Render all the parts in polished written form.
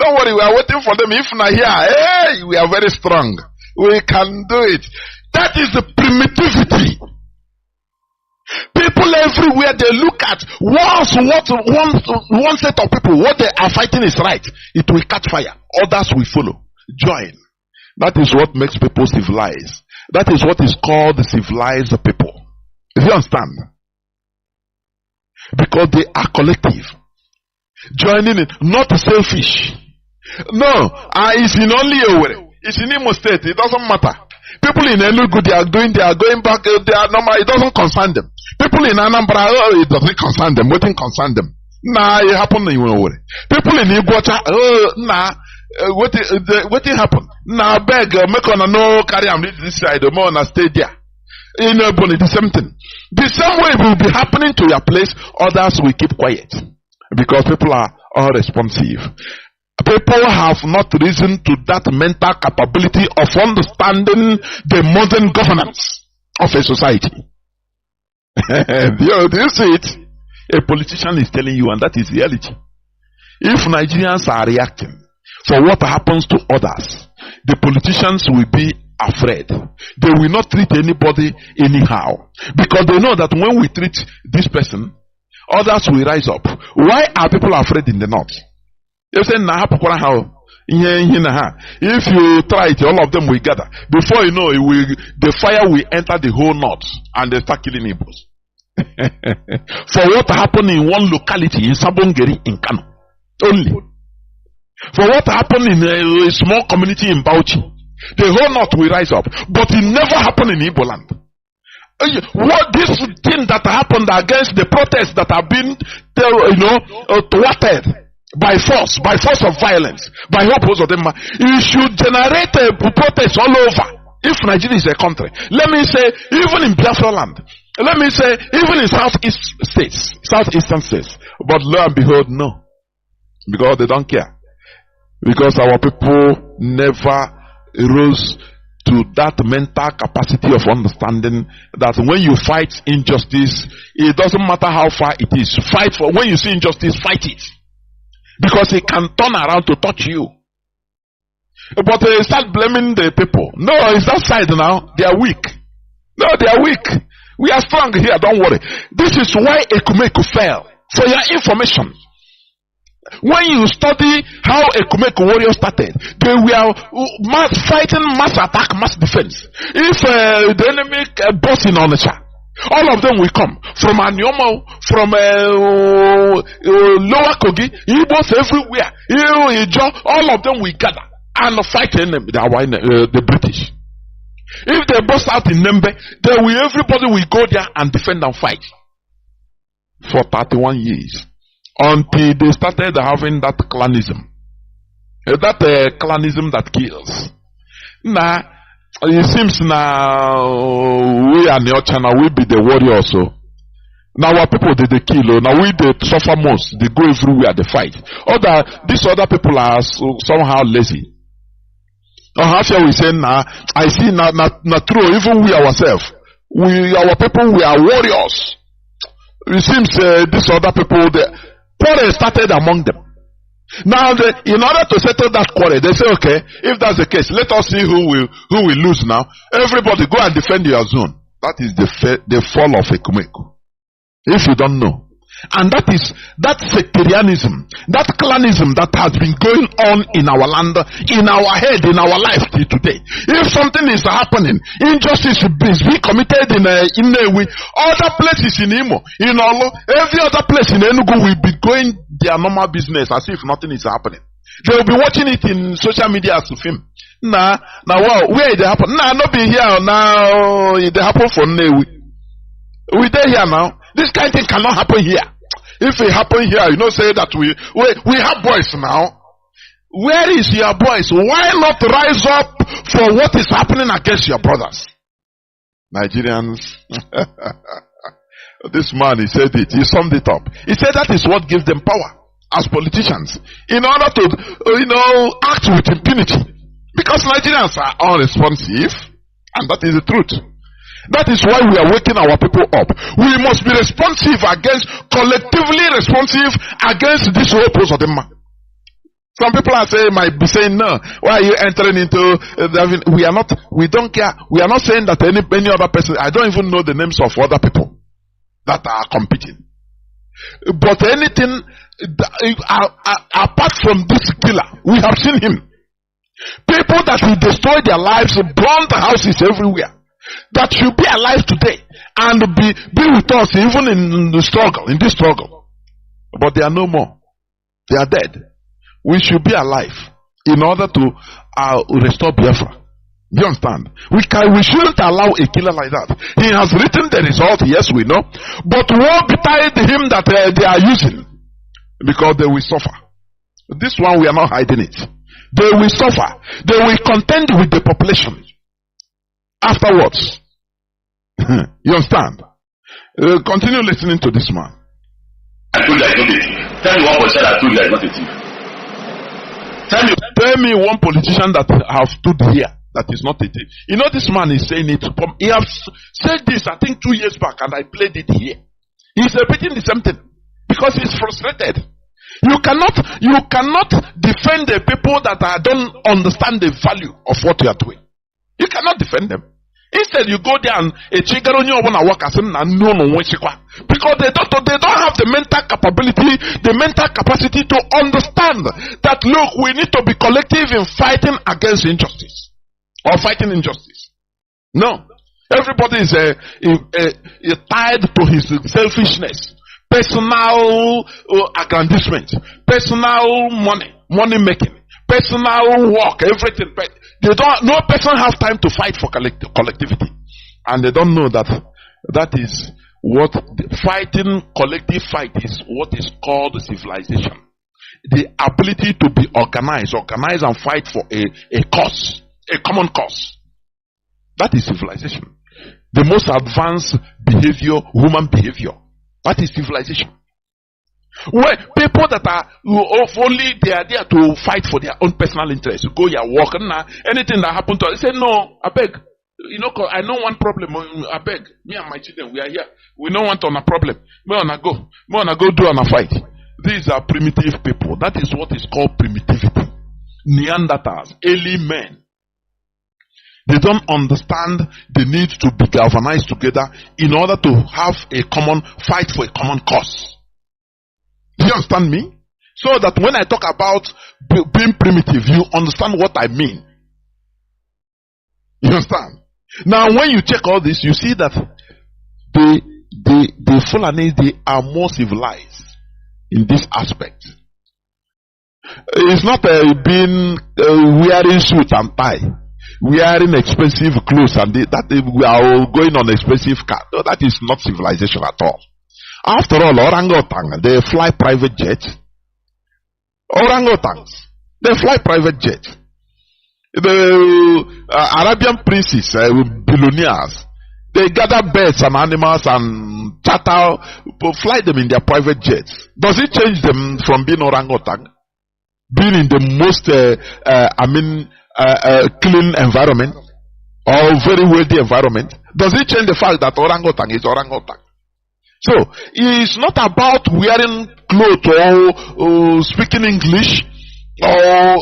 Don't worry, we are waiting for them. If not here, hey, we are very strong. We can do it. That is the primitivity. People everywhere, they look at one set of people, what they are fighting is right. It will catch fire. Others will follow. Join. That is what makes people civilized. That is what is called the civilized people. Do you understand? Because they are collective. Joining it, not selfish. No, it's in only Owerri. It's in Imo State. It doesn't matter. People in Enugu, they are going back, they are normal. It doesn't concern them. People in Anambra, it doesn't concern them. What concern them? Nah, it happened in Owerri. People in Iguacha, what happened? Nah, beg, make on a no carry am this side, more on a stay there. In Ebony, the same thing. The same way will be happening to your place, others will keep quiet. Because people are all responsive. People have not risen to that mental capability of understanding the modern governance of a society. Do you see it? A politician is telling you, and that is reality. If Nigerians are reacting for what happens to others, the politicians will be afraid. They will not treat anybody anyhow. Because they know that when we treat this person, others will rise up. Why are people afraid in the north? You say, if you try it, all of them will gather. Before you know, the fire will enter the whole north and they start killing Igbos. For what happened in one locality in Sabongeri in Kanu only. For what happened in a small community in Bauchi, the whole north will rise up. But it never happened in Igbo land. What this thing that happened against the protests that have been, thwarted by force of violence, by opposing them, it should generate a protest all over. If Nigeria is a country, let me say, even in Biafra land, let me say, even in southeastern states, but lo and behold, no, because they don't care, because our people never rose to that mental capacity of understanding that when you fight injustice, it doesn't matter how far it is. Fight for, when you see injustice, fight it. Because it can turn around to touch you. But they start blaming the people. No, it's that side now. They are weak. No, they are weak. We are strong here, don't worry. This is why Ekumeku fell. For your information. When you study how Ekumeku warriors started, they were fighting mass attack, mass defense. If the enemy boss in Onitsha, all of them will come from Anyomo, from Lower Kogi, Igbos everywhere. All of them will gather and fight the British. If they burst out in Nembe, everybody will go there and defend and fight for 31 years. Until they started having that clanism. That clanism that kills. Now, it seems now we are Nyocha, now we be the warriors. So now our people they kill. Now we they suffer most. They go everywhere, they fight. These other people are somehow lazy. How shall we say now? I see now true. Even we ourselves, our people, we are warriors. It seems these other people quarrel started among them. Now, in order to settle that quarrel, they say, okay, if that's the case, let us see who will lose now. Everybody go and defend your zone. That is the fall of Ekumeku. If you don't know. And that is that sectarianism, that clanism that has been going on in our land, in our head, in our life till today. If something is happening, injustice is being committed in Nnewi, other places in Imo, in Olo, every other place in Enugu will be going their normal business as if nothing is happening. They will be watching it in social media as a film. Now wow, where it happen? Not be here now. It happen for Nnewi. We there here now. This kind of thing cannot happen here. If it happen here, say that we have boys now. Where is your voice? Why not rise up for what is happening against your brothers? Nigerians. This man, he said it. He summed it up. He said that is what gives them power as politicians. In order to, act with impunity. Because Nigerians are unresponsive. And that is the truth. That is why we are waking our people up. We must be responsive collectively responsive against this whole process. Some people might be saying, no, why are you entering into, we don't care. We are not saying that any other person, I don't even know the names of other people that are competing. But anything, apart from this killer, we have seen him. People that will destroy their lives, burn the houses everywhere, that should be alive today and be with us even in this struggle. But they are no more. They are dead. We should be alive in order to restore Biafra. Do you understand? We shouldn't allow a killer like that. He has written the result, yes, we know. But woe betide him that they are using, because they will suffer. This one, we are not hiding it. They will suffer. They will contend with the population afterwards. You understand? Continue listening to this man. I told you I don't thief. Tell me one politician I told you I not a thief. Tell me one politician that have stood here that is not a thief. You know, this man is saying it. He has said this, I think 2 years back, and I played it here. He's repeating the same thing because he's frustrated. You cannot defend the people that don't understand the value of what you are doing. You cannot defend them. Instead, you go there and because they don't have the mental capability, the mental capacity to understand that, look, we need to be collective in fighting against injustice or fighting injustice. No, everybody is tied to his selfishness, personal aggrandizement, personal money making, personal work, everything. No person has time to fight for collectivity. And they don't know that is what fighting collective fight is, what is called civilization. The ability to be organized and fight for a cause, a common cause. That is civilization. The most advanced behavior, human behavior. That is civilization. Where people that are only they are there to fight for their own personal interests. You go your work and anything that happened to us, say no, I beg. You know, I know one problem. I beg. Me and my children, we are here. We don't want on a problem. We wanna go do on a fight. These are primitive people. That is what is called primitivity. Neanderthals, early men. They don't understand the need to be galvanized together in order to have a common fight for a common cause. Do you understand me? So that when I talk about being primitive, you understand what I mean. You understand? Now, when you check all this, you see that the Fulani, they are more civilized in this aspect. It's not being wearing suit and tie, wearing expensive clothes, and that we are going on expensive car. No, that is not civilization at all. After all, orangutans, they fly private jets. Orangutans, they fly private jets. The Arabian princes, billionaires, they gather birds and animals and fly them in their private jets. Does it change them from being orangutan, being in the most, clean environment or very wealthy environment? Does it change the fact that orangutan is orangutan? So, it's not about wearing clothes or speaking English or,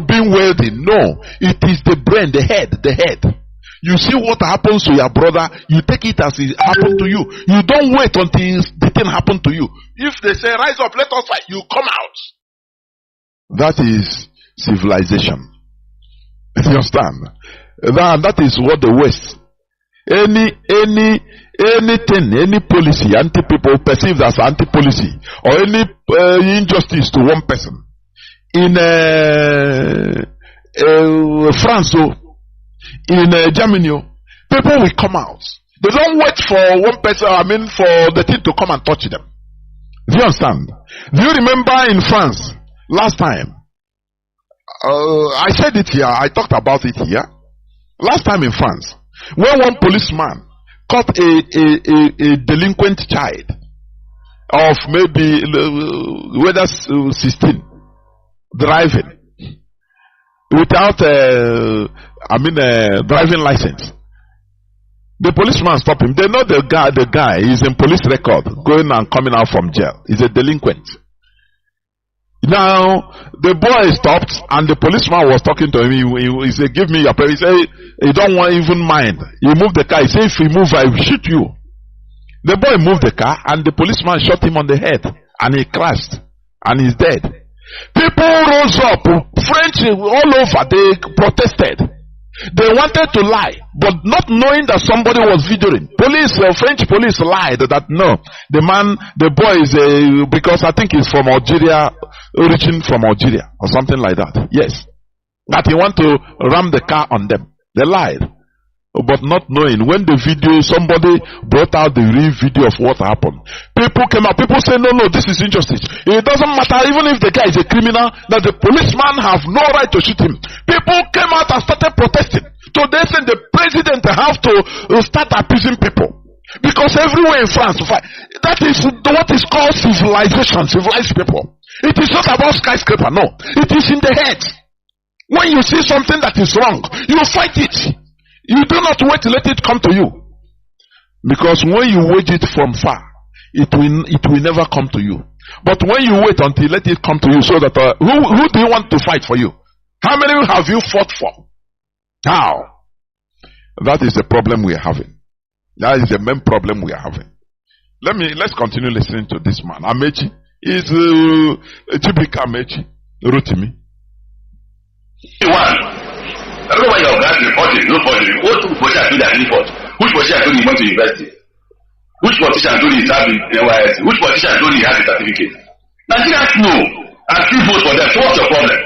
being wealthy. No, it is the brain, the head. You see what happens to your brother, you take it as it happened to you. You don't wait until the thing happened to you. If they say, rise up, let us fight, you come out. That is civilization. You understand? That is what the West, anything, any policy, anti-people perceived as anti-policy, or any injustice to one person. In France, in Germany, people will come out. They don't wait for one person, for the thing to come and touch them. Do you understand? Do you remember in France, last time? I said it here, I talked about it here. Last time in France, when one policeman caught a delinquent child of maybe whether 16 driving without driving license, the policeman stopped him. They know the guy is in police record, going and coming out from jail. He's a delinquent. Now, the boy stopped and the policeman was talking to him. He said, give me your paper. He said, he don't want even mind. He moved the car. He said, if you move, I will shoot you. The boy moved the car and the policeman shot him on the head and he crashed and he's dead. People rose up, French all over, they protested. They wanted to lie, but not knowing that somebody was videoing. French police lied that no, the boy is because I think he's from Algeria, origin from Algeria or something like that. Yes, that he want to ram the car on them. They lied, but not knowing when the video, somebody brought out the real video of what happened. People came out. People say, no, this is injustice. It doesn't matter even if the guy is a criminal, that the policeman have no right to shoot him. People came out and started protesting. So they said the president have to start appeasing people. Because everywhere in France, that is what is called civilization, civilized people. It is not about skyscraper, no. It is in the head. When you see something that is wrong, you fight it. You do not wait to let it come to you. Because when you wage it from far, it will never come to you. But when you wait until let it come to you, so that who do you want to fight for you? How many have you fought for? How? That is the problem we are having. That is the main problem we are having. Let's continue listening to this man. Amechi is Chibika Amechi Rotimi. Everyone your guys reporting, nobody. What politician do that report? Which politician told he went to university? Which politician told he served in NYSC? Which politician told he had a certificate? Nigerians know and still vote for them. So what's your problem?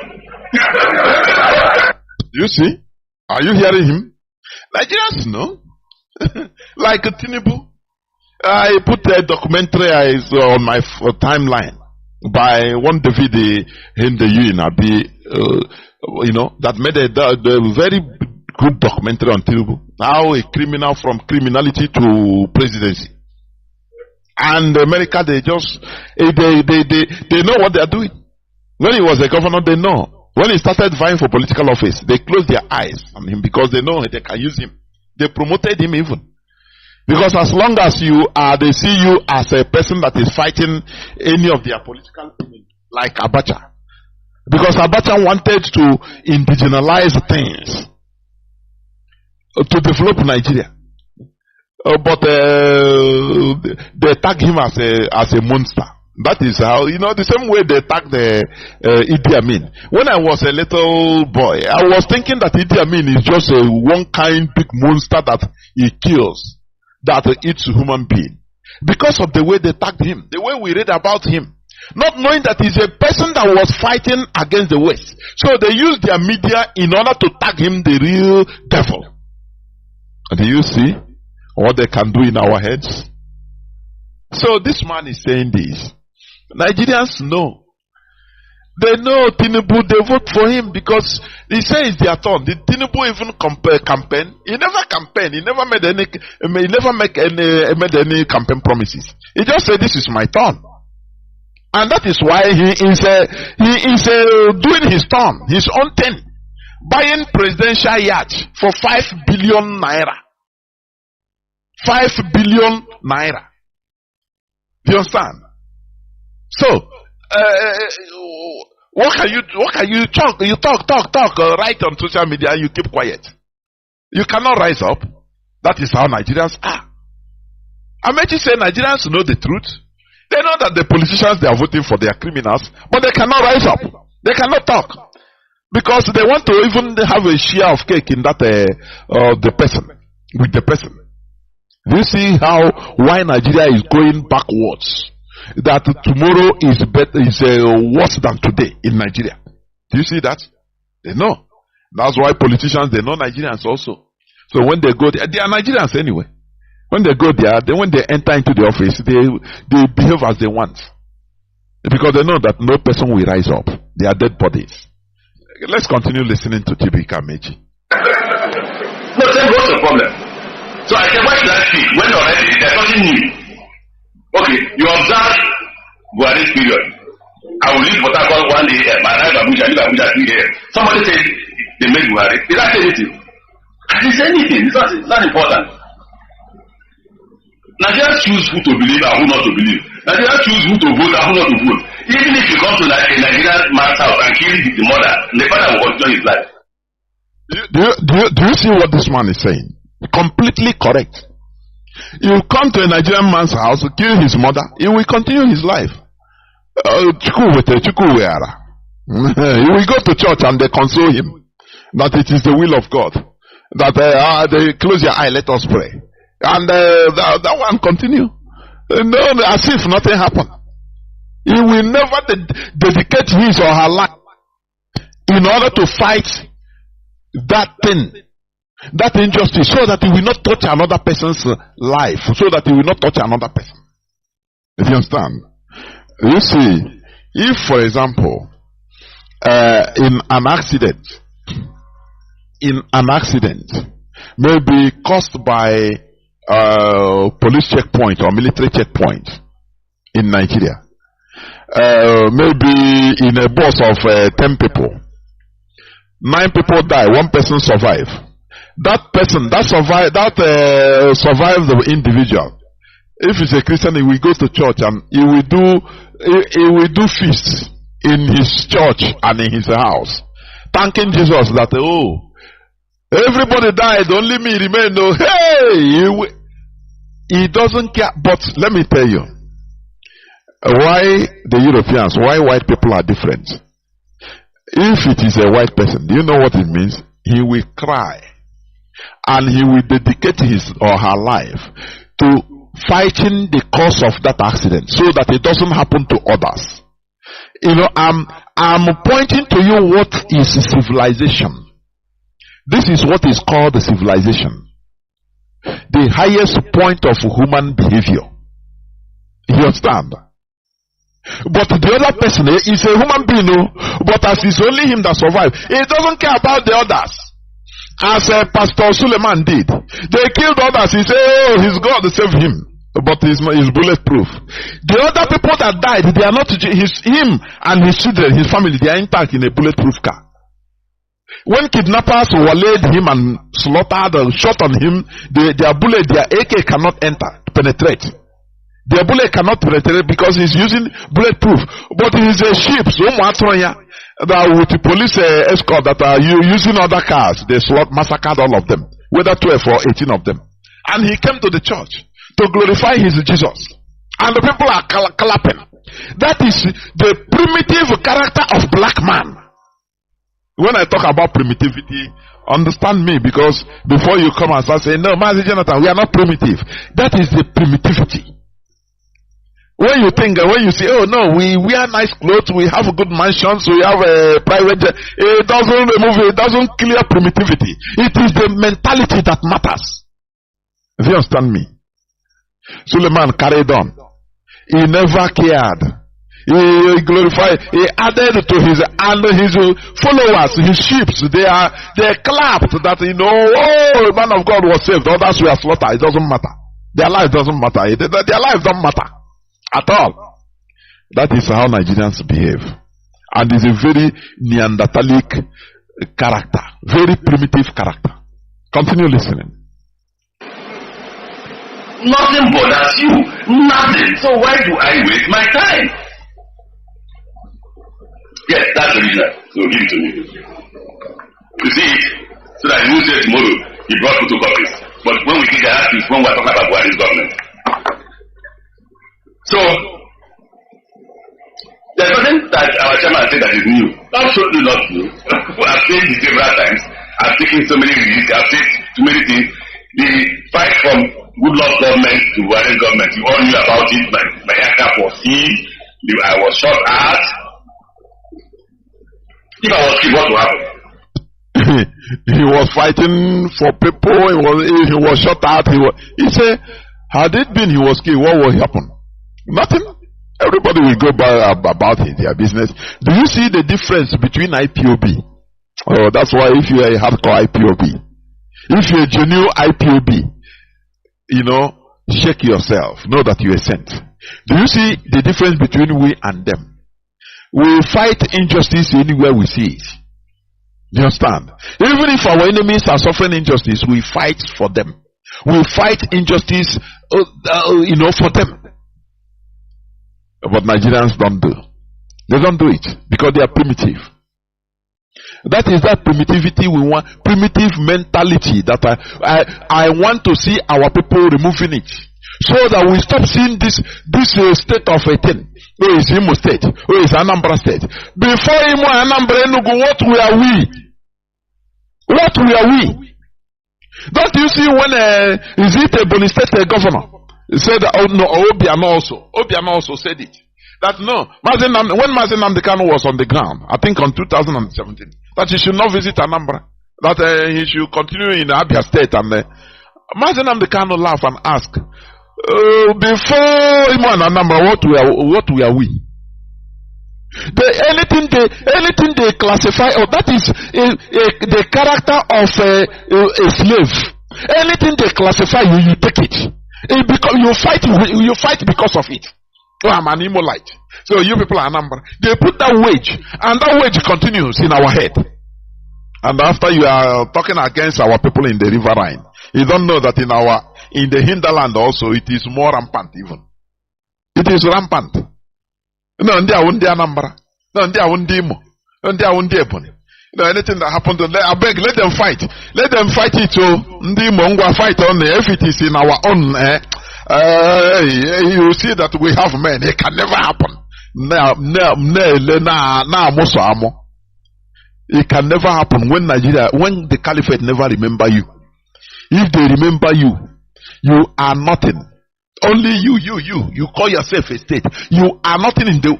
You see? Are you hearing him? Nigerians know. Like Tinubu. I put a documentary on my timeline by one David Hindeyu that made a very good documentary on Tinubu. How a criminal from criminality to presidency. And America, they know what they are doing. When he was a governor, they know. When he started vying for political office, they closed their eyes on him because they know they can use him. They promoted him even. Because as long as they see you as a person that is fighting any of their political enemies, like Abacha. Because Abacha wanted to indigenalize things to develop Nigeria. But they tag him as a monster. That is how, the same way they tagged Idi Amin. When I was a little boy, I was thinking that Idi Amin is just a one kind big monster that he kills, that eats a human being. Because of the way they tagged him, the way we read about him. Not knowing that he's a person that was fighting against the West. So they used their media in order to tag him the real devil. Do you see what they can do in our heads? So this man is saying this. Nigerians know. They know Tinubu, they vote for him because he says it's their turn. Did Tinubu even campaign? He never campaigned. He never made any campaign promises. He just said, this is my turn. And that is why he is doing his turn, his own thing. Buying presidential yacht for 5 billion naira. 5 billion naira. Do you understand? So, what can you talk? You talk, right on social media and you keep quiet. You cannot rise up. That is how Nigerians are. Amechi said Nigerians know the truth. They know that the politicians they are voting for, they are criminals, but they cannot rise up. They cannot talk. Because they want to even have a share of cake in that, the person. With the person. Do you see why Nigeria is going backwards? That tomorrow is worse than today in Nigeria. Do you see that? They know. That's why politicians, they know Nigerians also. So when they go there, they are Nigerians anyway. When they go there, when they enter into the office, they behave as they want. Because they know that no person will rise up. They are dead bodies. Let's continue listening to Chibika Amechi. No, then what's the problem? So I said, why should I speak when already there's nothing new? Okay, you observe Buhari's period. I will leave Port Harcourt 1 a.m. I arrive Abuja, leave Abuja 3 a.m. Somebody said they made Buhari. Did I say anything? I didn't say anything. It's not important. Nigerians choose who to believe and who not to believe. Nigerians choose who to vote and who not to vote. Even if you come to a Nigerian man's house and kill the mother, the father will continue his life. Do you see what this man is saying? Completely correct. You come to a Nigerian man's house, kill his mother, he will continue his life. He will go to church and they console him that it is the will of God. That they close your eye, let us pray. And that one continue. No, as if nothing happened. He will never dedicate his or her life in order to fight that thing, that injustice, so that he will not touch another person's life, so that he will not touch another person. If you understand? You see, if for example, in an accident, maybe caused by police checkpoint or military checkpoint in Nigeria, maybe in a bus of 10 people, 9 people die, 1 person survive. That person that survived the individual, if he's a Christian, he will go to church and he will do feasts in his church and in his house, thanking Jesus that, oh, everybody died, only me remained. Oh, hey, he doesn't care. But let me tell you why the Europeans, why white people are different. If it is a white person, do you know what it means? He will cry and he will dedicate his or her life to fighting the cause of that accident so that it doesn't happen to others. You know, I'm pointing to you what is civilization. This is what is called the civilization. The highest point of human behavior. You understand? But the other person is a human being, but as it's only him that survived, he doesn't care about the others. As Pastor Suleiman did, they killed others. He said, oh, his God saved him, but he's bulletproof. The other people that died, they are not him and his children, his family, they are intact in a bulletproof car. When kidnappers waylaid him and slaughtered or shot on him, their bullet, their AK cannot penetrate. Their bullet cannot penetrate because he's using bulletproof. But he's a sheep, so that with the police escort that are using other cars, they massacred all of them, whether 12 or 18 of them. And he came to the church to glorify his Jesus. And the people are clapping. That is the primitive character of black man. When I talk about primitivity, understand me, because before you come and start saying, no, Mazi Jonathan, we are not primitive. That is the primitivity. When you think, when you say, oh no, we wear nice clothes, we have good mansions, we have a private jet, it doesn't remove, it doesn't clear primitivity. It is the mentality that matters. If you understand me. Suleiman carried on. He never cared. He glorified, he added to his followers, his sheep, they clapped that, you know, oh, the man of God was saved, others were slaughtered. It doesn't matter. Their life doesn't matter. Their life don't matter at all. That is how Nigerians behave. And it's a very Neanderthalic character, very primitive character. Continue listening. Nothing bothers you. Nothing. So why do I waste my time? Yes, that's the reason. So give it to me. You see it? So that you say tomorrow he brought photocopies. But when we get that is when we're talking about Buhari's government. So there's nothing that our chairman said that is new. Absolutely not new. I've said it several times. I've taken so many risks. I've said too many things. The fight from Goodluck government to Buhari's government, you all knew about it. My aircraft was seized. I was shot at. If I was killed, what would happen? He was fighting for people. He was shot at. He said, had it been he was killed, what will happen? Nothing. Everybody will go about it, their business. Do you see the difference between IPOB? Oh, that's why if you are a hardcore IPOB, if you're a genuine IPOB, you know, shake yourself. Know that you are sent. Do you see the difference between we and them? We fight injustice anywhere we see it. You understand? Even if our enemies are suffering injustice, we fight for them. We fight injustice, for them. But Nigerians don't do. They don't do it because they are primitive. That is that primitivity we want, primitive mentality that I want to see our people removing it. So that we stop seeing this state of a thing. Oh, it's Imo State. Oh, it's Anambra State. Before Imo and Anambra Enugu, what are we? What are we? Don't you see when is it a Boni State governor said, oh no, Obiano also said it. That no, when Mazi Nnamdi Kanu was on the ground, I think on 2017, that he should not visit Anambra, that he should continue in Abia State, and Mazi Nnamdi Kanu laugh and ask, before Imo and Anambra, what were we? Anything they classify, that is the character of a slave. Anything they classify, you take it. You fight because of it. Oh, I'm an Imolite. So you people are Anambra. They put that wage, and that wage continues in our head. And after you are talking against our people in the riverine, you don't know that in the hinterland also it is more rampant even. It is rampant. No, they are Anambra. No, they are Imo. No, they are Ebony. You know, anything that happened to them, I beg, let them fight. Let them fight it. So, Ndimo fight only if it is in our own. You see that we have men. It can never happen. It can never happen when the caliphate never remember you. If they remember you, you are nothing. Only you call yourself a state. You are nothing in the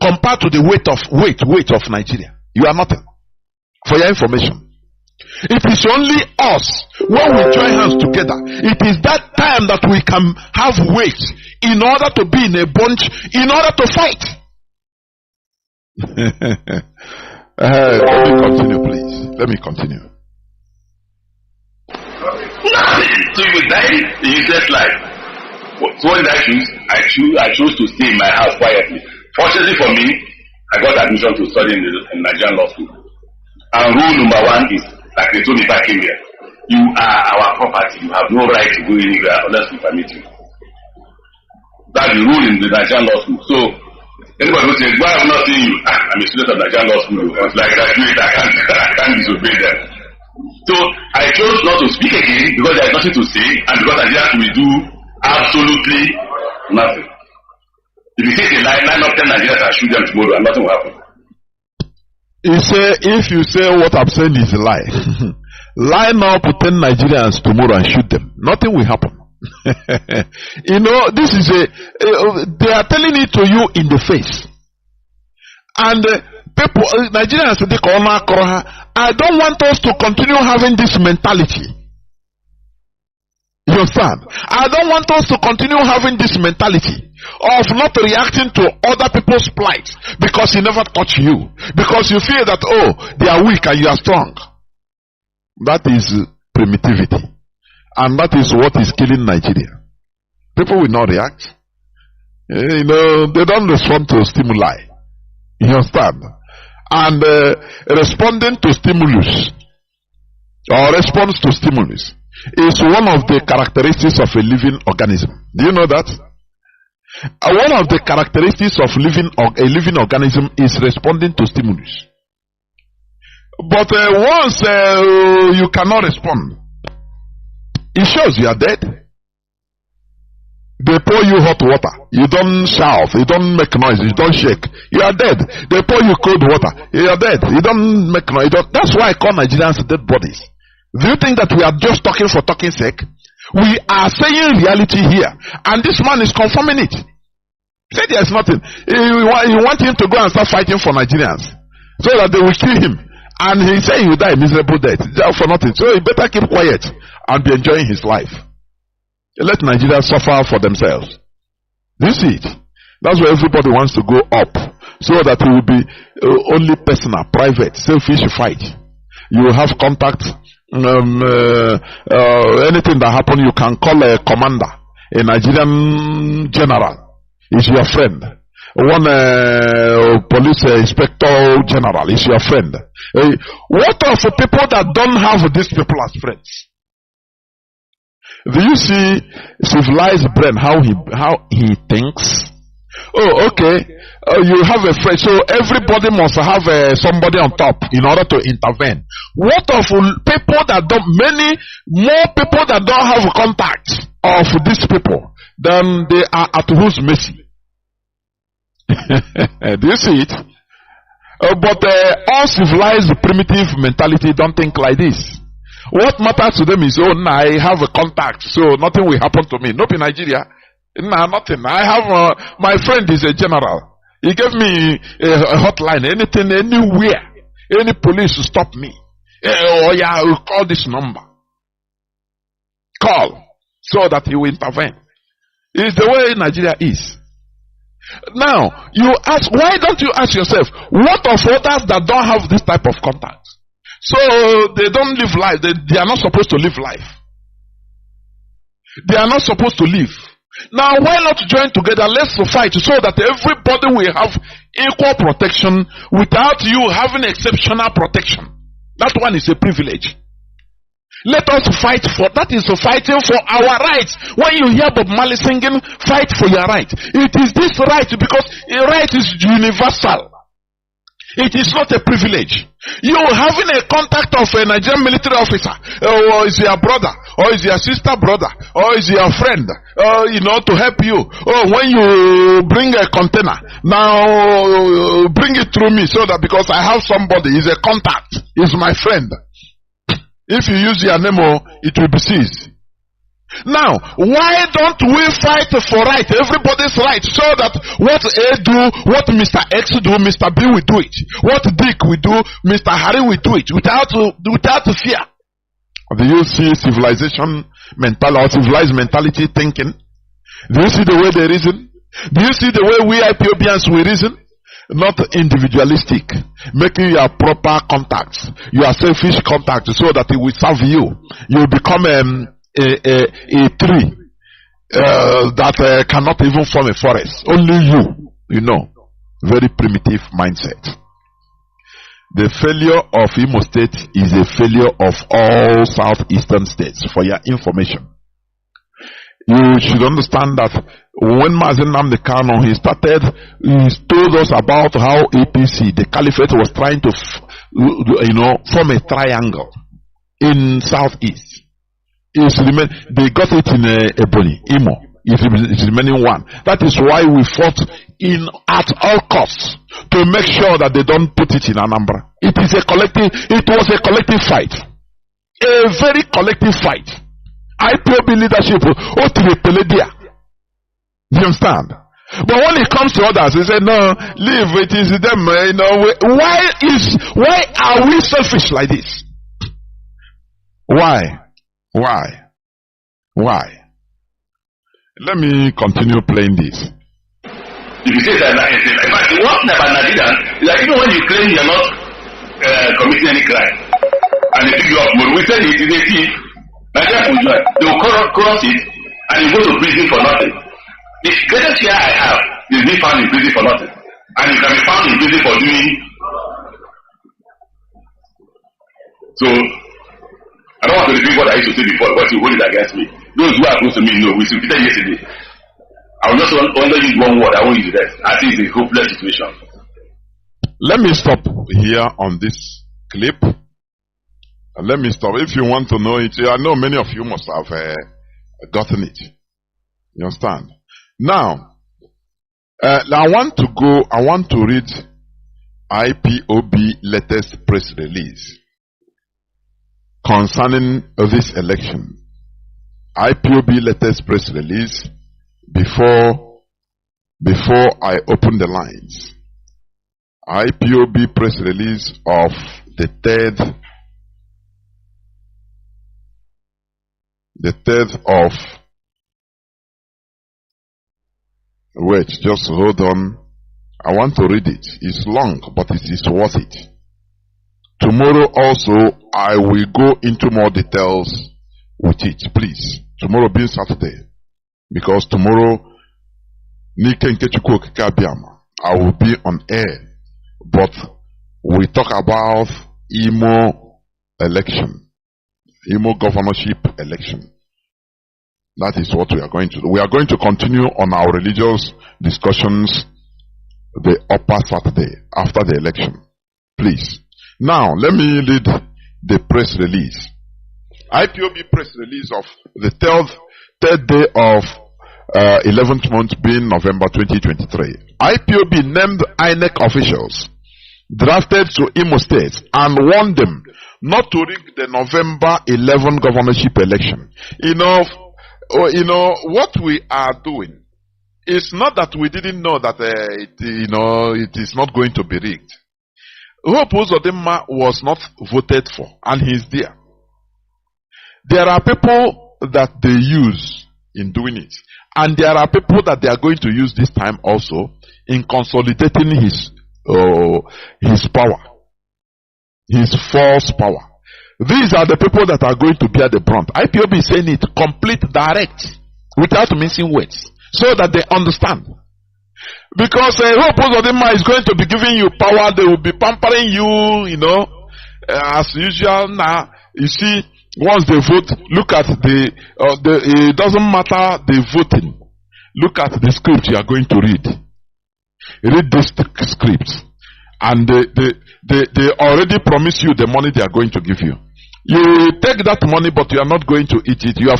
compared to the weight of Nigeria. You are nothing. For your information, it is only us when we join hands together. It is that time that we can have weight in order to be in a bunch, in order to fight. Let me continue, please. Let me continue. So you die in useless life. So what did I choose? I chose to stay in my house quietly. Fortunately for me, I got admission to study in Nigerian law school. And rule number one is, like they told me back in here, you are our property. You have no right to go anywhere unless we permit you. That's the rule in the Nigerian law school. So anybody who says, why am I not seeing you? I'm a student of Nigerian law school. It's like I can't disobey them. So I chose not to speak again because there's nothing to say, and because Nigerians will do absolutely nothing. If you say a lie, 9 of 10 Nigerians will shoot them tomorrow and nothing will happen. If you say what I'm saying is a lie, line up 10 Nigerians tomorrow and shoot them. Nothing will happen. You know, this is they are telling it to you in the face. And people, Nigerians, I don't want us to continue having this mentality. You understand? I don't want us to continue having this mentality of not reacting to other people's plight because he never touched you. Because you feel that, oh, they are weak and you are strong. That is primitivity. And that is what is killing Nigeria. People will not react. You know, they don't respond to stimuli. You understand? And responding to stimulus or response to stimulus is one of the characteristics of a living organism. Do you know that? One of the characteristics of a living organism is responding to stimulus. But once you cannot respond, it shows you are dead. They pour you hot water. You don't shout. You don't make noise. You don't shake. You are dead. They pour you cold water. You are dead. You don't make noise. That's why I call Nigerians dead bodies. Do you think that we are just talking for talking sake? We are saying reality here. And this man is confirming it. He said there's nothing. You want him to go and start fighting for Nigerians so that they will kill him. And he said he will die a miserable death. For nothing. So he better keep quiet and be enjoying his life. Let Nigerians suffer for themselves. You see it? That's why everybody wants to go up. So that it will be only personal, private, selfish fight. You will have contact. Anything that happen, you can call a commander. A Nigerian general is your friend. One police inspector general is your friend. What of people that don't have these people as friends? Do you see civilized brain, how he thinks? Oh, okay. you have a friend, so everybody must have somebody on top in order to intervene. What of people that don't, many more people that don't have contact of these people, then they are at whose mercy? Do you see it? But uncivilized primitive mentality don't think like this. What matters to them is, oh, nah, I have a contact, so nothing will happen to me. Not in Nigeria. Nah, nothing. I have my friend is a general. He gave me a hotline. Anything, anywhere, any police to stop me. Oh yeah, I will call this number. Call so that he will intervene. It's the way Nigeria is. Now, you ask, why don't you ask yourself, what of others that don't have this type of contact? So they don't live life. They are not supposed to live life. They are not supposed to live. Now, why not join together? Let's fight so that everybody will have equal protection without you having exceptional protection. That one is a privilege. Let us fight for, that is fighting for our rights. When you hear Bob Marley singing, fight for your right. It is this right because a right is universal. It is not a privilege. You having a contact of a Nigerian military officer, or is your brother, or is your sister brother, or is your friend, to help you. Oh, when you bring a container, now bring it through me so that because I have somebody, is a contact, is my friend. If you use your name, it will be seized. Now, why don't we fight for right, everybody's right, so that what A do, what Mr. X do, Mr. B will do it. What Dick will do, Mr. Harry will do it, without fear. Do you see civilization mentality, civilized mentality thinking? Do you see the way they reason? Do you see the way we IPOBians will reason? Not individualistic, making your proper contacts, your selfish contacts, so that it will serve you. You will become a tree that cannot even form a forest. Only you know. Very primitive mindset. The failure of Imo State is a failure of all southeastern states, for your information. You should understand that when Mazi Nnamdi Kanu, he told us about how APC, the caliphate, was trying to form a triangle in southeast. They got it in Ebony, Imo. It's remaining one. That is why we fought at all costs to make sure that they don't put it in Anambra. It was a collective fight. A very collective fight. IPOB leadership, you understand? But when it comes to others, they say, no, leave, it is them, why are we selfish like this? Why? Let me continue playing this. If you say that, in fact, the worst thing about Nigeria is that even when you claim you're not committing any crime, and they pick you up, but we say it is a thief, Nigeria will join. They will cross it, and you go to prison for nothing. The greatest fear I have is being found in prison for nothing. And you can be found in prison for doing. So, I don't want to repeat what I used to say before, but you hold it against me. Those who are close to me know. We repeated yesterday. I will just only use one word. I won't use the rest. I think it's a hopeless situation. Let me stop here on this clip. Let me stop. If you want to know it, I know many of you must have gotten it. You understand? Now, I want to read IPOB latest press release concerning this election. IPOB latest press release before I open the lines. IPOB press release of the 3rd of, wait, just hold on. I want to read it. It's long, but it is worth it. Tomorrow also, I will go into more details with it, please. Tomorrow being Saturday. Because tomorrow, I will be on air. But we talk about Imo election. Imo governorship election. That is what we are going to do. We are going to continue on our religious discussions the upper Saturday after the election. Please. Now, let me read the press release. IPOB press release of the third day of 11th month being November 2023. IPOB named INEC officials drafted to Imo State and warned them not to rig the November 11 governorship election. What we are doing is not that we didn't know that it is not going to be rigged. Hope Uzodinma was not voted for, and he's there. There are people that they use in doing it, and there are people that they are going to use this time also in consolidating his power, his false power. These are the people that are going to bear the brunt. IPOB is saying it complete, direct, without mincing words, so that they understand. Because Hope Uzodinma is going to be giving you power, they will be pampering you, as usual. Now, you see, once they vote, look at it doesn't matter the voting. Look at the script you are going to read. Read this script. And they already promise you the money they are going to give you. You take that money, but you are not going to eat it. You are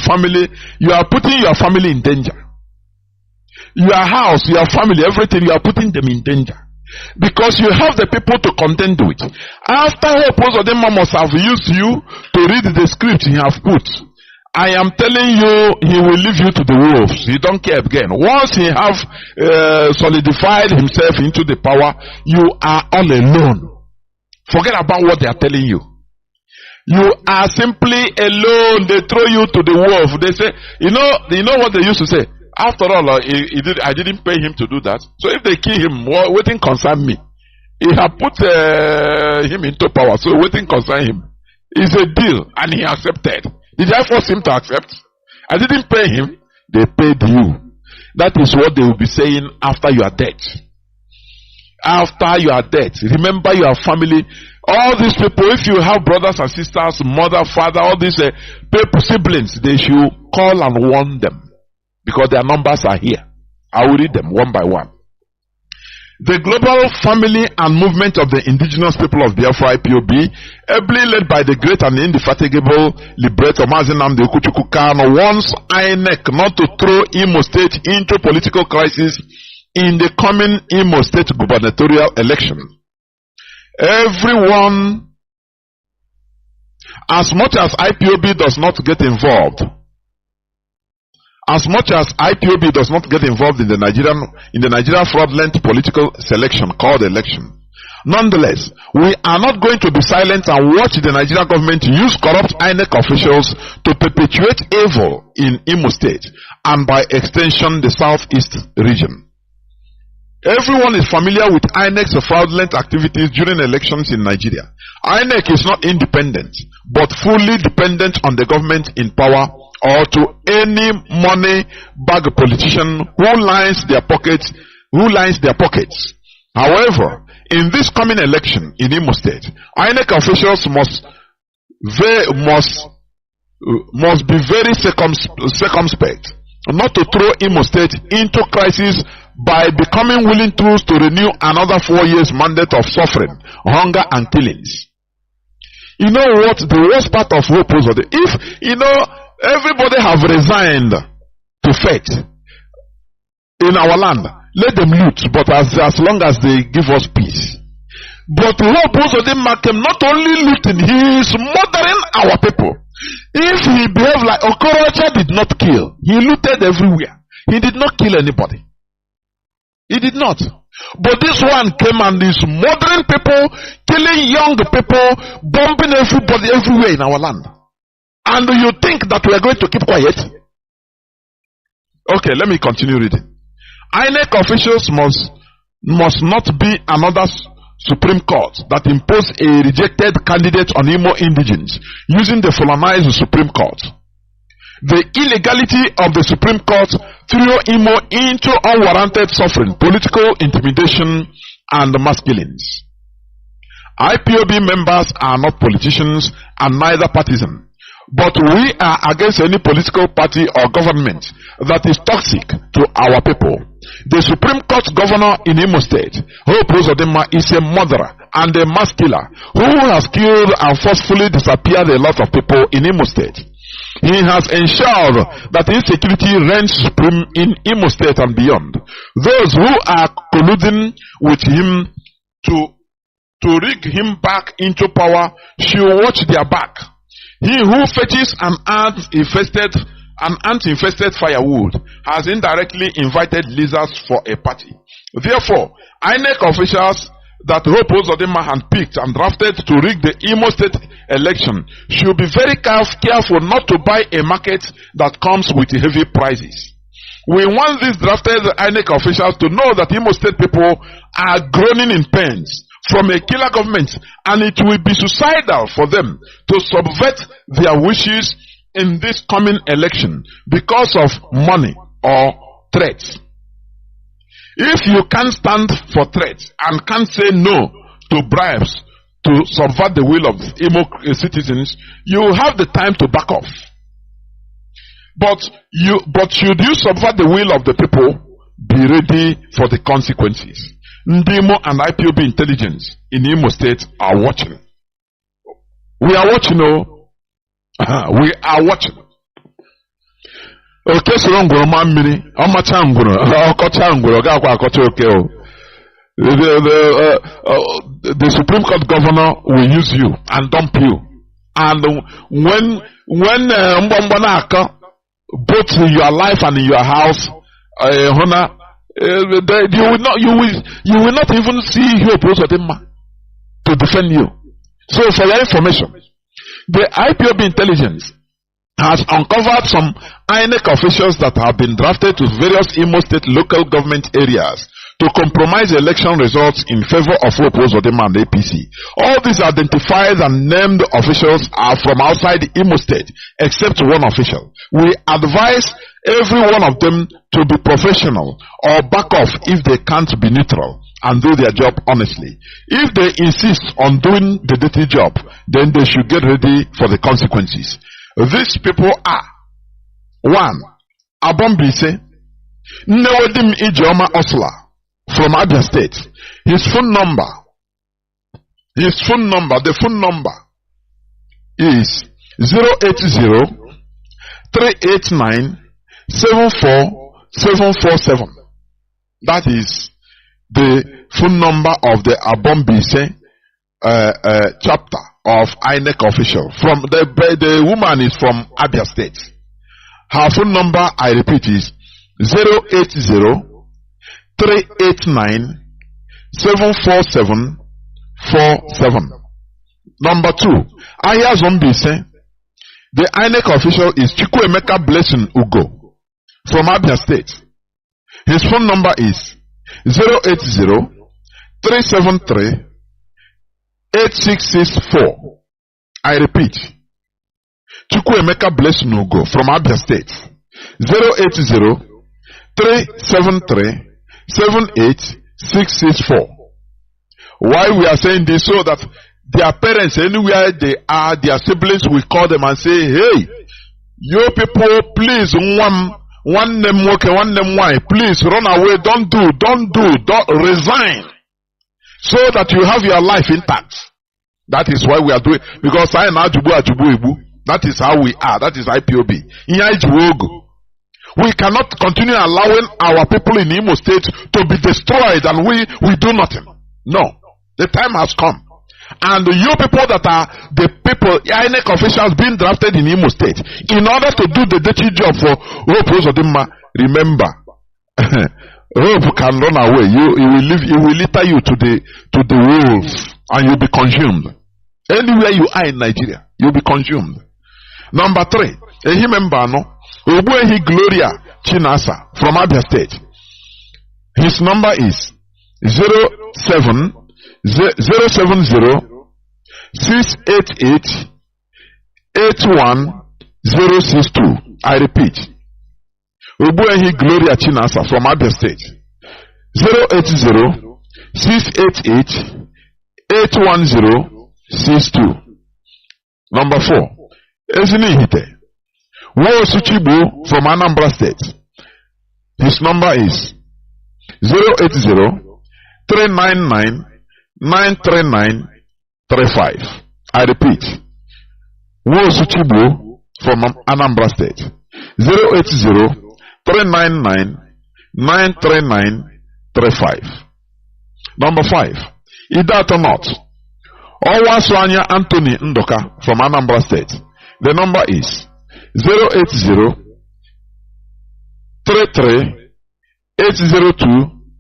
putting your family in danger. Your house, your family, everything, you are putting them in danger. Because you have the people to contend with. After Hope Uzodinma must have used you to read the script he have put, I am telling you, he will leave you to the wolves. He don't care again. Once he have solidified himself into the power, you are all alone. Forget about what they are telling you. You are simply alone. They throw you to the wolf. They say, you know what they used to say? After all, I didn't pay him to do that. So if they kill him, waiting concern me. He have put him into power, so waiting concern him. It's a deal, and he accepted. Did I force him to accept? I didn't pay him. They paid you. That is what they will be saying after your death. After your death, remember your family. All these people, if you have brothers and sisters, mother, father, all these siblings, they should call and warn them. Because their numbers are here. I will read them one by one. The global family and movement of the indigenous people of Biafra IPOB, ably led by the great and indefatigable liberator Mazi Nnamdi Kanu, wants INEC not to throw Imo State into political crisis in the coming Imo State gubernatorial election. Everyone, as much as IPOB does not get involved, in the Nigerian fraudulent political selection called election, nonetheless, we are not going to be silent and watch the Nigerian government use corrupt INEC officials to perpetuate evil in Imo State and by extension the southeast region. Everyone is familiar with INEC's fraudulent activities during elections in Nigeria. INEC is not independent, but fully dependent on the government in power or to any money bag politician who lines their pockets. However, in this coming election in Imo State, INEC officials must be very circumspect not to throw Imo State into crisis by becoming willing troops to renew another 4 years mandate of suffering, hunger and killings. You know what the worst part of Hope Uzodinma, if everybody have resigned to fate in our land, let them loot, but as long as they give us peace. But Hope Uzodinma came not only looting, he is murdering our people. If he behaved like Okorocha did not kill, he looted everywhere. He did not kill anybody. He did not. But this one came and is murdering people, killing young people, bombing everybody everywhere in our land. And you think that we are going to keep quiet? Okay, let me continue reading. INEC officials must not be another Supreme Court that impose a rejected candidate on Imo indigents using the Fulanized Supreme Court. The illegality of the Supreme Court threw Imo into unwarranted suffering, political intimidation, and mass killings. IPOB members are not politicians and neither partisan. But we are against any political party or government that is toxic to our people. The Supreme Court governor in Imo State, Hope Uzodinma, is a murderer and a mass killer who has killed and forcefully disappeared a lot of people in Imo State. He has ensured that insecurity reigns supreme in Imo State and beyond. Those who are colluding with him to rig him back into power should watch their back. He who fetches an ant-infested firewood has indirectly invited lizards for a party. Therefore, INEC officials that Hope Uzodinma handpicked and drafted to rig the Imo State election should be very careful not to buy a market that comes with heavy prices. We want these drafted INEC officials to know that Imo State people are groaning in pains from a killer government, and it will be suicidal for them to subvert their wishes in this coming election because of money or threats. If you can't stand for threats and can't say no to bribes to subvert the will of Imo citizens, you have the time to back off. But should you subvert the will of the people, be ready for the consequences. Ndimo and IPOB intelligence in Imo State are watching. We are watching, we are watching. Okay, so long go man mini, amacha nguro, okocha nguro, ga kwa akocha okay o. The Supreme Court governor will use you and dump you. And when mbona aka, both in your life and in your house, you will not even see Hope Uzodinma to defend you. So for your information, the IPOB intelligence has uncovered some INEC officials that have been drafted to various Imo State local government areas to compromise election results in favor of Hope Uzodinma and APC. All these identified and named officials are from outside Imo State, except one official. We advise every one of them to be professional or back off if they can't be neutral and do their job honestly. If they insist on doing the dirty job, then they should get ready for the consequences. These people are: 1. Abombise Nnewedim Ijeoma Osla from Abia State. The phone number is 080-389-74747. That is the phone number of the Abombise chapter of INEC official. From the woman is from Abia State. Her phone number, I repeat, is 080-389-74747. Number 2, Aya Zombise. The INEC official is Chukwuemeka Blessing Ugo from Abia State. His phone number is 080-373-8664. I repeat, Chukwuemeka Blessing Ugo from Abia State. 080-373-78664. Why we are saying this? So that their parents, anywhere they are, their siblings will call them and say, hey, you people, please, one name work, one name why, please run away, don't resign, so that you have your life intact. That is why we are doing, because I know that is how we are. That is IPOB. We cannot continue allowing our people in Imo State to be destroyed and we do nothing. No. The time has come. And you people that are the people, INEC officials being drafted in Imo State, in order to do the dirty job for Hope Uzodinma, remember, Hope can run away. He will litter you to the wolves, and you'll be consumed. Anywhere you are in Nigeria, you'll be consumed. Number 3, Ogbuehi Gloria Chinasa from Abia State. His number is 070 688 81062. I repeat, Ogbuehi Gloria Chinasa from Abia State. 080 688 81062. Number 4, Ezinihite. Wosuchibu from Anambra State. His number is 080-399-939-35. I repeat. Wosuchibu from Anambra State. 080-399-939-35. Number 5. Idato North. Owaswanya Anthony Ndoka from Anambra State. The number is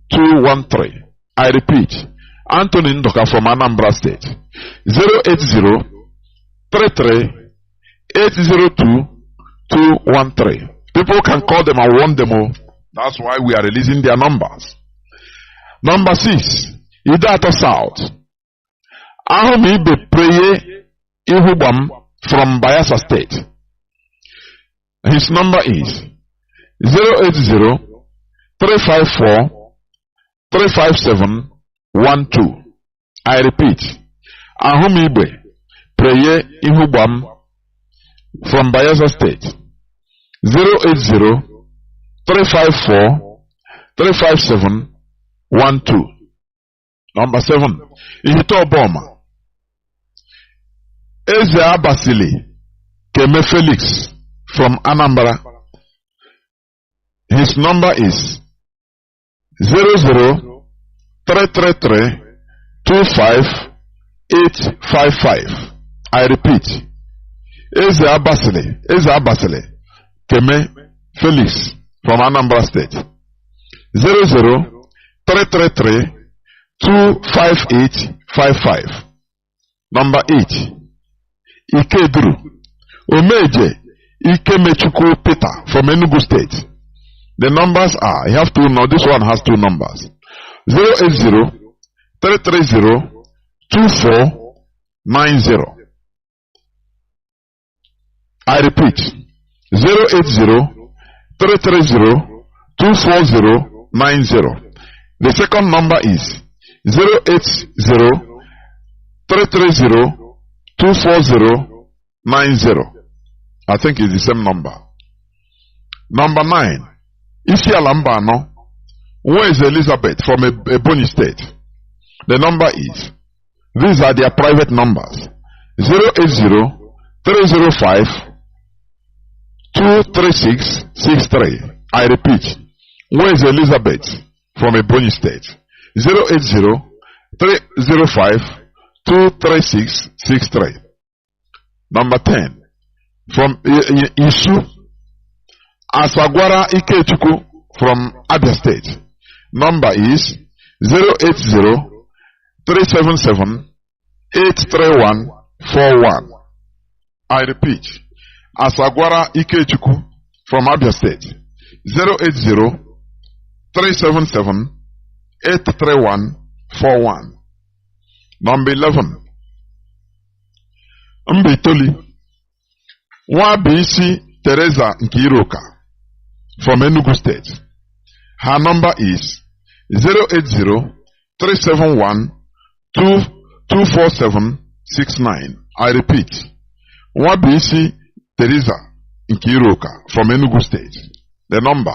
080-33-802-213. I repeat. Anthony Ndoka from Anambra State. 080-33-802-213. People can call them and warn them all. That's why we are releasing their numbers. Number 6. Idato South. Ahumi be Preye Ihubam from Biafra State. His number is 080-354-357-12. I repeat. Ahumi be Preye Ihubam from Biafra State. 080-354-357-12. Number 7. Ihito Boma. Eze Abasili Keme Felix from Anambra. His number is 00333-25855. I repeat. Eze Abasili Keme Felix from Anambra State. 00333-25855. Number 8. Ikedru Omeje Ikemechukwu Peter from Enugu State. The numbers are, you have to know, this one has 2 numbers. 080-330-2490. I repeat. 080-330-24090. The second number is 080-330-24090. I think it's the same number. Number 9. Isialambano. Where is Elizabeth from Ebonyi State? The number is, these are their private numbers. 080-305-23663. I repeat. Where is Elizabeth from Ebonyi State? 080-305-23663. Number 10. From Isu Asagwara Ikechukwu from Abia State. Number is 080-377-83141. I repeat. Asagwara Ikechukwu from Abia State. 080-377-83141. Number 11. Mbitoli Nwabisi Teresa Nkiruka from Enugu State. Her number is 080-371-24769. I repeat. Nwabisi Teresa Nkiruka from Enugu State. The number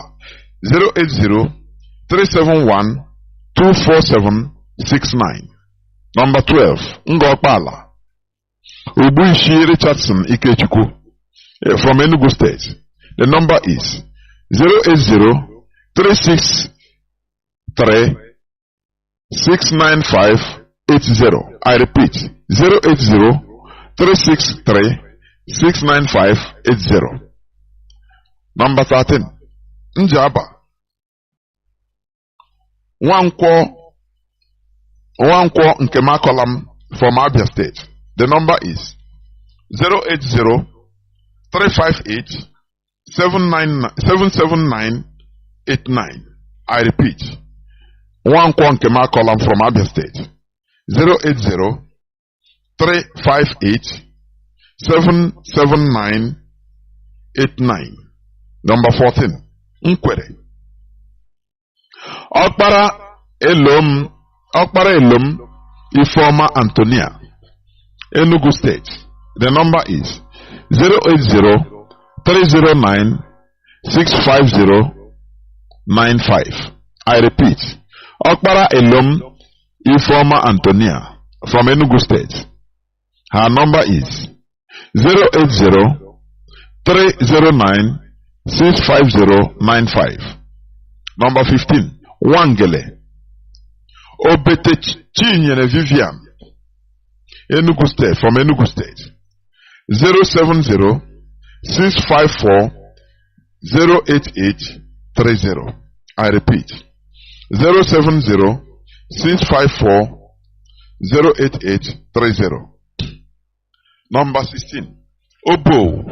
080-371-24769. Number 12. Ngokpala Ubuishi Richardson Ikechukwu from Enugu State. The number is 080-363-69580. I repeat. 080-363-69580. Number 13. Njaba Nwankwo Nkemakolam from Abia State. The number is 080-358-77989. I repeat. Nwankwo Nkemakolam from Abia State. 080-358-77989. Number 14. Nkwere Okpara Elom Ifeoma Antonia, Enugu State. The number is 080-309-650-95. I repeat, Okpara Elom Ifeoma Antonia from Enugu State. Her number is 080-309-650-95. Number 15, Wangele Obete Chinyere Vivian, Enugu State, from Enugu State. 070-654-08830. I repeat, 070-654-08830. Number 16, Obo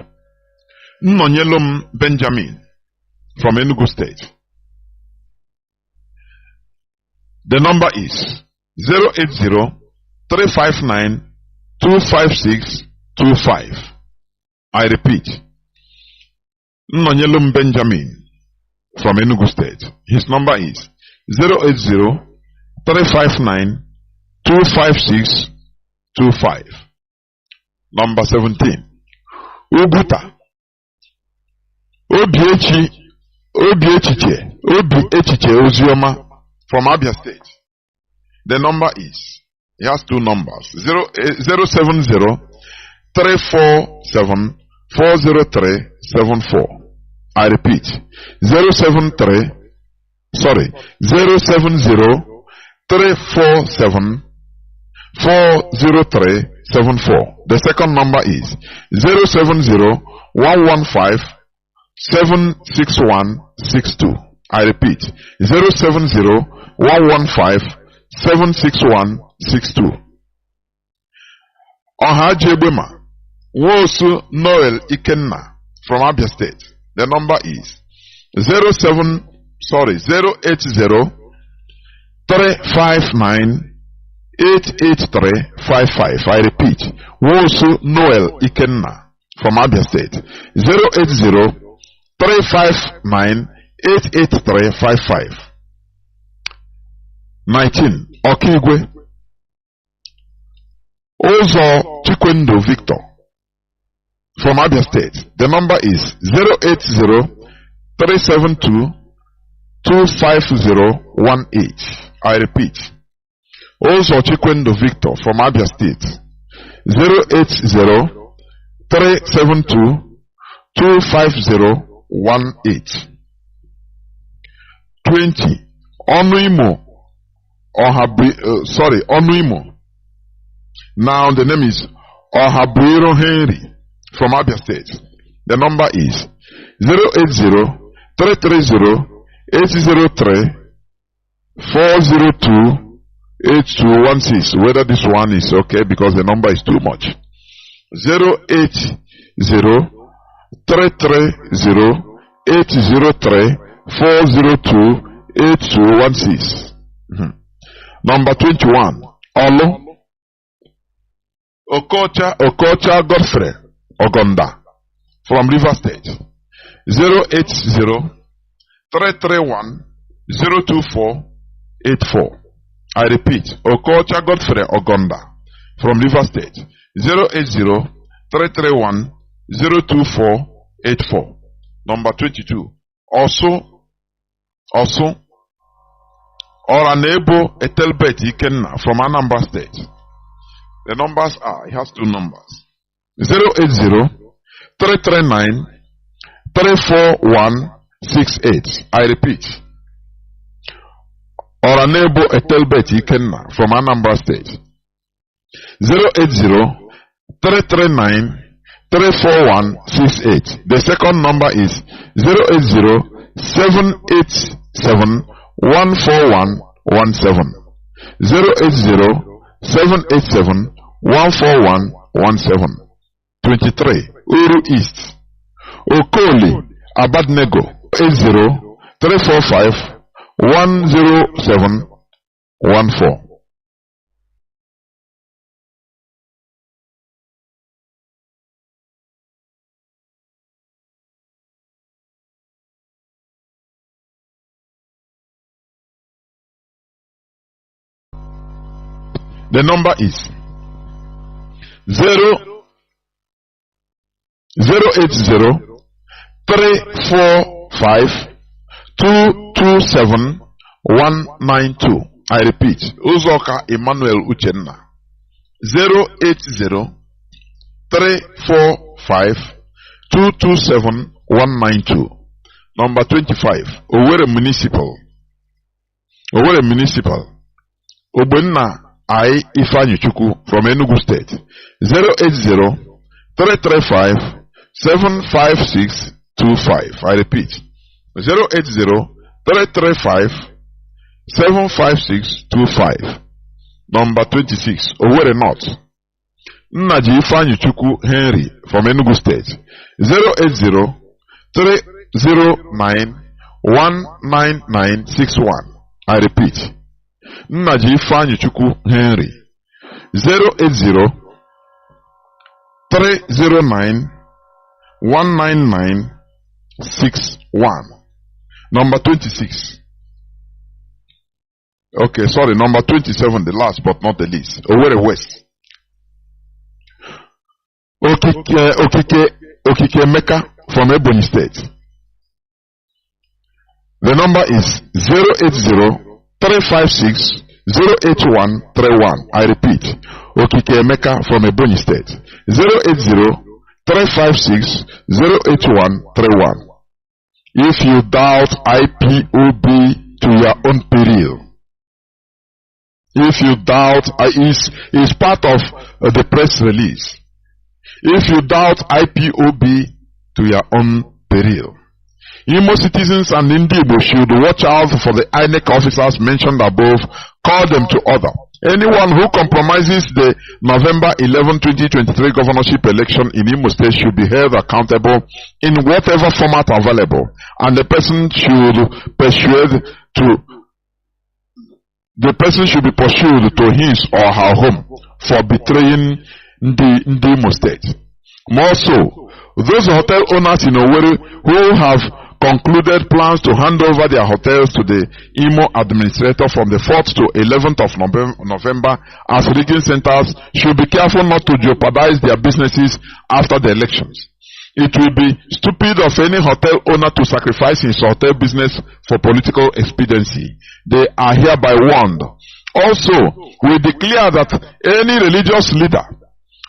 Nnonyelum Benjamin from Enugu State. The number is 080-359-25625. I repeat, Nnonyelum Benjamin from Enugu State. His number is 080-359-25625. Number 17, Uguta Obiechiche Ozioma from Abia State. The number is, he has two numbers, 070-347-40374. I repeat, 070-347-40374. The second number is 070-115-76162. I repeat, 070-115-76162. Ohajebema Wosu Noel Ikenna from Abia State. The number is 080-359-88355. I repeat, Wosu Noel Ikenna from Abia State. 080-359-88355. 19. Okigwe Ozo Chikwendo Victor from Abia State. The number is 080-372-25018. I repeat, Ozo Chikwendo Victor from Abia State. 080-372-25018. 20. Onuimo Onuimo. Now the name is Ohabuiro Henry from Abia State. The number is 080-330-803-402-8216. Whether this one is okay because the number is too much. 080-330-803-402-8216. Number 21, Olo Okocha Godfrey Ogonda from River State. 080-331-02484. I repeat, Okocha Godfrey Ogonda from River State. 080-331-02484. Number 22, also Oranebo Etelbet Ikenna from Anambra State. The numbers are, he has two numbers. 080-339-34168. I repeat, Oranebo Etelbet Ikenna from Anambra State. 080-339-34168. The second number is 080-787-14117. 080-787-14117. 23. Uru East Okoli Abadnego. 80-345-10714. The number is 080 345 227 192. I repeat, Uzoka Emmanuel Uchenna. 080 345 227 192. Number 25, Owerri Municipal. Owerri Municipal. Obenna I Ifeanyi Chukwu from Enugu State. 080 335 75625. I repeat, 080 335 75625. Number 26, Owerri North. Nnaji Ifeanyi Chukwu Henry from Enugu State. 080 309 19961. I repeat, Nnaji Ifeanyi Chukwu Henry. 080 309 19961. Number 26. Okay, sorry, number 27, the last but not the least. Owerri West. Okike Mecca from Ebonyi State. The number is 080 356 08131. I repeat, Okike Mecca from Ebonyi State. 080 356 08131. If you doubt IPOB to your own peril, if you doubt, is part of the press release. If you doubt IPOB to your own peril. Imo citizens and Ndibo should watch out for the INEC officers mentioned above. Call them to order. Anyone who compromises the November 11, 2023 governorship election in Imo State should be held accountable in whatever format available, and the person should be pursued to his or her home for betraying the Imo State. More so, those hotel owners in Owerri who have concluded plans to hand over their hotels to the Imo administrator from the 4th to 11th of November as rigging centers should be careful not to jeopardize their businesses after the elections. It will be stupid of any hotel owner to sacrifice his hotel business for political expediency. They are hereby warned. Also, we declare that any religious leader,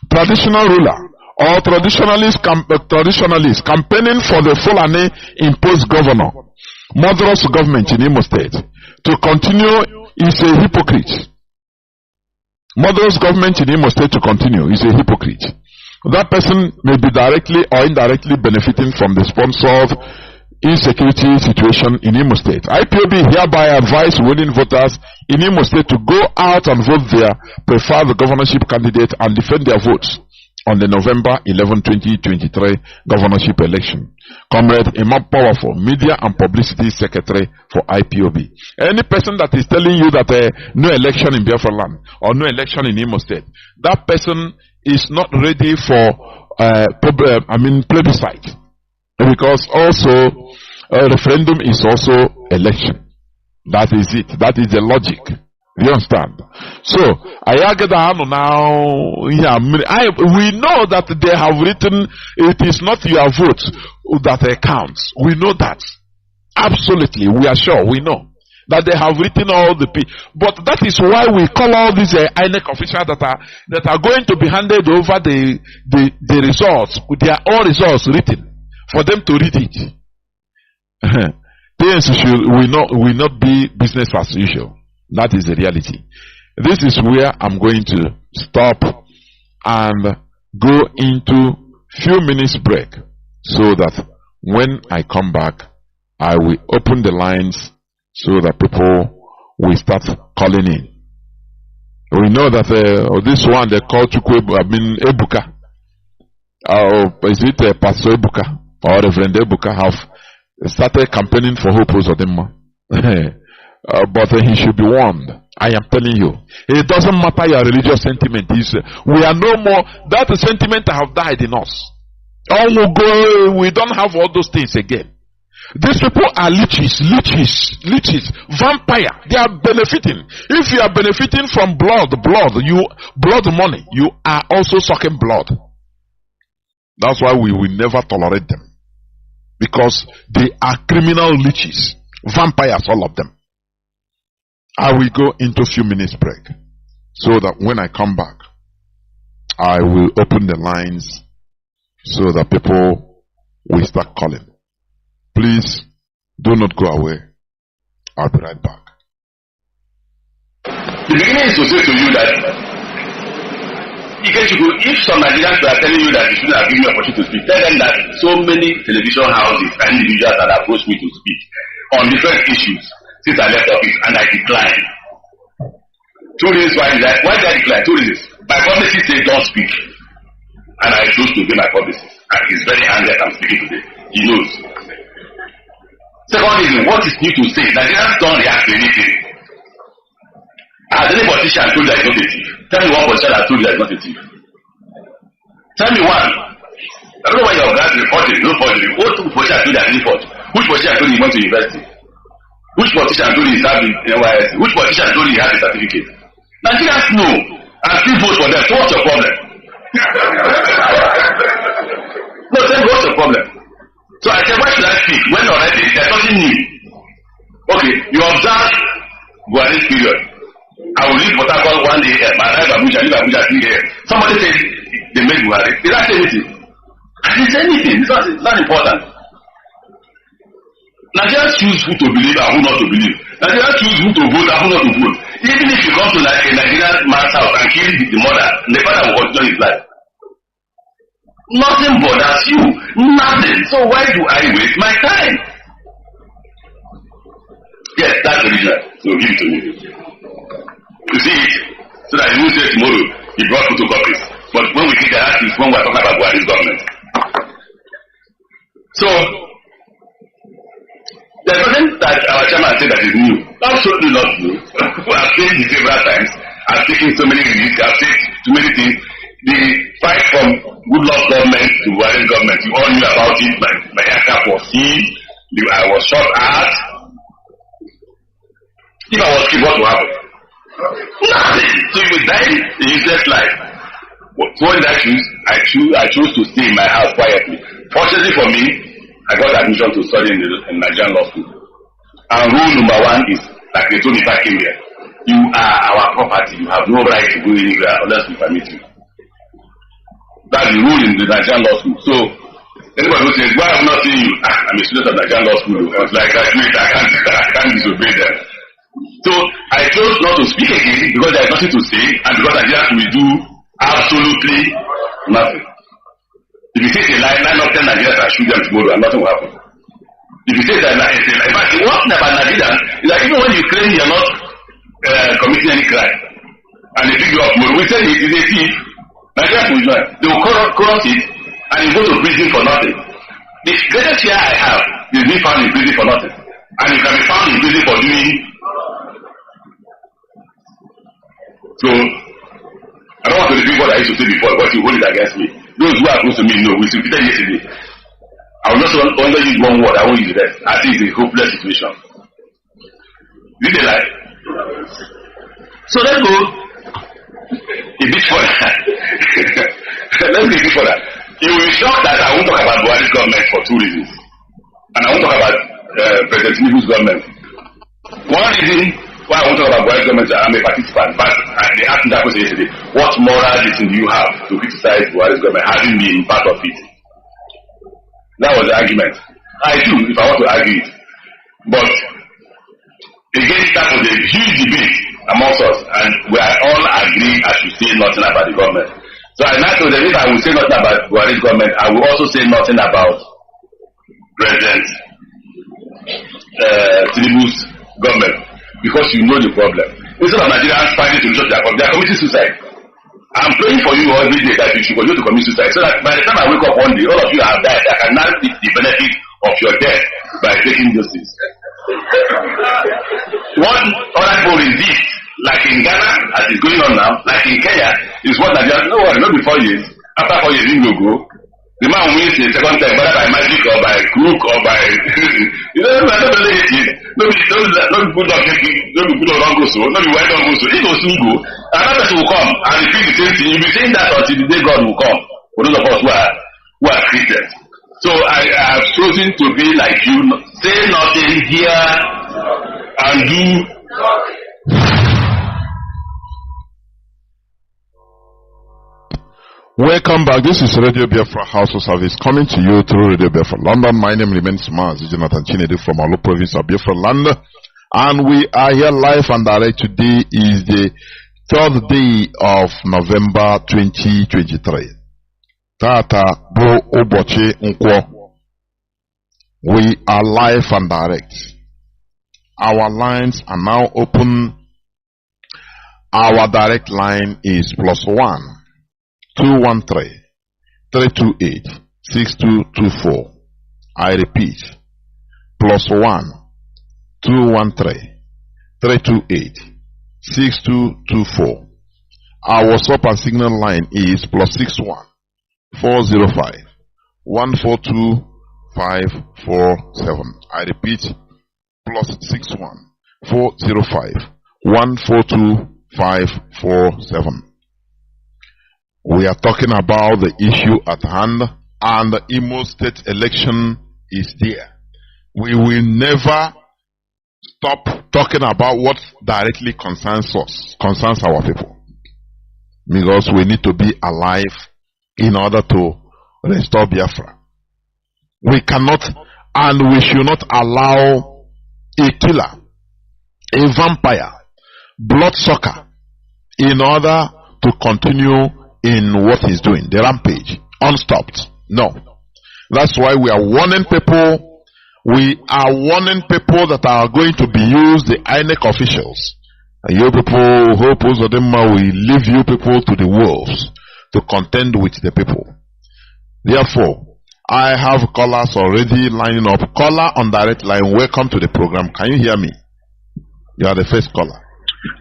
traditional ruler, or traditionalist campaigning for the Fulani imposed governor, murderous government in Imo State, to continue is a hypocrite. Murderous government in Imo State to continue is a hypocrite. That person may be directly or indirectly benefiting from the sponsored insecurity situation in Imo State. IPOB hereby advise willing voters in Imo State to go out and vote their preferred governorship candidate and defend their votes on the November 11, 2023 governorship election. Comrade Imam Powerful, Media and Publicity Secretary for IPOB. Any person that is telling you that no election in Biafra land or no election in Imo State, that person is not ready for plebiscite. Because also referendum is also election. That is it. That is the logic. You understand? So, we know that they have written, it is not your vote that counts. We know that. Absolutely. We are sure. We know that they have written all the people. But that is why we call all these INEC officials that are going to be handed over the results, with their own results written, for them to read it. Things will not be business as usual. That is the reality. This is where I'm going to stop and go into few minutes break, so that when I come back, I will open the lines so that people will start calling in. We know that this one they call Ebuka. Is it Pastor Ebuka or Reverend Ebuka have started campaigning for Hope Uzodimma. But he should be warned. I am telling you, it doesn't matter your religious sentiment. We are no more. That sentiment have died in us. We don't have all those things again. These people are leeches, vampire. They are benefiting. If you are benefiting from blood money, you are also sucking blood. That's why we will never tolerate them. Because they are criminal leeches. Vampires, all of them. I will go into a few minutes break. So that when I come back, I will open the lines so that people will start calling. Please do not go away. I'll be right back. The beginning is to say to you that if some Nigerians are telling you that you shouldn't have given me opportunity to speak, tell them that so many television houses and individuals have approached me to speak on different issues since I left office, and I declined. Two reasons why did I decline? Two reasons. My publicist said don't speak, and I chose to be my publicist, and he's very angry that I'm speaking today. He knows. Second reason, what is new to say? Nigerians don't react to anything. Has any politician told you that he's not a thief? Tell me one politician that told you that he's not a thief. Tell me one. I don't know why your guys reporting, no forgery. What politician told you that he's not? Which politician told you he went to university? Which politician told you he served in NYSC? Which politician told you he had a certificate? Nigerians know and still vote for them. So what's your problem? No, tell me what's your problem? So I said, why should I speak? When already there's nothing new. Okay, you observe Buhari's period. I will leave Port Harcourt one day, my life Abuja, leave Abuja 3 years. Somebody said they made Buhari. Did I say anything? I didn't say anything. It's not important. Nigerians choose who to believe and who not to believe. Nigerians choose who to vote and who not to vote. Even if you come to like a Nigerian man's house and kill the mother, the father will continue his life. Nothing bothers you. Nothing. So why do I waste my time? Yes, that's the reason. So give it to me. You see it, so that you will say tomorrow he brought photocopies. But when we get the act is when we are talking about Buhari's government. So there's nothing that our chairman said that is new. Absolutely not new. I've said it several times. I've taken so many releases. I've said too many things. The fight from Goodluck government to Buhari's government, you all knew about it. My aircraft was seen. I was shot at. If I was killed, what would happen? Nothing. So you will die a useless life. So what did I choose? I chose to stay in my house quietly. Fortunately for me, I got admission to study in Nigerian law school. And rule number one is, like they told me if I came here, you are our property. You have no right to go anywhere unless we permit you. That's the rule in the Nigerian law school. So anybody who says, why am I not seeing you? I'm a student of Nigerian law school. I was like, I can't disobey them. So I chose not to speak again because there is nothing to say and because Nigerians will do absolutely nothing. If you say it's a lie, 9 of 10 Nigerians will shoot them tomorrow and nothing will happen. If you say that it's a lie, in fact, one thing about Nigerians is that even when you claim you're not committing any crime and they pick you up tomorrow, we say it is a thief. Nigerians will join. They will corrupt it and you go to prison for nothing. The greatest fear I have is being found in prison for nothing. And you can be found in prison for doing. So, I don't want to repeat what I used to say before, but you hold it against me. Those who are close to me know, we repeated yesterday. I will just only use one word, I won't use the rest. I think it's a hopeless situation. Did they lie? So let's go a bit further. Let's go a bit further. You will be shocked that I won't talk about Buhari's government for 2 reasons. And I won't talk about President Tinubu's government. One reason why I won't talk about Buhari's government, I'm a participant, but they asked me that question yesterday. What moral reason do you have to criticize Buhari's government having been part of it? That was the argument. I do, if I want to argue it. But again, that was a huge debate amongst us, and we are all agree I should say nothing about the government. So I now told them if I will say nothing about Buhari's government, I will also say nothing about President Tinubu's government, because you know the problem. Instead of Nigerians finding solutions to their problem, they are committing suicide. I'm praying for you every day that you should continue to commit suicide, so that by the time I wake up one day, all of you have died. I can now reap the benefit of your death by taking those things. One other goal is this, like in Ghana, as it's going on now, like in Kenya, is what Nigerians, no worry, not before years. After 4 years, you will go. The man wins the second time, whether by magic or by crook or by you know, I don't really hate it. No people don't take it, no people don't go so, no people don't go so. It will soon go. Another person will come and repeat the same thing. You'll be saying that until the day God will come. For those of us who are who are Christians. So I have chosen to be like you, say nothing, hear, and do. Welcome back. This is Radio Biafra HAUSA-SERVICE coming to you through Radio Biafra London. My name remains Mazi Chinedu from our province of Biafra land. And we are here live and direct. Today is the 3rd day of November 2023. Tata Bro Oboche Nkwo. We are live and direct. Our lines are now open. Our direct line is +1 213 328 6224. I repeat, +1 213 328 6224. Our WhatsApp and Signal line is +61 405 142 547. I repeat, +61 405 142 547. We are talking about the issue at hand, and the Imo State election is there. We will never stop talking about what directly concerns us, concerns our people, because we need to be alive in order to restore Biafra. We cannot and we should not allow a killer, a vampire, bloodsucker, in order to continue in what he's doing, the rampage, unstopped. No. That's why we are warning people. We are warning people that are going to be used, the INEC officials. And you people, hope Uzodema will leave you people to the wolves to contend with the people. Therefore, I have callers already lining up. Caller on direct line, welcome to the program. Can you hear me? You are the first caller.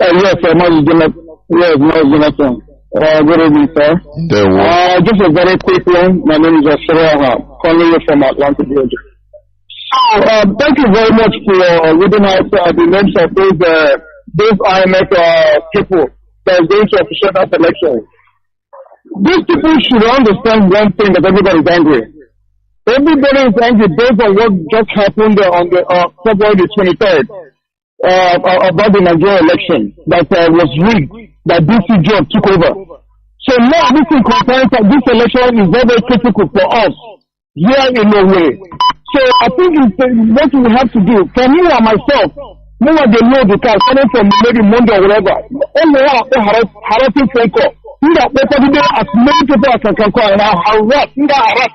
Yes, sir. Jonathan. Good evening, sir. Just a very quick one. My name is Asura, calling you from Atlanta, Georgia. So, thank you very much for reading out the names of those IMF people that are going to officiate that election. These people should understand one thing, that everybody is angry. Everybody is angry based on what just happened on the February the 23rd about the Nigerian election that was rigged, that DC job took over. So now this is concerns that this election is very, very critical for us here in a way. So I think what we have to do, for me and myself, no one they know the car coming from maybe Monday or whatever. Only one harassing phone call. As many people as I can call and I harass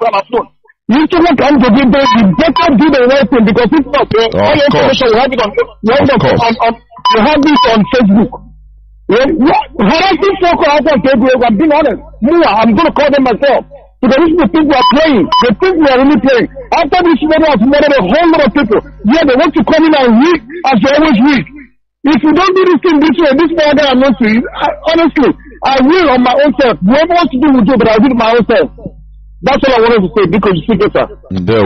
on my phone. You shouldn't come to give them, you better do the right thing, because if not, all your information we have it on, we have this on Facebook. Harassing phone call out on Facebook, I'm being honest. I'm going to call them myself. Because these people we are playing. They think we are really playing. After this murder has murdered a whole lot of people. Yeah, they want to come in and read as they always read. If you don't do this thing this way, this murder I'm not to you, honestly, I will on my own self. Whoever wants to do will do, but I'll do it my own self. That's all I wanted to say, because you see better. There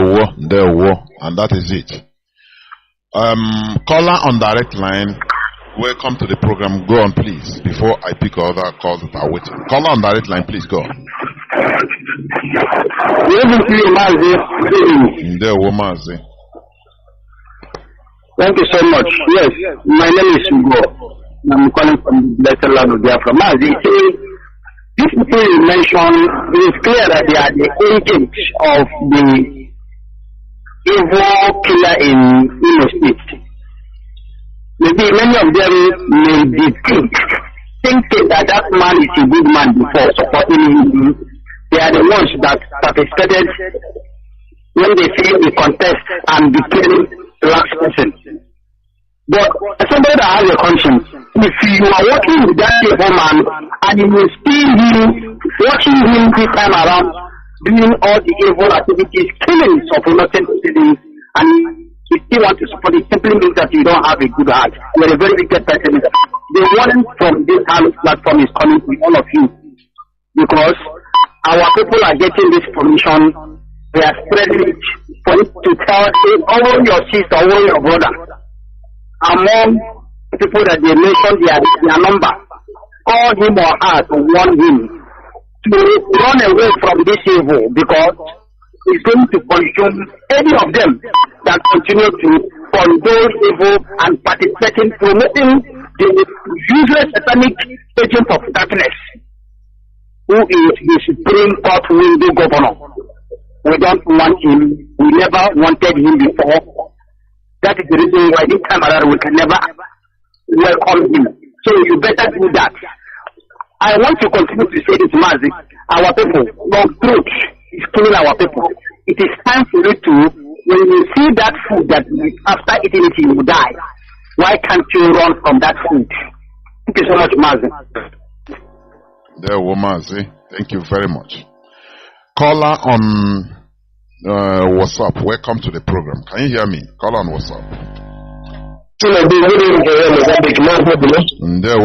were, and that is it. Caller on direct line, welcome to the program. Go on, please, before I pick other calls that are waiting. Caller on direct line, please go on. There were Mazi. Thank you so much. Yes, my name is Hugo. I'm calling from the blessed land of Biafra. Mazi, these people you mentioned, it is clear that they are the agents of the evil killer in Imo State. Maybe many of them may be thinking that that man is a good man before supporting him. They are the ones that participated when they say they contest and became the last person. But somebody that has a conscience, if you are working with that evil man and you will see him, watching him this time around, doing all the evil activities, killing of innocent citizens, and you still want to support it, simply means that you don't have a good heart. You are a very wicked person. The warning from this platform is coming to all of you, because our people are getting this permission. They are spreading it for it to tell over your sister, over your brother. Among people that they mentioned their number, call him or her to warn him to run away from this evil because it's going to consume any of them that continue to condone evil and participate in promoting the useless satanic agent of darkness, who is the Supreme Court window governor. We don't want him. We never wanted him before. That is the reason why this time around we can never welcome him. So you better do that. I want to continue to say this, Mazi. Our people, long truth is killing our people. It is time for you to, when you see that food that after eating it you will die, why can't you run from that food? Thank you so much, Mazi. There, Mazi. Thank you very much. Caller on WhatsApp. Welcome to the program. Can you hear me? Caller on WhatsApp. Chinedu, good evening, Mozambique. There,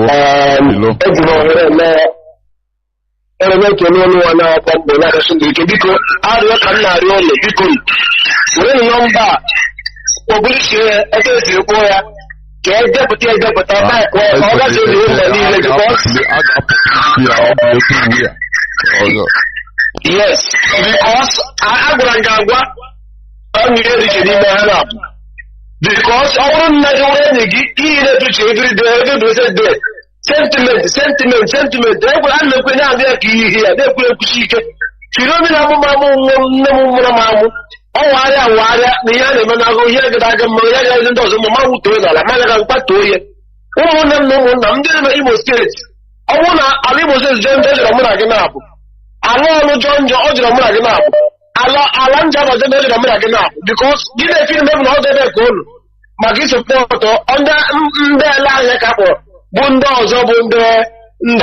yes, because because our every day, sentiment. They will not look at their key here. They will seek it. You don't know oh, I am the animal. I go here that I can and doesn't Mamu to it. I'm not back to you. Oh, no, I'm doing Imo State. I want to Imo State, John American. I know John George American. Alan Java was American because you feel them not that cool. Magi support under the line couple. Bundozo Bunde,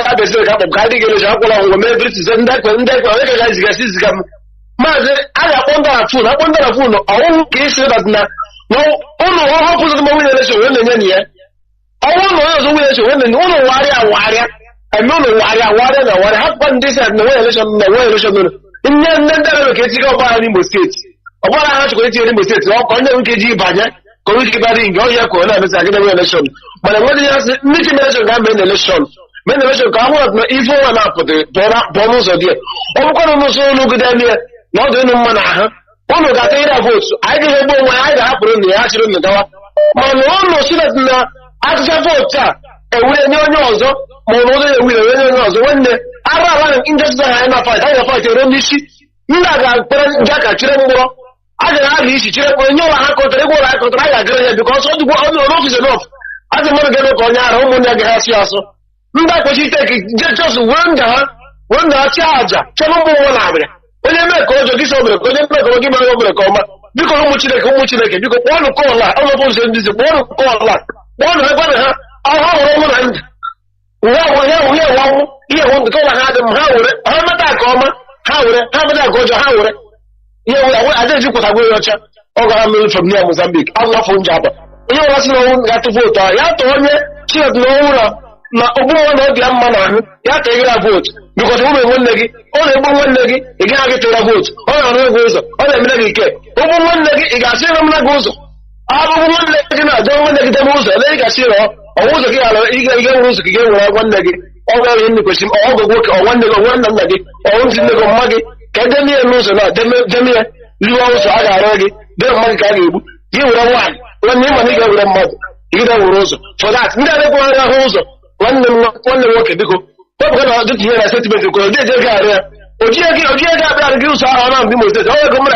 that is a couple of guiding a couple of members and that when they recognize come. Mazi, I wonder a fool. I won't case that now. No, how put the moment when the year. I won't know when the warrior. I know the warrior. What happened this and the way election. In the end, case of Imo State. What I have to go to Imo State, all kind of KG budget, Koruki go here, election. But I want to ask meeting election. When the election come out, no evil and up for the bonus of the. Of course, look at them here, not in the Manaha. One of that 8 votes. I didn't know why I happened in the accident in the tower. My one was that as a vote, and we know also, more we also when the Arab industry and a fight, I fight around this shit. Naga, Jacka, Chiramo. I don't have this shit when you are because all the office enough. I don't want to get up on your home when I get also. That was he taking just when the charge, Chambo. When you make all this over, when you make all give over the coma, because how much you like, you got one call like all of us in this one call like one hand. Well, here want to go ahead and how much I come, how much I go to Howard. Yeah, I did you put a wheel or from near Mozambique. I'm not from Java. You also got to vote. You have to own it. She had no man. You have to get a vote. Because women one leggy, only one leggy, you can't get to the vote. All the goes, all the leggy care. Over one leggy, you got seven goes. I one leggy, I don't want to get the most, a leg I see all. I was a girl, you get one leggy. All in the question, all the work, or one leggy, or one in the muggy. Can them here lose or not? Them here, you also are already. They're money can you would have won. When you money go with a mud, you don't rose. For that, never go on a hose. One the work, because. What about the year I said to me because they got there? Ojiaki, gives our own Imo State. Oh, come on,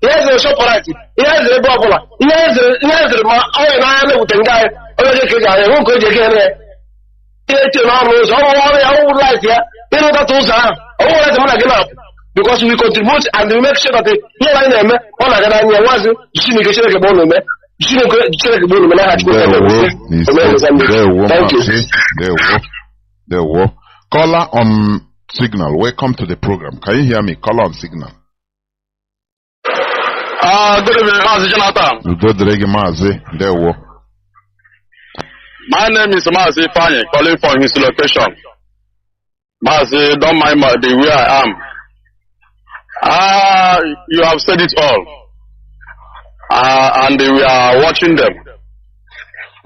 here's a shop party. Here's a bubble. Here's a man. Oh, and I know the guy. Oh, they won't go again. It's almost all life here. You know that those are all the money again up because we contribute and we make sure that the here I am. All I got was you see me get a bone. You see me check the bone. Thank you. There were. Caller on signal. Welcome to the program. Can you hear me? Caller on signal. Good evening, Mazi Jonathan. Good Mazi. There were. My name is Mazi Fanny, calling from his location. Mazi, don't mind the way I am. You have said it all. And we are watching them.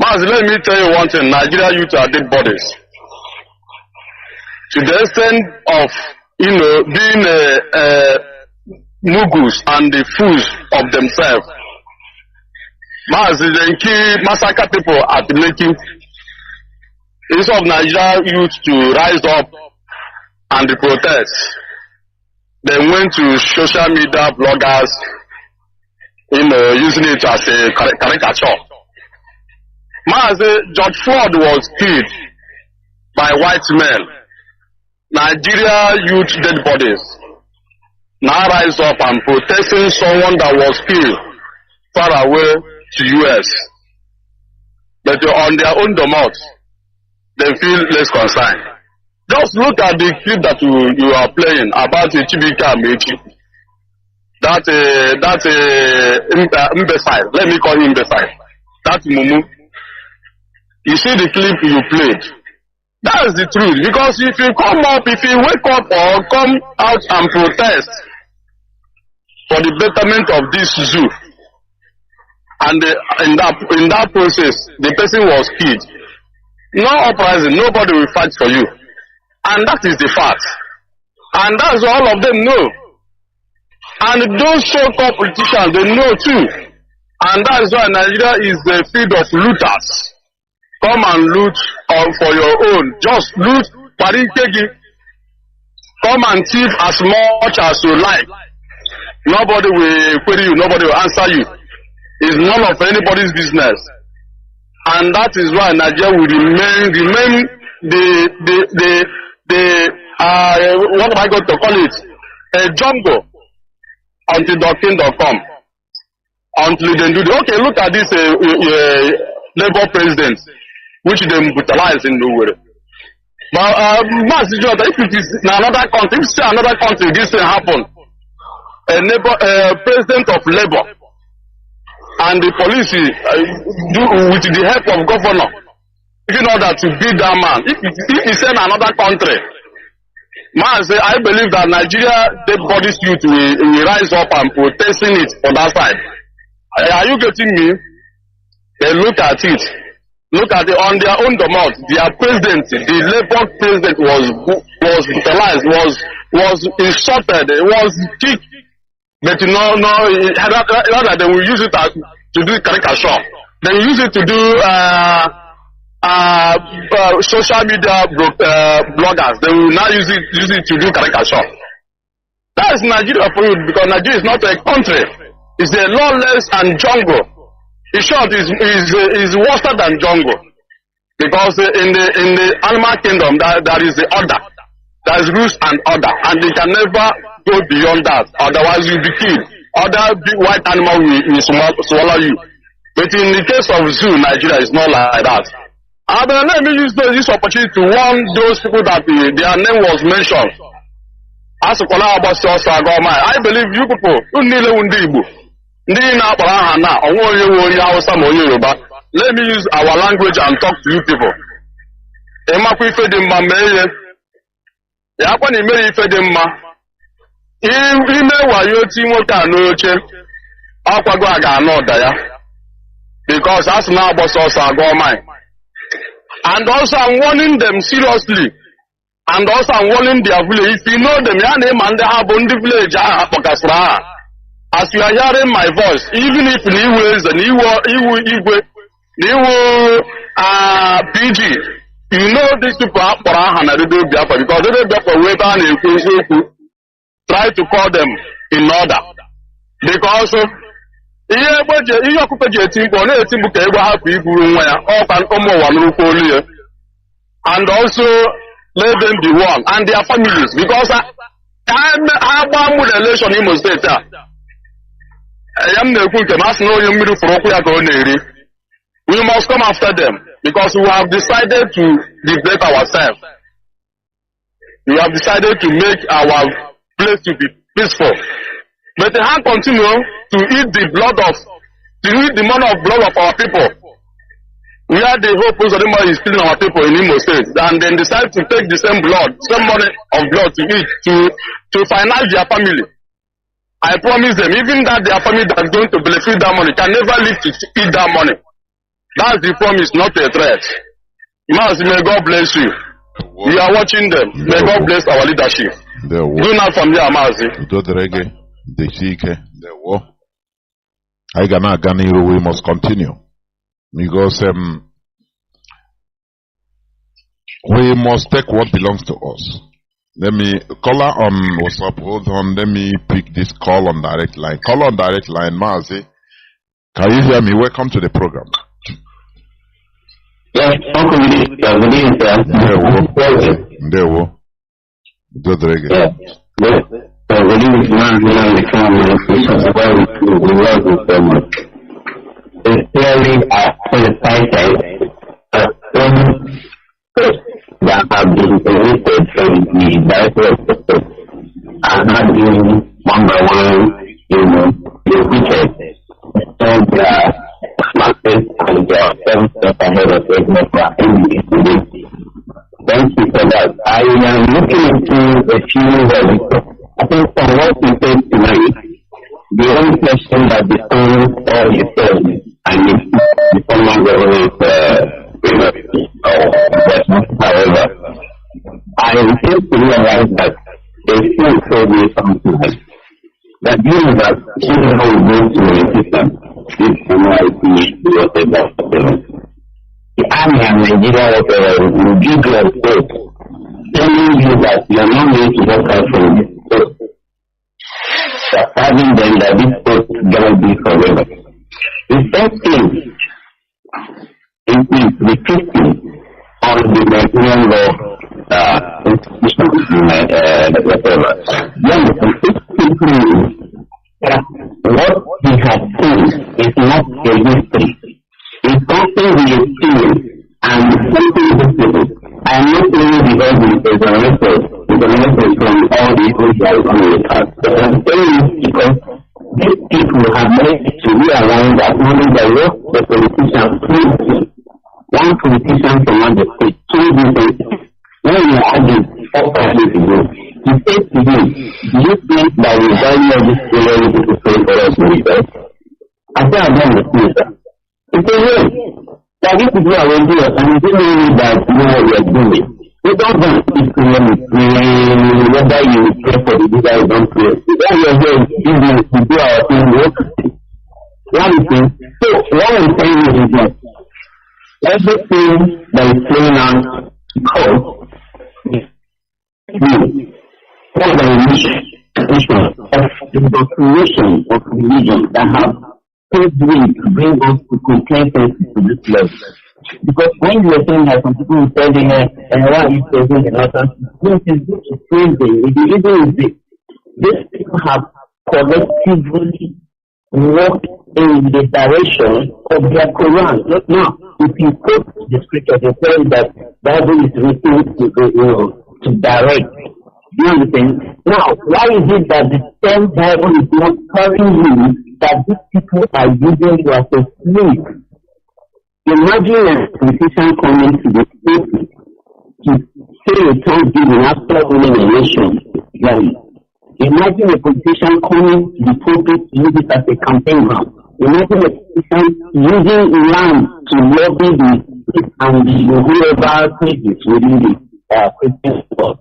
Mazi, let me tell you one thing. Nigeria youth are dead bodies. To the extent of being mugus and the fools of themselves. Mazi, they massacre people at Lekki. Instead of Nigeria youth to rise up and protest, they went to social media bloggers, using it as a caricature. Mazi, George Floyd was killed by white men. Nigeria youth dead bodies now rise up and protesting someone that was killed far away to US. But on their own domot, they feel less concerned. Just look at the clip that you are playing about Chibika Mechi. That imbecile, let me call him imbecile. That Mumu. You see the clip you played. That is the truth. Because if you wake up or come out and protest for the betterment of this zoo, and in that process, the person was killed. No uprising, nobody will fight for you. And that is the fact. And that's all of them know. And those so-called politicians, they know too. And that is why Nigeria is the field of looters. Come and loot for your own. Just loot, come and thief as much as you like. Nobody will query you, nobody will answer you. It's none of anybody's business. And that is why Nigeria will remain what am I going to call it? A jungle until the kingdom come. Until they do okay, look at this Labour president, which they brutalize in the world. But Mazi, if it is in another country, if say another country, this thing happen. A president of Labour and the police do with the help of governor, in order to beat that man. If he send another country, I believe that Nigeria dead bodies youth will rise up and protesting it on that side. Are you getting me? They look at it. Look at it on their own domot. Their president, the Labour president was brutalized, was insulted, was kicked. But rather they will use it to do caricature. They will use it to do social media bloggers. They will now use it to do caricature. That is Nigeria for you, because Nigeria is not a country. It's a lawless and jungle. In short, is worse than jungle. Because in the animal kingdom there is the order. There is rules and order, and they can never go beyond that. Otherwise, you'll be killed. Other big white animal will swallow you. But in the case of zoo, Nigeria is not like that. And let me use this opportunity to warn those people that their name was mentioned. As a collaborators, I believe you people, let me use our language and talk to you people. Because that's now boss go mine. And also I'm warning them seriously. And also I'm warning their village. If you know them, your name and they have on the village as you are hearing my voice, even if Niwe is the Niwe PG, you know these people are Biafra, because they Biafra way down and try to call them in order. Because and also let them be one and their families, because I have one relation in Imo State. We must come after them, because we have decided to liberate ourselves. We have decided to make our place to be peaceful. But they have continued to eat the money of blood of our people. We had the whole process of the money is killing our people in Imo State, and then decide to take the same money of blood to eat, to finance their family. I promise them, even that their family that is going to benefit that money can never live to eat that money. That's the promise, not a threat. Mazi, may God bless you. We are watching them. May God bless our leadership. Do not from there, Mazi. We must continue because we must take what belongs to us. Let me caller on WhatsApp. Hold on. Let me pick this call on direct line. Call on direct line, Mazi. Can you hear me? Welcome to the program. Yes, good evening, sir. There we go. Good evening, man. We love you so much. It's clearly for the title that have been elected from the director and have been one by one, defeated. And market and they are 7 steps ahead of segment for enemies today. Thank you for that. I am looking into a few I think from what we said tonight, the only question that becomes all you said, and it's the former government however, I came to realize that they still told me something like that means that even though we go to a system, this NYC whatever, the army and Nigeria whatever will give you a quote telling you that you are not going to work out from this post. Having them that this post cannot be forever. The first thing is reflecting on the Nigerian law institution whatever. Then what he has seen is not a mystery. It's something we have seen and something visible. I am not saying because it is a record from all the social communities. But I'm saying it because these people have managed to realize that only the what the politicians do. One politician from the state told me that when you argued 4 years ago, he said to me, do you think that we value this area to pay for us with? I said, I don't understand that. He said, yes, that these people are ready and they know that you know what we are doing. We don't want to speak to them whether you pray for the leader or don't pray. When we are here to do our thing, work. One thing, so what I'm saying is that everything that is playing out because for the mission of indoctrination of religion that have paved way to bring us to complacency to this level. Because when you are saying that some people will tell them, and why are you praising the northern? This is good to praise them. The reason is this. These people have collectively walked in the direction of their Quran. Look now, if you quote the scripture, they say that Bible is written to direct. You understand? Now, why is it that the same Bible is not telling you that these people are using you as a slave? Imagine a politician coming to the state to say a thanksgiving after winning a nation. Imagine a politician coming to the pulpit to use it as a campaign ground. Imagine a politician using land to lobby the and whoever preaches within the Christian world.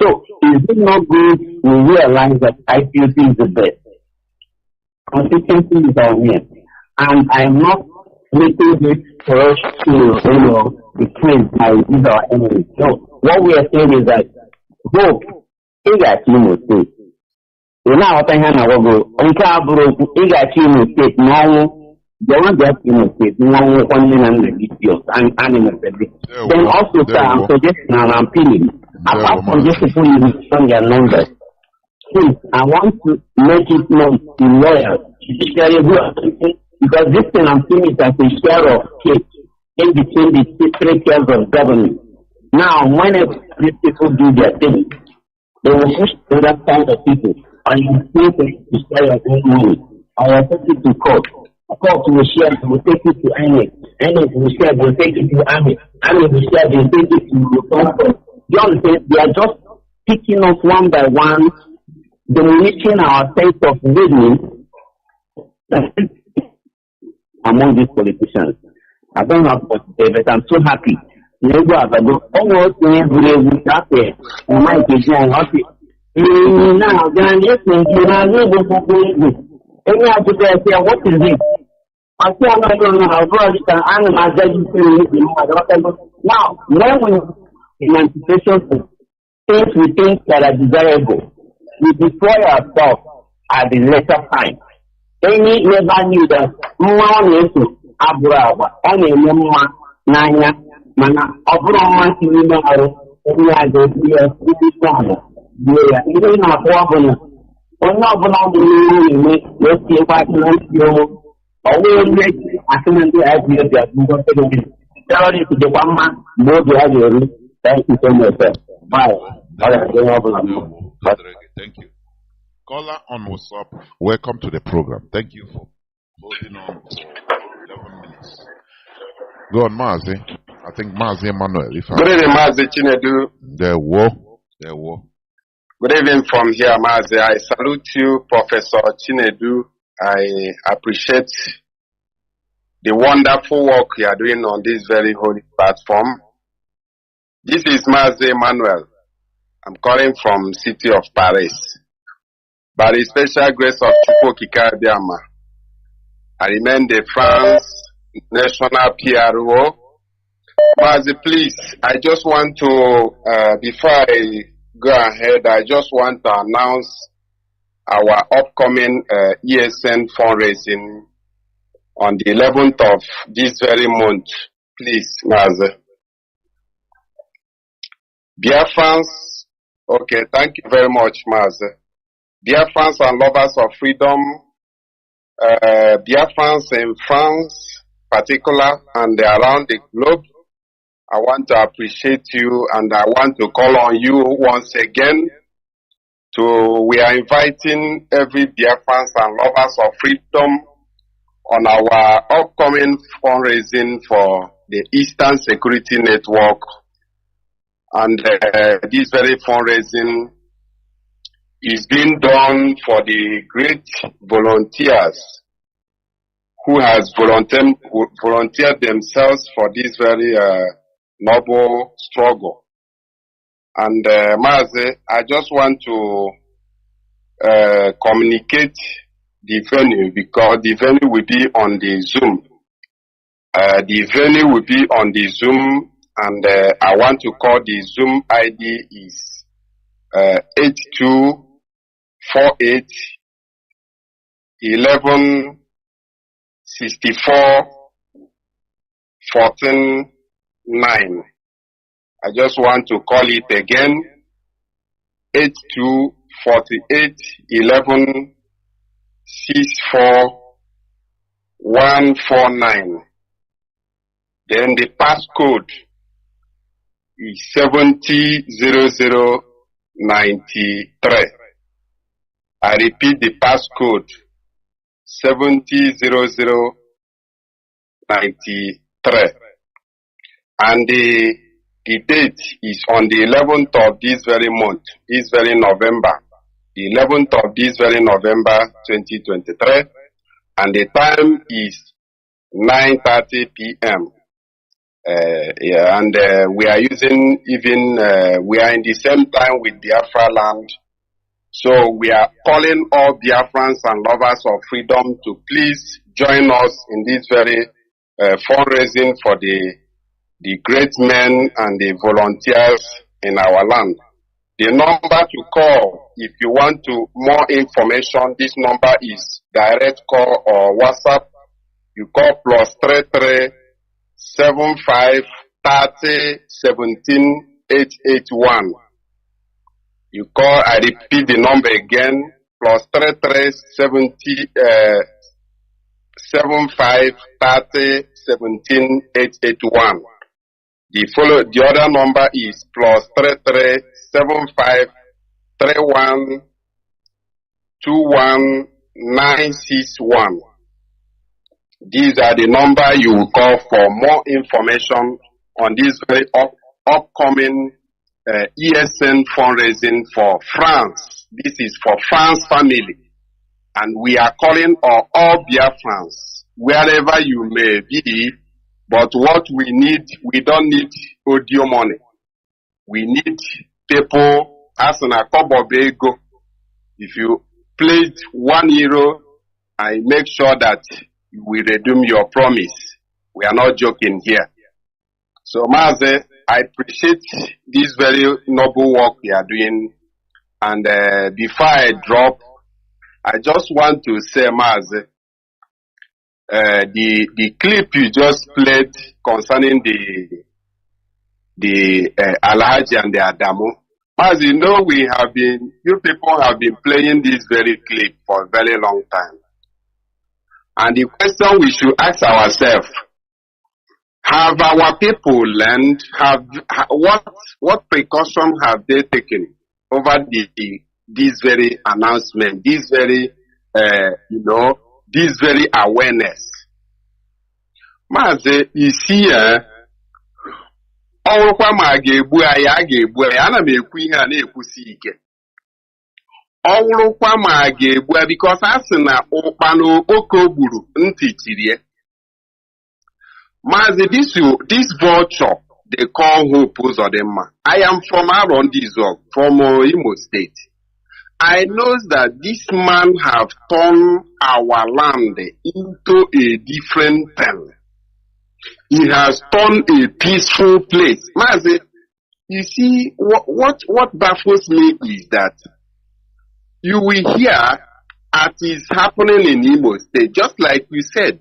So, is it not good to realize that IPOC is the best? Consistency is our name. And I'm not making this for us to be praised by these our enemies. No, what we are saying is that hope is at Imo State. We're not open hand and go. Imo State now. They want that Imo State. Now only and animals. Then also, sir, I'm suggesting and I'm appealing. Apart from just people using stronger numbers, please, I want to make it known to lawyers, because this thing I'm seeing is as a share of cake in between the 3 tiers of government. Now, whenever these people do their thing, they will push to that kind of people, and you think to share your own money. I will take it to court. A court will share, they will take it to INEC. INEC will share, they will take it to Army. Army will share, they will take it to the conference. You understand? They are just picking us one by one, diminishing our sense of living among these politicians. I don't know what to say, but I'm so happy. Then also, Now, then, listening, you are able to do it. Any of the guys here, what is it? I say, I don't know how broad it can animal that you feel. Now, when we emancipation things we think that are desirable, we destroy ourselves at the later time. Any never knew that money to Abrava, only Mama, Nanya, Mana, Abraham, any other year, this is one. Yeah, even our governor. When not belong let's see if I can you always make a community idea that we don't take it. Tell it to the one man, more the idea. Thank you so much, sir. Bye. Thank you. Caller on WhatsApp, welcome to the program. Thank you for holding on for 11 minutes. Go on, Mazi. I think Mazi Emmanuel. Good evening, Mazi Chinedu. There were. Good evening from here, Mazi. I salute you, Professor Chinedu. I appreciate the wonderful work you are doing on this very holy platform. This is Mazi Emmanuel. I'm calling from city of Paris. By the special grace of Chukwu Biama, I remain the France National PRO. Mazi, please, I just want to, before I go ahead, I just want to announce our upcoming ESN fundraising on the 11th of this very month. Please, Mazi. Biafrans, okay, thank you very much, Mazi. Biafrans and lovers of freedom, Biafrans in France, particular, and around the globe, I want to appreciate you and I want to call on you once again we are inviting every Biafrans and lovers of freedom on our upcoming fundraising for the Eastern Security Network. And this very fundraising is being done for the great volunteers who has volunteered themselves for this very noble struggle. And Mazi, I just want to communicate the venue because the venue will be on the Zoom. The venue will be on the Zoom, and I want to call the Zoom ID is 8248 11 64 14 9. I just want to call it again. 8248 11 64 149. Then the passcode is 700093. I repeat the passcode 700093. And the date is on the 11th of this very month, this very November, the 11th of this very November 2023, and the time is 9:30 p.m. We are using we are in the same time with Biafra land. So we are calling all Biafrans and lovers of freedom to please join us in this very fundraising for the great men and the volunteers in our land. The number to call if you want to more information, this number is direct call or WhatsApp. You call +33 75 30 17 881. You call, I repeat the number again, +33 75 30 17 881. The other number is +33 75 31 21 961. These are the number you will call for more information on this very upcoming ESN fundraising for France. This is for France family. And we are calling all Biafrans, wherever you may be. But what we need, we don't need audio money. We need people as an kobo bego, if you pledge €1, I make sure that we redeem your promise. We are not joking here. So, Mazi, I appreciate this very noble work we are doing. And before I drop, I just want to say, Mazi, the clip you just played concerning the Alhaji and the Adamu. As you know, you people have been playing this very clip for a very long time. And the question we should ask ourselves, have our people learned, what precaution have they taken over this very announcement, this very, this very awareness? Mazi, you see, ọwụkwa ma a ga-egbu anyị, ana m ekwu ihe a na-ekwusi ike. Ọwụrụkwa ma a ga-egbu ya, because a sị na ụkpa na okoko gburu ntị chiri ya. Mazi, this vulture they call Hope Uzodimma. I am from Arondizog, from Imo State. I know that this man have turned our land into a different thing. He has turned a peaceful place. Mazi, you see, what baffles me is that you will hear as is happening in Imo State, just like you said.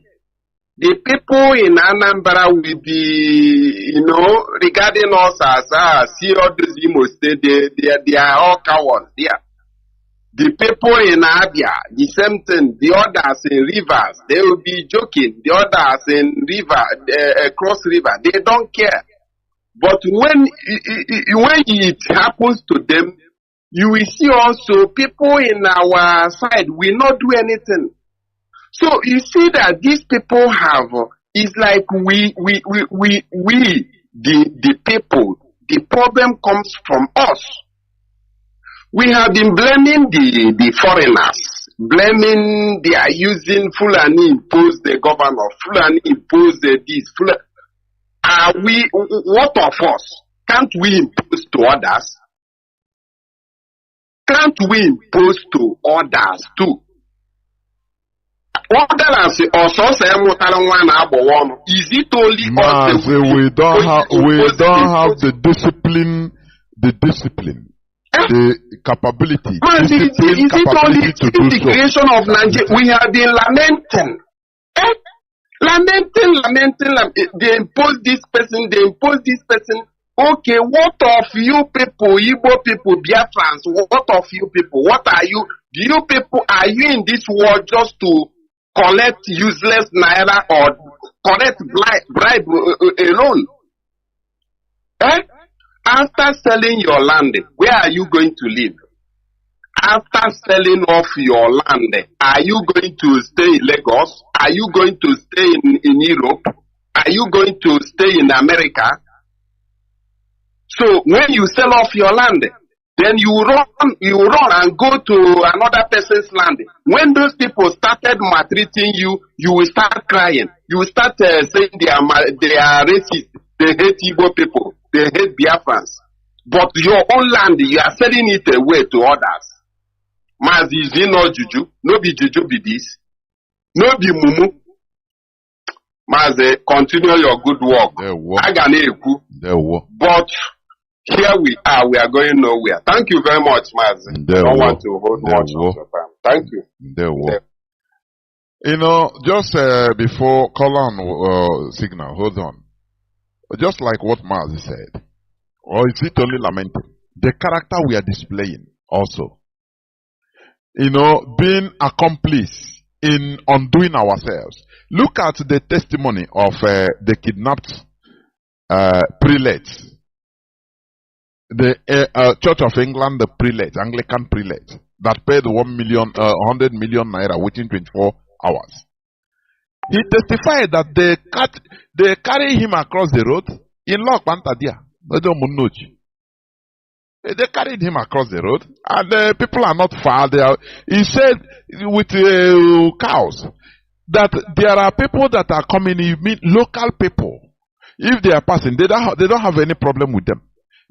The people in Anambra will be, regarding us as see all those Imo State, they are all cowards there. The people in Abia, the same thing. The others in rivers, they will be joking. The others in cross river, they don't care. But when it happens to them, you will see also people in our side will not do anything. So you see that these people have, it's like we, the people, the problem comes from us. We have been blaming the foreigners, blaming they are using Fulani impose the governor, Fulani impose this, Fulani. Are we, what of us? Can't we impose to others? Can't we impose to others too? Is it only us? We don't have the discipline. The capability, is it only the creation of Nigeria? We have been lamenting. Lamenting. They impose this person, Okay, what of you people, Igbo people, Biafrans? What of you people? What are you? Do you people, are you in this world just to collect useless naira or collect bribe alone? After selling your land, where are you going to live? After selling off your land, are you going to stay in Lagos? Are you going to stay in Europe? Are you going to stay in America? So when you sell off your land, then you run and go to another person's land. When those people started maltreating you, you will start crying. You will start saying they are racist. They hate Igbo people. They hate Biafrans. But your own land, you are selling it away to others. Mazi, is it not juju? No be juju be this. No be mumu. Mazi, continue your good work. But here we are going nowhere. Thank you very much, Mazi. I don't want to hold much of your time. Thank you. Just before call on signal, hold on. Just like what Mazi said, or is it only lamenting? The character we are displaying also. Being accomplice in undoing ourselves. Look at the testimony of the kidnapped prelates. The Church of England, the prelate, Anglican prelate, that paid 100 million naira within 24 hours. He testified that they carry him across the road in Lok Pantadia. They carried him across the road, and people are not far. He said with cows that there are people that are coming. You mean local people? If they are passing, they don't have any problem with them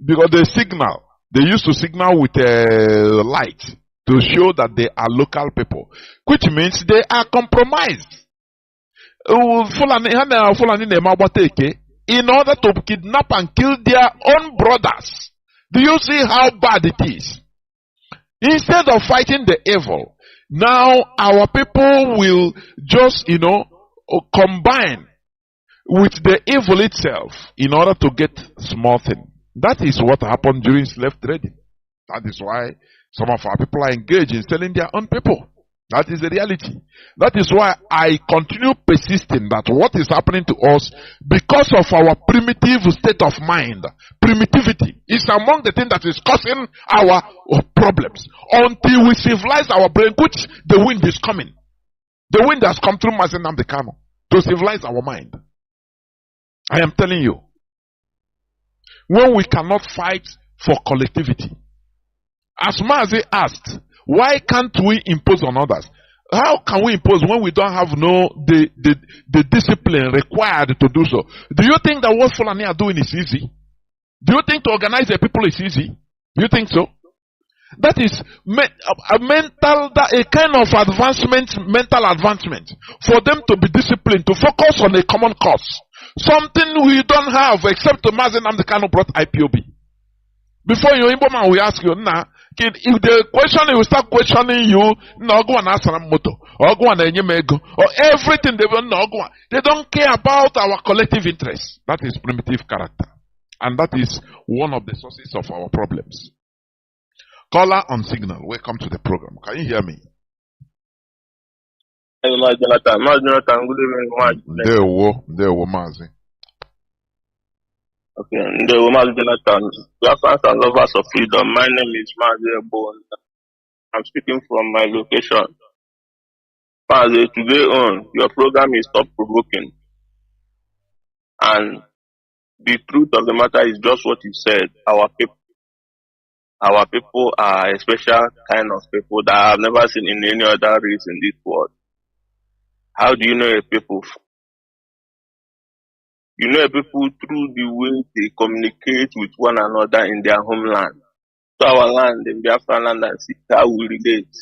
because they signal They used to signal with a light to show that they are local people, which means they are compromised. In order to kidnap and kill their own brothers. Do you see how bad it is? Instead of fighting the evil, now our people will just, combine with the evil itself in order to get small thing. That is what happened during slave trading. That is why some of our people are engaged in selling their own people. That is the reality. That is why I continue persisting that what is happening to us, because of our primitive state of mind, primitivity is among the things that is causing our problems. Until we civilize our brain, which the wind is coming. The wind has come through Mazi Nnamdi Kanu to civilize our mind. I am telling you. When we cannot fight for collectivity. As Mazi asked, why can't we impose on others? How can we impose when we don't have the discipline required to do so? Do you think that what Fulani are doing is easy? Do you think to organize the people is easy? Do you think so? That is a kind of mental advancement for them to be disciplined, to focus on a common cause. Something we don't have except Mazi Nnamdi Kanu brought IPOB. Before you, Igbo man, we ask you, if the question will start questioning you, no go and ask moto, or go and enyemego, or everything they will not go. They don't care about our collective interests. That is primitive character, and that is one of the sources of our problems. Caller on signal, welcome to the program. Can you hear me? Hey, Jonathan, good evening, There were Mazi. Okay, the woman Jonathan, Biafrans and lovers of freedom. My name is Mazi. I'm speaking from my location. Mazi, today on your program is Stop Provoking, and the truth of the matter is just what you said. Our people are a special kind of people that I have never seen in any other race in this world. How do you know a people? You know people through the way they communicate with one another in their homeland. So our land, in Biafra land, and see how we relate.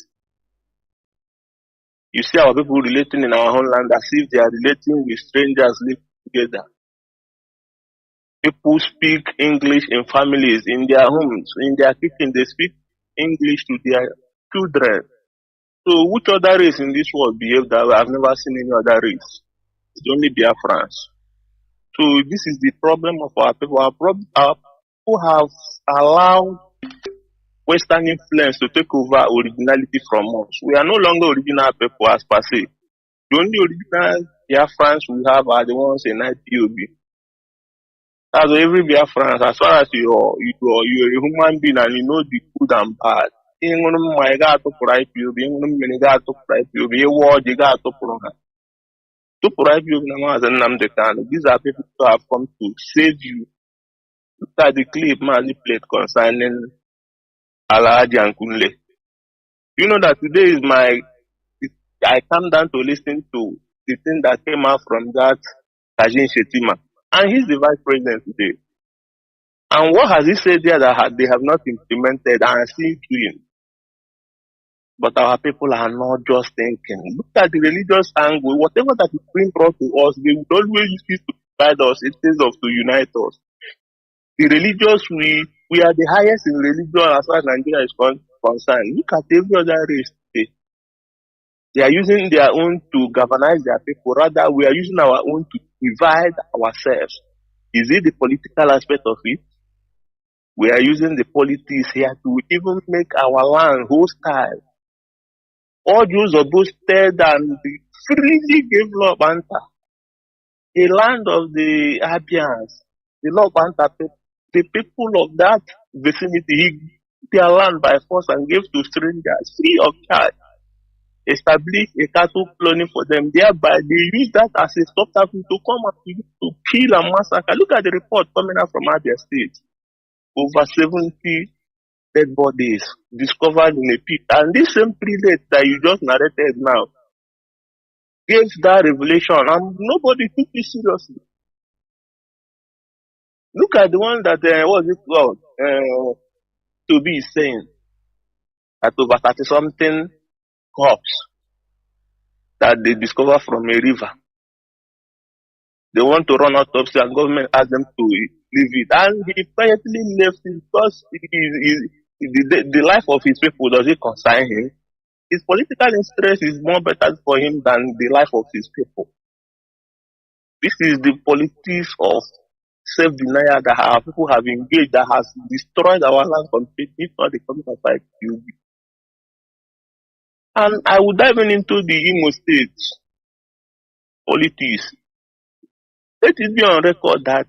You see our people relating in our homeland as if they are relating with strangers living together. People speak English in families, in their homes, in their kitchen, they speak English to their children. So which other race in this world behave that way? I've never seen any other race. It's only Biafrans. So this is the problem of our people. Our people have allowed Western influence to take over originality from us. We are no longer original people as per se. The only original Biafrans we have are the ones in IPOB. That's every Biafran, as far as you're a human being and you know the good and bad. These are people who have come to save you. Look at the clip Mazi played concerning Alhaji and Kunle. You know that today is I come down to listen to the thing that came out from that Kajin Shetima. And he's the vice president today. And what has he said there that they have not implemented and are still doing? But our people are not just thinking. Look at the religious angle. Whatever that is being brought to us, they would always use it to divide us instead of to unite us. The religious, we are the highest in religion as far as Nigeria is concerned. Look at every other race today. They are using their own to galvanize their people. Rather, we are using our own to divide ourselves. Is it the political aspect of it? We are using the politics here to even make our land hostile. All Jews are boasted and freely gave Lord Banta, a land of the Abians, the Lord Banta, the people of that vicinity, he gave their land by force and gave to strangers free of charge. Established a cattle colony for them. Thereby, they use that as a subterfuge to come and to kill and massacre. Look at the report coming out from Abia State. Over 70 dead bodies discovered in a pit. And this same prelate that you just narrated now gave that revelation and nobody took it seriously. Look at the one that, what is it called? Obi is saying that over 30 something corpse that they discover from a river, they want to run autopsy and government asked them to leave it. And he quietly left it because the life of his people, does it concern him? His political interest is more better for him than the life of his people. This is the politics of self-denial that our people have engaged, that has destroyed our land completely, if not the coming of IPOB. And I will dive into the Imo State politics. Let it be on record that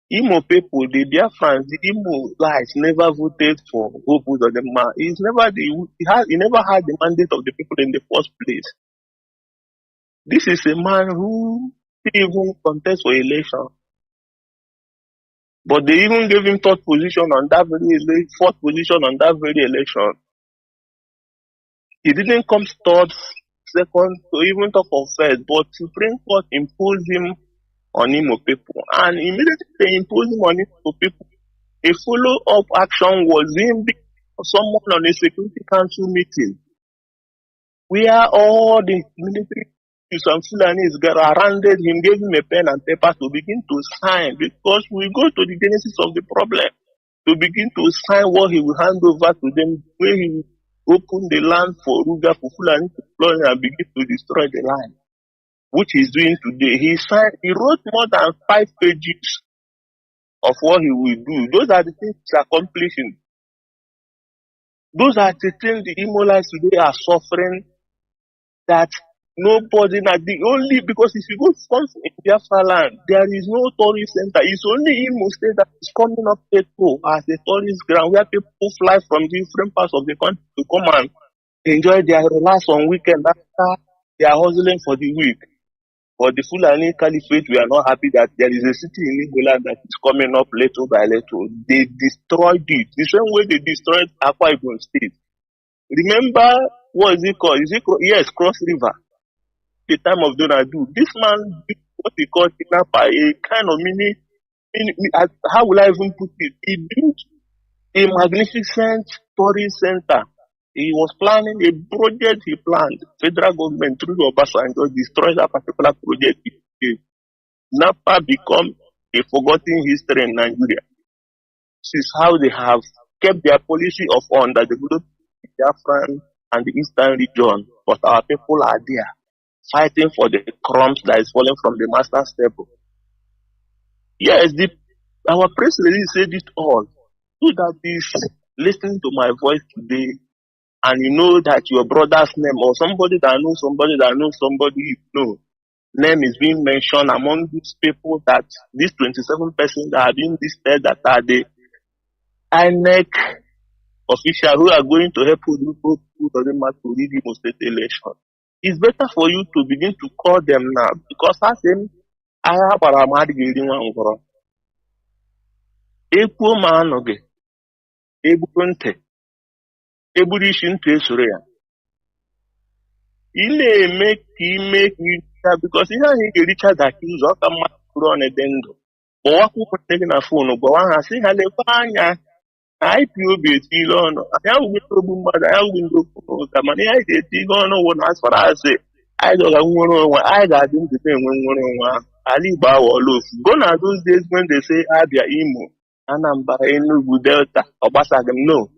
Imo people, the Biafrans, the Imo lights never voted for Hope Uzodinma. He never had the mandate of the people in the first place. This is a man who didn't even contest for election. But they even gave him fourth position on that very election. He didn't come third, second, to even talk of first, but Supreme Court imposed him on Imo people. And immediately they imposed him on Imo people, a follow-up action was him being someone on a security council meeting where all the military and Fulanis surrounded him, gave him a pen and paper to begin to sign, because we go to the genesis of the problem, to begin to sign what he will hand over to them, where he will open the land for Ruga, for Fulani to flood and begin to destroy the land, which he's doing today. He wrote more than 5 pages of what he will do. Those are the things he's accomplishing. Those are the things the Imolites today are suffering, that nobody, because if you go in Biafra land, there is no tourist center. It's only Imo State that is coming up as a tourist ground where people fly from different parts of the country to come and enjoy their relax on weekend after they are hustling for the week. For the Fulani Caliphate, we are not happy that there is a city in Igbo land that is coming up little by little. They destroyed it. The same way they destroyed Akwa Ibom State. Remember, what is it called? Yes, Cross River. The time of Donadu. This man did what he called kidnapper, a kind of how will I even put it? He built a magnificent tourist center. He was planning a project he planned. Federal government through Obasanjo destroyed that particular project. Napa become a forgotten history in Nigeria. This is how they have kept their policy of underdeveloped Biafran and the Eastern region. But our people are there, fighting for the crumbs that is falling from the master's table. Yes, our press release said it all. So that is listening to my voice today, and you know that your brother's name, or somebody that knows somebody that knows somebody you know, name is being mentioned among these people, that these 27 persons that are being listed, that are the INEC officials who are going to help you who doesn't matter to read the Imo State election. It's better for you to begin to call them now, because I think I have a mad getting one for Equal man okay. Ebukunte. Eburishin Tesurea. He make you, because he has a Richard that he's up a man on a dendo. But what could taking a phone, but one has seen Halefania. IPOB is still on. I have been to Bumba, I have been to Kamani, I did no one as far as I say. I don't know I got into the thing when Ali Bao or Luf. Gone are those days when they say Abia Imo, Anambra, Enugu, Delta, Obasagam. No.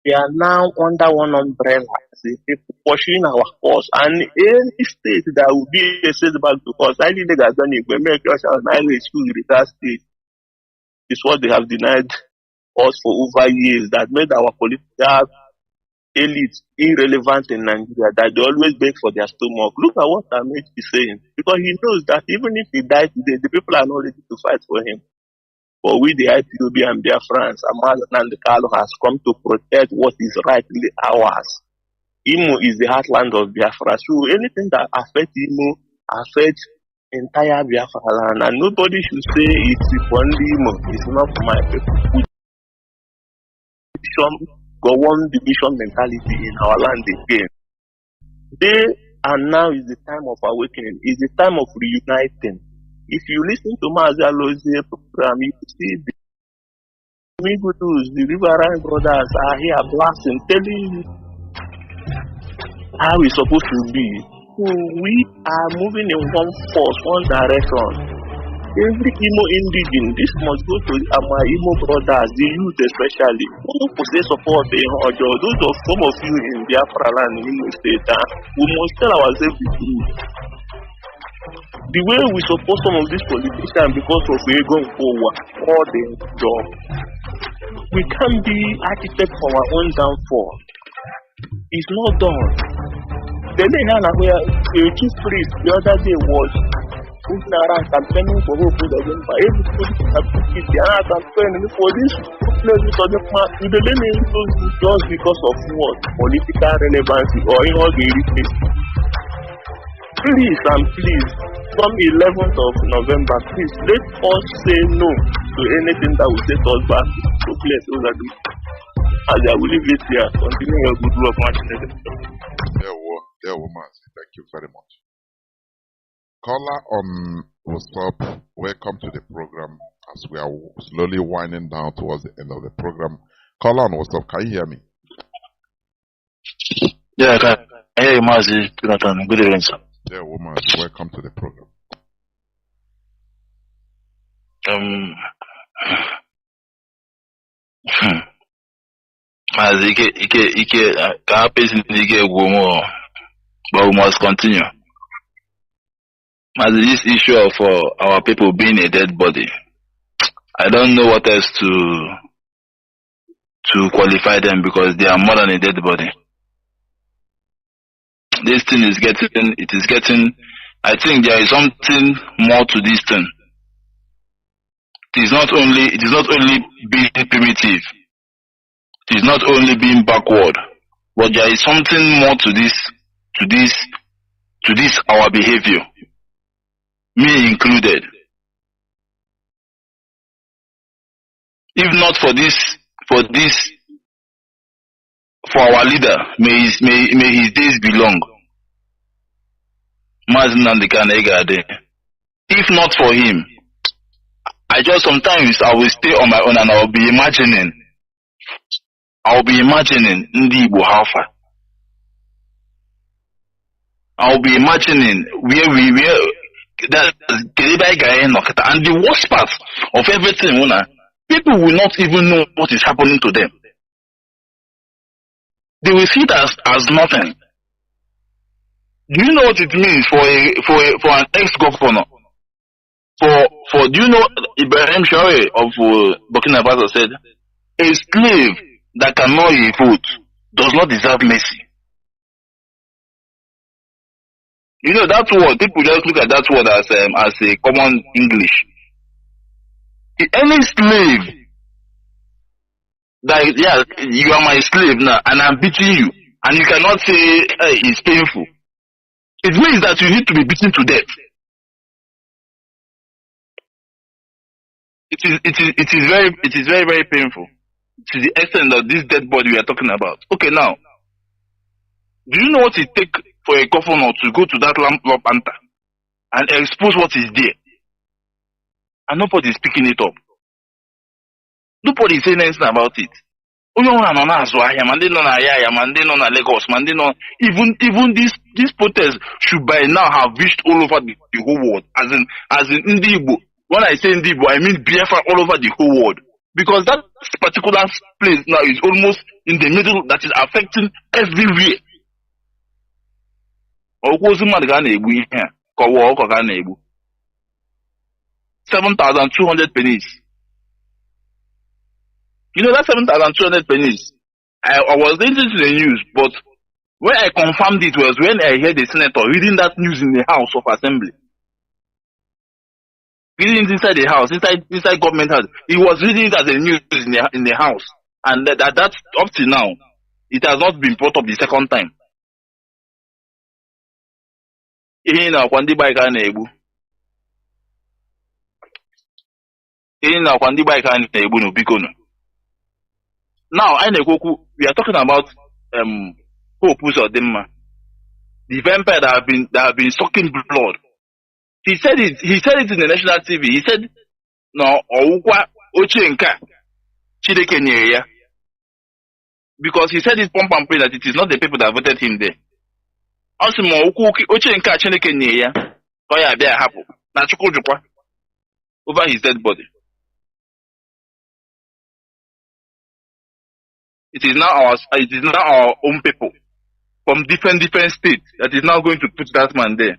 They are now under one umbrella. See, people pursuing our cause. And any state that will be a setback to us, I think they have done it. When make us annihilate school in that state, is what they have denied us for over years, that made our political elite irrelevant in Nigeria, that they always beg for their stomach. Look at what Ahmed is saying, because he knows that even if he dies today, the people are not ready to fight for him. But we, the IPOB and Biafrans, Nnamdi has come to protect what is rightly ours. Imo is the heartland of Biafra, so anything that affects Imo affects entire Biafra land, and nobody should say it's only Imo. It's not for my people. Go one division mentality in our land again. Today and now is the time of awakening. Is the time of reuniting. If you listen to Mazi program, you see the riverine brothers are here blasting, telling you how it's supposed to be. So we are moving in one force, one direction. Every Imo indigene, this must go to my Imo brothers, the youth especially. Who possess support in Ojo, those of some of you in Biafra land in Imo State, we must tell ourselves the truth. The way we support some of these politicians because of we going forward, all the job. We can't be architects for our own downfall. It's not done. The day where the chief priest the other day was looking around campaigning for hope doesn't buy everybody have to keep the other campaigning for this place with other man to the learning just because of what? Political relevancy or in all the place. Please and please, from 11th of November, please let us say no to anything that will set us back to place those agreements. As I will leave it here, continue your good work, Martin. There, Mazi. Thank you very much. Caller on WhatsApp, welcome to the program as we are slowly winding down towards the end of the program. Caller on WhatsApp, can you hear me? Yeah, I can. Hey, Mazi, good evening, sir. Yeah, woman, welcome to the program. Mazi, but we must continue. Mazi, this issue of our people being a dead body, I don't know what else to qualify them because they are more than a dead body. This thing is getting, I think there is something more to this thing. It is not only being primitive. It is not only being backward, but there is something more to this our behavior. Me included. If not for our leader, may his days be long. Mazi Nnamdi. If not for him, sometimes I will stay on my own and I will be imagining Ndi Igbo how far. I will be imagining where that and the worst part of everything, people will not even know what is happening to them. They will see it as nothing. Do you know what it means for an ex-governor? Do you know Ibrahim Traore of Burkina Faso said, a slave that cannot vote does not deserve mercy. You know that word, people just look at that word as a common English. Any slave that, yeah, you are my slave now and I'm beating you and you cannot say hey, it's painful. It means that you need to be beaten to death. It is very, very painful to the extent of this dead body we are talking about. Okay, now, do you know what it takes for a governor to go to that lamp anta and expose what is there? And nobody is picking it up. Nobody is saying anything about it. Even these protests should by now have reached all over the whole world. As in Ndi. When I say Ndi, I mean Biafra all over the whole world. Because that particular place now is almost in the middle that is affecting everywhere. 7,200 pennies. You know that 7,200 pennies. I was listening to the news, but where I confirmed it was when I heard the senator reading that news in the House of Assembly. Reading it inside the house, inside government house. He was reading it as a news in the house, and that up to now, it has not been brought up the second time. Now, we are talking about Hope Uzodimma, the vampire that have been sucking blood. He said it in the national TV. He said, no, Ochenka. Chineke nyere ya. Because he said his pump and pray that it is not the people that voted him there. Also, oche nke Chineke nyere ya, ka ya bịa hapụ na Chukwu jukwa over his dead body. It is now our own people from different states that is now going to put that man there.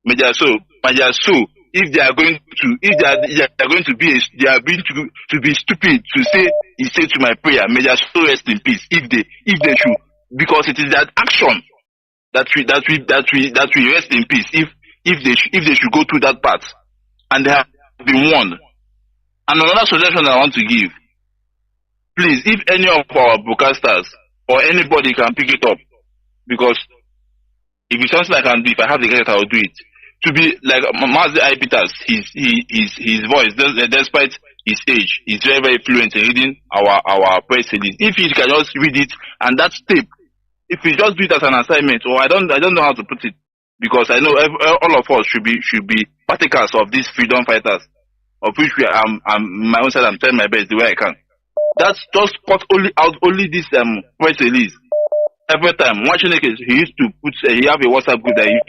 If they are going to be stupid to say he said to my prayer, may their soul rest in peace. If they should, because it is that action that we rest in peace. If they should go through that path, and they have been warned. And another suggestion I want to give, please, if any of our broadcasters or anybody can pick it up, because if it's something I can do, if I have the gadget, I will do it. To be like Mazi I. Peters, his voice, despite his age, is very, very fluent in reading our press release. If he can just read it, and that tape, if he just do it as an assignment, or I don't know how to put it, because I know all of us should be partakers of these freedom fighters, of which I'm my own side, I'm trying my best the way I can. That's just cut only this press release. Every time watching it, he used to put he have a WhatsApp group that he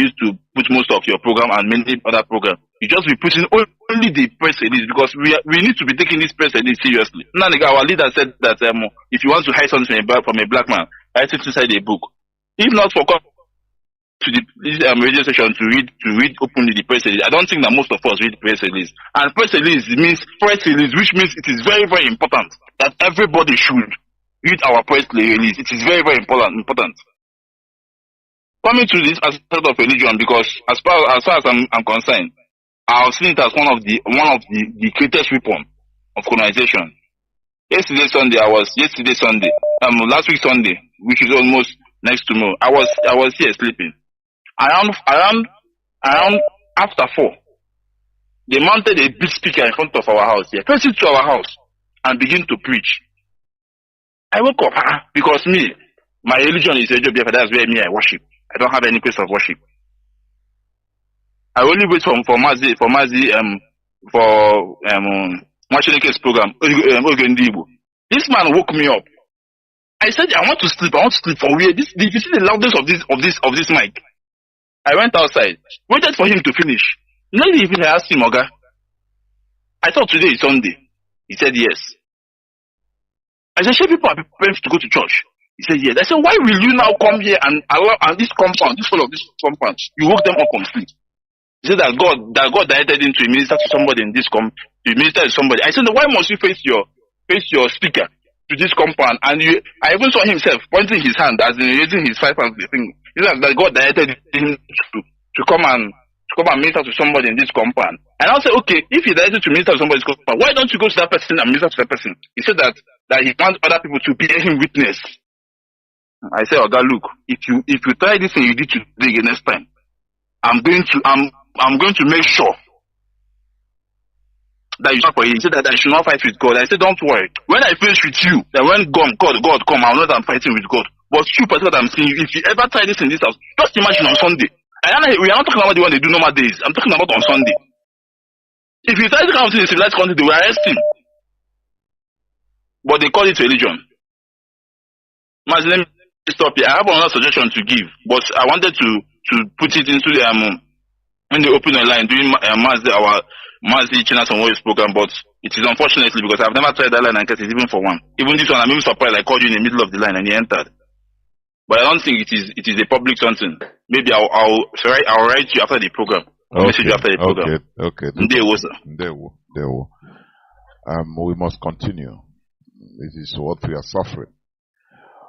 used to put most of your program and many other programs. You just be putting only the press release, because we need to be taking this press release seriously. Nnamdi, our leader, said that if you want to hide something from a black man, write it inside a book. If not for to this radio station to read openly the press release, I don't think that most of us read press release. And press release means press release, which means it is very, very important that everybody should read our press release. It is very, very important. Coming to this aspect of religion, because as far as I'm concerned, I've seen it as one of the greatest weapon of colonization. Last week Sunday, which is almost next tomorrow, I was here sleeping. Around after 4, they mounted a big speaker in front of our house here, facing to our house, and begin to preach. I woke up because my religion is Biafra. That's where I worship. I don't have any place of worship. I only wait for Mazi Machineke's program. This man woke me up. I said, I want to sleep for where? Did you see the loudness of this mic? I went outside, waited for him to finish. Not even I asked him, Oga, I thought today is Sunday. He said yes. I said, sure, people are preparing to go to church. He said yes. I said, why will you now come here and allow this compound, this whole of this compound, you woke them up on sleep? He said that God directed him to minister to somebody in this to minister to somebody. I said, why must you face your speaker to this compound? And I even saw himself pointing his hand as in raising his 5 hands. He said that God directed him to come and minister to somebody in this compound. And I said, okay, if he directed to minister to somebody's compound, why don't you go to that person and minister to that person? He said that he wants other people to bear him witness. I said, Oga, look, if you try this thing you did today again next time, I'm going to make sure that you for him. He said that I should not fight with God. I said, don't worry. When I finish with you, then when God come, I'll know that I'm fighting with God. But you, what I'm saying, if you ever try this in this house, just imagine on Sunday. We are not talking about the one they do normal days. I'm talking about on Sunday. If you try to come to the civilized country, they will arrest him. But they call it religion. Mazi, let me stop here. I have another suggestion to give, but I wanted to put it into the when they open the line during our Mazi Chinedu program, but it is unfortunately because I've never tried that line and get it even for one. Even this one, I'm even surprised I called you in the middle of the line and you entered. But I don't think it is a public something. Maybe I'll write you after the program. I'll message you after the program. Okay. We must continue. This is what we are suffering.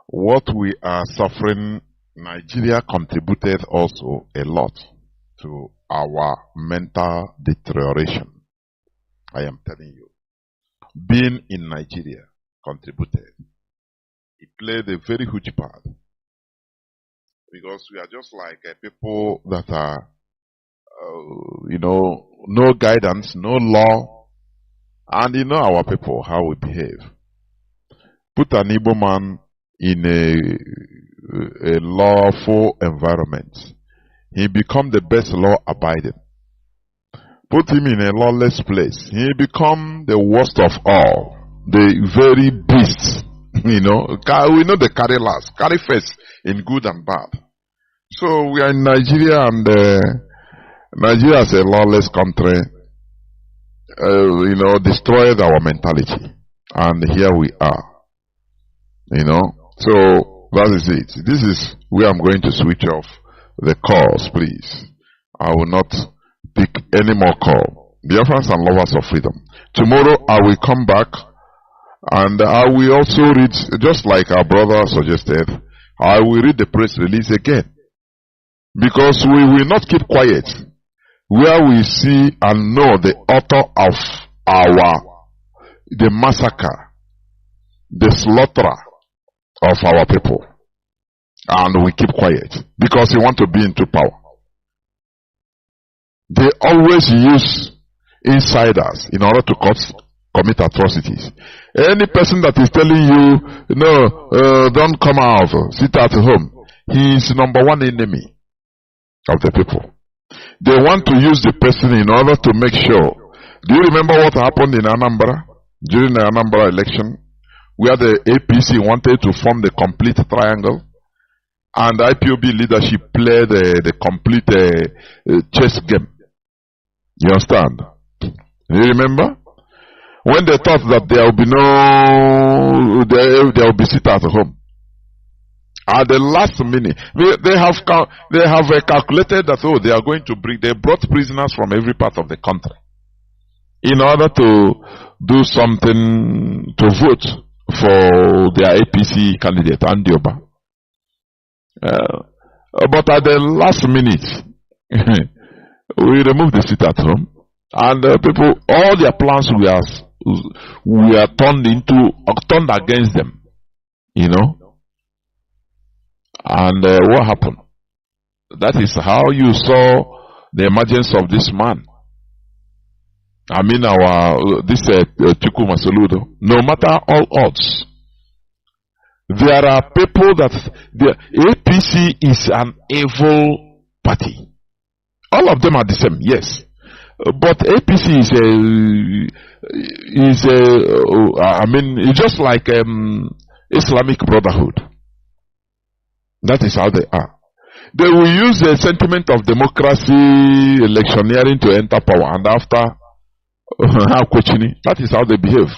What we are suffering, Nigeria contributed also a lot to our mental deterioration. I am telling you. Being in Nigeria contributed. It played a very huge part. Because we are just like people that are, no guidance, no law. And our people, how we behave. Put an Igbo man in a lawful environment. He become the best law abiding. put him in a lawless place. He become the worst of all, the very beast. We know they carry last, carry first in good and bad. So we are in Nigeria, and Nigeria is a lawless country. Destroyed our mentality, and here we are. So that is it. This is where I'm going to switch off the calls, please. I will not pick any more call. Biafrans and lovers of freedom. Tomorrow I will come back, and I will also read, just like our brother suggested, I will read the press release again. Because we will not keep quiet where we see and know the author of the massacre, the slaughter of our people. And we keep quiet because we want to be into power. They always use insiders in order to commit atrocities. Any person that is telling you, no, don't come out, sit at home, he is number one enemy of the people. They want to use the person in order to make sure. Do you remember what happened in Anambra during the Anambra election, where the APC wanted to form the complete triangle, and the IPOB leadership played the complete chess game? You understand? You remember? When they thought that there will be there will be sit at home. At the last minute, they have calculated that, they are going to they brought prisoners from every part of the country in order to do something, to vote for their APC candidate, Andioba. But at the last minute, we removed the sit at home, and people, all their plans were turned against them, And what happened? That is how you saw the emergence of this man. I mean, this Chukwu Masoludo. No matter all odds, there are people that the APC is an evil party. All of them are the same, yes. But APC it's just like Islamic Brotherhood. That is how they are. They will use the sentiment of democracy, electioneering to enter power, and after that is how they behave.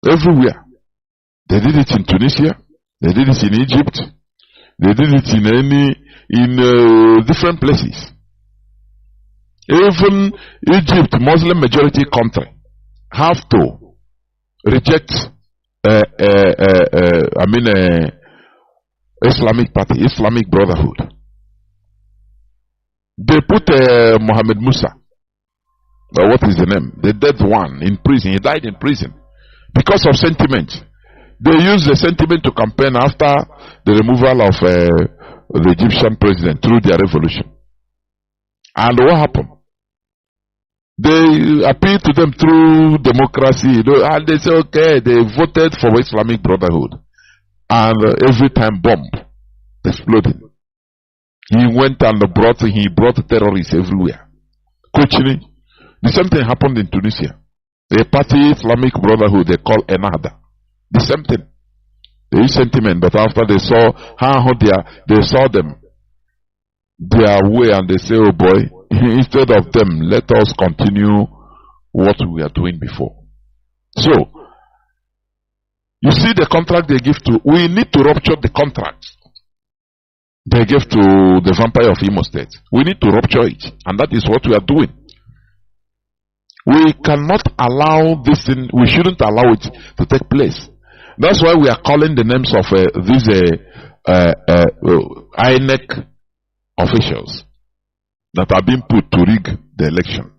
Everywhere. They did it in Tunisia, they did it in Egypt, they did it in different places. Even Egypt, Muslim majority country, have to reject Islamic party, Islamic Brotherhood. They put Mohammed Musa, what is the name? The dead one, in prison. He died in prison because of sentiment. They used the sentiment to campaign after the removal of the Egyptian president through their revolution. And what happened? They appealed to them through democracy, and they say, okay, they voted for Islamic Brotherhood. And every time bomb exploded. He went and brought terrorists everywhere. Coaching. The same thing happened in Tunisia. A party, Islamic Brotherhood, they call Ennahda. The same thing. There is sentiment, but after they saw they saw them their way, and they say, oh boy, instead of them, let us continue what we are doing before. So, you see the contract they give to, we need to rupture the contract they gave to the vampire of Imo State. We need to rupture it, and that is what we are doing. We cannot allow this thing, we shouldn't allow it to take place. That's why we are calling the names of these INEC officials that are being put to rig the election.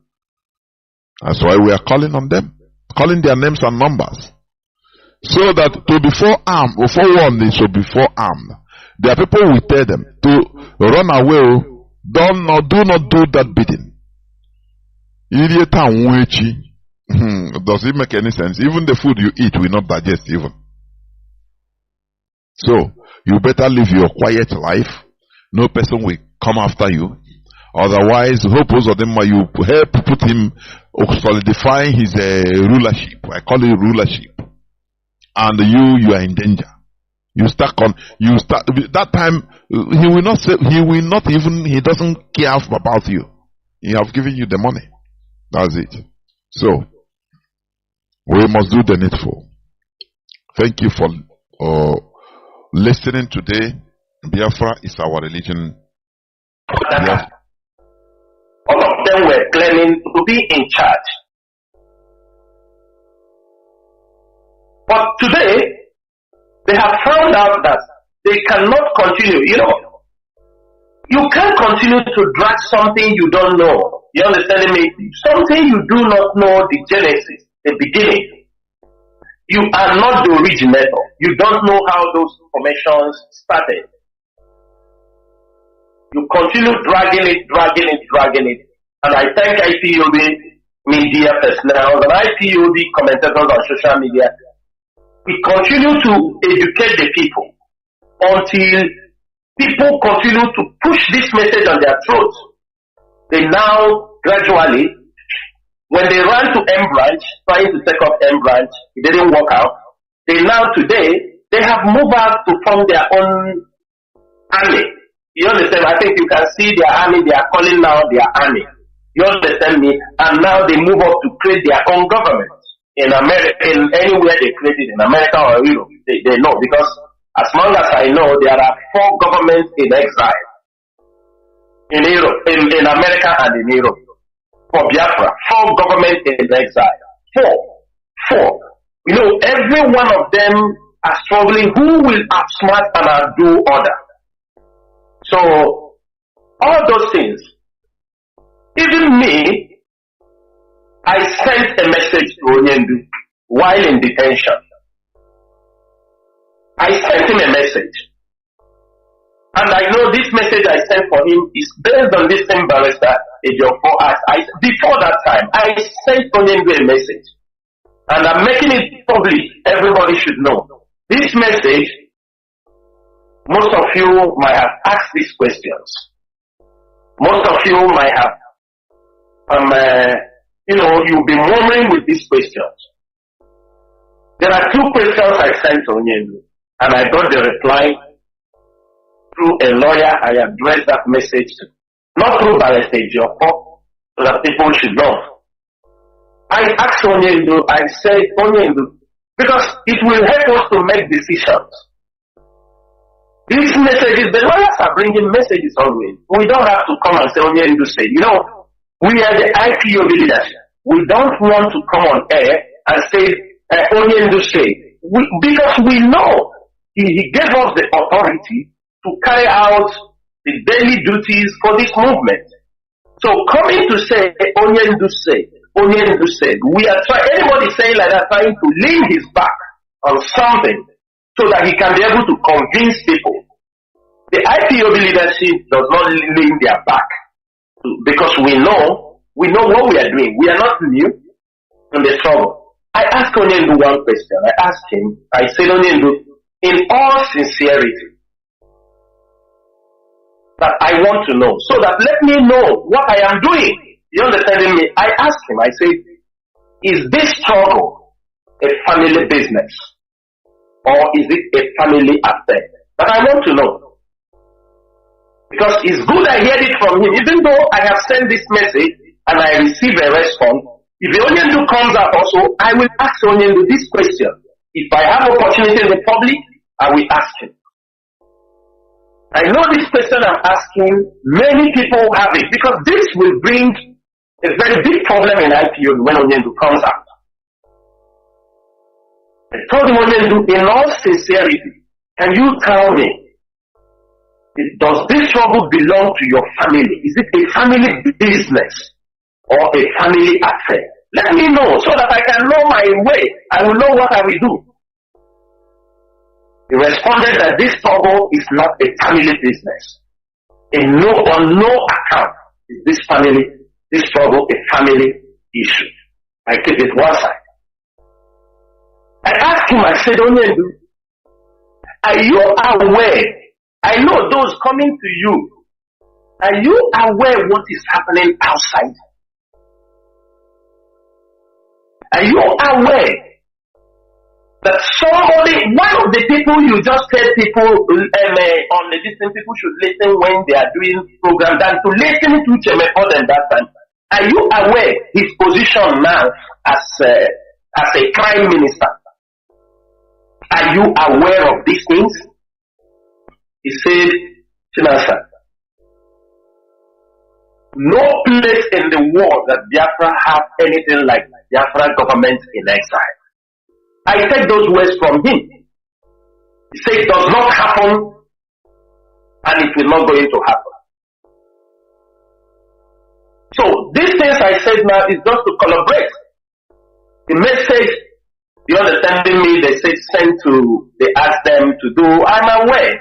That's why we are calling on them, calling their names and numbers. So that to be forearmed, or forewarned, they should be forearmed. There are people will tell them to run away. Do not do that bidding. Does it make any sense? Even the food you eat will not digest even. So, you better live your quiet life. No person will come after you. Otherwise, hope of them you help put him solidifying his rulership. I call it rulership. And you are in danger. You start that time. He will not say. He will not even. He doesn't care about you. He have given you the money. That's it. So we must do the needful. Thank you for listening today. Biafra is our religion. All of them were claiming to be in charge. But today, they have found out that they cannot continue. You can't continue to drag something you don't know. You understand me? Something you do not know the genesis, the beginning. You are not the originator. You don't know how those formations started. You continue dragging it. And I thank IPOB media personnel and IPOB commentators on social media. We continue to educate the people until people continue to push this message on their throats. They now gradually, when they ran to M branch, trying to take up M branch, it didn't work out. They now today, they have moved out to form their own army. You understand? I think you can see their army, they are calling now their army. You understand me? And now they move up to create their own government. In America, in anywhere they create it, in America or Europe, they know, because as long as I know, there are 4 governments in exile. In Europe, in America and in Europe. For Biafra, 4 governments in exile. 4. Every one of them are struggling. Who will outsmart and outdo order? So, all those things. Even me, I sent a message to Nnamdi while in detention. I sent him a message. And I know this message I sent for him is based on this same barrister, before that time, I sent Nnamdi a message. And I'm making it public. Everybody should know. This message, most of you might have asked these questions. Most of you might have, you'll be murmuring with these questions. There are 2 questions I sent to Nnamdi, and I got the reply through a lawyer I addressed that message to. Not through Barrister Joko, so that people should know. I asked Nnamdi, I said, Nnamdi, because it will help us to make decisions. These messages, the lawyers are bringing messages always. We don't have to come and say, Nnamdi say, we are the IPOB leaders. We don't want to come on air and say, Nnamdi say, because we know he gave us the authority to carry out the daily duties for this movement. So coming to say, Nnamdi said, we are trying, anybody saying like that, trying to lean his back on something so that he can be able to convince people. The IPOB leadership does not lean their back because we know what we are doing. We are not new in the struggle. I asked Nnamdi one question. I said, Nnamdi, in all sincerity, that I want to know, so that let me know what I am doing. You understand me? I asked him, I said, is this struggle a family business? Or is it a family affair? But I want to know. Because it's good I heard it from him. Even though I have sent this message and I receive a response, if the Nnamdi comes out also, I will ask Nnamdi this question. If I have opportunity in the public, I will ask him. I know this question I'm asking, many people have it, because this will bring a very big problem in IPO when Nnamdi comes out. I told Nnamdi, in all sincerity, can you tell me, does this struggle belong to your family? Is it a family business or a family affair? Let me know so that I can know my way. I will know what I will do. He responded that this struggle is not a family business. On no account is this struggle a family issue. I keep it one side. I asked him, I said, Nnamdi, are you aware? I know those coming to you Are you aware what is happening outside? Are you aware that one of the people you just said people on the distance, people should listen when they are doing program than to listen to more than that time? Are you aware his position now as a crime minister? Are you aware of these things? He said, Chinasa, no place in the world that Biafra have anything like Biafra government in exile. I take those words from him. He said it does not happen and it will not going to happen. So these things I said now is just to collaborate. The message, you understanding me, they asked them to do, I'm aware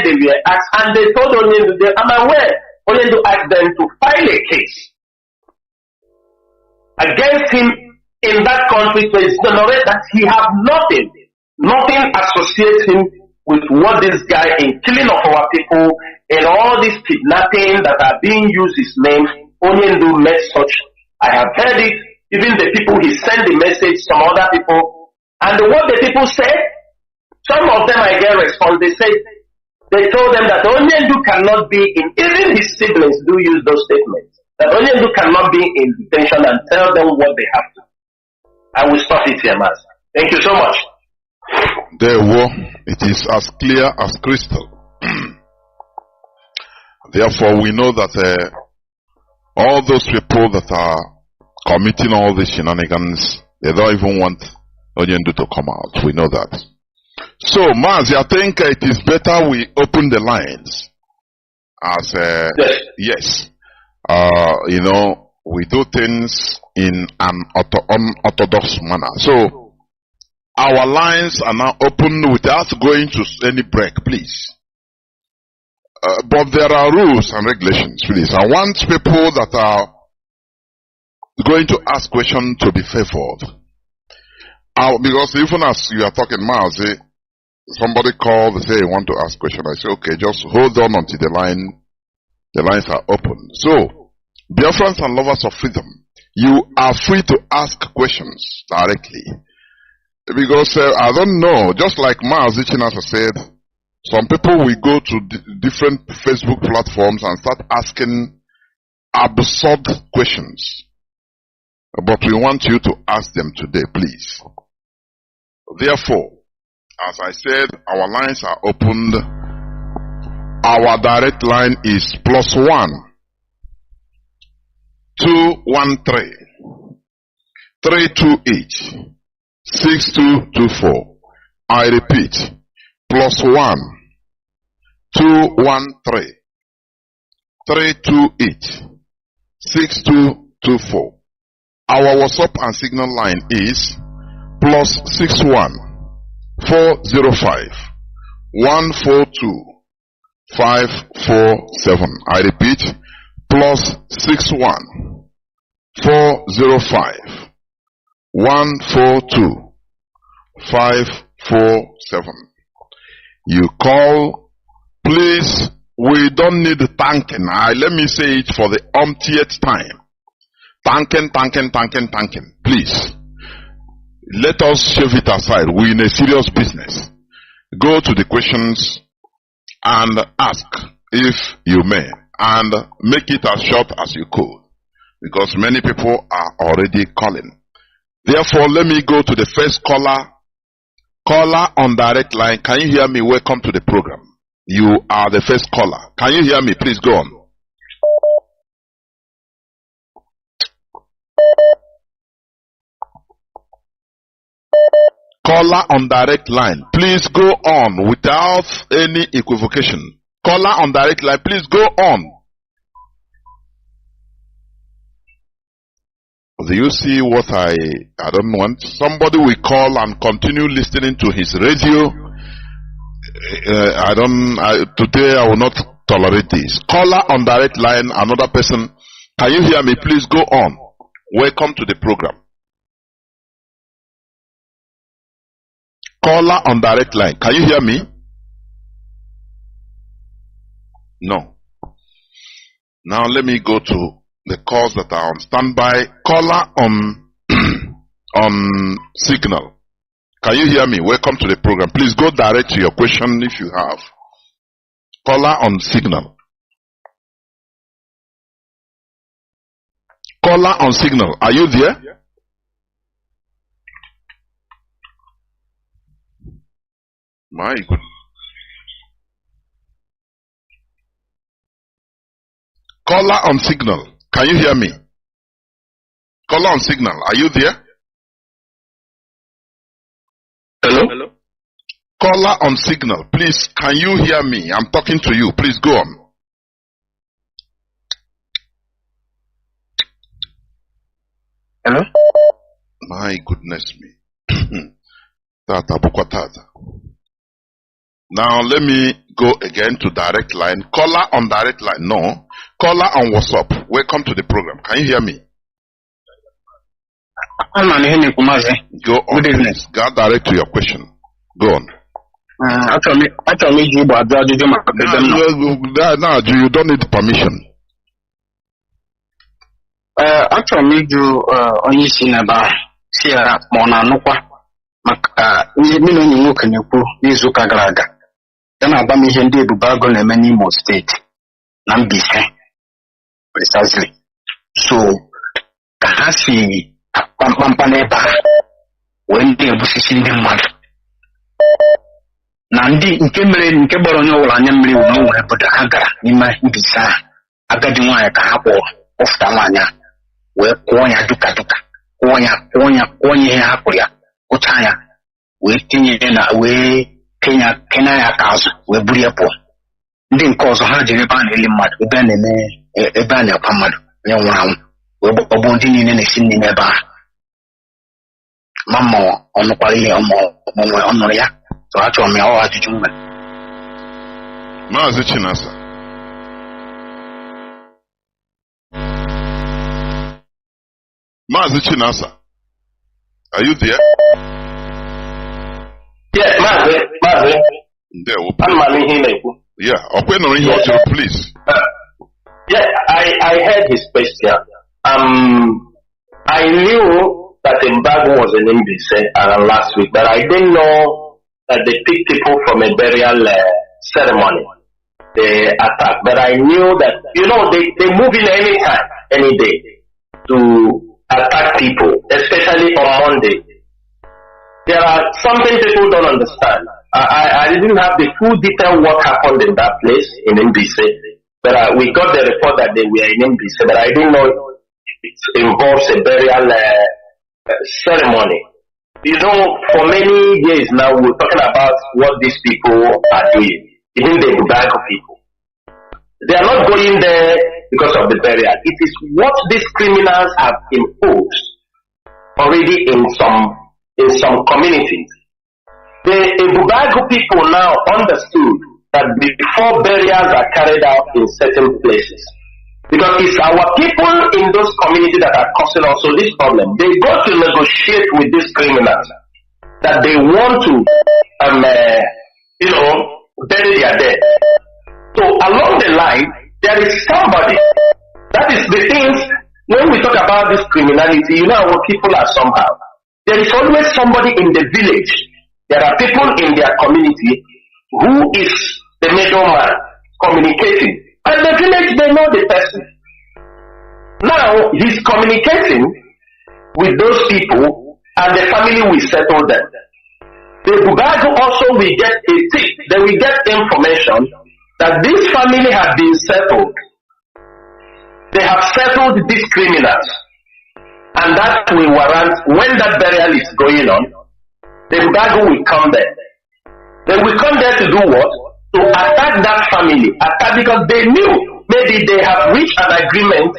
they were asked, and they told Onyendu, I'm aware, Onyendu asked them to file a case against him in that country to exonerate that he have nothing associates him with what this guy in killing of our people and all this kidnapping that are being used his name, Onyendu made such. I have heard it, even the people he sent the message, some other people, and what the people said, some of them I get response, they told them that Onyendu cannot be in, even his siblings do use those statements, that Onyendu cannot be in detention and tell them what they have to. I will stop it here, Mazi. Thank you so much. It is as clear as crystal. Therefore, we know that all those people that are committing all these shenanigans, they don't even want Onyendu to come out. We know that. So, Mazi, I think it is better we open the lines. As yes. You know, we do things in an unorthodox manner. So, our lines are now open without going to any break, please. But there are rules and regulations, please. I want people that are going to ask questions to be favored. Because even as you are talking, Mazi, somebody called, they say, you want to ask question. I say, okay, just hold on until the lines are open. So, Biafrans and lovers of freedom, you are free to ask questions directly. Because I don't know, just like Mazi Chinasa said, some people will go to different Facebook platforms and start asking absurd questions. But we want you to ask them today, please. Therefore, as I said, our lines are opened. Our direct line is +1 213 328 6224. I repeat, +1 213 328 6224. Our WhatsApp and Signal line is +61 405 142 547. I repeat, +61 405 142 547. You call, please. We don't need thanking. Let me say it for the umpteenth time. Thanking. Please. Let us shove it aside. We're in a serious business. Go to the questions and ask if you may. And make it as short as you could. Because many people are already calling. Therefore, let me go to the first caller. Caller on direct line. Can you hear me? Welcome to the program. You are the first caller. Can you hear me? Please go on. Caller on direct line. Please go on without any equivocation. Caller on direct line. Please go on. Do you see what I don't want? Somebody will call and continue listening to his radio. Today I will not tolerate this. Caller on direct line, another person. Can you hear me? Please go on. Welcome to the program. Caller on direct line. Can you hear me? No. Now let me go to the calls that are on standby. Caller on on signal. Can you hear me? Welcome to the program. Please go direct to your question if you have. Caller on signal. Caller on signal. Are you there? My goodness. Caller on signal. Can you hear me? Caller on signal. Are you there? Hello? Caller on signal. Please, can you hear me? I'm talking to you. Please go on. Hello? My goodness me. Now let me go again to direct line. Caller on direct line. No. Caller on WhatsApp. Welcome to the program. Can you hear me? Go on. Good evening. Go direct to your question. Go on. Actually, you don't need permission. Actually, you only seen about Sierra Mona Nukwa. You can you Kagaraga. Then I bami hindi bubago na Imo State. Nnamdi precisely. So, kahasi pampaneba when they busisi ndi mmadụ. Na ndị nke mere nke gbara onye ọbụla anya mmiri wụ n'onwe obodo ha gara n'ime mbisa agadi nwaanyị ka ha kpọrọ ọfụta nwaanyị a wee kụọ ya duka kụọ ihe ha kụrụ ya kụcha ya wee tinye na wee kenya ya ka azụ wee buru ya pụọ. Ndị nke ọzọ ha jere ebe a na-eli mmadụ ebe a na-eme ebe a na-akwa mmadụ onye nwụrụ anwụ wee gbọgbọ ndị niile na-esi n'ime ebe ahụ. Mama ọnụkwara ihe ọ nụrụ ya. So achọrọ m ya ọ ajụjụ nwere. Mazi Chinasa. Mazi Chinasa. Are you there? Yes, Mazi. Yeah, please. Yeah, I heard his question. I knew that embargo was an NBC last week, but I didn't know that they picked people from a burial ceremony, the attack. But I knew that, they move in any time, any day, to attack people, especially on Monday. There are something people don't understand. I didn't have the full detail what happened in that place in NBC, but we got the report that they were in NBC, but I didn't know it involves a burial ceremony. For many years now, we're talking about what these people are doing, even the Bugago people. They are not going there because of the burial. It is what these criminals have imposed already in some communities. The Bugago people now understood that before burials are carried out in certain places, because it's our people in those communities that are causing also this problem. They go to negotiate with these criminals that they want to, bury their dead. So along the line, there is somebody. That is the things, when we talk about this criminality, our people are somehow. There is always somebody in the village. There are people in their community who is the middleman communicating. And the village, they know the person. Now, he's communicating with those people, and the family will settle them. The Bugago also will get a tip. They will get information that this family have been settled. They have settled these criminals. And that will warrant, when that burial is going on, the Bugago will come there. They will come there to do what? To attack that family. Attack because they knew maybe they have reached an agreement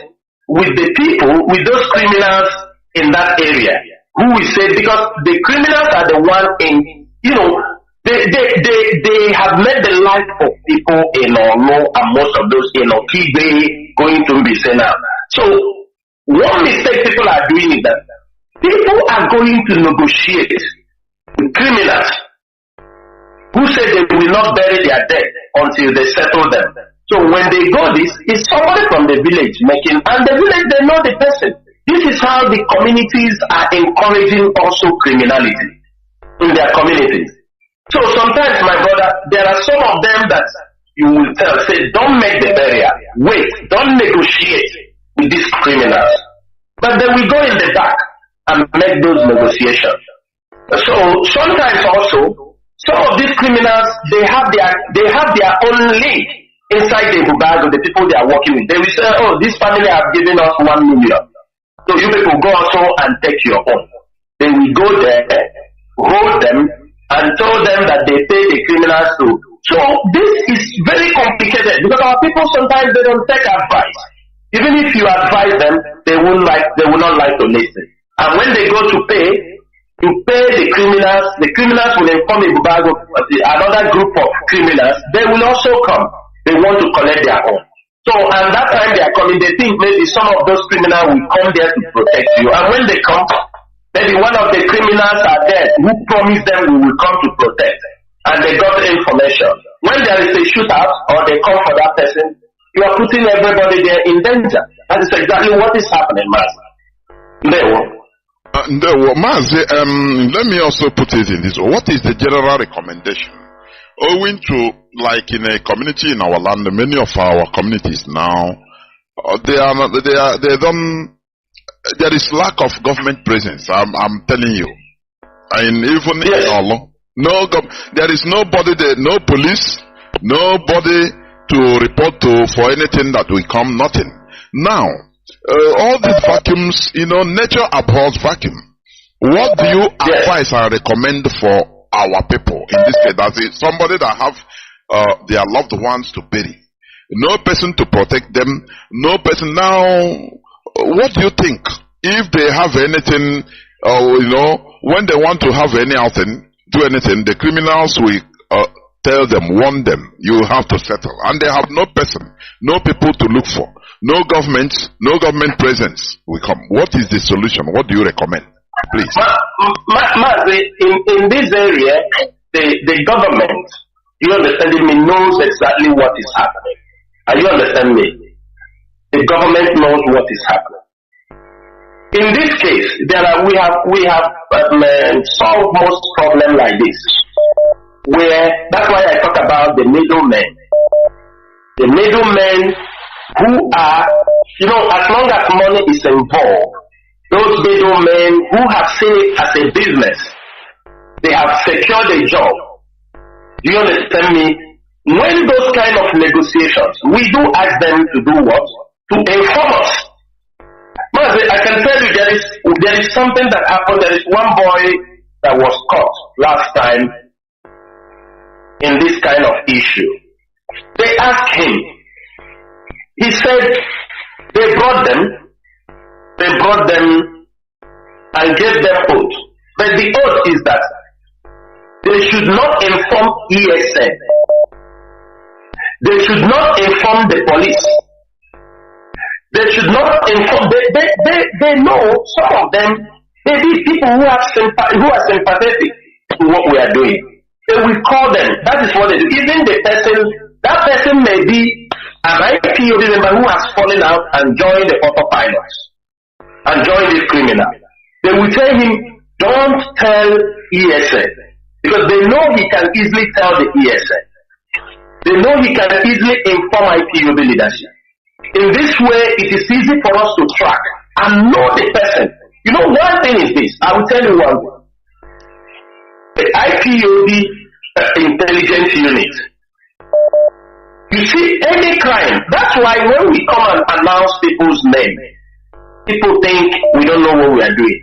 with the people, with those criminals in that area. Who will say, because the criminals are the one in, they have made the life of people in Olo and most of those in Okibe going to Mbise now. So, one mistake people are doing is that people are going to negotiate with criminals who say they will not bury their dead until they settle them. So So when they go this, it's somebody from the village making, and the village, they know the person. This is how the communities are encouraging also criminality in their communities. So sometimes, my brother, there are some of them that you will tell, say, don't make the barrier, wait, don't negotiate with these criminals. But they will go in the back and make those negotiations. So sometimes also, some of these criminals, they have their own link inside the bag of the people they are working with. They will say, oh, this family have given us 1 million. So you people go also and take your own. They will go there, hold them, and tell them that they pay the criminals too. So this is very complicated because our people sometimes they don't take advice. Even if you advise them, they will not like to listen. And when they go to pay the criminals will inform another group of criminals, they will also come. They want to collect their own. So, and that time they are coming, they think maybe some of those criminals will come there to protect you. And when they come, maybe one of the criminals are there who promised them we will come to protect. And they got the information. When there is a shootout or they come for that person, you are putting everybody there in danger. That is exactly what is happening, Mazi. Mazi, let me also put it in this. What is the general recommendation? Owing to, like in a community in our land, many of our communities now, there is lack of government presence. I'm telling you. And even in Allah, there is nobody there, no police, nobody to report to for anything that will come, nothing. Now, all these vacuums, nature abhors vacuum. What do you advise and recommend for our people in this case? That is somebody that have their loved ones to bury, no person to protect them, no person. Now, what do you think if they have anything? When they want to have do anything, the criminals will tell them, warn them, you have to settle, and they have no person, no people to look for, no government presence will come. What is the solution? What do you recommend, please? In this area, the government, you understand me, knows exactly what is happening. Are you understand me? The government knows what is happening. In this case, we have solved most problems like this. That's why I talk about the middlemen. The middlemen who are, as long as money is involved, those middlemen who have seen it as a business, they have secured a job. Do you understand me? When those kind of negotiations, we do ask them to do what? To inform us. Mazi, I can tell you there is something that happened. There is one boy that was caught last time in this kind of issue. They asked him. He said they brought them and gave them oath. But the oath is that they should not inform ESN. They should not inform the police. They should not inform. They know, some of them, maybe people who are sympathetic to what we are doing. They will call them. That is what they do. Even that person may be an IPOB member who has fallen out and joined the autopilots and joined this criminal. They will tell him, don't tell ESN. Because they know he can easily tell the ESN. They know he can easily inform IPOB leadership. In this way, it is easy for us to track and know the person. One thing is this. I will tell you one thing. The IPOB intelligence unit. You see, any crime, that's why when we come and announce people's name, people think we don't know what we are doing.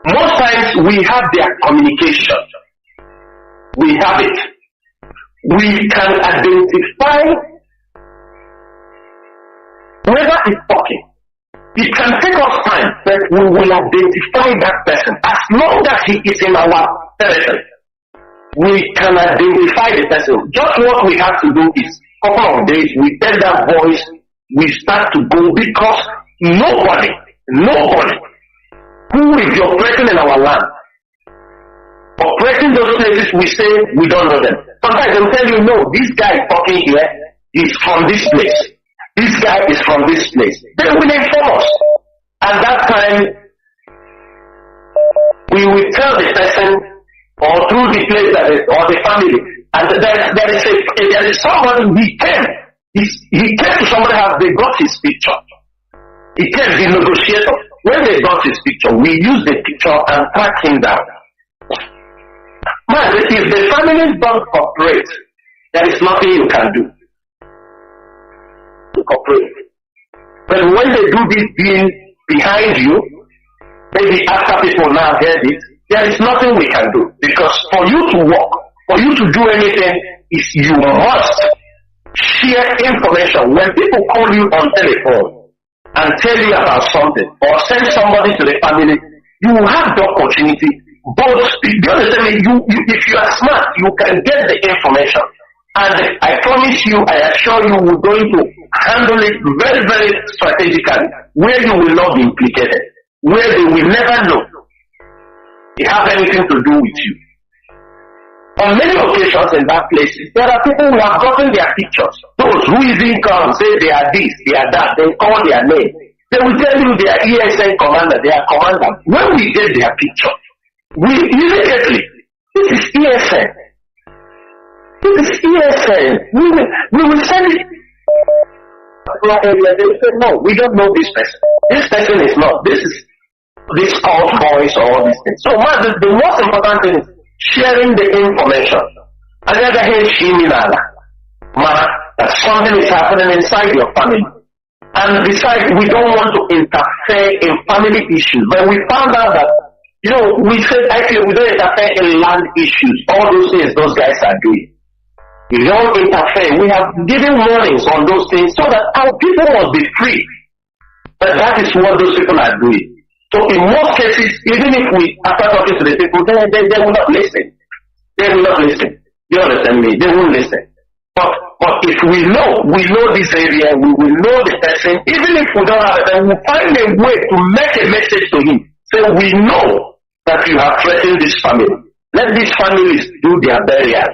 Most times we have their communication. We have it. We can identify whoever is talking. It can take us time, but we will identify that person. As long as he is in our territory, we can identify the person. Just what we have to do is, a couple of days, we tell that voice, we start to go, because nobody who will be operating in our land, operating those places, we say we don't know them. Sometimes they'll tell you, no, this guy is talking here, is from this place. This guy is from this place. They will inform us. At that time, we will tell the person or through the place that is, or the family. And there is somebody, he came to somebody else, they got his picture. He came, the negotiator. When they got his picture, we use the picture and track him down. Man, if the families don't cooperate, there is nothing you can do to cooperate. But when they do this thing behind you, maybe after people now heard it, there is nothing we can do. Because for you to work, for you to do anything, you must share information. When people call you on telephone and tell you about something, or send somebody to the family, you have the opportunity. Both, you understand me? If you are smart, you can get the information. And I promise you, I assure you, we're going to handle it very, very strategically, where you will not be implicated, where they will never know it have anything to do with you. On many occasions in that place, there are people who have gotten their pictures. Those who even come say they are this, they are that, they call their name. They will tell you they are ESN commander, they are commander. When we get their picture, we immediately, this is ESN. This is ESN. We will send it. They will say, no, we don't know this person. This person is not. This is this called voice or all these things. So the most important thing is sharing the information. On the other hand, that something is happening inside your family. And besides, we don't want to interfere in family issues. But we found out that, we said actually we don't interfere in land issues. All those things those guys are doing. We don't interfere. We have given warnings on those things so that our people must be free. But that is what those people are doing. So in most cases, even if we after talking to the people, they will not listen. They will not listen. You understand me? They won't listen. But if we know this area, we will know the person. Even if we don't have it, then we'll find a way to make a message to him. So we know that you have threatened this family. Let these families do their burial.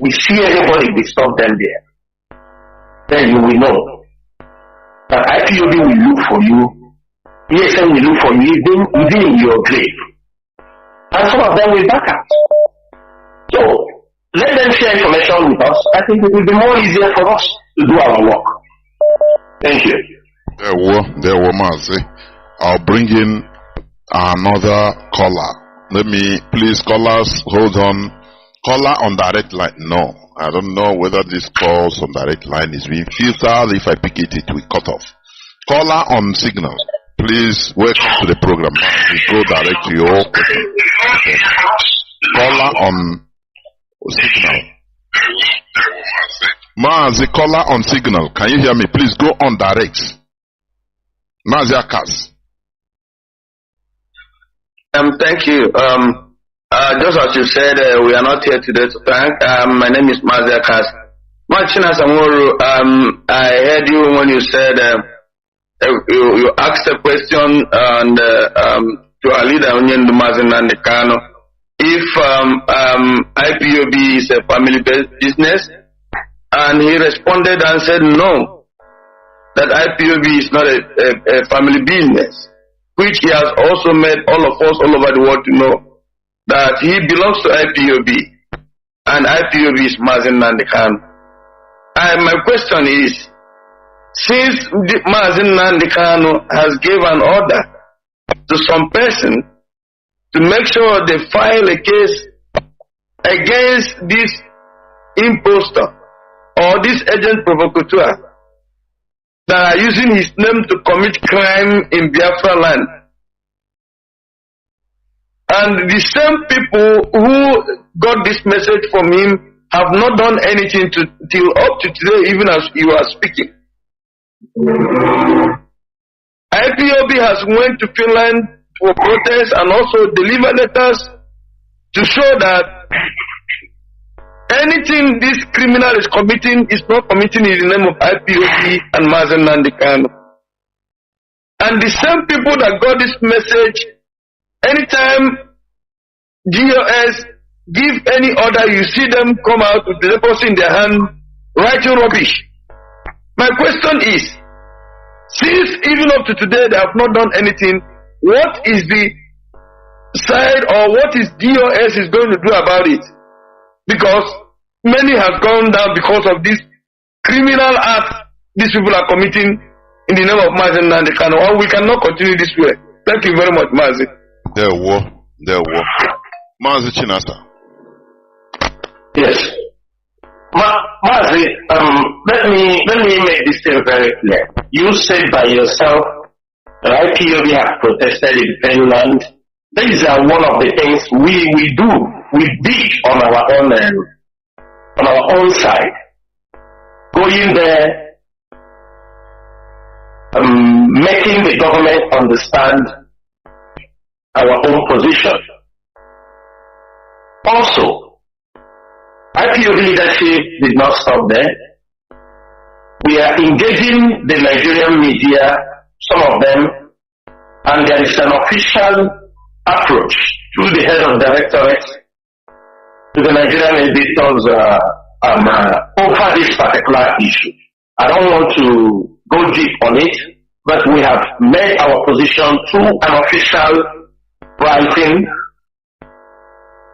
We see anybody disturb them there. Then you will know that IPOB will look for you. ESN will look for you even in your grave. And some of them will back out. So let them share information with us. I think it will be more easier for us to do our work. Thank you. There were Mazi. I'll bring in another caller. Let me, please, callers, hold on. Caller on direct line. No, I don't know whether this calls on direct line is being filtered. If I pick it, it will cut off. Caller on signal. Please, welcome to the program. We go direct to your question. Okay. Caller on signal. Mazi, caller on signal. Can you hear me? Please go on direct. Mazi Akas. Thank you. Just as you said, we are not here today to thank. My name is Mazi Akas. Machina Samuru, I heard you when you said you asked a question and to our leader, Nnamdi Kanu, if IPOB is a family-based business, and he responded and said no, that IPOB is not a family business, which he has also made all of us all over the world to know that he belongs to IPOB, and IPOB is Mazi Nnamdi Kanu. And my question is, since Mazi Nnamdi Kanu has given an order to some person to make sure they file a case against this impostor or this agent provocateur that are using his name to commit crime in Biafra land, and the same people who got this message from him have not done anything till up to today, even as you are speaking. IPOB has went to Finland for protest and also delivered letters to show that anything this criminal is committing is not committing in the name of IPOB and Mazi Nnamdi Kanu. And the same people that got this message, anytime GOS give any order, you see them come out with the leprosy in their hand writing rubbish. My question is, since even up to today they have not done anything, what is the side or what is DOS is going to do about it? Because many have gone down because of this criminal act these people are committing in the name of Mazi Nnamdi Kanu. And we cannot continue this way. Thank you very much, Mazi. There were. Mazi Chinasa. Yes. Mazi, let me make this thing very clear. You said by yourself that IPOB have protested in Finland. These are one of the things we do. We did on our own side. Going there, making the government understand our own position. Also, IPOB leadership did not stop there. We are engaging the Nigerian media, some of them, and there is an official approach through the head of directorate to the Nigerian editors over this particular issue. I don't want to go deep on it, but we have made our position through an official writing,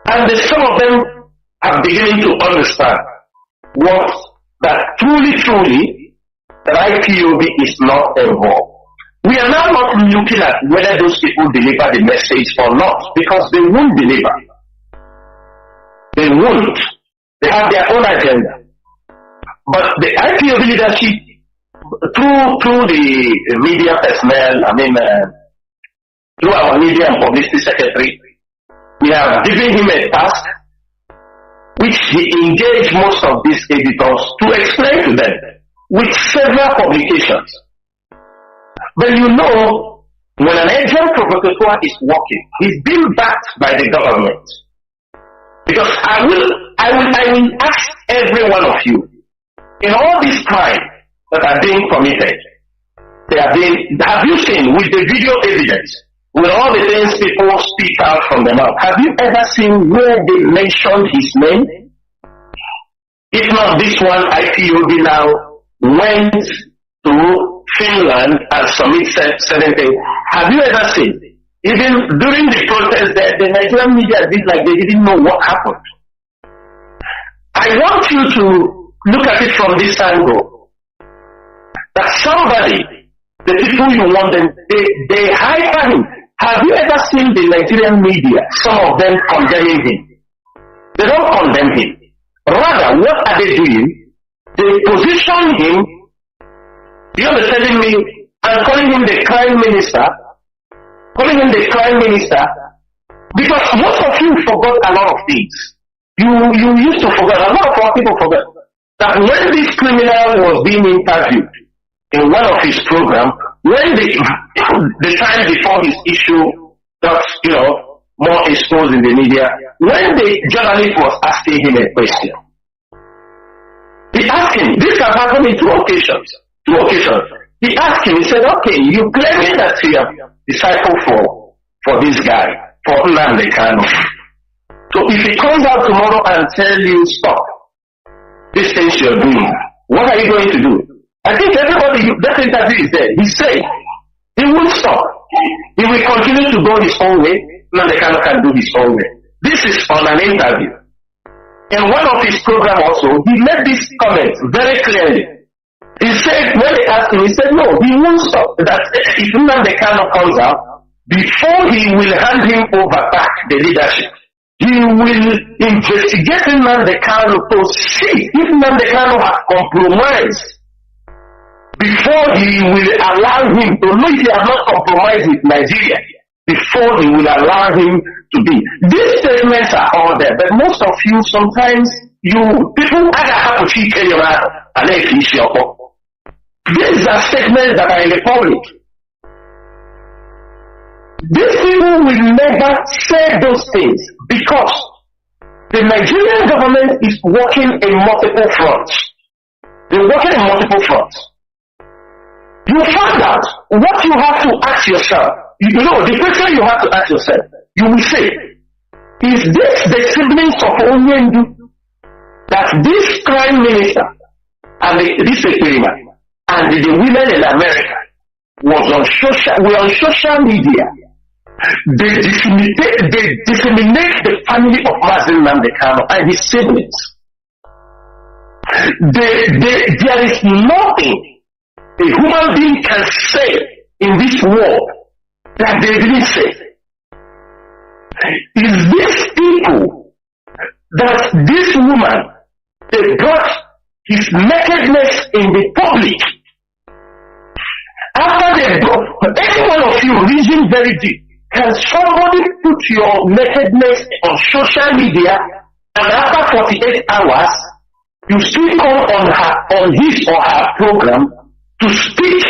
and some of them are beginning to understand that truly, that IPOB is not involved. We are now not looking at whether those people deliver the message or not, because they won't deliver. They won't. They have their own agenda. But the IPOB leadership, through the media personnel, through our media and publicity secretary, we have given him a task which he engaged most of these editors to explain to them with several publications. But you know, when an agent provocateur is working, he's being backed by the government. Because I will ask every one of you, in all these crimes that are being committed, have you seen with the video evidence, with all the things people speak out from their mouth, have you ever seen where they mentioned his name? If not this one, IPOB now went to Finland and submitted certain things. Have you ever seen? Even during the protest, the Nigerian media did like they didn't know what happened. I want you to look at it from this angle. That somebody, the people you want them, they hyper him. Have you ever seen the Nigerian media, some of them condemning him? They don't condemn him. Rather, what are they doing? They position him, you understand me, and calling him the crime minister, because most of you forgot a lot of things. You used to forget, a lot of our people forget, that when this criminal was being interviewed in one of his programs, when the time before his issue got, more exposed in the media, when the journalist was asking him a question, he asked him, this has happened in two occasions. He asked him, he said, okay, you claiming that you have discipled for this guy, for Nnamdi Kanu. So if he comes out tomorrow and tell you, stop, these things you're doing, what are you going to do? I think everybody, that interview is there. He said, he won't stop. He will continue to go his own way. Nnamdi Kanu can do his own way. This is on an interview. In one of his programs also, he made this comment very clearly. He said, when they asked him, he said, no, he won't stop. That if Nnamdi Kanu comes out, before he will hand him over back the leadership, he will investigate Nnamdi Kanu to see if Nnamdi Kanu has compromised. Before he will allow him to know if he has not compromised with Nigeria, before he will allow him to be. These statements are all there, but most of you, sometimes, people have to cheat your and then finish your book. These are statements that are in the public. These people will never say those things because the Nigerian government is working in multiple fronts. They're working in multiple fronts. You find out what you have to ask yourself. The question you have to ask yourself, you will say, is this the siblings of Onyendu that this crime minister and this experiment, and the women in America were on social media. They disseminate the family of Mazi Nnamdi Kanu and his siblings. There is nothing a human being can say in this world that they didn't say. Is these people that this woman, they brought his nakedness in the public? After they brought, any one of you reason very deep. Can somebody put your nakedness on social media and after 48 hours, you still come on his or her program to speak?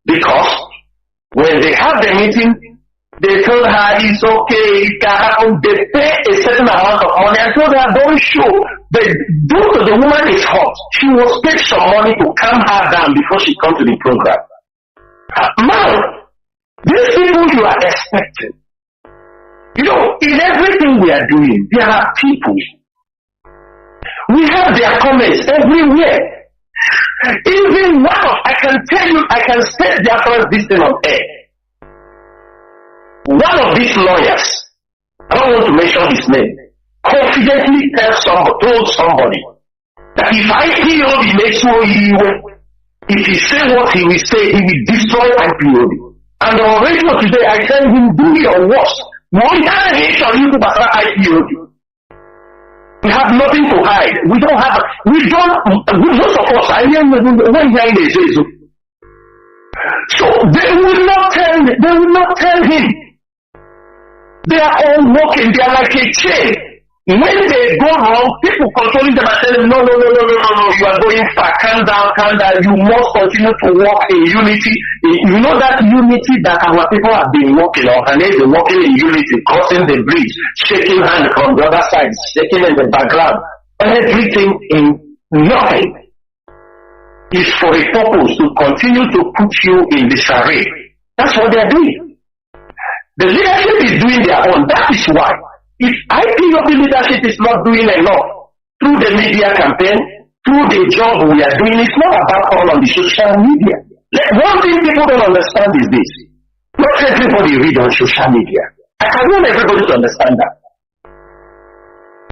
Because when they have the meeting, they told her it's okay, it can happen. They pay a certain amount of money and told her don't show. But due to the woman is hot, she will take some money to calm her down before she comes to the program. Now, these people you are expecting, you know, in everything we are doing, there are people. We have their comments everywhere. Even one, I can tell you, I can state their first this thing on air. One of these lawyers, I don't want to mention his name, confidently told somebody that if IPOB makes no, if he say what he will say, he will destroy IPOB. And on radio today, I tell him, do your worst. We have IPOB. We have nothing to hide. Most of us, I hear when hearing the Jesus. So they will not tell him. They are all walking, they are like a chain. When they go wrong, people controlling them and telling them, no, you are going far, calm down, you must continue to walk in unity. You know that unity that our people have been walking on, and they're walking in unity, crossing the bridge, shaking hands from the other side, shaking in the background. Everything in nothing is for a purpose to continue to put you in disarray. That's what they're doing. The leadership is doing their own. That is why. If IPOB leadership is not doing enough through the media campaign, through the job we are doing, it's not about all on the social media. One thing people don't understand is this. Not everybody read on social media. I want everybody to understand that.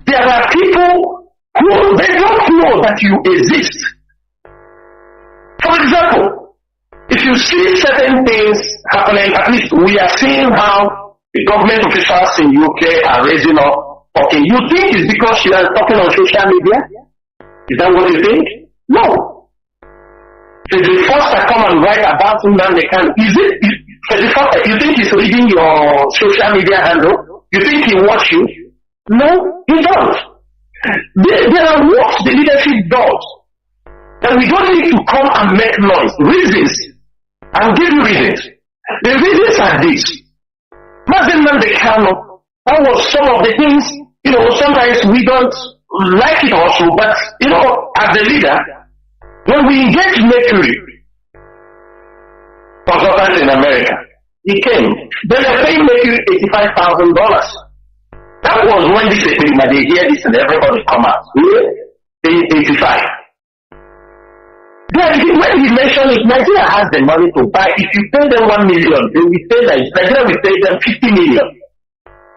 There are people who they don't know that you exist. For example, if you see certain things happening, at least we are seeing how the government officials in UK are raising up. Okay, you think it's because you are talking on social media? Is that what you think? No. So the first I come and write about Nnamdi Kanu, you think he's reading your social media handle? You think he watch you? No, he don't. There are what the leadership does. And we don't need to come and make noise. Reasons. I'll give you reasons. The reasons are this. Mazi Nnamdi Kanu, that was some of the things, you know, sometimes we don't like it also, but, you know, as a leader, when we engage Mercury, consultants in America, he came. They were paying Mercury $85,000. That was when this agreement, they hear this and everybody come out. In 85. Then when he mentioned it, Nigeria has the money to buy. If you pay them 1 million, they will pay that. Nigeria will pay them 50 million.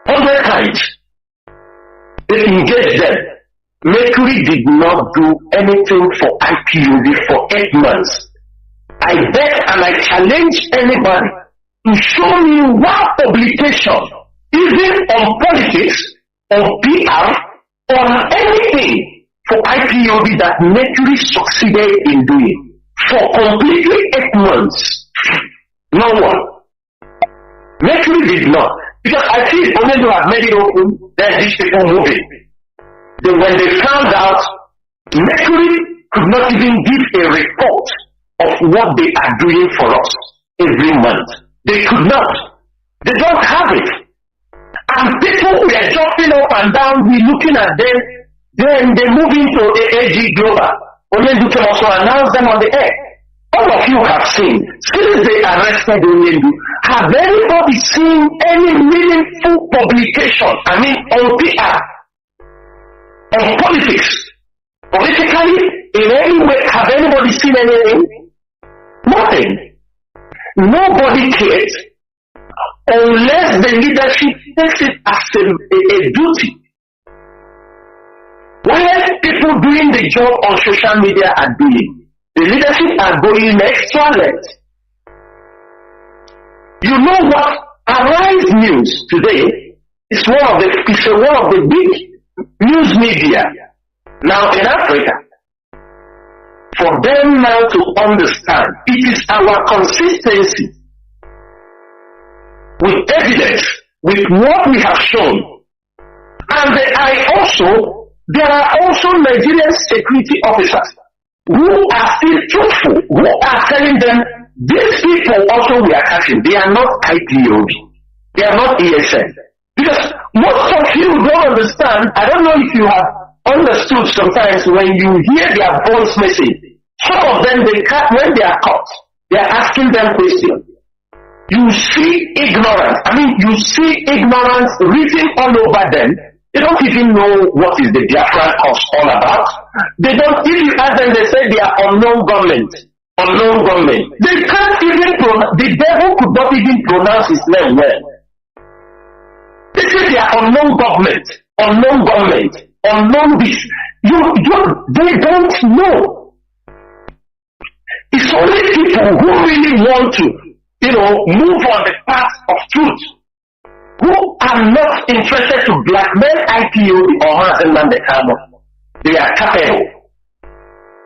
100 times. They engaged them. Mercury did not do anything for IPOB for 8 months. I beg and I challenge anybody to show me one publication, even on politics, on PR, on anything, for IPOB that Mercury succeeded in doing for completely 8 months. No one. Mercury did not. Because I feel only to have made it open, then these people moving. Then when they found out, Mercury could not even give a report of what they are doing for us every month. They could not. They don't have it. And people were jumping up and down, we looking at them. Then they move into AG Global. Onyendu can also announce them on the air. All of you have seen, since they arrested Onyendu, have anybody seen any meaningful publication, on PR, on politics, of Politically, in any way, have anybody seen anything? Nothing. Nobody cares unless the leadership takes it as a duty. While people doing the job on social media are doing, the leadership are going extra length. You know what? Arise News today is one of the big news media now in Africa. For them now to understand, it is our consistency with evidence, with what we have shown. And there are also Nigerian security officers who are still truthful, who are telling them, these people also we are catching, they are not IPOB, they are not ESN. Because most of you don't understand, I don't know if you have understood sometimes when you hear their voice message, some of them, when they are caught, they are asking them questions. You see ignorance. You see ignorance written all over them. They don't even know what is the Biafra cause all about. They don't, if you ask them, they say they are unknown government. Unknown government. They can't even the devil could not even pronounce his name well. They say they are unknown government, unknown this. They don't know. It's only people who really want to, move on the path of truth, who are not interested to blackmail IPOB or Nnamdi Kanu. They are capable.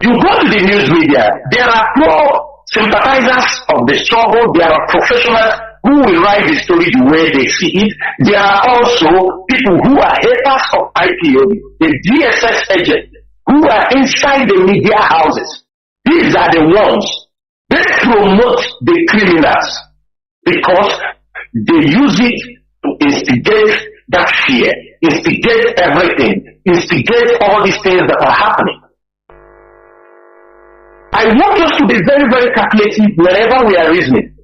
You go to the news media, there are pro-sympathizers of the struggle, there are professionals who will write the story the way they see it. There are also people who are haters of IPOB, the DSS agents, who are inside the media houses. These are the ones, they promote the criminals because they use it to instigate that fear, instigate everything, instigate all these things that are happening. I want us to be very, very calculative wherever we are reasoning.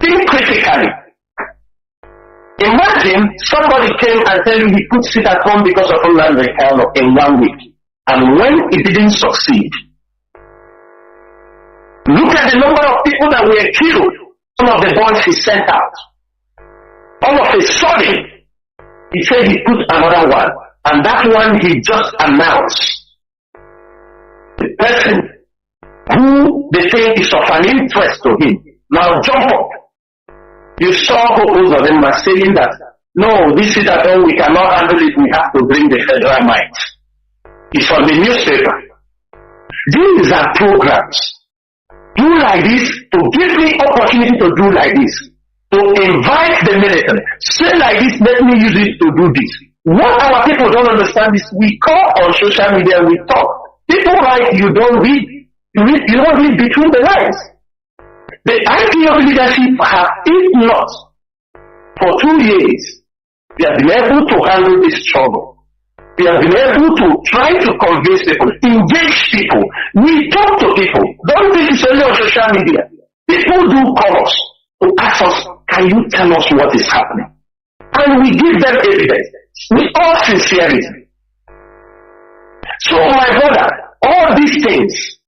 Think critically. Imagine somebody came and tell you he could sit at home because of Nnamdi Kanu in 1 week, and when it didn't succeed, look at the number of people that were killed. Some of the boys he sent out. All of a sudden, he said he put another one. And that one he just announced. The person who they say is of an interest to him. Now jump up. You saw those of them are saying that, no, this is at all, we cannot handle it, we have to bring the federal might. It's on the newspaper. These are programs. Do like this, to give me opportunity to do like this, to invite the military, say like this, let me use it to do this. What our people don't understand is we call on social media, we talk. People write, you don't read, you don't read between the lines. The IPOB leadership have, if not, for 2 years, they have been able to handle this struggle. We have been able to try to convince people, engage people. We talk to people. Don't think it's only on social media. People do call us to ask us, can you tell us what is happening? And we give them evidence with all sincerity. So my brother, all these things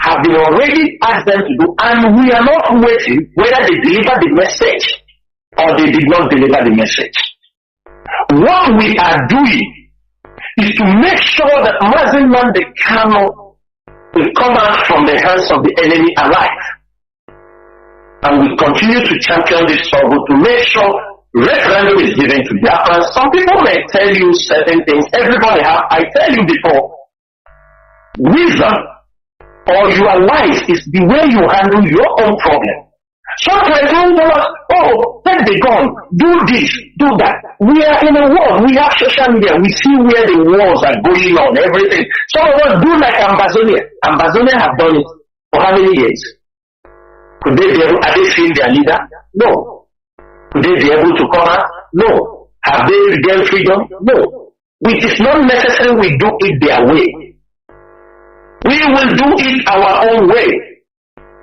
have been already asked them to do, and we are not waiting whether they deliver the message or they did not deliver the message. What we are doing is to make sure that Mazi Nnamdi Kanu will come out from the hands of the enemy alive. And we continue to champion this struggle to make sure referendum is given to Biafra. Some people may tell you certain things. Everybody have, I tell you before, wisdom or your life is the way you handle your own problem. Sometimes we tell us, oh, take the gun, do this, do that. We are in a war. We have social media. We see where the wars are going on, everything. Some of us do like Ambazonia. Ambazonia have done it for how many years? Could they be able, are they seeing their leader? No. Could they be able to come out? No. Have they regained freedom? No. It is not necessary we do it their way. We will do it our own way.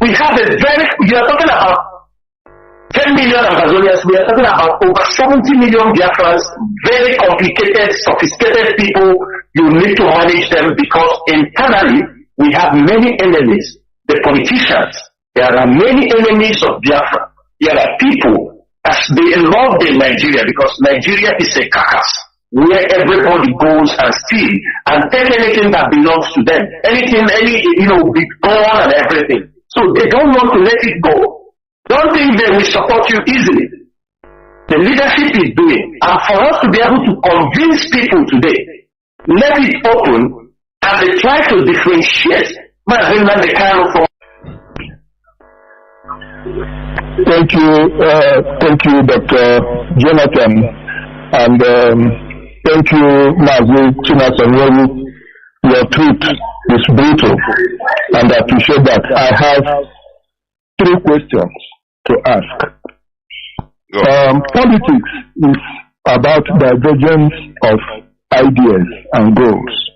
We have a you are talking about 10 million Amazonians, we are talking about over 70 million Biafrans, very complicated, sophisticated people, you need to manage them because internally we have many enemies. The politicians, there are many enemies of Biafra. There are people as they love in Nigeria because Nigeria is a carcass where everybody goes and steal and take anything that belongs to them. Anything, big gun and everything. So they don't want to let it go. Don't think they will support you easily. The leadership is doing. And for us to be able to convince people today, let it open and they try to differentiate Mazi Nnamdi Kanu from. Thank you, Dr. Jonathan, and thank you, Mazi Chinasanweru. Your truth is brutal, and I appreciate that. I have 3 questions to ask. Politics is about divergence of ideas and goals.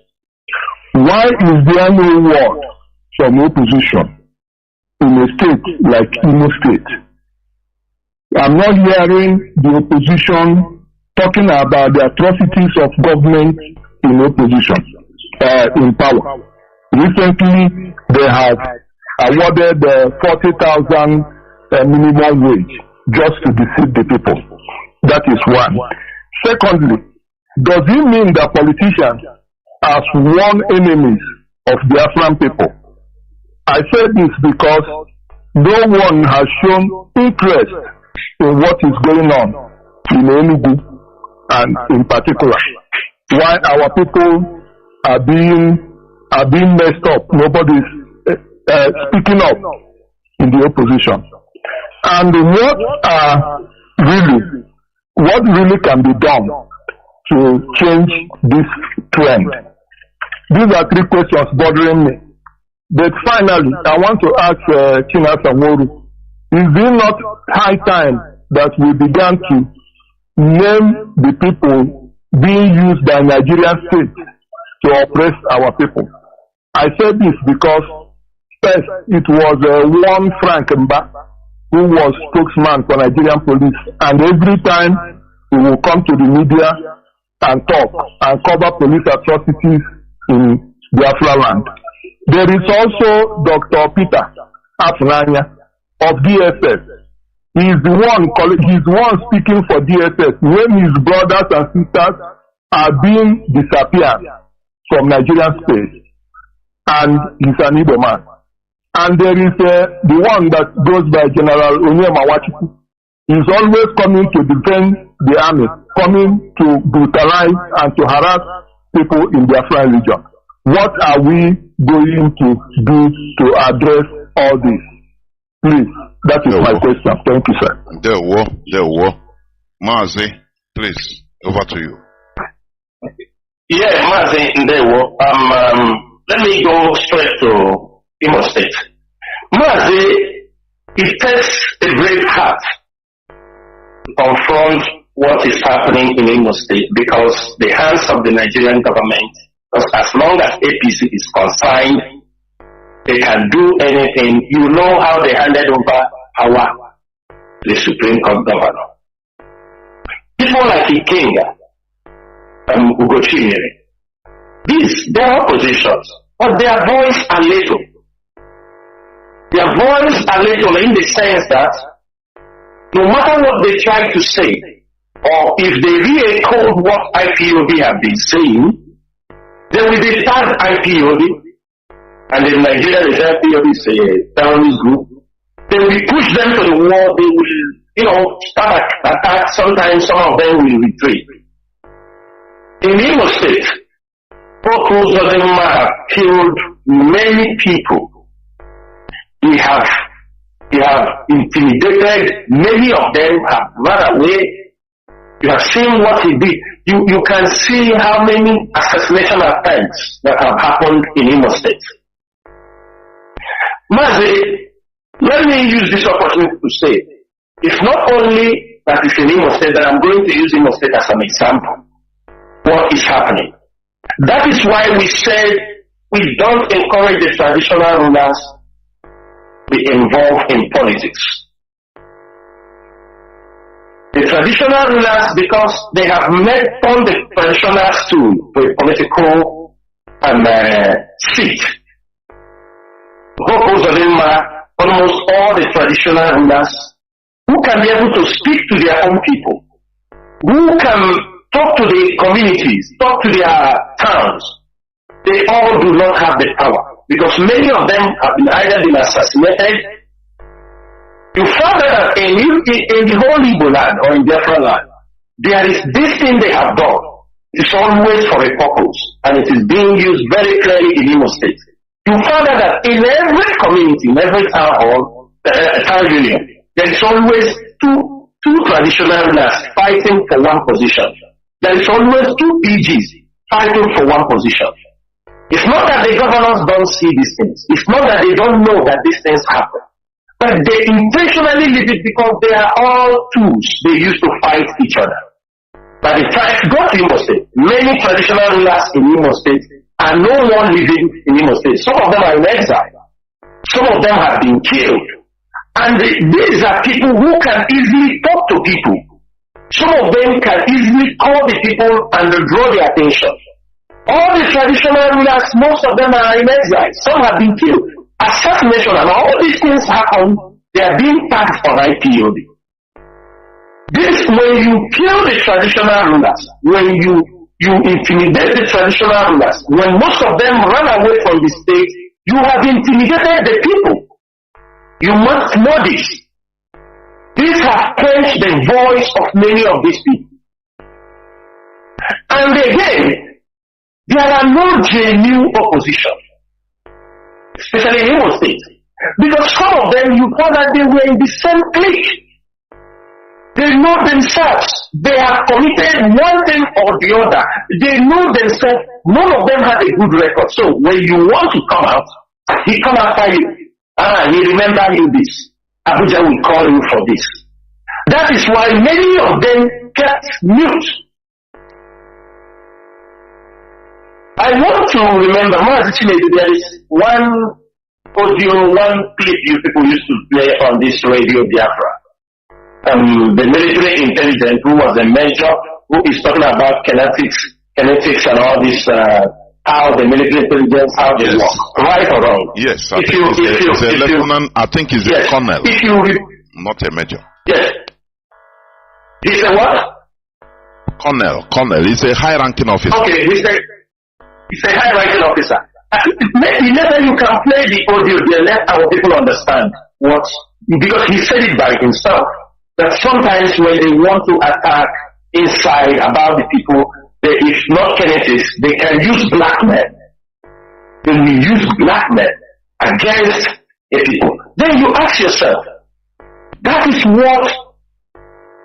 Why is there no word from opposition in a state like Imo State? I'm not hearing the opposition talking about the atrocities of government in opposition, in power. Recently, they have awarded 40,000 minimum wage just to deceive the people. That is one. Secondly, does it mean that politicians are sworn enemies of the Biafran people? I say this because no one has shown interest in what is going on in Enugu, and in particular, why our people are being messed up. Nobody is speaking up in the opposition. And what really can be done to change this trend? These are 3 questions bothering me. But finally, I want to ask Chinasanweru, is it not high time that we began to name the people being used by Nigerian state to oppress our people? I say this because first it was one Frank Mba who was spokesman for Nigerian police, and every time he will come to the media and talk and cover police atrocities in Biafra land. There is also Dr. Peter Afunanya of DSS. He is the one speaking for DSS when his brothers and sisters are being disappeared from Nigerian space, and he's an Igbo man. And there is the one that goes by General Onyemawachiku. He's always coming to defend the army, coming to brutalize and to harass people in their Biafran region. What are we going to do to address all this? Please, that is my question. Thank you, sir. There were. Mazi, please, over to you. Yeah, Mazi, let me go straight to Imo State. Mazi, it takes a brave heart to confront what is happening in Imo State because the hands of the Nigerian government, because as long as APC is consigned, they can do anything. You know how they handed over Hawa, the Supreme Court governor. People like Ikenga, Ugochinyere, they are oppositions, but their voice are little. Their voice are little in the sense that no matter what they try to say, or if they re-echo what IPOB have been saying, they will be tagged IPOB, and in Nigeria, the IPOB is a terrorist group. They will push them to the wall. They will, start attack. Sometimes some of them will retreat. In Imo State, Okozodema have killed many people. We have intimidated. Many of them have run away. You have seen what he did. You can see how many assassination attempts that have happened in Imo State. Mazi, let me use this opportunity to say, it's not only that it's in Imo State, that I'm going to use Imo State as an example. What is happening? That is why we said we don't encourage the traditional rulers to be involved in politics. The traditional rulers, because they have turned the pensioners to a political seat. Almost all the traditional rulers who can be able to speak to their own people, who can talk to the communities, talk to their towns, they all do not have the power because many of them have either been assassinated. You find that in the whole Igbo land or in Biafra land, there is this thing they have done. It's always for a purpose, and it is being used very clearly in Imo State. You find out that in every community, in every town hall, town union, there is always two traditional rulers fighting for one position. There is always two PGs fighting for one position. It's not that the governors don't see these things. It's not that they don't know that these things happen. But they intentionally leave it because they are all tools they use to fight each other. By the time go to Imo State, many traditional rulers in Imo State are no one living in Imo State. Some of them are in exile. Some of them have been killed. And these are people who can easily talk to people. Some of them can easily call the people and draw their attention. All the traditional rulers, most of them are in exile. Some have been killed. Assassination and all these things happen, they are being tagged for IPOB. This, when you kill the traditional rulers, when you intimidate the traditional rulers, when most of them run away from the state, you have intimidated the people. You must know this. This has quenched the voice of many of these people. And again, there are no genuine opposition. Especially in Imo State. Because some of them, you found that they were in the same clique. They know themselves. They have committed one thing or the other. They know themselves. None of them had a good record. So when you want to come out, he come after you. He remember you this. Abuja will call you for this. That is why many of them kept mute. I want to remember, Mazi Chinedu, there is one audio, one clip you people used to play on this radio Biafra. The military intelligence who was a major, who is talking about kinetics and all this, how the military intelligence, how they work. Right or wrong? Yes, I think it's a lieutenant, I think he's a colonel, not a major. Yes. He's a what? Colonel, he's a high-ranking officer. Okay, he's a high-ranking officer. Maybe later you can play the audio there, let our people understand what, because he said it by himself, that sometimes when they want to attack inside about the people, they, if not kinetics, they can use blackmail. They will use blackmail against the people. Then you ask yourself, that is what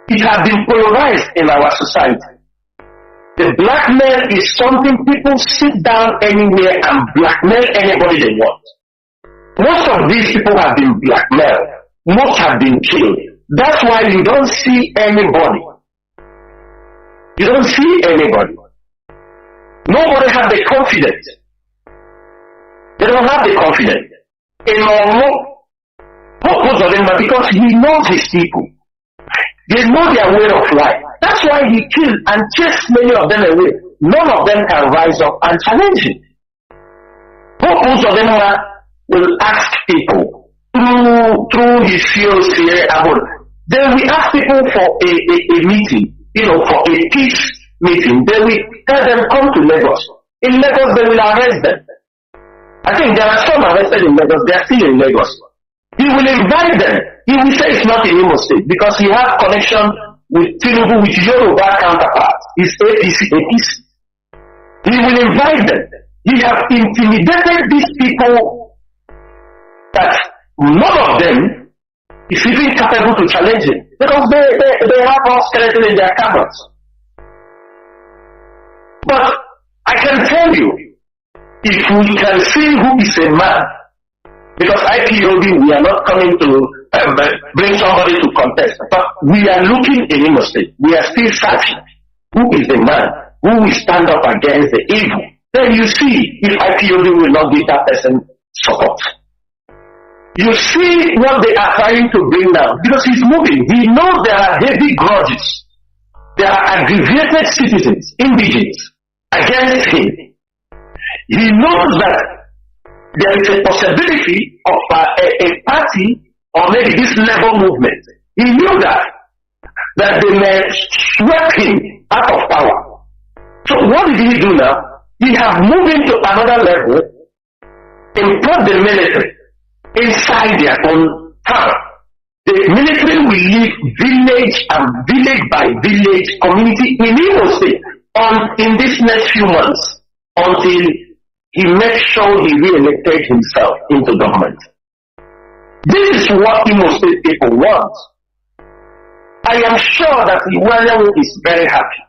it has been polarized in our society. The blackmail is something people sit down anywhere and blackmail anybody they want. Most of these people have been blackmailed. Most have been killed. That's why you don't see anybody. You don't see anybody. Nobody has the confidence. They don't have the confidence. Because he knows his people. They know their way of life. That's why he killed and chased many of them away. None of them can rise up and challenge him. Most of them will ask people through his fields here about. Then we ask people for a meeting, for a peace meeting. Then we tell them come to Lagos. In Lagos they will arrest them. I think there are some arrested in Lagos. They are still in Lagos. He will invite them. He will say it's not in Imo State because he has connection with Chinedu, with Yoruba counterparts. He's APC. He will invite them. He has intimidated these people that none of them is even capable to challenge him because they have all skeleton in their cupboards. But I can tell you, if we can see who is a man, because IPOB, we are not coming to bring somebody to contest, but we are looking in Imo State. We are still searching who is the man who will stand up against the evil. Then you see if IPOB will not give that person support. You see what they are trying to bring down because he's moving. He knows there are heavy grudges. There are aggravated citizens, indigenous, against him. He knows that there is a possibility of a party or maybe this labor movement. He knew that they may sweep him out of power. So what did he do now? He has moved into another level and put the military inside their own town. The military will leave village and village by village community in Imo State in these next few months until he makes sure he re-elected himself into government. This is what Imo State people want. I am sure that Iwanya is very happy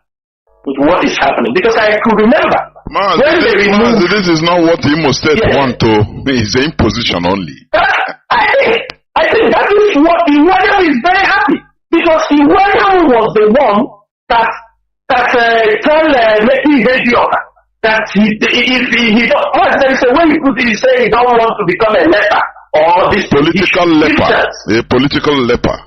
with what is happening because I could remember Mazi, this is not what Imo State want to be. It's an imposition only. I think that is what Iwanya is very happy because Iwanya was the one that told Meki Hejioka that if he don't, there is a way he put it, he say he don't want to become a leper or this political leper. A political leper.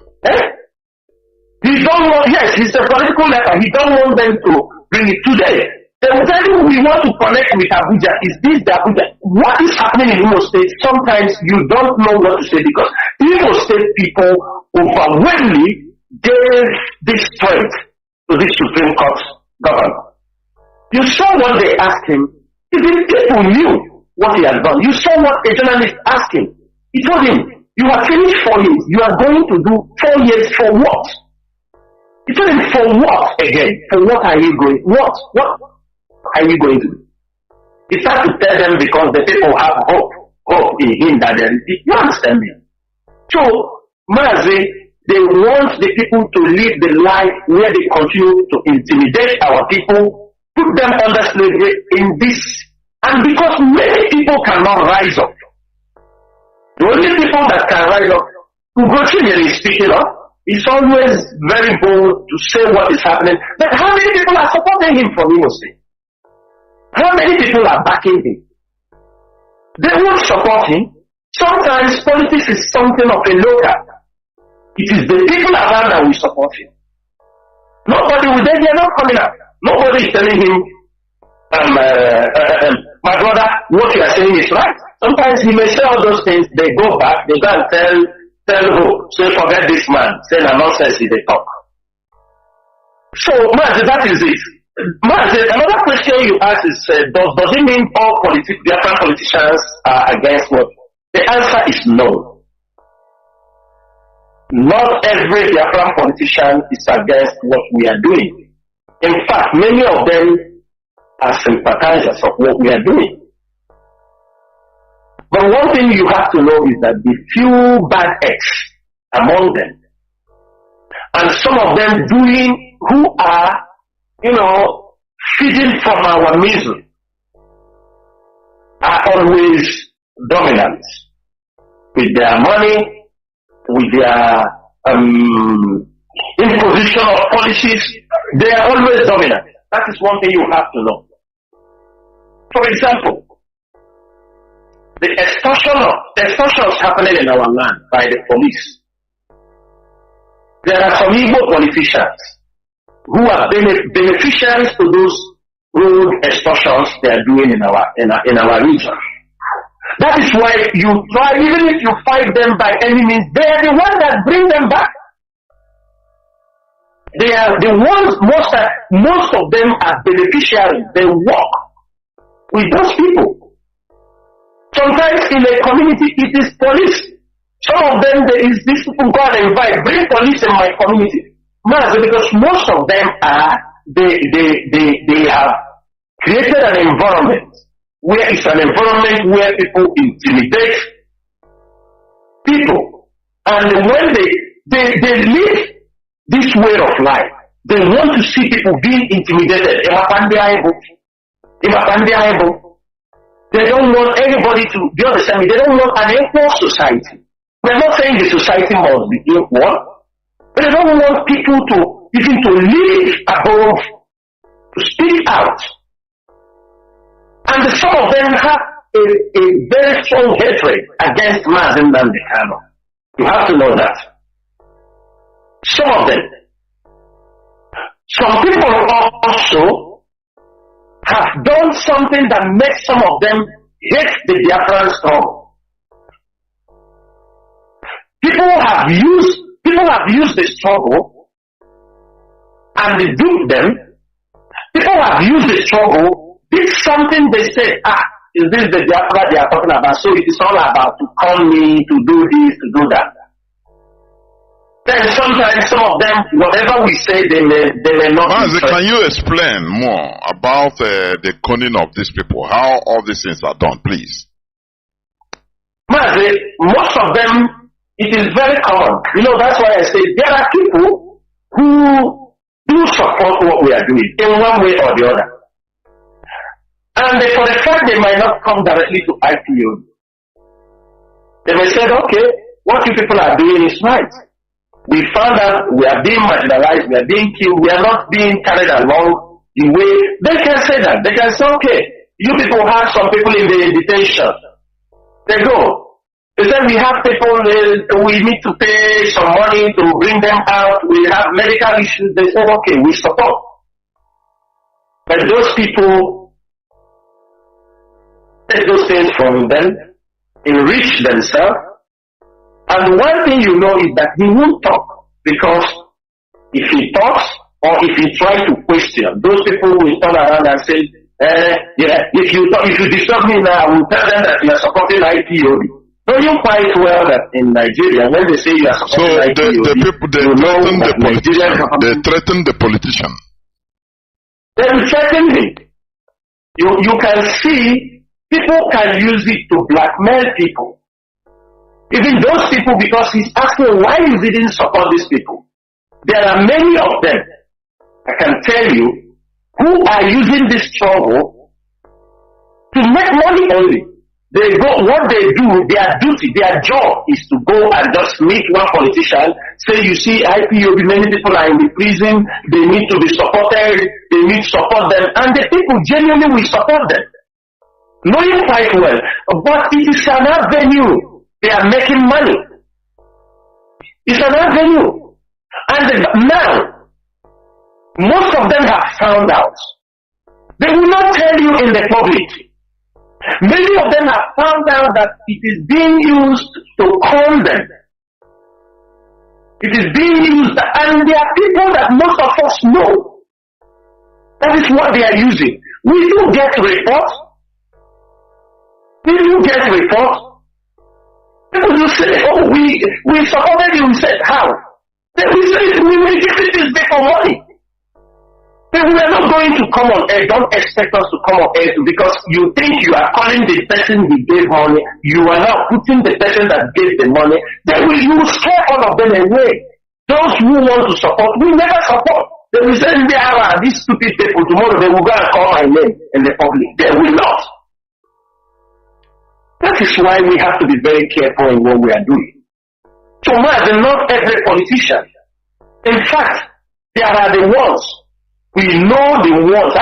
He don't want, yes, he's a political leper. He don't want them to bring it today. They will tell you we want to connect with Abuja. Is this the Abuja? What is happening in Imo State? Sometimes you don't know what to say because Imo State people overwhelmingly gave this strength to the Supreme Court governor. You saw what they asked him. Even people knew what he had done. You saw what a journalist asked him. He told him, you have finished 4 years. You are going to do 4 years for what? He told him, for what again? For what are you going? What are you going to do? He started to tell them because the people have hope in him that you understand me. So, Mazi, they want the people to live the life where they continue to intimidate our people, put them under slavery in this, and because many people cannot rise up. The only people that can rise up, Ugochi is speaking up. He's always very bold to say what is happening. But how many people are supporting him from Imo State? How many people are backing him? They won't support him. Sometimes politics is something of a local. It is the people around that will support him. Nobody will, they are not coming up. Nobody is telling him, my brother, what you are saying is right. Sometimes he may say all those things, they go back, they go and tell who? Say, forget this man. Say, no nonsense in the talk. So, Mazi, that is it. Mazi, another question you ask is, does it mean all Biafran politicians are against what? The answer is no. Not every Biafran politician is against what we are doing. In fact, many of them are sympathizers of what we are doing. But one thing you have to know is that the few bad eggs among them, and some of them who are, feeding from our misery, are always dominant with their money, with their imposition of policies. They are always dominant. That is one thing you have to know. For example, the extortions happening in our land by the police. There are some Igbo politicians who are beneficiaries to those road extortions they are doing in our region. That is why you try, even if you fight them by any means, they are the ones that bring them back. They are the ones, most of them are beneficiaries. They work with those people. Sometimes in a community, it is police. Some of them, there is these people go and invite, bring police in my community. Because most of them they have created an environment where it's an environment where people intimidate people. And when they live this way of life, they want to see people being intimidated. They don't want anybody to be on the same. They don't want an equal society. We're not saying the society must be equal, but they don't want people to even to live above, to speak out. And some of them have a very strong hatred against Mazi Nnamdi Kanu. You have to know that. Some of them. Some people also have done something that makes some of them hate the Biafran struggle. People have used the struggle and they duped them. People have used the struggle, did something they said, is this the Biafra they are talking about? So it is all about to call me, to do this, to do that. Then sometimes some of them, whatever we say, they may not. Mazi, can you explain more about the conning of these people? How all these things are done, please? Mazi, most of them, it is very common. You know, that's why I say there are people who do support what we are doing in one way or the other. And for the fact they might not come directly to IPO. They may say, okay, what you people are doing is right. We found out we are being marginalized, we are being killed, we are not being carried along the way. They can say that. They can say, okay, you people have some people in the detention. They go. They say we have people, we need to pay some money to bring them out. We have medical issues. They say, okay, we support. But those people take those things from them, enrich themselves. And one thing you know is that he won't talk, because if he talks or if he tries to question, those people will turn around and say, if you disturb me now, I will tell them that you are supporting IPOB. So you quite well that in Nigeria, when they say you are supporting IPOB, the people, they threaten the politician. They will threaten him. You can see people can use it to blackmail people. Even those people, because he's asking why he didn't support these people. There are many of them, I can tell you, who are using this struggle to make money only. They go, what they do, their duty, their job is to go and just meet one politician, say, you see, IPOB, many people are in the prison, they need to be supported, they need to support them, and the people genuinely will support them. Knowing quite well, but it is an avenue. They are making money. It's an avenue. And now, most of them have found out. They will not tell you in the public. Many of them have found out that it is being used to con them. It is being used, and there are people that most of us know. That is what they are using. We do get reports. People will say, oh, we supported you. We said, how? Then we said, we will give this people money. Then we are not going to come on air. Don't expect us to come on air because you think you are calling the person who gave money. You are now putting the person that gave the money. Then you will scare all of them away. Those who want to support, we never support. They will say, these stupid people, tomorrow they will go and call my name in the public. They will not. That is why we have to be very careful in what we are doing. So Mazi, not every politician. In fact, there are the ones. We know the ones.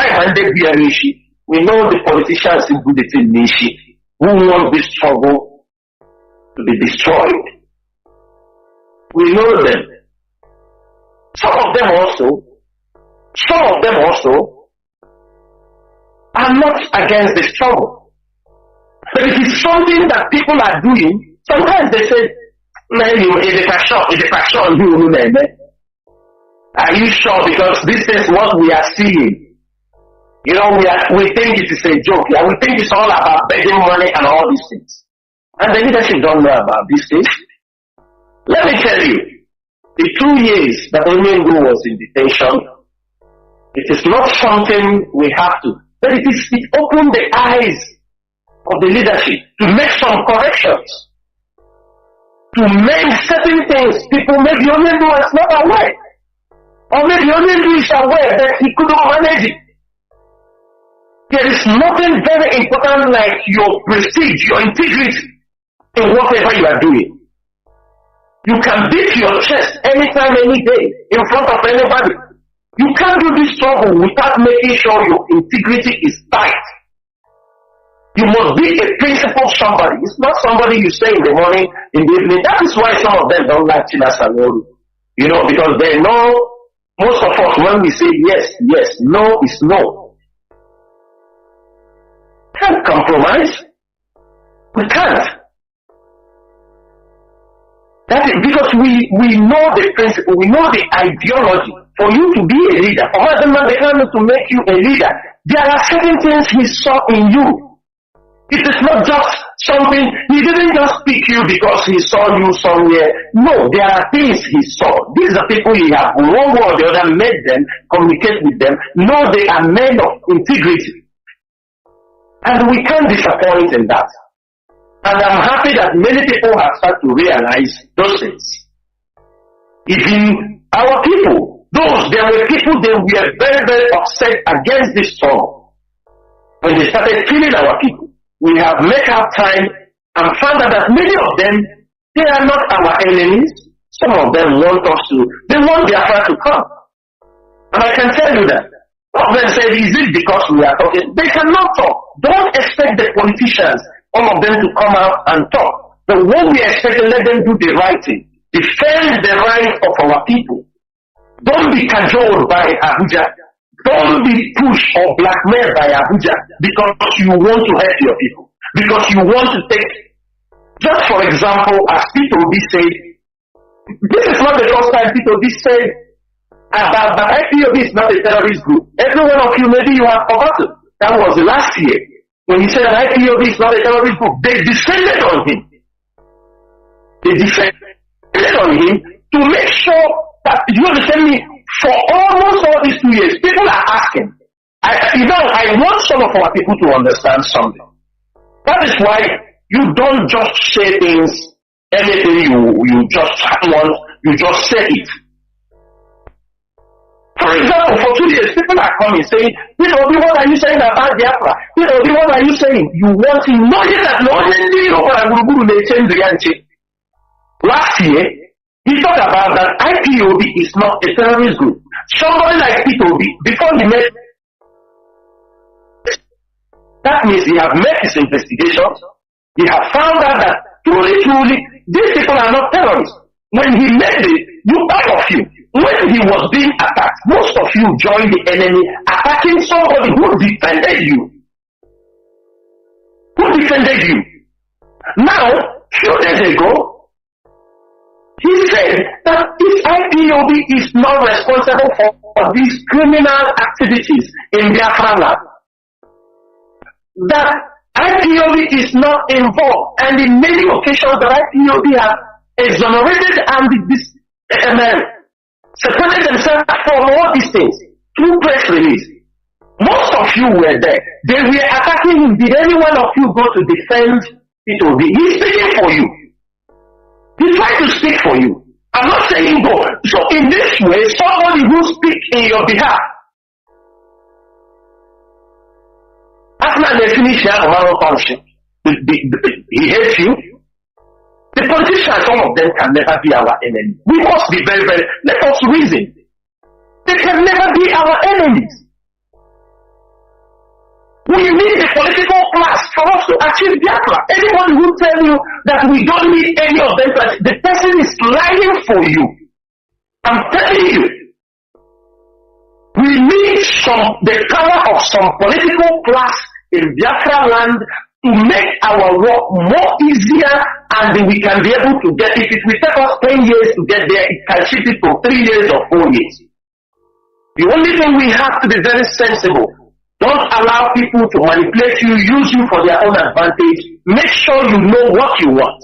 We know the politicians in Budeti Nishi who want this struggle to be destroyed. We know them. Some of them also are not against the struggle. But it is something that people are doing. Sometimes they say, are you sure? Because this is what we are seeing. You know, we think it is a joke. Yeah? We think it's all about begging money and all these things. And the leadership don't know about these things. Let me tell you, the 2 years that Nnamdi was in detention, it is not something we have to, but it opened the eyes of the leadership to make some corrections, to make certain things people maybe Nnamdi was not aware, or maybe Nnamdi is aware that he couldn't manage it. There is nothing very important like your prestige, your integrity in whatever you are doing. You can beat your chest anytime, any day, in front of anybody. You can't do this struggle without making sure your integrity is tight. You must be a principled somebody. It's not somebody you say in the morning, in the evening. That is why some of them don't like Chinedu. You know, because they know, most of us, when we say yes, yes, no is no. Can't compromise. We can't. That is because we know the principle, we know the ideology. For you to be a leader, for Mazi Nnamdi Kanu to make you a leader, there are certain things he saw in you. It is not just something, he didn't just pick you because he saw you somewhere. No, there are things he saw. These are people he has one way or the other met them, communicate with them, know they are men of integrity. And we can't disappoint in that. And I'm happy that many people have started to realize those things. Even our people, there were people, they were very, very upset against this song. When they started killing our people. We have made our time and found out that many of them, they are not our enemies. Some of them want us to, they want Biafra to come. And I can tell you that. Some of them say, is it because we are talking? They cannot talk. Don't expect the politicians, all of them to come out and talk. But what we expect, let them do the right thing. Defend the rights of our people. Don't be cajoled by Abuja. Don't be pushed or blackmailed by Abuja because you want to help your people. Because you want to take, just for example, as Peter Obi said, this is not the first time Peter Obi said that IPOB is not a terrorist group. Every one of you, maybe you have forgotten. That was last year. When he said that IPOB is not a terrorist group, they descended on him. They descended on him to make sure that, you understand me, for almost all these 2 years, people are asking. I want some of our people to understand something. That is why you don't just say things, anything you just want, you just say it. For example, for 2 years, people are coming saying, Peter Obi, what are you saying about Biafra? Peter Obi, what are you saying? You want to know that last year, he talked about that IPOB is not a terrorist group. Somebody like Peter Obi, before he made, that means he have made his investigations. He have found out that truly, these people are not terrorists. When he made it, all of you, when he was being attacked, most of you joined the enemy, attacking somebody who defended you. Who defended you? Now, few days ago, he said that if IPOB is not responsible for these criminal activities in Biafra land, that IPOB is not involved, and in many occasions that IPOB have exonerated and separated themselves from all these things through press release. Most of you were there. They were attacking him. Did any one of you go to defend IPOB? He's speaking for you. He tried to speak for you. I'm not saying go. So in this way, somebody who speaks in your behalf, after they finish their moral function, he hates you. The politicians, some of them can never be our enemy. We must be very, very, let us reason. They can never be our enemies. We need the political class for us to achieve Biafra. Anyone who tell you that we don't need any of them, the person is lying for you. I'm telling you. We need the power of some political class in Biafra land to make our work more easier, and we can be able to get it. If it will take us 10 years to get there, it can shift it to 3 years or 4 years. The only thing we have to be very sensible. Don't allow people to manipulate you, use you for their own advantage. Make sure you know what you want.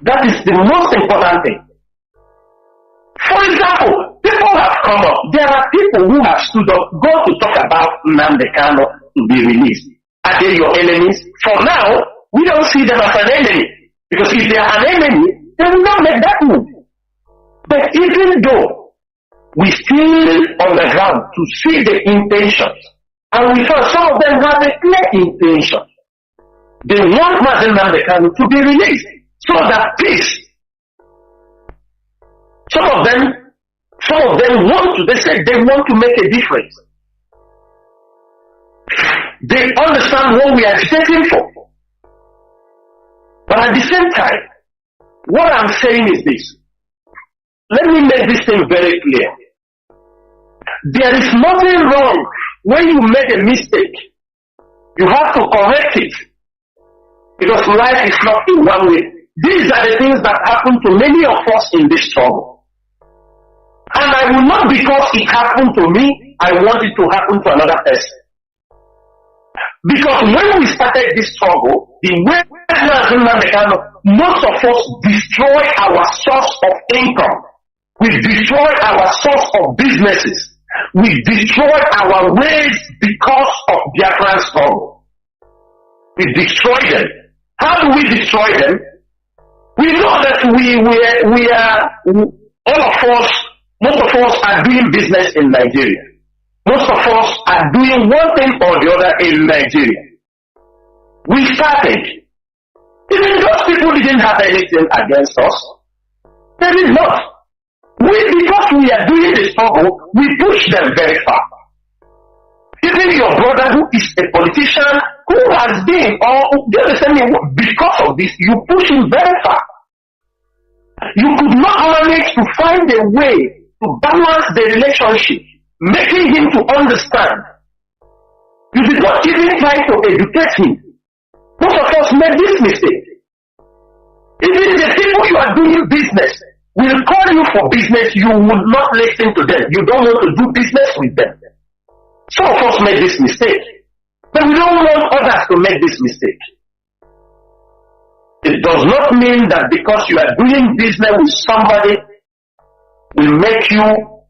That is the most important thing. For example, people have come up. There are people who have stood up, go to talk about Nnamdi Kanu to be released. Are they your enemies? For now, we don't see them as an enemy. Because if they are an enemy, they will not make that move. But even though we still on the ground to see the intentions, and we found some of them have a clear intention. They want Mazi Nnamdi Kanu to be released so that peace. Some of them want to, they said they want to make a difference. They understand what we are agitating for. But at the same time, what I'm saying is this. Let me make this thing very clear. There is nothing wrong when you make a mistake. You have to correct it. Because life is not in one way. These are the things that happen to many of us in this struggle. And I will not, because it happened to me, I want it to happen to another person. Because when we started this struggle, the way most of us destroy our source of income. We destroy our source of businesses. We destroy our ways because of Biafran struggle. We destroy them. How do we destroy them? We know that we are, all of us, most of us are doing business in Nigeria. Most of us are doing one thing or the other in Nigeria. We started. Even those people didn't have anything against us. They did not. Because we are doing the struggle, we push them very far. Even your brother who is a politician, who has been, or you understand me, because of this, you push him very far. You could not manage to find a way to balance the relationship, making him to understand. You did not even try to educate him. Most of us made this mistake. Even the people you are doing business will call you for business, you will not listen to them. You don't want to do business with them. Some of us made this mistake. But we don't want others to make this mistake. It does not mean that because you are doing business with somebody will make you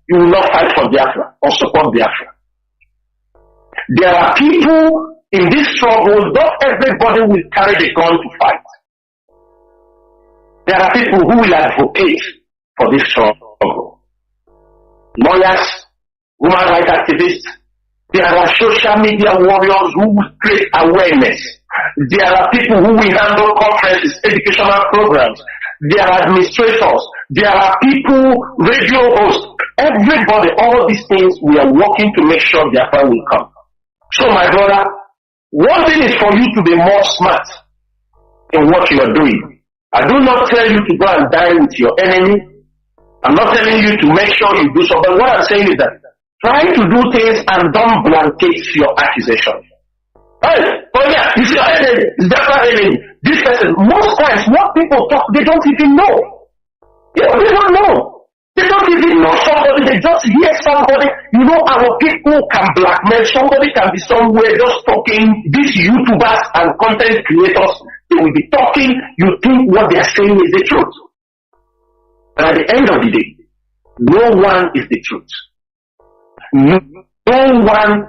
will not fight for Biafra or support Biafra. There are people in this struggle, not everybody will carry the gun to fight. There are people who will advocate for this struggle. Lawyers, human rights activists, there are social media warriors who will create awareness. There are people who will handle conferences, educational programs. There are administrators. There are people, radio hosts. Everybody, all these things, we are working to make sure Biafra will come. So my brother, one thing is for you to be more smart in what you are doing. I do not tell you to go and die with your enemy. I'm not telling you to make sure you do so. But what I'm saying is that try to do things and don't blanket your accusation. Hey, oh yeah, you see your enemy, is that our enemy? This person, most times what people talk, they don't even know. Yeah, they don't know. They don't even know somebody, they just hear somebody. You know, our people can blackmail, somebody can be somewhere just talking, these YouTubers and content creators, they will be talking, you think what they are saying is the truth. But at the end of the day, no one is the truth. No one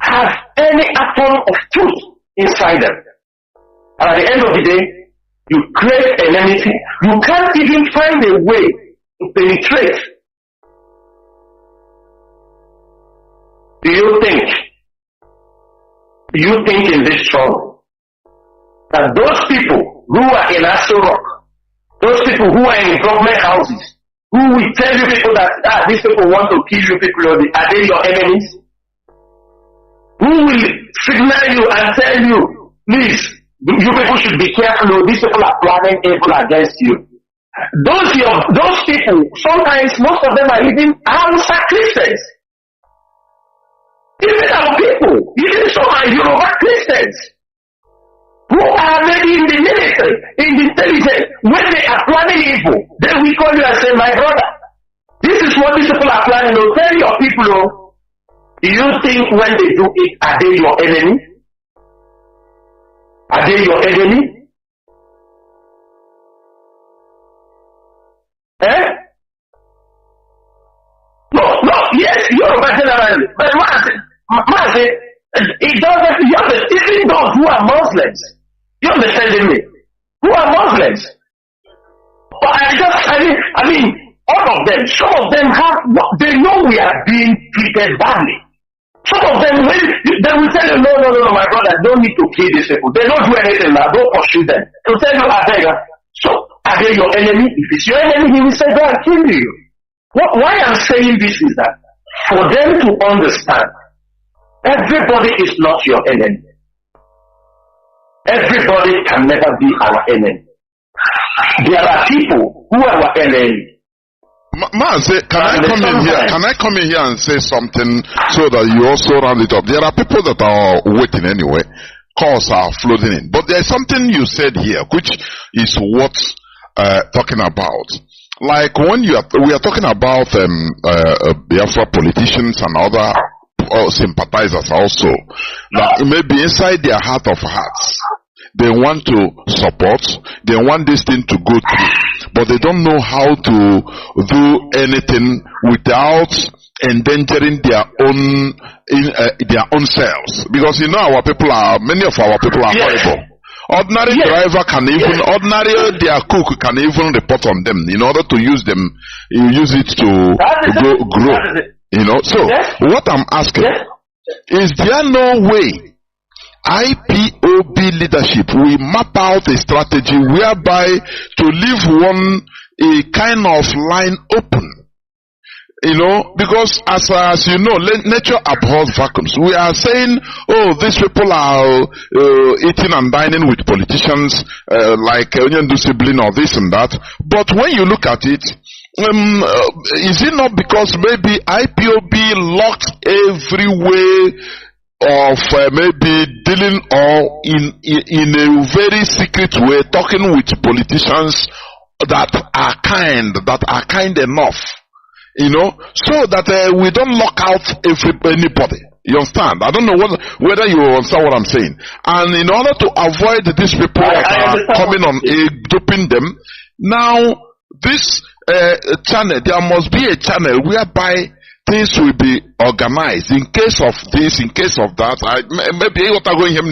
has any atom of truth inside them. And at the end of the day, you create enmity. You can't even find a way to penetrate. Do you think in this struggle that those people who are in Aso Rock, those people who are in government houses, who will tell you people that these people want to kill you people, are they your enemies? Who will signal you and tell you, please, you people should be careful, these people are planning evil against you. Those people, sometimes most of them are even HAUSA Christians. Even our people, even some are Yoruba Christians, who are maybe in the military, in the intelligence. When they are planning evil, then we call you and say, my brother, this is what these people are planning. Tell your people, do you think when they do it, are they your enemy? Are they your enemy? Eh? No, yes, Yoruba generally. But Mazi, it doesn't, even those who are Muslims, you understand me? Who are Muslims? But I mean, all of them, some of them they know we are being treated badly. Some of them, they will tell you, no, my brother, don't need to kill these people. They don't do anything now, don't pursue them. They'll tell you, I beg. So, are they your enemy? If it's your enemy, he will say, go and kill you. Why I'm saying this is that, for them to understand Everybody is not your enemy. Everybody can never be our enemy. There are people who are our enemy. Mazi, can I come in here? Can I come in here and say something so that you also round it up? There are people that are waiting anyway. Calls are flooding in. But there's something you said here, which is what talking about. Like when we are talking about Biafra politicians and other sympathizers also, that maybe inside their heart of hearts, they want to support, they want this thing to go through, but they don't know how to do anything without endangering their own selves. Because our people many of our people are horrible. Ordinary driver can even, their cook can even report on them in order to use them, use it to grow. So what I'm asking, is there no way IPOB leadership we map out a strategy whereby to leave a kind of line open? Because as you know, nature abhors vacuums. We are saying, these people are eating and dining with politicians, like Nnamdi sibling or this and that. But when you look at it, is it not because maybe IPOB locked every way of maybe dealing or in a very secret way, talking with politicians that are kind enough, so that we don't lock out anybody. You understand? I don't know whether you understand what I'm saying. And in order to avoid these people that are coming on duping them, now this channel, there must be a channel whereby things will be organized in case of this, in case of that. Maybe what are going here,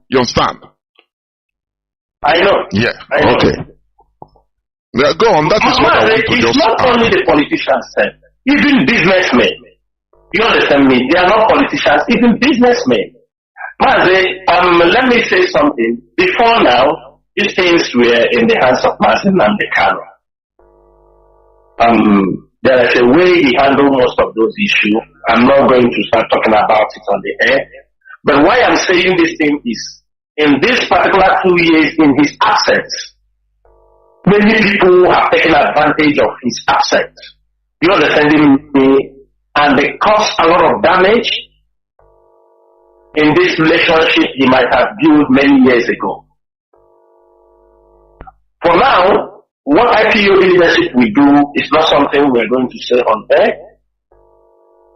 you understand? I know. Yeah. I know. Okay. Yeah, go on. That is what I want to it's just not only the politicians, even businessmen. You understand me? They are not politicians, even businessmen. Mazi, let me say something. Before now, these things were in the hands of Mazi Nnamdi Kanu. There is a way he handled most of those issues. I'm not going to start talking about it on the air. But why I'm saying this thing is, in this particular 2 years, in his absence, many people have taken advantage of his absence. You understand me? And they caused a lot of damage in this relationship he might have built many years ago. For now, what IPOB leadership we do is not something we're going to say on air.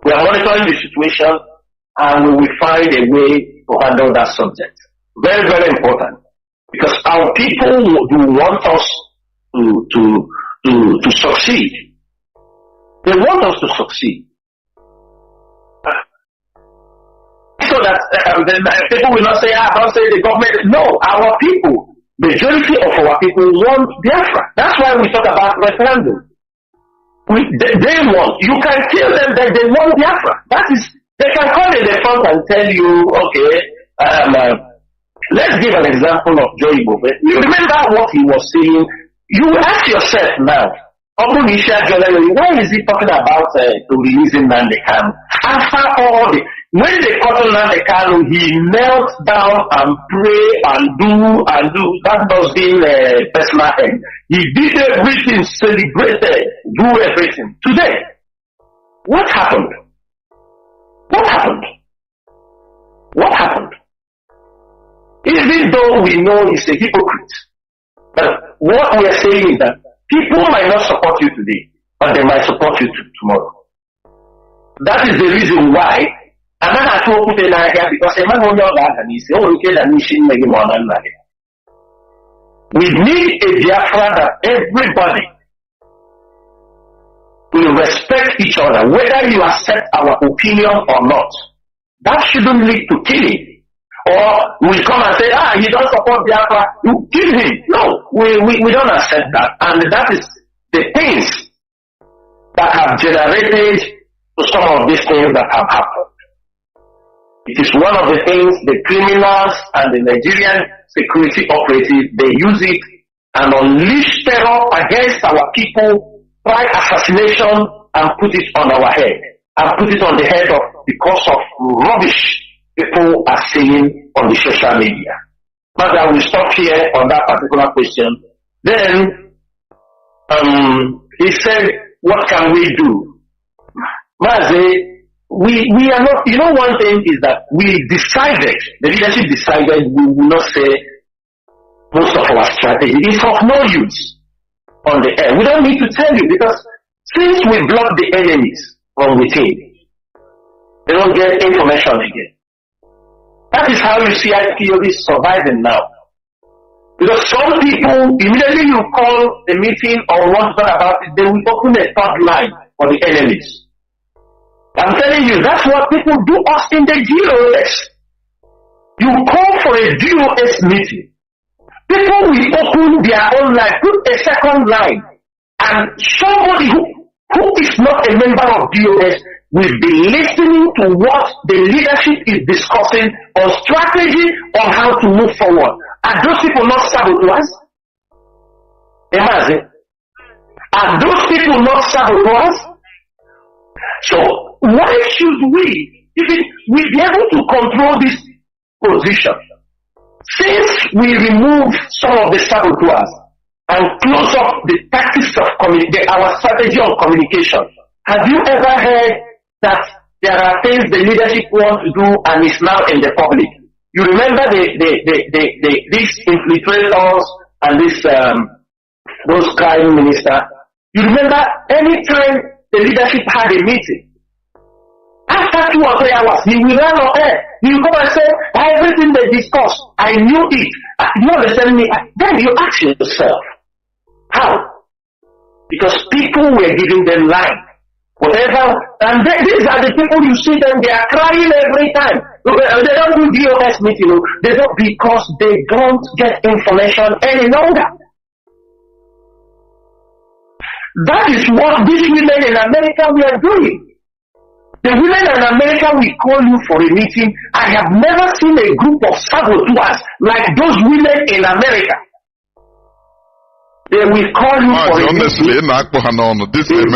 We are monitoring the situation and we will find a way to handle that subject. Very, very important. Because our people do want us to succeed. They want us to succeed. So that people will not say, don't say the government. No, our people. Majority of our people want Biafra. That's why we talk about referendum. They want. You can tell them that they want Biafra. They can come in the front and tell you, okay, let's give an example of Joe Igbo. You remember what he was saying? You ask yourself now, why is he talking about releasing Nnamdi Kanu? After all when they caught Nnamdi Kanu, he knelt down and pray and do. That was being personal end. He did everything, celebrated, do everything. Today, what happened? What happened? What happened? Even though we know he's a hypocrite, but what we are saying is that people might not support you today, but they might support you tomorrow. That is the reason why. I'm not talking about here because I'm not we need a Biafra that everybody will respect each other, whether you accept our opinion or not. That shouldn't lead to killing. Or we come and say, he don't support Biafra, you kill him. No, we don't accept that. And that is the things that have generated some of these things that have happened. It is one of the things the criminals and the Nigerian security operatives, they use it and unleash terror against our people, try assassination and put it on our head. And put it on the head of because of rubbish people are saying on the social media. But I will stop here on that particular question. Then he said, what can we do? Mazi, we are not, you know, one thing is that we decided, the leadership decided we will not say most of our strategy. It's of no use on the air. We don't need to tell you, because since we block the enemies from within, they don't get information again. That is how you see IPOB surviving now. Because some people, immediately you call a meeting or want to talk about it, they will open a third line for the enemies. I'm telling you, that's what people do us in the DOS. You call for a DOS meeting. People will open their own line, put a second line, and somebody who is not a member of DOS will be listening to what the leadership is discussing on strategy on how to move forward. Are those people not saboteurs? Are those people not saboteurs? So why should we be able to control this position? Since we remove some of the saboteurs and close up the tactics of our strategy on communication, have you ever heard that there are things the leadership wants to do and is now in the public? You remember these infiltrators and those crime minister? You remember any time the leadership had a meeting, after 2 or 3 hours, he will run on air. He will come and say, everything they discussed, I knew it. You understand me? Then you ask yourself, how? Because people were giving them line. Whatever, and these are the people you see them, they are crying every time. They don't do DOS meeting, they don't, because they don't get information any longer. That is what these women in America were doing. The women in America will call you for a meeting. I have never seen a group of saboteurs like those women in America. They will call you for a meeting. They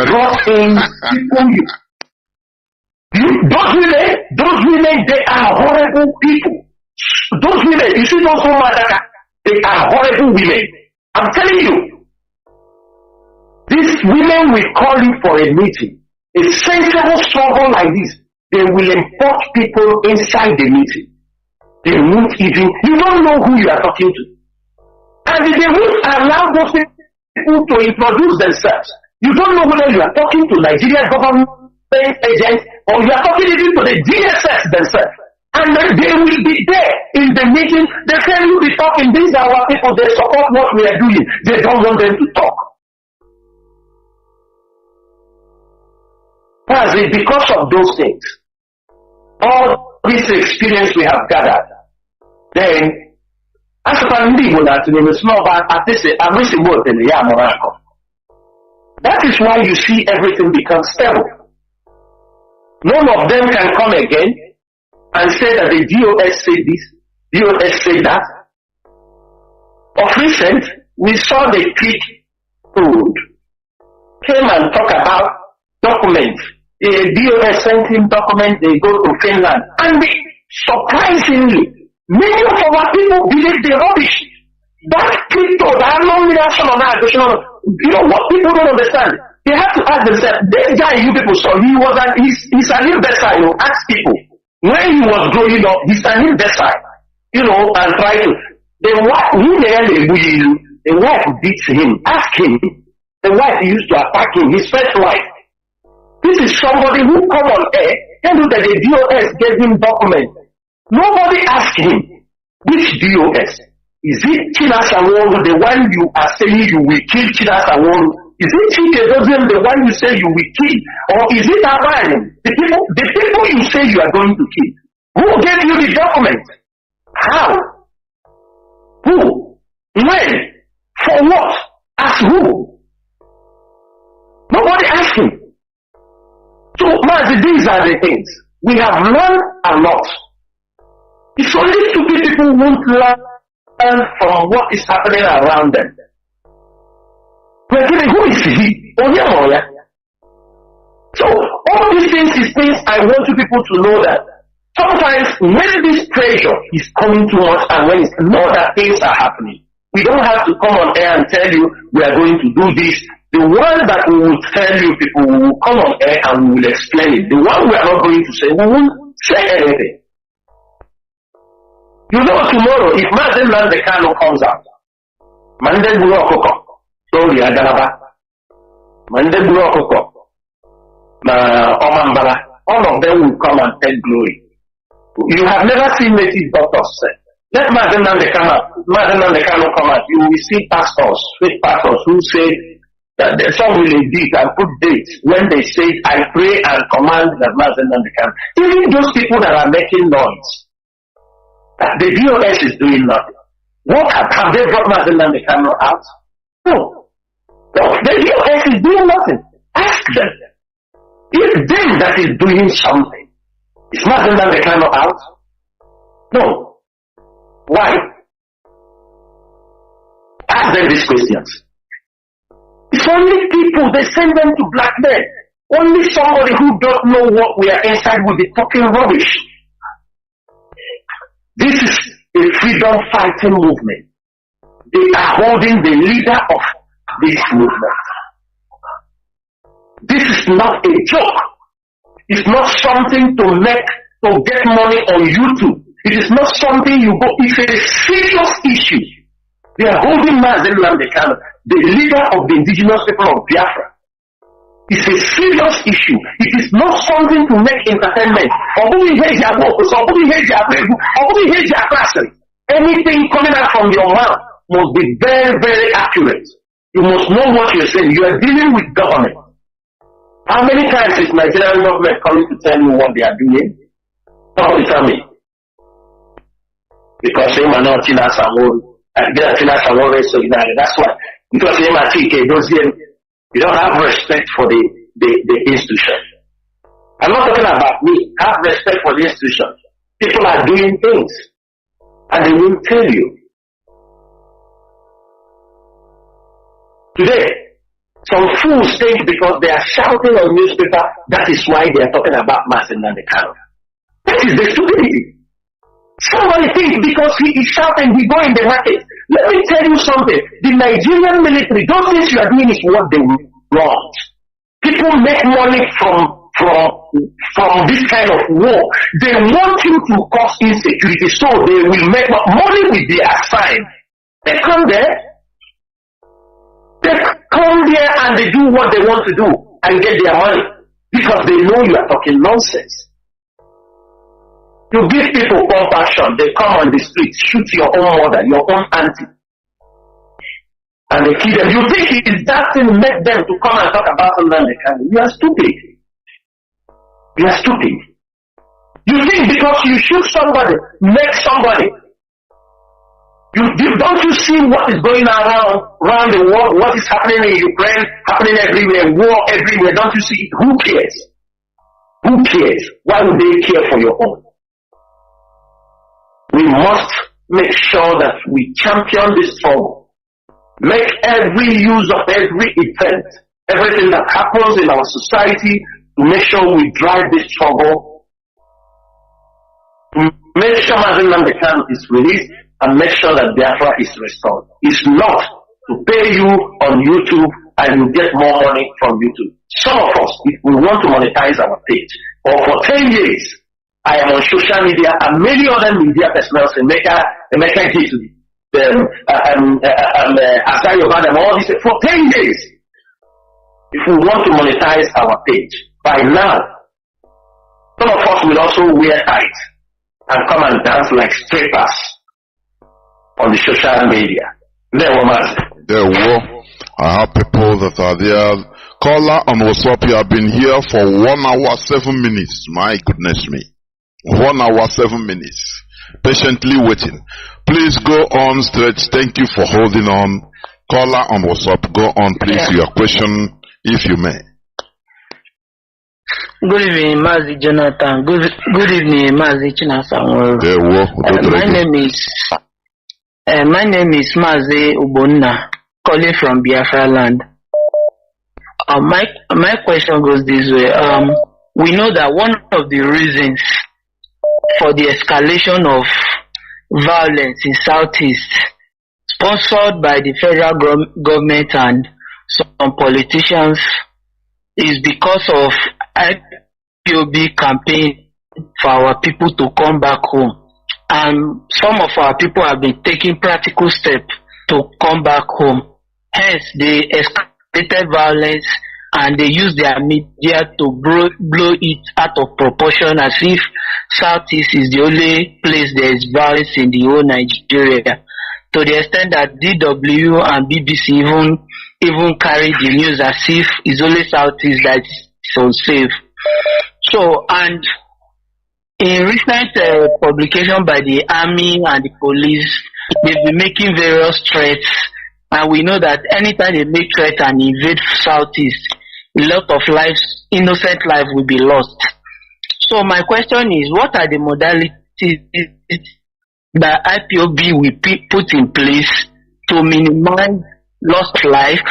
brought in people. Those women, they are horrible people. Those women, you see those women, they are horrible women. I'm telling you. These women will call you for a meeting. A sensible struggle like this, they will import people inside the meeting. They won't even, you don't know who you are talking to. And they won't allow those people to introduce themselves. You don't know whether you are talking to Nigerian government agents or you are talking even to the DSS themselves. And then they will be there in the meeting. They tell you be talking, these are our people, they support what we are doing. They don't want them to talk. Because of those things, all this experience we have gathered, then as a family, that is why you see everything becomes stable. None of them can come again and say that the DOS said this, DOS said that. Of recent, we saw the Greek food came and talk about documents. DOS sent him documents, they go to Finland. And surprisingly, many of our people believe the rubbish. That crypto, that nomination on that, you know what people don't understand? They have to ask themselves, this guy you people saw, he's an imbecile, ask people. When he was growing up, he's an imbecile, and try to. The wife beats him, ask him. The wife used to attack him, his first wife. This is somebody who come on air, tell you that the DOS gave him documents. Nobody asked him, which DOS? Is it Chinasaworu, the one you are saying you will kill Chinasaworu? Is it Chinedu, the one you say you will kill? Or is it Aban, the people you say you are going to kill? Who gave you the document? How? Who? When? For what? As who? Nobody asked him. So, Mazi, these are the things. We have learned a lot. It's only stupid people who won't learn from what is happening around them. We're thinking, who is he? So, all these things is things I want you people to know that Sometimes when this pressure is coming too much and when it's know that things are happening, we don't have to come on air and tell you we are going to do this. The one that we will tell you people, we will come on air and we will explain it. The one we are not going to say, we won't say anything. You know tomorrow, if Mazi Nnamdi Kanu comes out, Mande Buru Okoko, Tori Agalaba, Mande Buru Okoko, Omambala, all of them will come and take glory. You have never seen native doctors say, let Mazi Nnamdi Kanu come out, you will see pastors, fake pastors who say that some will indeed and put dates when they say, I pray and command that Mazi Nnamdi Kanu. Even those people that are making noise, that the DOS is doing nothing. What have they brought Mazi Nnamdi Kanu out? No. The DOS is doing nothing. Ask them. It's them that is doing something. Is Mazi Nnamdi Kanu out? No. Why? Ask them these questions. It's only people, they send them to black men. Only somebody who don't know what we are inside will be talking rubbish. This is a freedom fighting movement. They are holding the leader of this movement. This is not a joke. It's not something to get money on YouTube. It is not something you go, it's a serious issue. They are holding Mazi Nnamdi Kanu, the leader of the indigenous people of Biafra. It's a serious issue. It is not something to make entertainment. Anything coming out from your mouth must be very, very accurate. You must know what you're saying. You are dealing with government. How many times is Nigerian government coming to tell you what they are doing? Don't tell me. Because they are not China Samoro. China Samoro is so united. That's why. Because they are TK, you don't have respect for the institution. I'm not talking about me. Have respect for the institution. People are doing things. And they will tell you. Today, some fools think because they are shouting on newspaper, that is why they are talking about Mazi Nnamdi Kanu. That is the stupidity. Somebody thinks because he is shouting, he go in the market. Let me tell you something. The Nigerian military, those things you are doing is what they want. People make money from this kind of war. They want you to cause insecurity, so they will make money with their assigned. They come there. They come there and they do what they want to do and get their money because they know you are talking nonsense. You give people compassion, they come on the street, shoot your own mother, your own auntie, and they kill them. You think it is that thing make them to come and talk about Nnamdi Kanu? You are stupid. You are stupid. You think because you shoot somebody, make somebody. Don't you see what is going around the world? What is happening in Ukraine, happening everywhere, war everywhere? Don't you see it? Who cares? Who cares? Why would they care for your own? We must make sure that we champion this struggle. Make every use of every event, everything that happens in our society, to make sure we drive this struggle. Make sure Mazi Nnamdi Kanu is released and make sure that Biafra is restored. It's not to pay you on YouTube and you get more money from YouTube. Some of us, if we want to monetize our page, or for 10 years, I am on social media and many other media personnel, Emeka Gitu, Asayo Badam, all this, for 10 years. If we want to monetize our page, by now, some of us will also wear tights and come and dance like strippers on the social media. There were. I have people that are there. Caller on WhatsApp, you have been here for 1 hour 7 minutes. My goodness me. 1 hour 7 minutes. Patiently waiting. Please go on straight. Thank you for holding on. Caller on WhatsApp, go on please. Your question, if you may. Good evening, Mazi Jonathan. Good evening, Mazi Chinasa. My name is Mazi Ubonna, calling from Biafra land. My question goes this way. We know that one of the reasons for the escalation of violence in Southeast, sponsored by the federal government and some politicians, is because of IPOB campaign for our people to come back home. And some of our people have been taking practical steps to come back home. Hence, they escalated violence and they use their media to blow it out of proportion, as if Southeast is the only place there is violence in the whole Nigeria. To the extent that DW and BBC even carry the news as if it's only Southeast that is unsafe. So, and in recent publication by the army and the police, they've been making various threats, and we know that anytime they make threats and invade Southeast, a lot of lives, innocent life, will be lost. So my question is, what are the modalities that IPOB will put in place to minimize lost life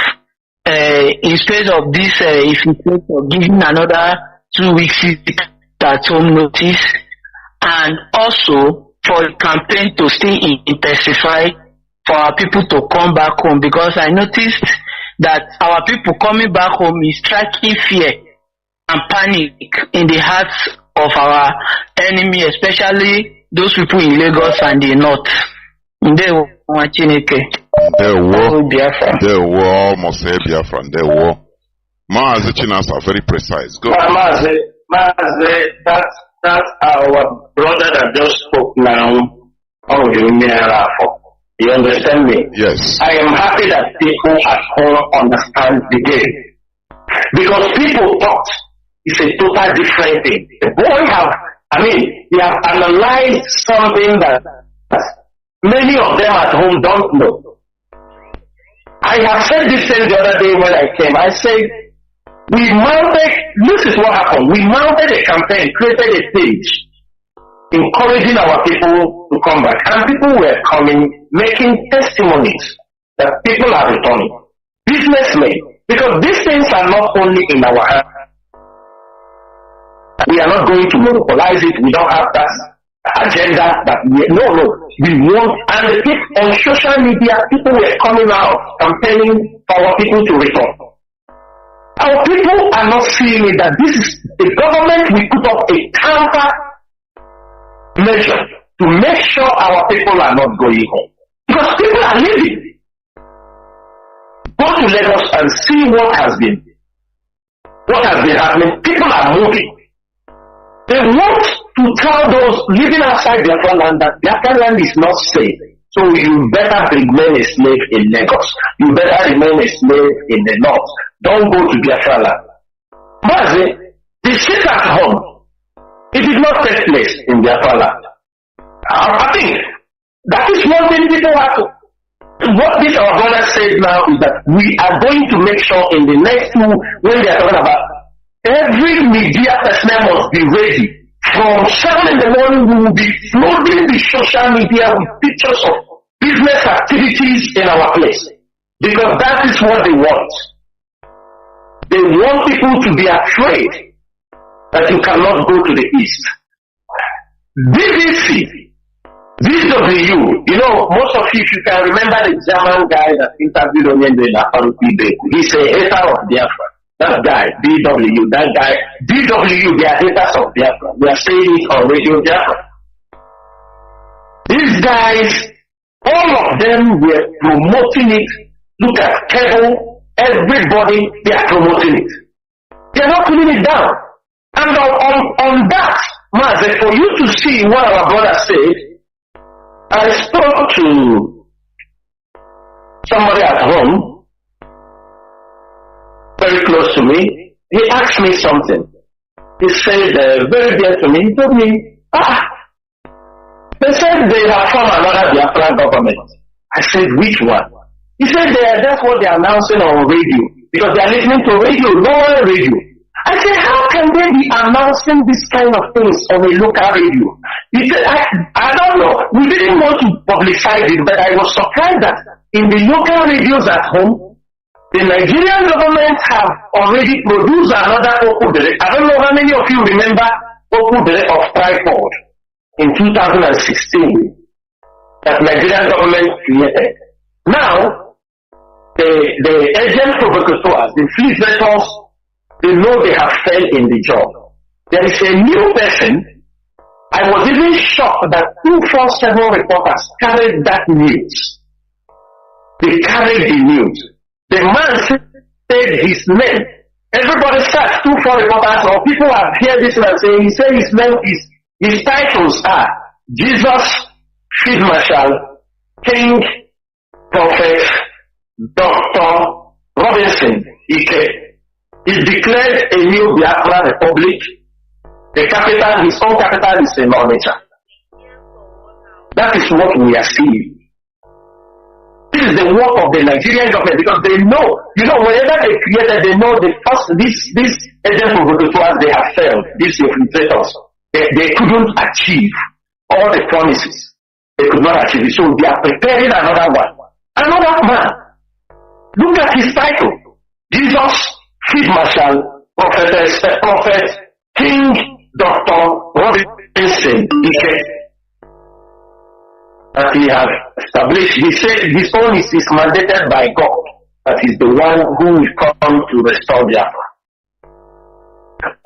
instead of this, if you think of giving another 2 weeks at home notice, and also for the campaign to still intensify for our people to come back home? Because I noticed that our people coming back home is striking fear and panic in the hearts of our enemy, especially those people in Lagos and the north. They were almost say Biafra. They were. Mazi Chinas are very precise. Go. Mazi, that's our brother that just spoke now. You understand me? Yes. I am happy that people at home understand the game. Because people thought it's a total different thing. The boy they have analyzed something that many of them at home don't know. I have said this thing the other day when I came. I said, this is what happened. We mounted a campaign, created a stage, encouraging our people to come back. And people were coming, making testimonies that people are returning. Businessmen, because these things are not only in our hands. We are not going to monopolize it. We don't have that agenda that we want. And the people on social media, people were coming out campaigning for our people to return. Our people are not seeing it that this is the government. We put up a counter measure to make sure our people are not going home. Because people are leaving. Go to Lagos and see what has been happening. People are moving. They want to tell those living outside Biafra land that Biafra land is not safe. So you better remain a slave in Lagos. You better remain a slave in the north. Don't go to Biafra land. Mazi, the sit at home, it did not take place in Biafra land. I think that is one thing people have to. What this our brother said now is that we are going to make sure in the next two, when they are talking about every media personnel must be ready. From 7 in the morning, we will be flooding the social media with pictures of business activities in our place. Because that is what they want. They want people to be afraid that you cannot go to the east. BBC, DW, most of you, if you can remember the German guy that interviewed Nnamdi in apathy, he's a hater of Biafra. That guy, DW, they are haters of Biafra. They are saying it on Radio Biafra. These guys, all of them were promoting it. Look at Kevin, everybody, they are promoting it. They are not putting it down. And on that, Mazi, for you to see what our brother said, I spoke to somebody at home, very close to me. He asked me something. He said, very dear to me, he told me, they said they have formed another Biafran government. I said, which one? He said, that's what they are announcing on radio, because they are listening to radio, local radio. I said, how can they be announcing this kind of things on a local radio? He said, I don't know. We didn't want to publicize it, but I was surprised that in the local radios at home, the Nigerian government have already produced another Opudere. I don't know how many of you remember Opudere of tripod. in 2016 that Nigerian government created. Now, the agent provocateurs, the infiltrators, they know they have failed in the job. There is a new person. I was even shocked that 247 reporters carried that news. They carried the news. The man said his name. Everybody starts 247 reporters, or people have heard this and saying, he said his name is, his titles are Jesus, Field Marshal, King, Prophet, Dr. Robinson, Ike. He declared a new Biafra Republic. The capital, his own capital is in Onitsha. That is what we are seeing. This is the work of the Nigerian government because they know, whenever they created, they know the first, these agents provocateurs, they have failed, these infiltrators. They couldn't achieve all the promises. They could not achieve it. So they are preparing another one. Another man. Look at his title. Jesus, Field Marshal, Prophet, King, Dr. Robinson, that he has established. He said his own is mandated by God, that he's the one who will come to restore Biafra.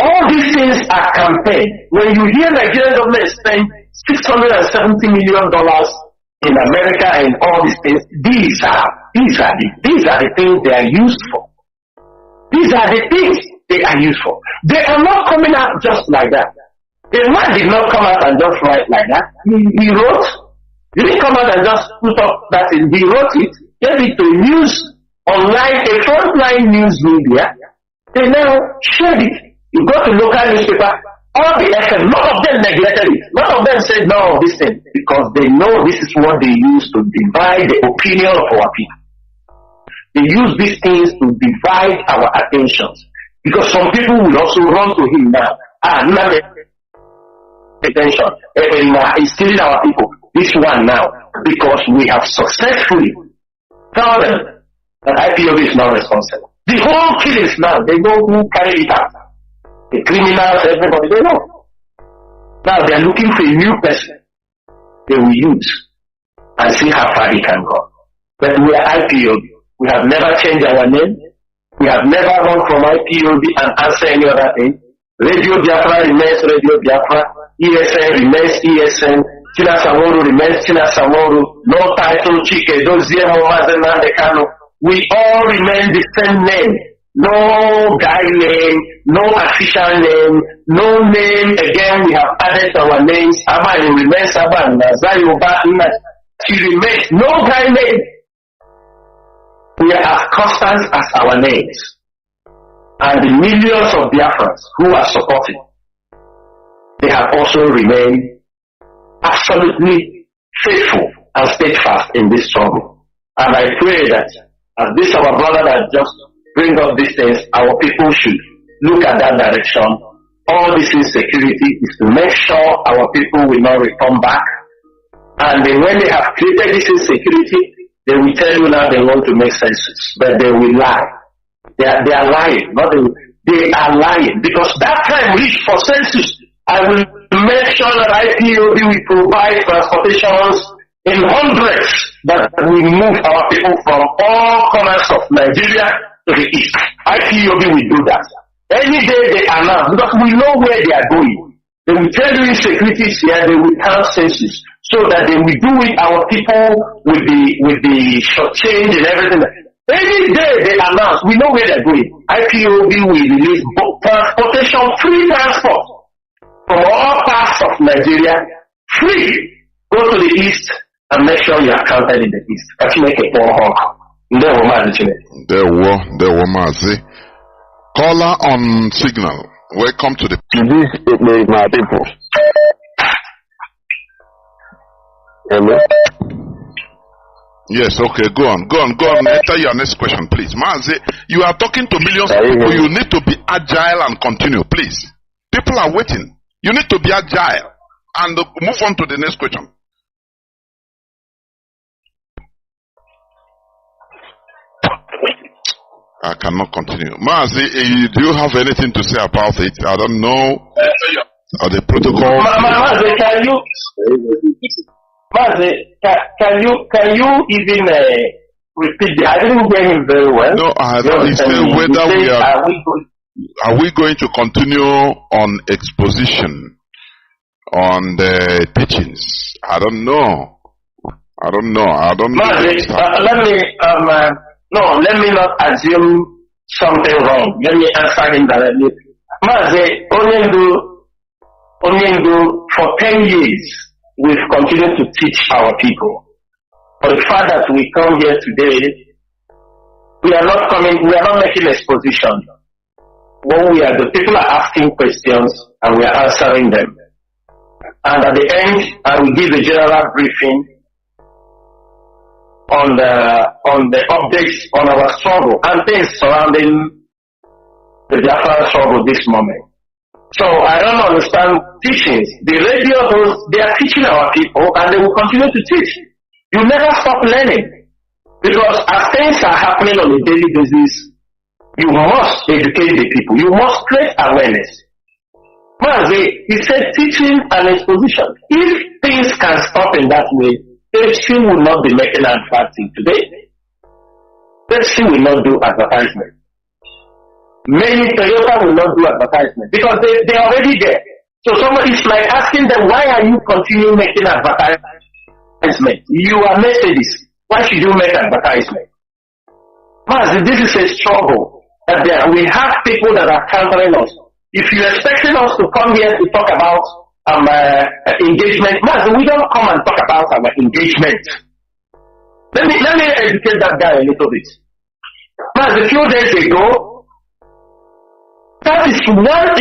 All these things are campaign. When you hear Nigerian government spend $670 million in America and all these things, these are the things they are used for. These are the things they are used for. They are not coming out just like that. The man did not come out and just write like that. He wrote. He didn't come out and just put up that in. He wrote it, gave it to news online, a frontline news media. They now shared it. You go to local newspaper, all the FM, none of them neglected it. None of them said no, this thing, because they know this is what they use to divide the opinion of our people. They use these things to divide our attentions. Because some people will also run to him now. Nnamdi, attention. He's killing our people. This one now. Because we have successfully told them that IPOB is not responsible. The whole killings now, they know who carried it out. The criminals, everybody, they know. Now they are looking for a new person they will use and see how far they can go. But we are IPOB. We have never changed our name. We have never run from IPOB and answer any other thing. Radio Biafra remains Radio Biafra. ESN remains ESN. China Samoru remains China Samoru. No title Chinedu, Nnamdi Kanu. We all remain the same name. No guy name, no official name, no name. Again, we have added our names. Abba remains Abba. Nazayoba, she remains no guy name. We are as constant as our names. And the millions of Biafrans who are supporting, they have also remained absolutely faithful and steadfast in this struggle. And I pray that as this our brother that just bring up these things, our people should look at that direction. All this insecurity is to make sure our people will not return back. And then when they have created this insecurity, they will tell you now they want to make census, but they will lie. They are lying. They are lying. Because that time reached for census. I will make sure that IPOB will provide transportations in hundreds that will move our people from all corners of Nigeria to the east. IPOB will do that. Any day they announce, because we know where they are going. They will tell you insecurity is here, they will count census. So that they will do it, our people will be shortchanged and everything. Any day they announce, we know where they're going. IPOB will release transportation, free transport from all parts of Nigeria, free. Go to the east and make sure you are counted in the east. Can you make a poor hawk? There were Mazi. Caller on signal. Welcome to the. This is my people. Hello? Yes, okay, go on. Enter your next question, please. Mazi, you are talking to millions of people. You need to be agile and continue, please. People are waiting. You need to be agile and move on to the next question. I cannot continue. Mazi, do you have anything to say about it? I don't know. Or the protocol. Mazi, can you even repeat I didn't hear him very well. No, I don't. He said whether are we going to continue on exposition on the teachings? I don't know. Mazi, let me not assume something wrong. Let me answer him directly. Mazi, Onyendu, for 10 years, we've continued to teach our people. For the fact that we come here today, we are not making exposition. The people are asking questions and we are answering them. And at the end, I will give a general briefing on the updates on our struggle and things surrounding the Biafra struggle this moment. So I don't understand teachings. The radio hosts, they are teaching our people and they will continue to teach. You never stop learning. Because as things are happening on a daily basis, you must educate the people. You must create awareness. Mazi, he said teaching and exposition. If things can stop in that way, Pepsi will not be making advertising today. Pepsi will not do advertisement. Many Toyota will not do advertisement because they're already there. So somebody's like asking them, why are you continuing making advertisement? You are Mercedes. Why should you make advertisement? Mazi, this is a struggle. That we have people that are countering us. If you're expecting us to come here to talk about engagement, Mazi, we don't come and talk about our engagement. Let me educate that guy a little bit. Mazi, a few days ago, that is one,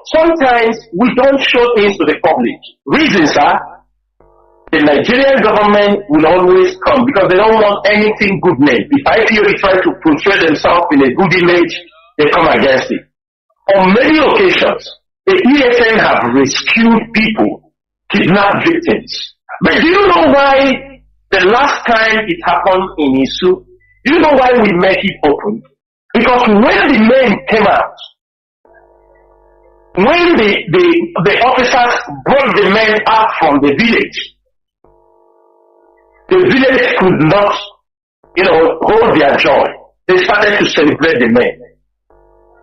sometimes we don't show things to the public. Reasons are, the Nigerian government will always come because they don't want anything good name. If IPOB try to portray themselves in a good image, they come against it. On many occasions, the ESN have rescued people, kidnapped victims. But do you know why the last time it happened in Isu, do you know why we make it open? Because when the men came out, when the officers brought the men out from the village could not, hold their joy. They started to celebrate the men.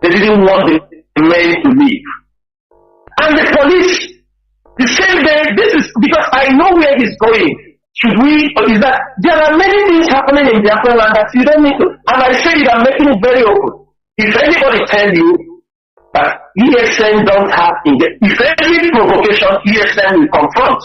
They didn't want the men to leave. And the police, the same day, this is because I know where he's going. Is that there are many things happening in Biafra land that you don't need to. And I say it, I'm making it very open. If anybody tell you that ESN don't have, if any provocation, ESN will confront.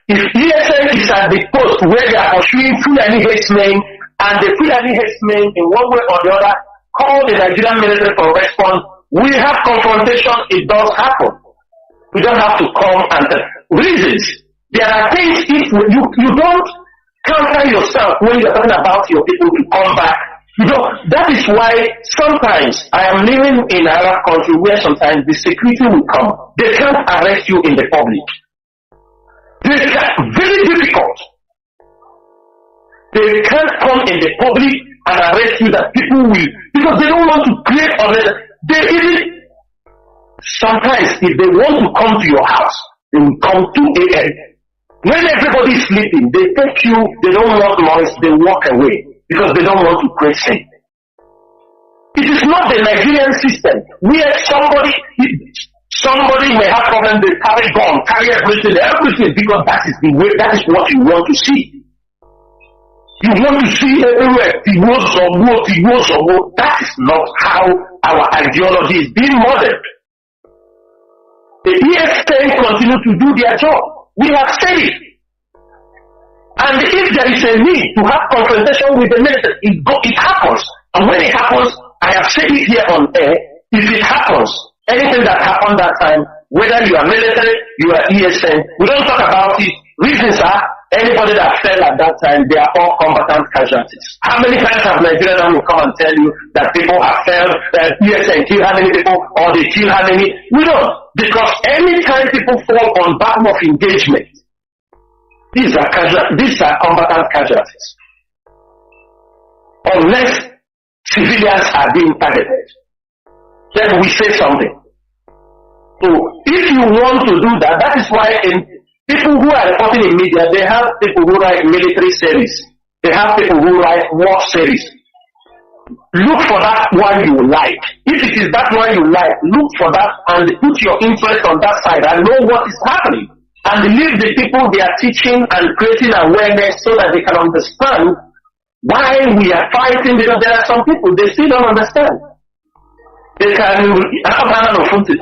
If ESN is at the post where they are pursuing Fulani herdsmen, and the Fulani herdsmen in one way or the other call the Nigerian military for response, we have confrontation, it does happen. We don't have to come and reasons. There are things if you don't counter yourself when you're talking about your people to come back. That is why sometimes I am living in an Arab country where sometimes the security will come. They can't arrest you in the public. Very difficult. They can't come in the public and arrest you that people will, because they don't want to create sometimes if they want to come to your house, they will come 2 a.m. When everybody is sleeping, they take you, they don't want noise, they walk away because they don't want to create sin. It is not the Nigerian system where somebody may have problems, they carry gun, carry everything, because that is the way, that is what you want to see. You want to see everywhere, that is not how our ideology is being modeled. The ESN continue to do their job. We have said it. And if there is a need to have confrontation with the military, it happens. And when it happens, I have said it here on air, if it happens, anything that happened that time, whether you are military, you are ESN, we don't talk about it. Reasons are, anybody that fell at that time, they are all combatant casualties. How many times have Nigerian army come and tell you that people have failed, that ESN kill how many people, or they kill how many? We don't. Because any time people fall on bottom of engagement, these are combatant casualties. Unless civilians are being targeted, then we say something. So if you want to do that, that is why people who are reporting in media, they have people who write military series. They have people who write war series. Look for that one you like. If it is that one you like, look for that and put your interest on that side and know what is happening. And leave the people they are teaching and creating awareness so that they can understand why we are fighting, because there are some people, they still don't understand. They can have of food to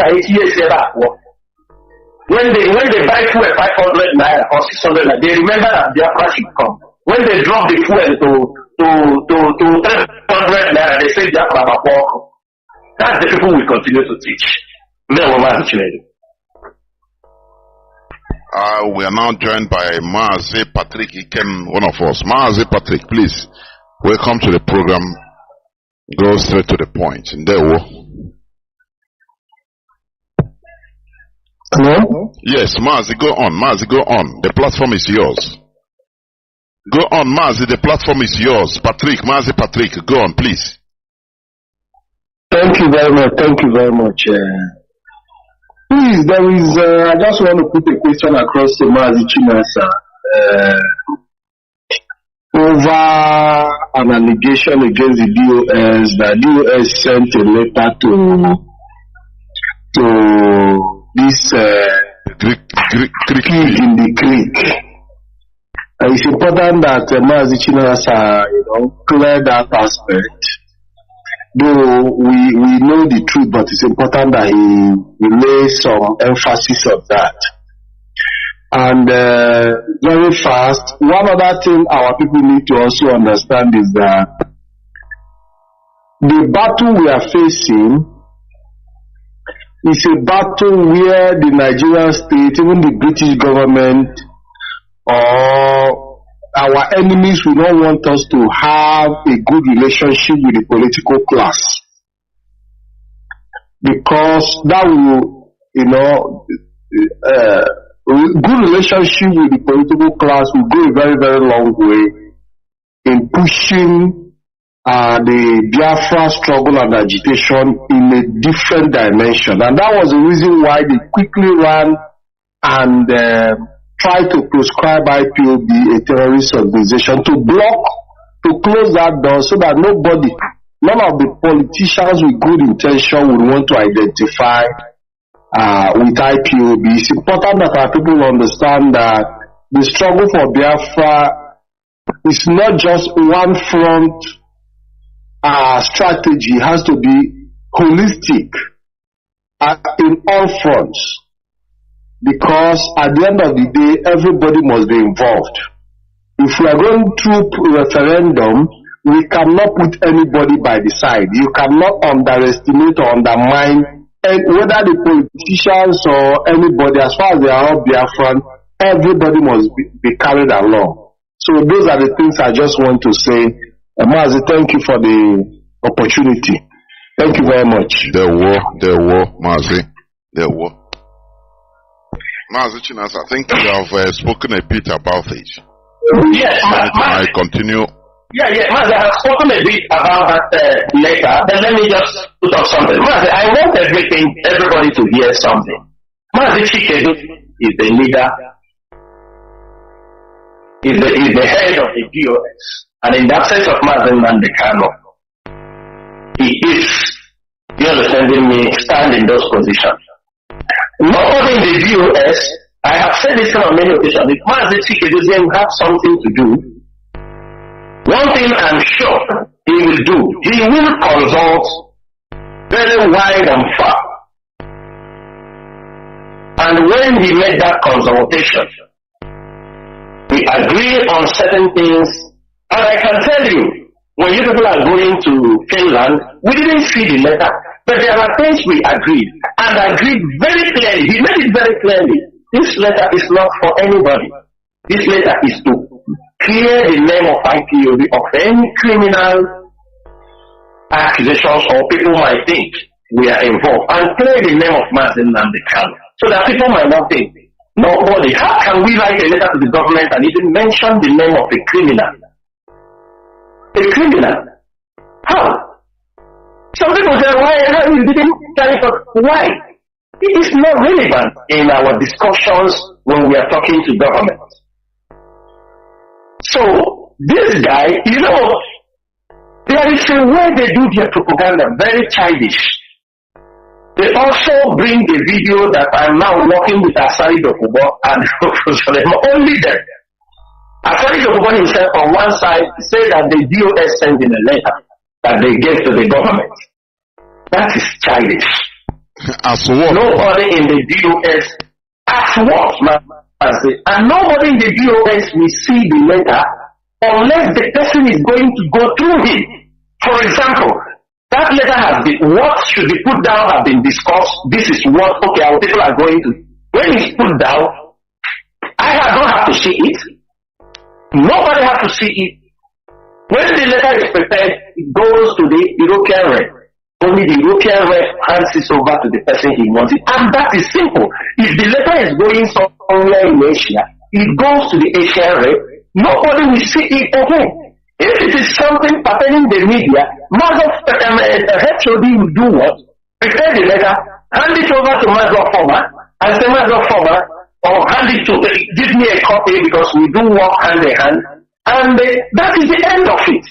when they buy fuel 500 naira or 600 naira, they remember that Biafra should come. When they drop the fuel to 300 naira, they say Biafra will walk. That's the people we continue to teach. We are now joined by Mazi Patrick. He came, one of us. Mazi Patrick, please. Welcome to the program. Go straight to the point. Hello? Yes, Mazi, go on. Mazi, go on. The platform is yours. Go on, Mazi. The platform is yours. Patrick, Mazi Patrick, go on, please. Thank you very much. Thank you very much. Please, there is, I just want to put a question across to Mazi Chinasa over an allegation against the DOS that DOS sent a letter to this Greek in the Greek. It's important that Mazi Chinasa, clear that aspect. Though we know the truth, but it's important that he lays some emphasis on that. And very fast, one other thing our people need to also understand is that the battle we are facing is a battle where the Nigerian state, even the British government, or our enemies will not want us to have a good relationship with the political class, because that will, good relationship with the political class will go a very, very long way in pushing the Biafra struggle and agitation in a different dimension. And that was the reason why they quickly ran and try to proscribe IPOB, a terrorist organization, to close that door so that none of the politicians with good intention would want to identify with IPOB. It's important that our people understand that the struggle for Biafra is not just one front strategy. It has to be holistic in all fronts. Because at the end of the day, everybody must be involved. If we are going through referendum, we cannot put anybody by the side. You cannot underestimate or undermine whether the politicians or anybody, as far as they are all Biafran, everybody must be carried along. So those are the things I just want to say. Mazi, thank you for the opportunity. Thank you very much. There were, Mazi. Mazi Chinasa, I think you have spoken a bit about it. Yes, I continue. Yeah, Mazi, I have spoken a bit about that later. Then let me just put up something. Mazi, I want everybody to hear something. Mazi Chinedu is the leader, is the head of the DOS. And in the absence of Mazi Kanu, he is, you understanding me, stand in those positions. Nobody in the DOS, I have said this on many occasions, if Mazi Chinedu have something to do, one thing I'm sure he will do, he will consult very wide and far. And when he made that consultation, we agree on certain things, and I can tell you, when you people are going to Finland, we didn't see the letter. But there are things we agreed, and agreed very clearly. He made it very clearly. This letter is not for anybody. This letter is to clear the name of IPOB of any criminal accusations or people might think we are involved, and clear the name of Nnamdi Kanu, so that people might not think, nobody. How can we write a letter to the government and even mention the name of a criminal? A criminal? How? Some people say, why? How you didn't tell us why? it is not relevant in our discussions when we are talking to government. So, this guy, you know, there is a way they do their propaganda, very childish. They also bring the video that I'm now working with Asari Dokubo and only them. Asari Dokubo himself on one side said that the DOS sent in a letter that they gave to the government. That is childish. As what? Nobody in the DOS, as what, and nobody in the DOS will see the letter unless the person is going to go through him. For example, that letter has been, what should be put down have been discussed. This is what, okay, our people are going to. When it's put down, don't have to see it. Nobody has to see it. When the letter is prepared, it goes to the European rep. Only the European rep hands it over to the person he wants it. And that is simple. If the letter is going somewhere in Asia, it goes to the Asian rep. Nobody will see it again. If it is something pertaining the media, HOD will do what? Prepare the letter, hand it over to Mazi Former, and say Mazi Former, or hand it to, give me a copy because we do work hand in hand, and that is the end of it.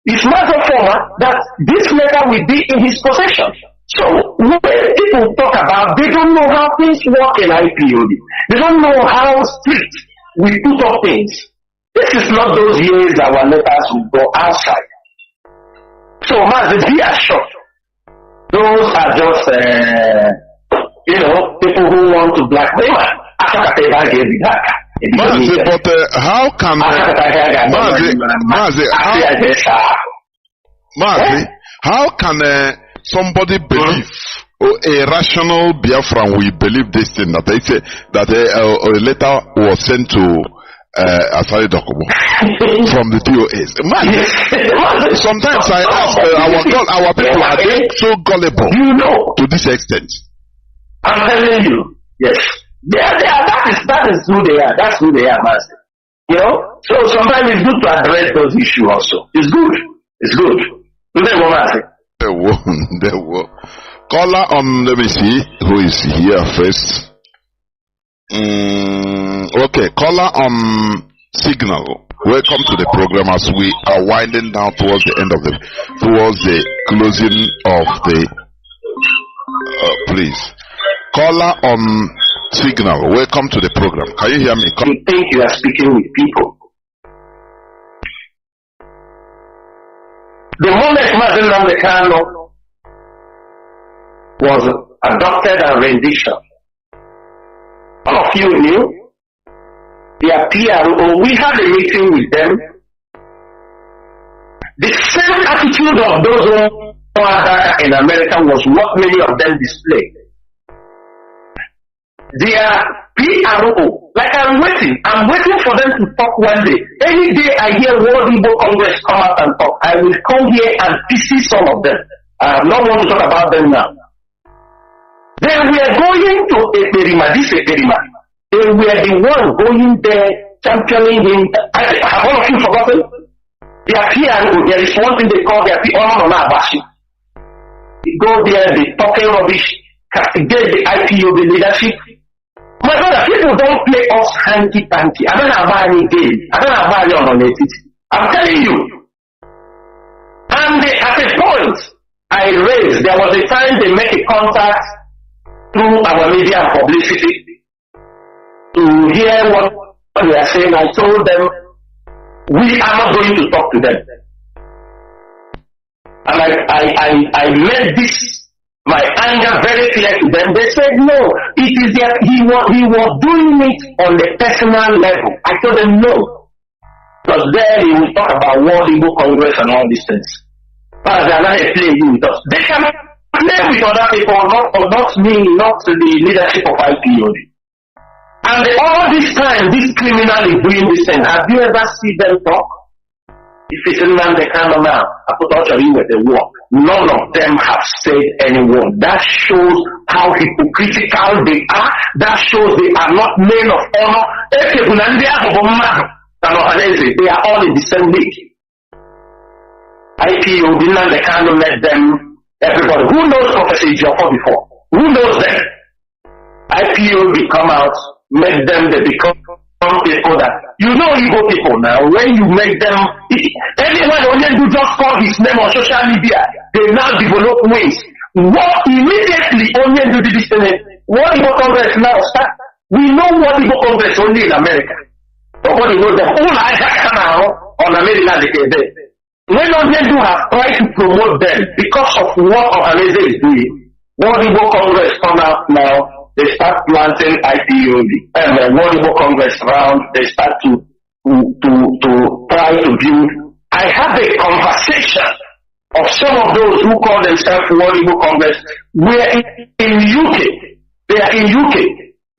It's Mazi Former that this letter will be in his possession. So when people talk about, they don't know how things work in IPOD. They don't know how strict we put up things. This is not those years our letters will go outside. So, Mazi, be assured. Those are just, people who want to blackmail. Mazi, but how can Mazi, how can somebody believe, a rational Biafran will believe this thing that they say that a letter was sent to Asari Dokubo from the DOS. Sometimes I ask our people, are they so gullible to this extent? I'm telling you, yes. That is who they are. That's who they are, Master. You know? So sometimes it's good to address those issues also. It's good. It's good. There were. Caller let me see who is here first. Okay, caller on Signal. Welcome to the program as we are winding down towards the end of towards the closing of the. Please, caller on Signal. Welcome to the program. Can you hear me? You think you are speaking with people? The moment Nnamdi Kanu was adopted and rendition. All of you knew their PRO. We had a meeting with them. The same attitude of those who are in America was what many of them displayed. Their PRO, like I'm waiting for them to talk one day. Any day I hear World Igbo Congress come out and talk, I will come here and see some of them. I have not want to talk about them now. Then we are going to Eperima, this Eperima. They were the one going there, championing him. Have all of you forgotten? Their PRO, there is one thing they call their PRO Abashi. They go there, they talking rubbish, castigate the IPO, the leadership. My brother, people don't play us hanky-panky. I don't have any game. I don't have value on it. I'm telling you. And at a point, I raised, there was a time they make a contact through our media and publicity to hear what we are saying. I told them, we are not going to talk to them. And I made this, my anger very clear to them. They said, no, it is that he was doing it on the personal level. I told them, no. Because there he will talk about World Igbo Congress and all these things. But they are not playing with us. They can play with other people, not me, not the leadership of IPOD. And all this time, this criminal is doing this thing. Have you ever seen them talk? If it's a man they can't now, I put out of you with the war. None of them have said any word. That shows how hypocritical they are. That shows they are not men of honor. They are all in the same league. IPO didn't they can't let them. Everybody who knows Professor Ejiofor before? Who knows them? IPOB come out, make them they become people that Igbo people now. When you make them, anyone only do just call his name on social media, they now develop ways. What immediately only do this thing? What Igbo Congress now start? We know what Igbo Congress only in America. Nobody knows them. All I have now on America they when only do have tried to promote them because of what Organize is doing. What Igbo Congress come out now. They start planting IPOB. And the World Igbo Congress round, they start to try to build. I had a conversation of some of those who call themselves World Igbo Congress. We're in UK. They are in UK.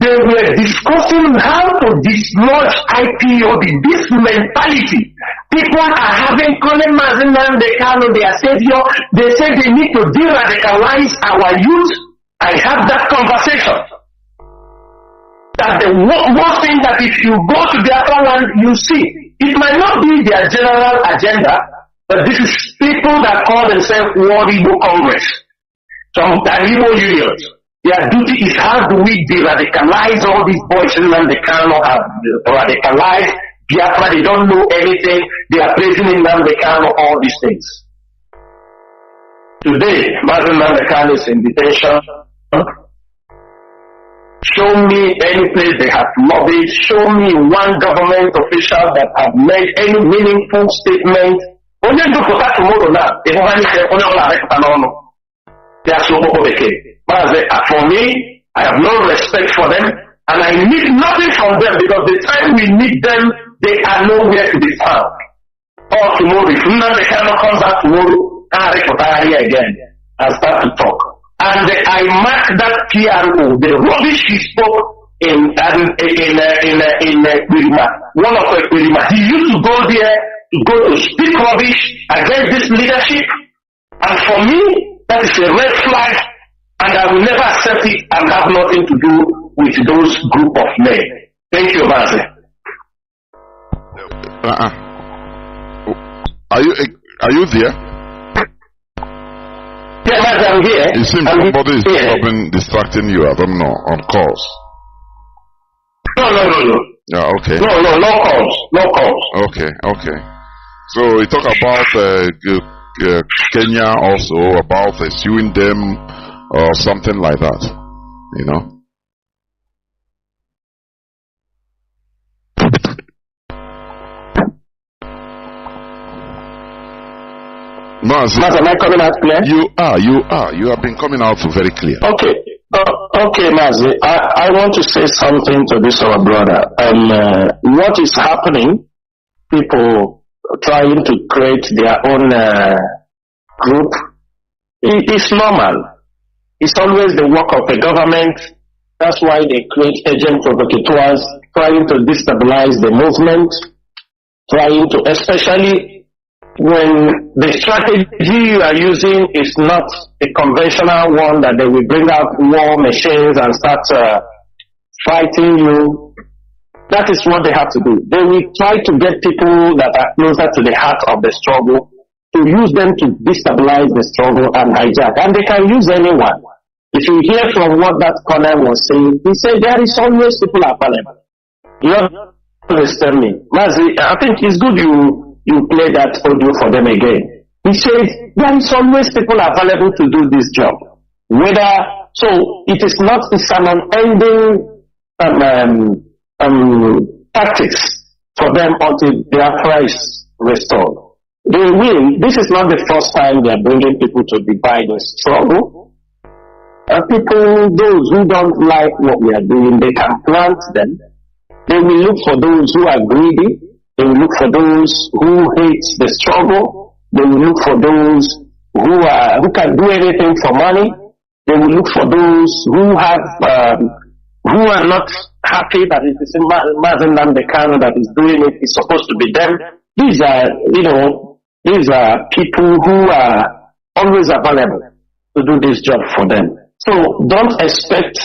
They were discussing how to dislodge IPOB, this mentality. People are having calling Mazi Nnamdi Kanu their savior. They say they need to de-radicalize our youth. I had that conversation. That the one thing that if you go to the other land, you see, it might not be their general agenda, but this is people that call themselves World Igbo Congress. Some Igbo unions. Their duty is how do we de-radicalize all these boys and they cannot have radicalized Biafra, they don't know anything, they are praising Nnamdi Kanu, all these things. Today, Mazi Nnamdi Kanu is in detention. Show me any place they have lobbied. Show me one government official that have made any meaningful statement. Only do for that tomorrow now. If only they are so okay. But for me, I have no respect for them, and I need nothing from them because the time we need them, they are nowhere to be found. Or tomorrow, if Nnamdi Kanu comes out tomorrow, I'll retire here again and start to talk. And I mark that PRO, the rubbish he spoke in Wirima, one of Wirima. He used to go there to speak rubbish against this leadership. And for me, that is a red flag, and I will never accept it and have nothing to do with those group of men. Thank you, Mazi. Are you there? Yeah, Mazi, I'm here. It seems somebody is distracting you. I don't know, on calls. No. Yeah, okay. No calls. Okay. So we talk about Kenya also, about suing them or something like that, you know. Mazi, am I coming out clear? You are. You have been coming out very clear. Okay. Okay, Mazi. I want to say something to this our brother. What is happening? People trying to create their own group. It is normal. It's always the work of the government. That's why they create agent provocateurs, trying to destabilize the movement, trying to, especially when the strategy you are using is not a conventional one that they will bring out war machines and start fighting you. That is what they have to do. They will try to get people that are closer to the heart of the struggle to use them to destabilize the struggle and hijack. And they can use anyone. If you hear from what that Kanu was saying, he said there is always people available. You understand me? Mazi, I think it's good you play that audio for them again. He said there is always people available to do this job. So it is not, it's an unending tactics for them until Biafra is restored. They will. This is not the first time they are bringing people to divide the struggle. People, those who don't like what we are doing, they can plant them. They will look for those who are greedy. They will look for those who hate the struggle. They will look for those who can do anything for money. They will look for those who are not happy that it is Mazi Nnamdi Kanu that is doing it. It's supposed to be them. These are people who are always available to do this job for them. So don't expect,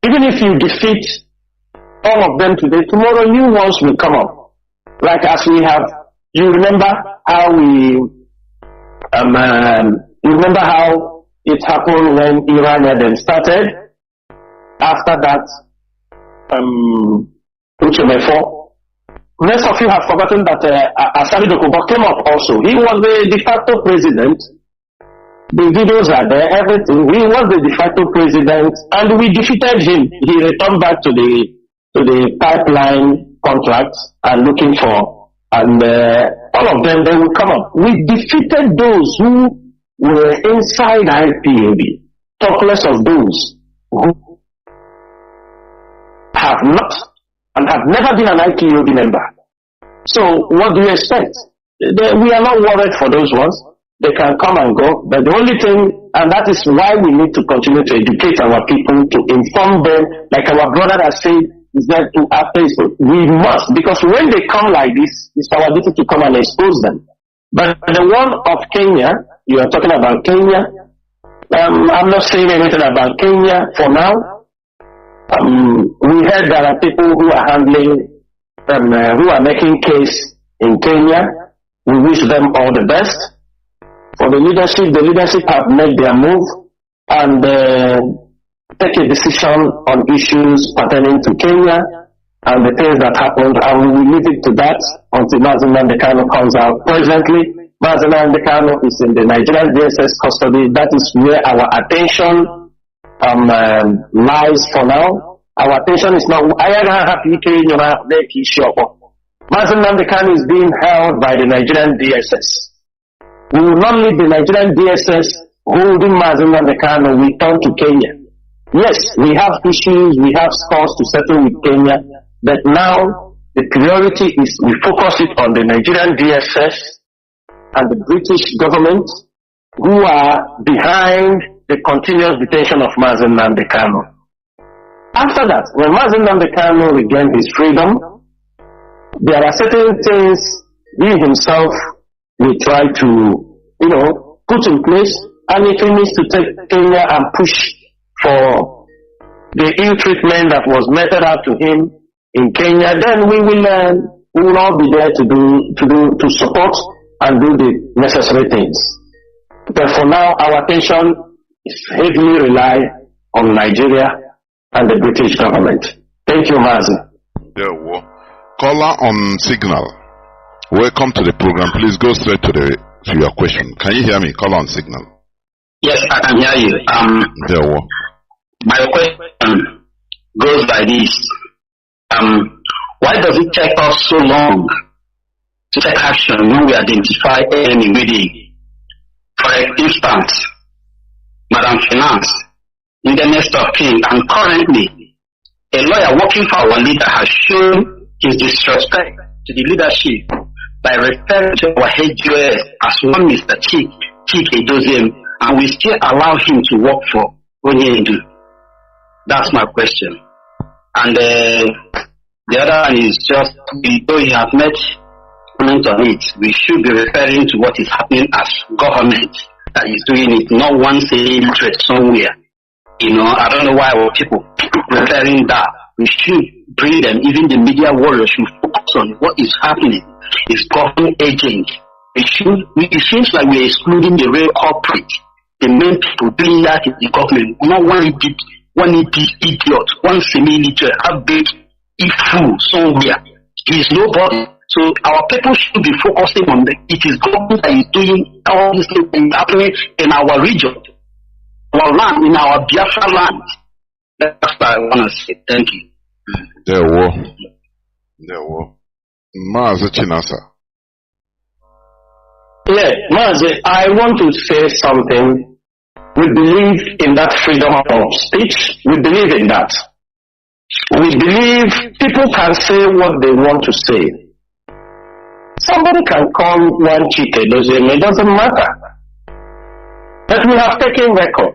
even if you defeat all of them today, tomorrow new ones will come up. Like as we have, you remember how it happened when Iran then started? after that, most of you have forgotten that Asari Dokubo came up also. He was the de facto president. The videos are there, everything. He was the de facto president, and we defeated him. He returned back to the pipeline contracts and looking for, and all of them, they will come up. We defeated those who were inside IPOB, talk less of those who have not and have never been an IPOB member. So what do you expect? We are not worried for those ones. They can come and go. But the only thing, and that is why we need to continue to educate our people, to inform them, like our brother has said, is that to after we must, because when they come like this, it's our duty to come and expose them. But the one of Kenya, you are talking about Kenya. I'm not saying anything about Kenya for now. We heard there are people who are handling, who are making case in Kenya. We wish them all the best. For the leadership have made their move and take a decision on issues pertaining to Kenya and the things that happened, and we will leave it to that until Mazi Nnamdi Kanu comes out. Presently, Mazi Nnamdi Kanu is in the Nigerian DSS custody. That is where our attention lies for now. Our attention is now. Mazi Nnamdi Kanu is being held by the Nigerian DSS. We will not leave the Nigerian DSS holding Mazi Nnamdi Kanu. We turn to Kenya. Yes, we have issues, we have scores to settle with Kenya, but now the priority is we focus it on the Nigerian DSS and the British government who are behind the continuous detention of Mazi Nnamdi Kanu. After that, when Mazi Nnamdi Kanu regained his freedom, there are certain things he himself will try to, put in place, and if he needs to take Kenya and push for the ill treatment that was meted out to him in Kenya, then we will all be there to support and do the necessary things. But for now, our attention is heavily rely on Nigeria and the British government. Thank you, Mazi. Yeah, caller on signal. Welcome to the program. Please go straight to your question. Can you hear me? Call on signal. Yes, I can hear you. My question goes by this. Why does it take us so long to take action when we identify enemy within? For instance, Madam Finance, in the next of kin, and currently, a lawyer working for our leader has shown his disrespect to the leadership by referring to our HAUSA as one Mr. Chike Doziem, and we still allow him to work for Onyendu. That's my question. And the other one is just, though you have made comment on it, we should be referring to what is happening as government that is doing it, not one saying interest somewhere. I don't know why our people referring that. We should bring them, even the media warriors should focus on what is happening. It's government agent. It seems like we're excluding the real corporate, the main people doing that in the government. Not one idiot, one semi-literate, a big fool somewhere. There is nobody. So our people should be focusing on it is government that is doing all these things happening in our region, our land, in our Biafra land. That's what I want to say. Thank you. There were. Mazi Chinasa. Yeah, Mazi, I want to say something. We believe in that freedom of speech. We believe in that. We believe people can say what they want to say. Somebody can call one Chike Doziem, it doesn't matter. But we have taken record.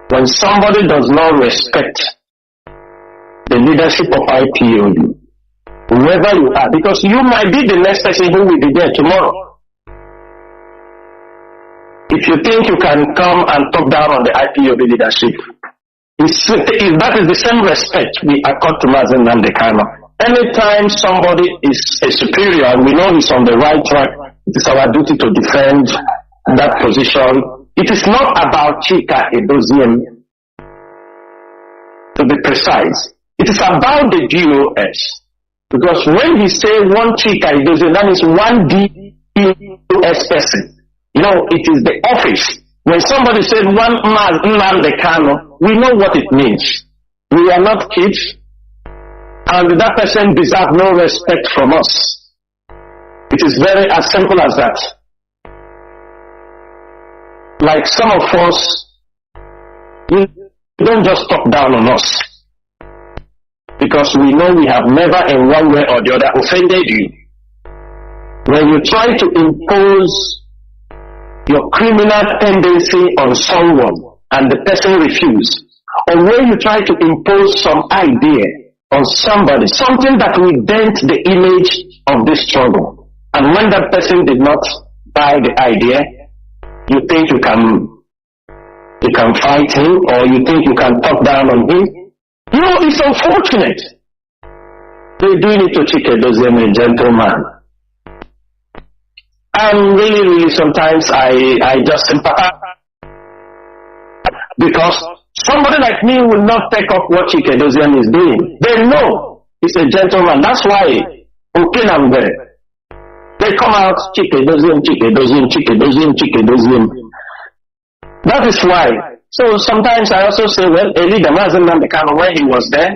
When somebody does not respect the leadership of IPOB, whoever you are, because you might be the next person who will be there tomorrow. If you think you can come and talk down on the IPOB leadership, that is the same respect we accord to Mazi Nnamdi Kanu. Anytime somebody is a superior and we know he's on the right track, It is our duty to defend that position. It is not about Chika Edozium, to be precise. It is about the DOS. Because when we say one Chika Edozium, that is one DOS person. You know, it is the office. When somebody said one Nnamdi Kanu, we know what it means. We are not kids, and that person deserves no respect from us. It is very as simple as that. Like some of us, you don't just talk down on us, because we know we have never in one way or the other offended you. When you try to impose your criminal tendency on someone and the person refuses, or when you try to impose some idea on somebody, something that will dent the image of this struggle, and when that person did not buy the idea, you think you can fight him, or you think you can talk down on him. You know, it's unfortunate. They're doing it to Chinedu, a gentleman. And really, sometimes I just sympathize, because somebody like me will not take up what Chinedu is doing. They know he's a gentleman. That's why Nnamdi, they come out Chinedu. That is why. So sometimes I also say, well, a leader, Mazi Nnamdi Kanu, when he was there,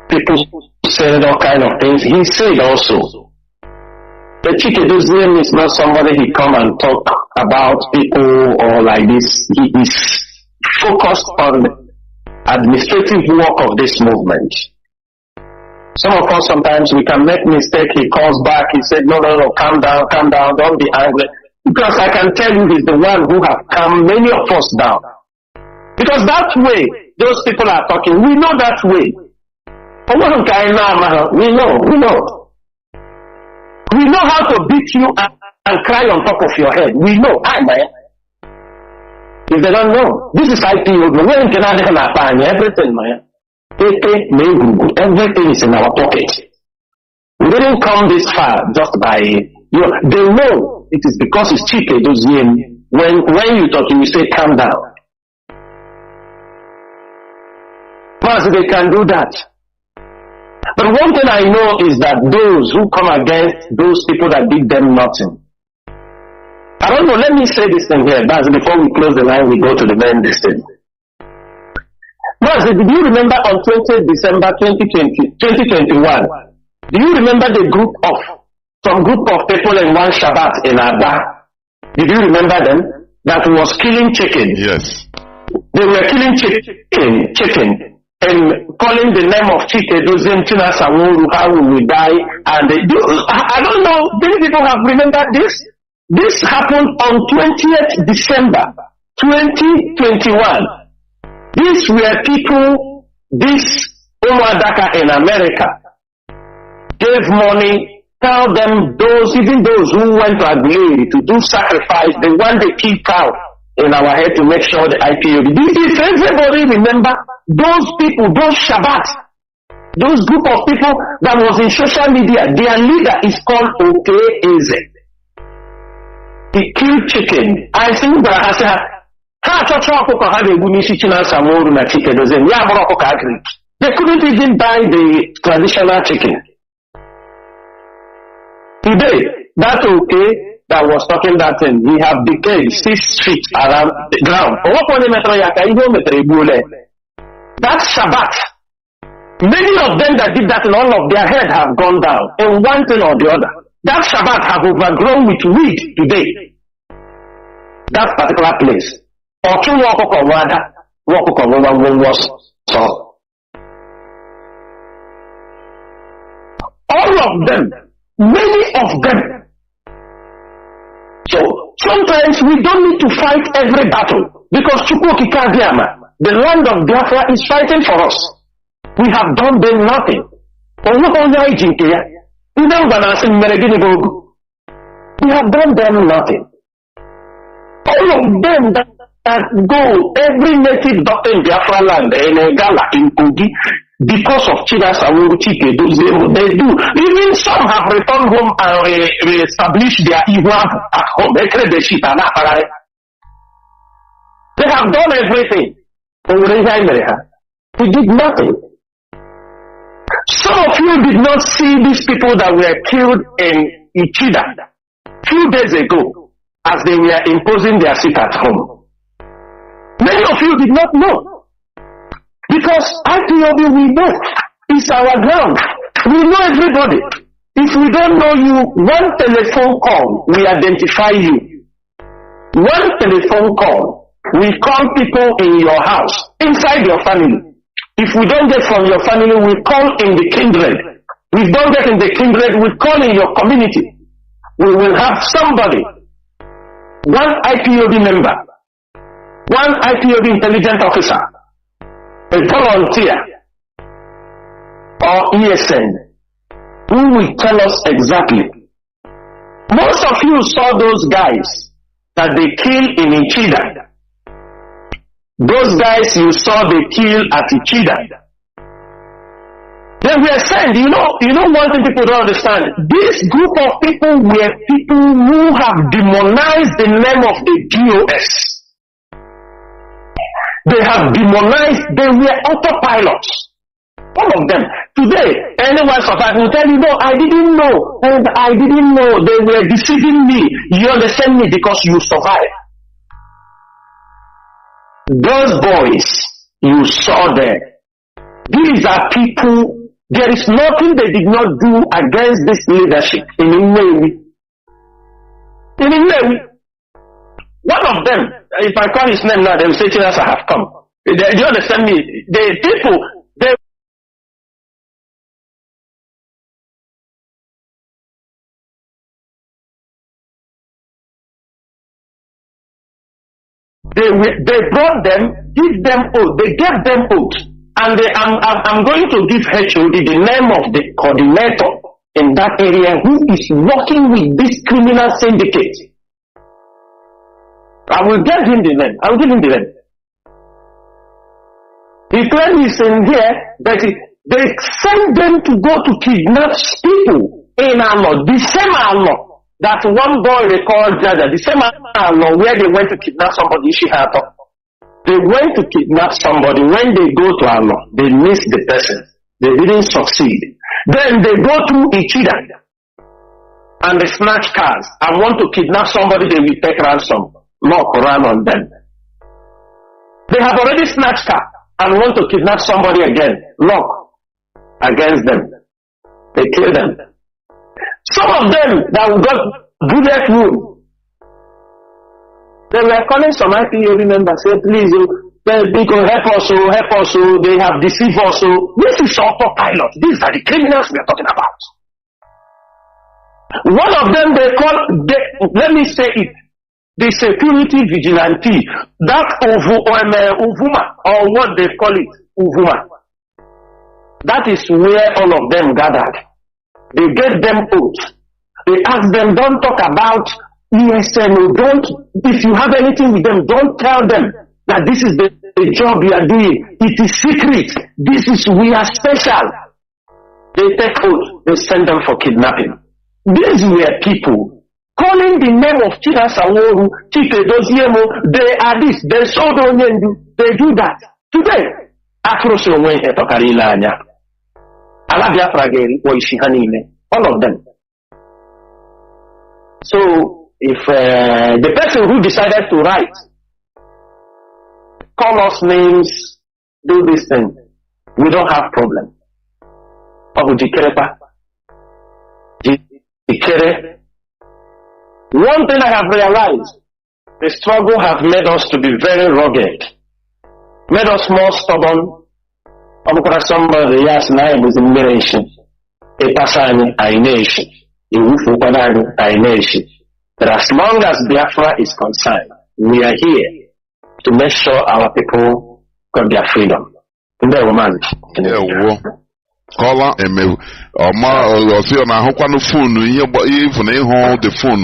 people said all kind of things. He said also, the Chinedu is not somebody he come and talk about people or like this. He is focused on the administrative work of this movement. Some of us sometimes we can make mistake. He calls back. He said, no, calm down, don't be angry. Because I can tell you he's the one who have calmed many of us down. Because that way, those people are talking. We know that way. We know. We know how to beat you and cry on top of your head. We know. If they don't know, this is IPO. Everything, man. Everything is in our pocket. We didn't come this far just by, they know it is because it's Chinedu. When you talk, you say, calm down. Mazi, they can do that. But one thing I know is that those who come against those people that did them nothing. I don't know, let me say this thing here, Mazi, before we close the line, we go to the main thing. Mazi, did you remember on 20th December 2021, do you remember some group of people in one Shabbat in Abba? Did you remember them? That was killing chicken. Yes. They were killing chicken. And calling the name of Chinedu, how we will die, and I don't know, many people have remembered this. This happened on 20th December 2021. These were people, this Umadaka in America gave money, tell them even those who went to agree to do sacrifice, they want the key cow in our head to make sure the IPO. If everybody remember those people, those Shabbat, those group of people that was in social media, their leader is called Eze. He killed chicken. I think that they couldn't even buy the traditional chicken. Today, that that was talking that thing, we have decayed 6 feet around the ground. That Shabbat, many of them that did that and all of their head have gone down in one thing or the other. That Shabbat have overgrown with weed today. That particular place. All of them, many of them. So sometimes we don't need to fight every battle, because the land of Biafra is fighting for us. We have done them nothing. We have done them nothing. All of them that go, every native doctor in Biafra land, in Gala, in Kogi, because of Chinedu, they do. Even some have returned home and re-established their evil at home. They have done everything. We did nothing. Some of you did not see these people that were killed in Ichida few days ago as they were imposing their seat at home. Many of you did not know. Because IPOB we know is our ground. We know everybody. If we don't know you, one telephone call, we identify you. One telephone call, we call people in your house, inside your family. If we don't get from your family, we call in the kindred. We don't get in the kindred, we call in your community. We will have somebody, one IPOB member, one IPOB intelligent officer, a volunteer, or ESN, who will tell us exactly. Most of you saw those guys that they killed in Ichida. Those guys you saw they killed at Ichida. They were sent, you know one thing people don't understand. This group of people were people who have demonized the name of the DOS. They have demonized, they were autopilots. All of them. Today, anyone survived will tell you, no, I didn't know. And I didn't know. They were deceiving me. You understand me because you survived. Those boys you saw there, these are people, there is nothing they did not do against this leadership in Nnamdi. In Nnamdi. One of them, if I call his name now, they will say, Chinas, I have come. Do you understand me? The people, they brought them, give them oath, they gave them oath. And I'm going to give HOD the name of the coordinator in that area who is working with this criminal syndicate. I will give him the name. I will give him the name. He claims he's in here, but they send them to go to kidnap people in Alo, the same Alo that one boy recalled Jaja, the same Alo where they went to kidnap somebody, Shihato. They went to kidnap somebody. When they go to Alo, they miss the person. They didn't succeed. Then they go to Ichida and they snatch cars and want to kidnap somebody, they will take ransom. Lock run on them. They have already snatched car and want to kidnap somebody again. Lock against them. They kill them. Some of them that got bullet wound, they were calling some IPOB members, say, please, people help us, they have deceived us. This is autopilot. These are the criminals we are talking about. One of them they call, let me say it, the security vigilante, that Uvuma, or what they call it, Uvuma. That is where all of them gathered. They gave them oath. They asked them, don't talk about ESN, if you have anything with them, don't tell them that this is the job you are doing. It is secret. We are special. They take oath, they send them for kidnapping. These were people calling the name of Chinedu, Chinedu, they are this, they so don't they do that. Today, across your way, all of them. So, if the person who decided to write, call us names, do this thing, we don't have problem. One thing I have realized, the struggle have made us to be very rugged, made us more stubborn. Somebody yes, name is admiration. A person I nation. But as long as Biafra is concerned, we are here to make sure our people got their freedom. Caller eme ọma ọsị na ahụkwanụ phone ihe ifụ na ịhụ the phone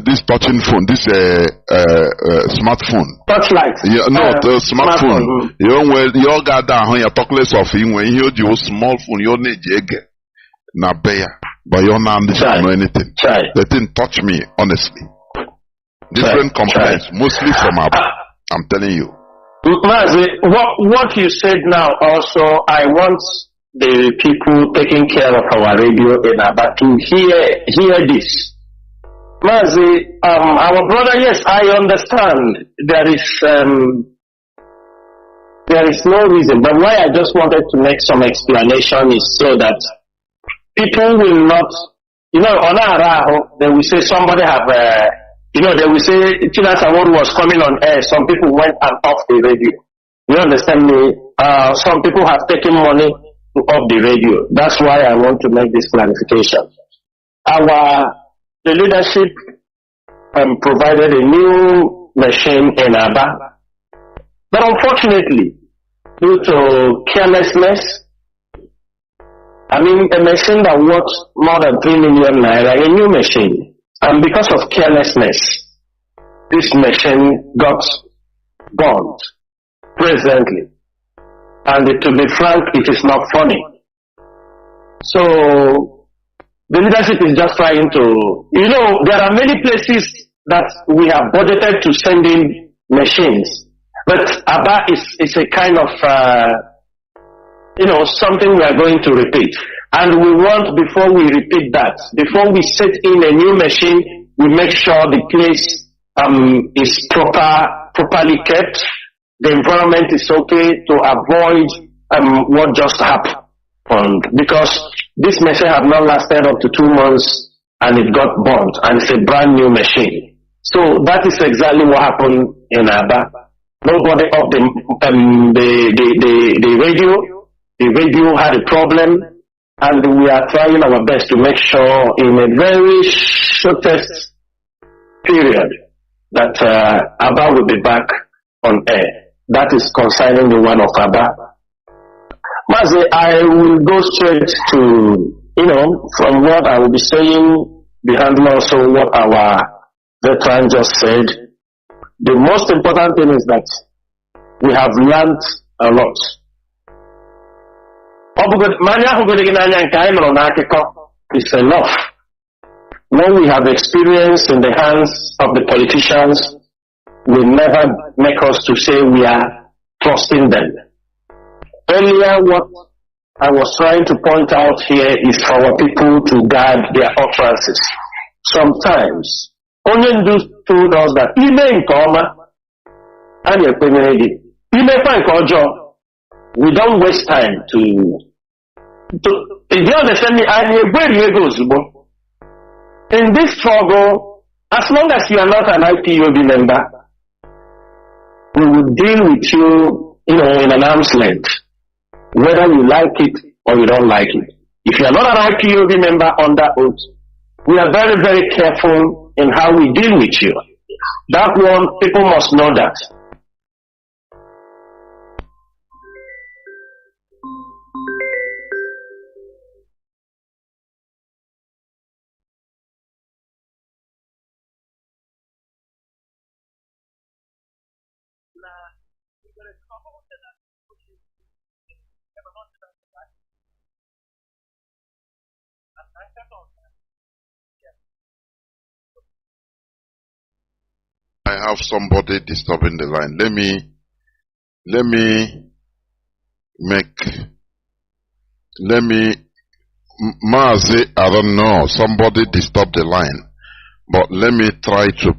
this touching phone, this smartphone. Touchlight. Yeah, no, the smartphone. You got down on your talk less of him when you use small phone, you need jegge. Na bear, but you're not know anything. They didn't touch me, honestly. Different complaints, mostly from Abba. I'm telling you. Mazi, what you said now also, I want the people taking care of our radio in Abba to hear this. Mazi, our brother, yes, I understand there is no reason, but why I just wanted to make some explanation is so that people will not, on Araho, they will say somebody have, they will say Tina Samoru was coming on air, some people went and off the radio. You understand me? Some people have taken money off the radio. That's why I want to make this clarification. The leadership provided a new machine in Aba, but unfortunately, due to carelessness, a machine that worth more than 3 million naira, a new machine, and because of carelessness, this machine got burned presently, and to be frank, it is not funny. So the leadership is just trying to, there are many places that we have budgeted to send in machines. But Aba is a kind of, something we are going to repeat. And we want, before we repeat that, before we set in a new machine, we make sure the place is properly kept. The environment is okay to avoid what just happened. Because this machine have not lasted up to 2 months and it got burnt, and it's a brand new machine. So that is exactly what happened in Aba. Nobody off the radio. The radio had a problem, and we are trying our best to make sure in a very shortest period that Aba will be back on air. That is concerning the one of Aba. Mazi, I will go straight to, from what I will be saying, behind also what our veteran just said. The most important thing is that we have learned a lot. It's enough. What we have experienced in the hands of the politicians will never make us to say we are trusting them. Earlier, what I was trying to point out here is for our people to guard their utterances. Sometimes, Onyendu told us that we don't waste time to if you understand me, in this struggle, as long as you are not an IPOB member, we will deal with you, in an arm's length, whether you like it or you don't like it. If you are not an IPOB member under oath, we are very, very careful in how we deal with you. That one, people must know that. I have somebody disturbing the line. Let me Mazi, I don't know, somebody disturbed the line, but let me try to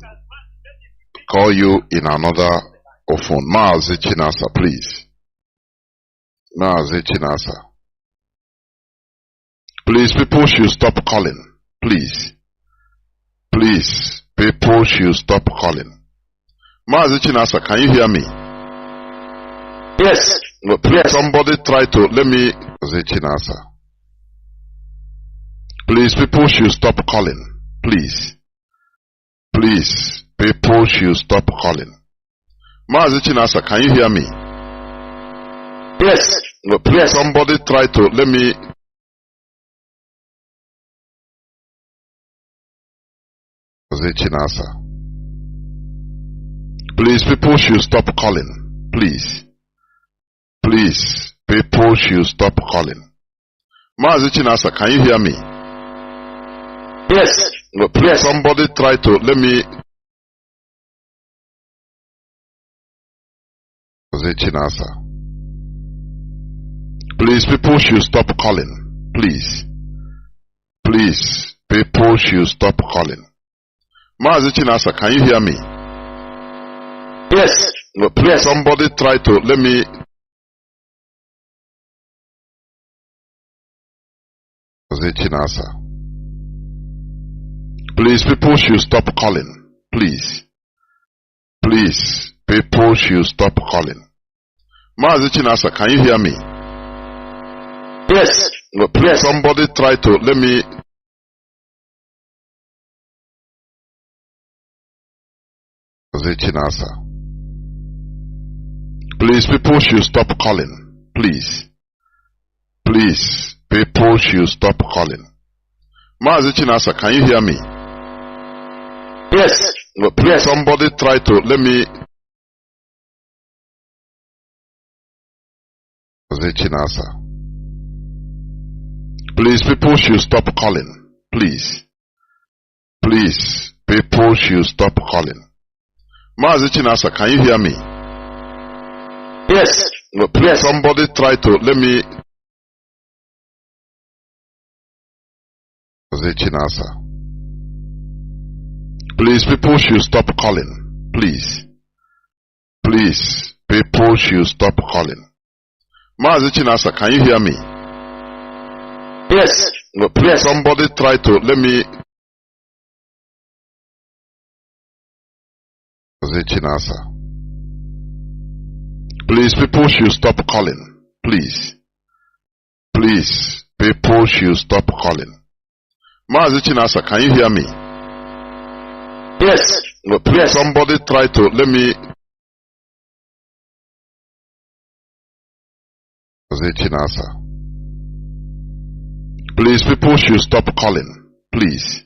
call you in another phone. Mazi Chinasa, please. Mazi Chinasa. Please, people should stop calling. Please. Please, people should stop calling. Mazi Chinasa, can you hear me? Yes. No, please, yes. Somebody try to, let me, Mazi Chinasa. Please, people should stop calling. Please. Please, people should stop calling. Mazi Chinasa, can you hear me? Yes. No, please, yes. Somebody try to, let me, Chinasa. Please, people should stop calling. Please. Please, people should stop calling. Mazi Chinasa, can you hear me? Yes. No, please, yes. Somebody try to let me. Mazi Chinasa. Please, people should stop calling. Please. Please, people should stop calling. Mazi Chinasa, can you hear me? Yes. No, please, yes. Somebody try to let me. Chinasa. Please, people should stop calling. Please. Please, people should stop calling. Mazi Chinasa, can you hear me? Yes. No, please, yes. Somebody try to let me. Chinasa. Please, people should stop calling. Please. Please, people should stop calling. Mazi Chinasa, can you hear me? Yes. No, please, yes. Somebody try to let me. Chinasa. Please, people should stop calling. Please. Please, people should stop calling. Mazi Chinasa, can you hear me? Yes. No, please, yes. Somebody try to let me. Chinasa. Please, people should stop calling. Please. Please, people should stop calling. Mazi Chinasa, can you hear me? Yes. No, please, yes. Somebody try to let me. Chinasa. Please, people should stop calling. Please. Please, people should stop calling. Mazi Chinasa, can you hear me? Yes. No, please, yes. Somebody try to let me. Chinasa. Please, people should stop calling. Please.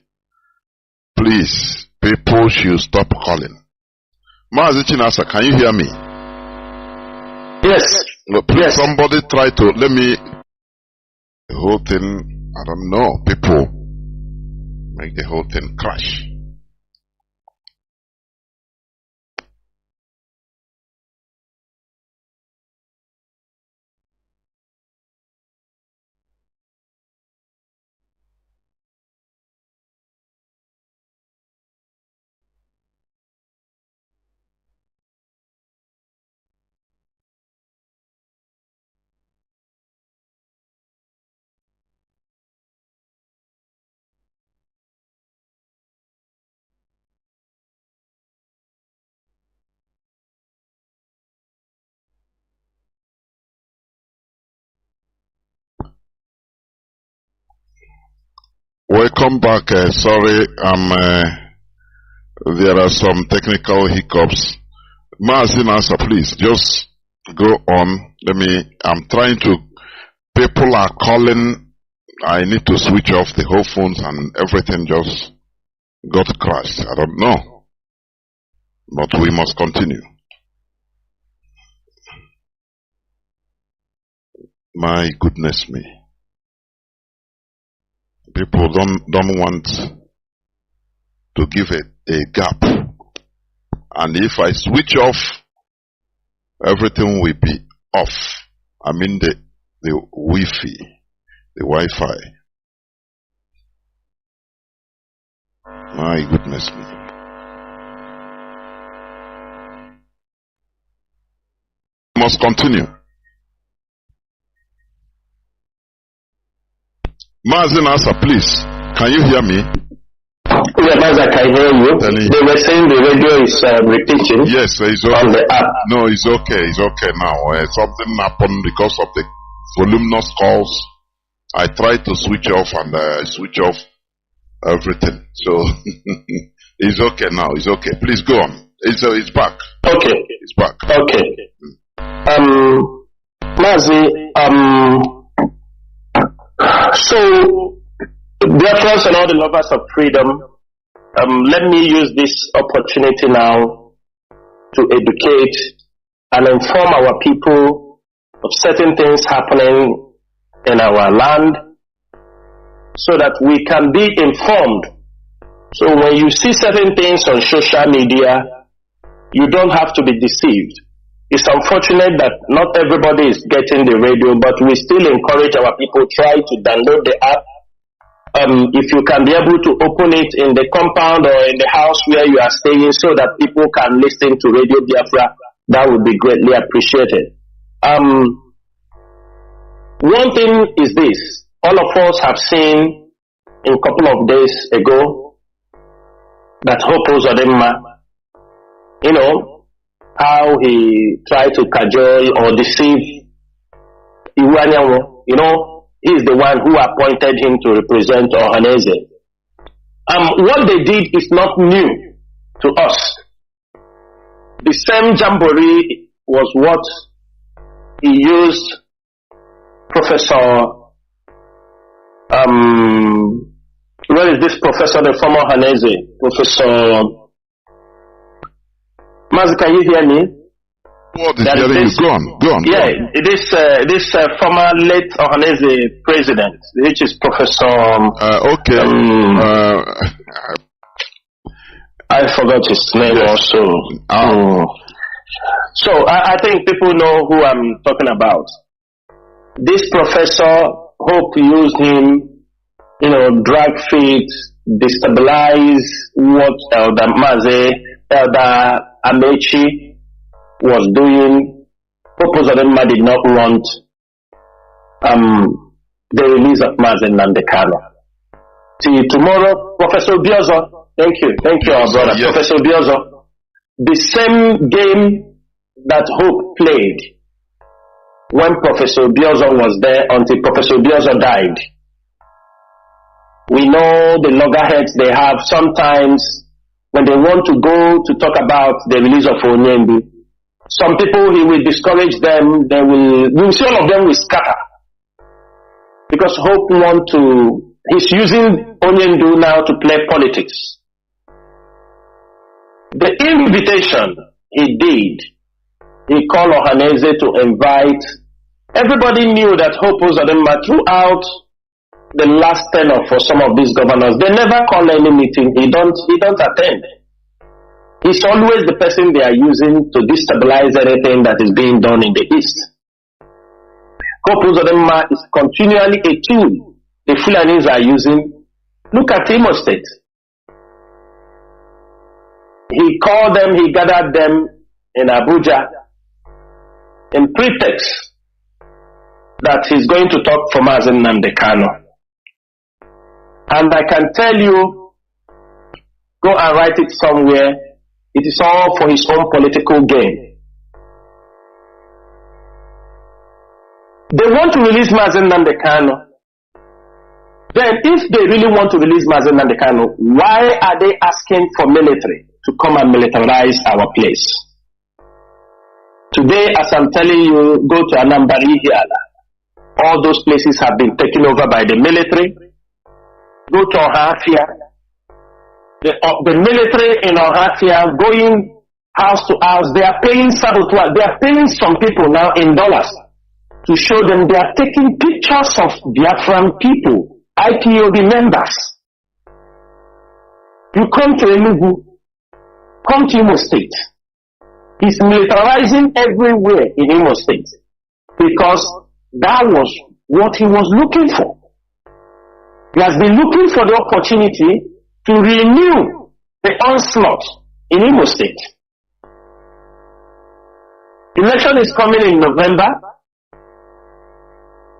Please, people should stop calling. Mazi Chinasa, can you hear me? Yes. No, please, yes. Somebody try to let me. The whole thing, I don't know. People make the whole thing crash. Welcome back. Sorry, there are some technical hiccups. Mazi Chinasa, please just go on. I'm trying to. People are calling. I need to switch off the whole phones and everything just got crashed. I don't know, but we must continue. My goodness me. People don't want to give a gap. And if I switch off, everything will be off. I mean the Wi-Fi, the Wi-Fi. My goodness me. We must continue. Mazi Chinasa, please, can you hear me? Yeah, Mazi, I can hear you. They were saying the radio is repeating. Yes, it's okay. On the app. No, it's okay. It's okay now. Something happened because of the voluminous calls. I tried to switch off and switch off everything. So it's okay now. It's okay. Please go on. It's back. Okay. It's back. Okay. Mazi, so Biafrans and all the lovers of freedom let me use this opportunity now to educate and inform our people of certain things happening in our land so that we can be informed. So when you see certain things on social media, you don't have to be deceived. It's unfortunate that not everybody is getting the radio, but we still encourage our people try to download the app. If you can be able to open it in the compound or in the house where you are staying so that people can listen to Radio Biafra, that would be greatly appreciated. One thing is this. All of us have seen a couple of days ago that Hope Uzodimma, how he tried to cajole or deceive Iwanyanwo, he is the one who appointed him to represent Ohaneze. What they did is not new to us. The same jamboree was what he used Professor, where is this professor, the former Ohaneze? Professor Mazi, can you hear me? What is hearing you? Go on. Yeah, this former late Ohaneze president, which is Professor. I forgot his name also. So I think people know who I'm talking about. This professor, Hope used him, drag feet, destabilize what Elder Mazi, Elder Amechi was doing. Hope Uzodimma did not want the release of Mazi and Kanu. See tomorrow, Professor Biozo. Thank you, our brother, yes. Professor Biozo. The same game that Hope played when Professor Biozo was there until Professor Biozo died. We know the loggerheads they have sometimes. When they want to go to talk about the release of Nnamdi, some people, he will discourage them. You will see all of them will scatter. Because Hope he's using Nnamdi now to play politics. The invitation he did, he called Ohaneze to invite. Everybody knew that Hope Uzodimma throughout the last tenure for some of these governors, they never call any meeting. He don't attend. He's always the person they are using to destabilize anything that is being done in the East. Hope Uzodimma is continually a tool the Fulanis are using. Look at Imo State. He called them, he gathered them in Abuja in pretext that he's going to talk for Mazi Nnamdi Kanu. And I can tell you, go and write it somewhere, it is all for his own political gain. They want to release Mazi Nnamdi Kanu. Then if they really want to release Mazi Nnamdi Kanu, why are they asking for military to come and militarize our place? Today, as I'm telling you, go to Anambari Hiala. All those places have been taken over by the military. Go to Ohafia. The military in Ohafia going house to house. They are paying saboteur. They are paying some people now in dollars to show them they are taking pictures of Biafran people, IPOB members. You come to Enugu, come to Imo State. He's militarizing everywhere in Imo State because that was what he was looking for. He has been looking for the opportunity to renew the onslaught in Imo State. Election is coming in November.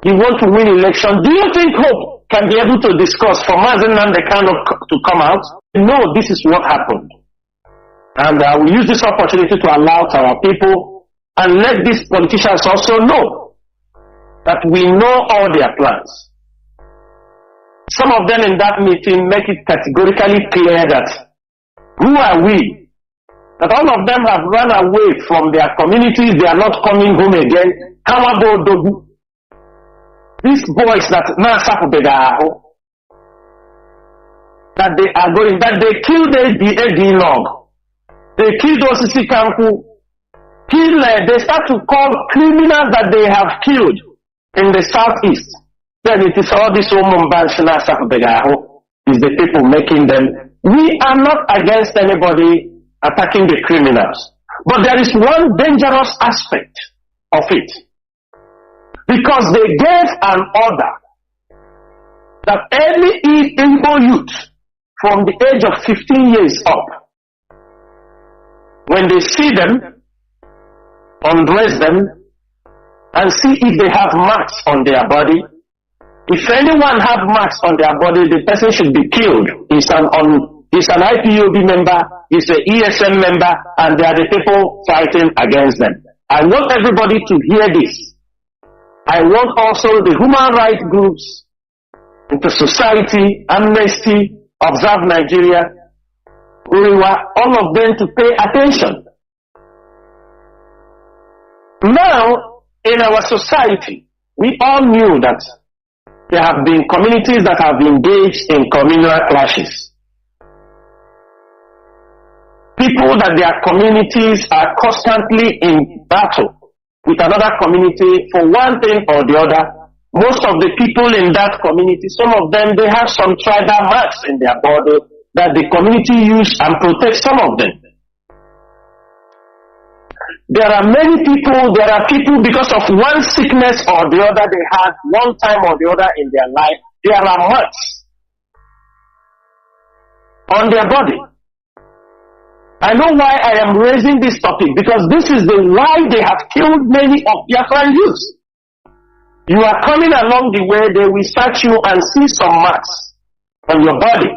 You want to win election. Do you think Hope can be able to discuss for Mazi Nnamdi Kanu to come out? No, this is what happened. And I will use this opportunity to allow our people and let these politicians also know that we know all their plans. Some of them in that meeting make it categorically clear that who are we? That all of them have run away from their communities, they are not coming home again. These boys that that they are going, that they killed the log. They killed Osisi Kanku. They start to call criminals that they have killed in the southeast. Then it is all this is the people making them. We are not against anybody attacking the criminals. But there is one dangerous aspect of it. Because they gave an order that any Igbo youth from the age of 15 years up, when they see them, undress them, and see if they have marks on their body. If anyone have marks on their body, the person should be killed. He's an IPOB member, he's an ESM member, and they are the people fighting against them. I want everybody to hear this. I want also the human rights groups, the society, Amnesty, Observe Nigeria, all of them to pay attention. Now, in our society, we all knew that there have been communities that have engaged in communal clashes. People that their communities are constantly in battle with another community for one thing or the other. Most of the people in that community, some of them, they have some tribal marks in their body that the community use and protect some of them. There are many people, because of one sickness or the other they had one time or the other in their life, there are marks on their body. I know why I am raising this topic, because this is the why they have killed many of Biafran youths. You are coming along the way, they will search you and see some marks on your body.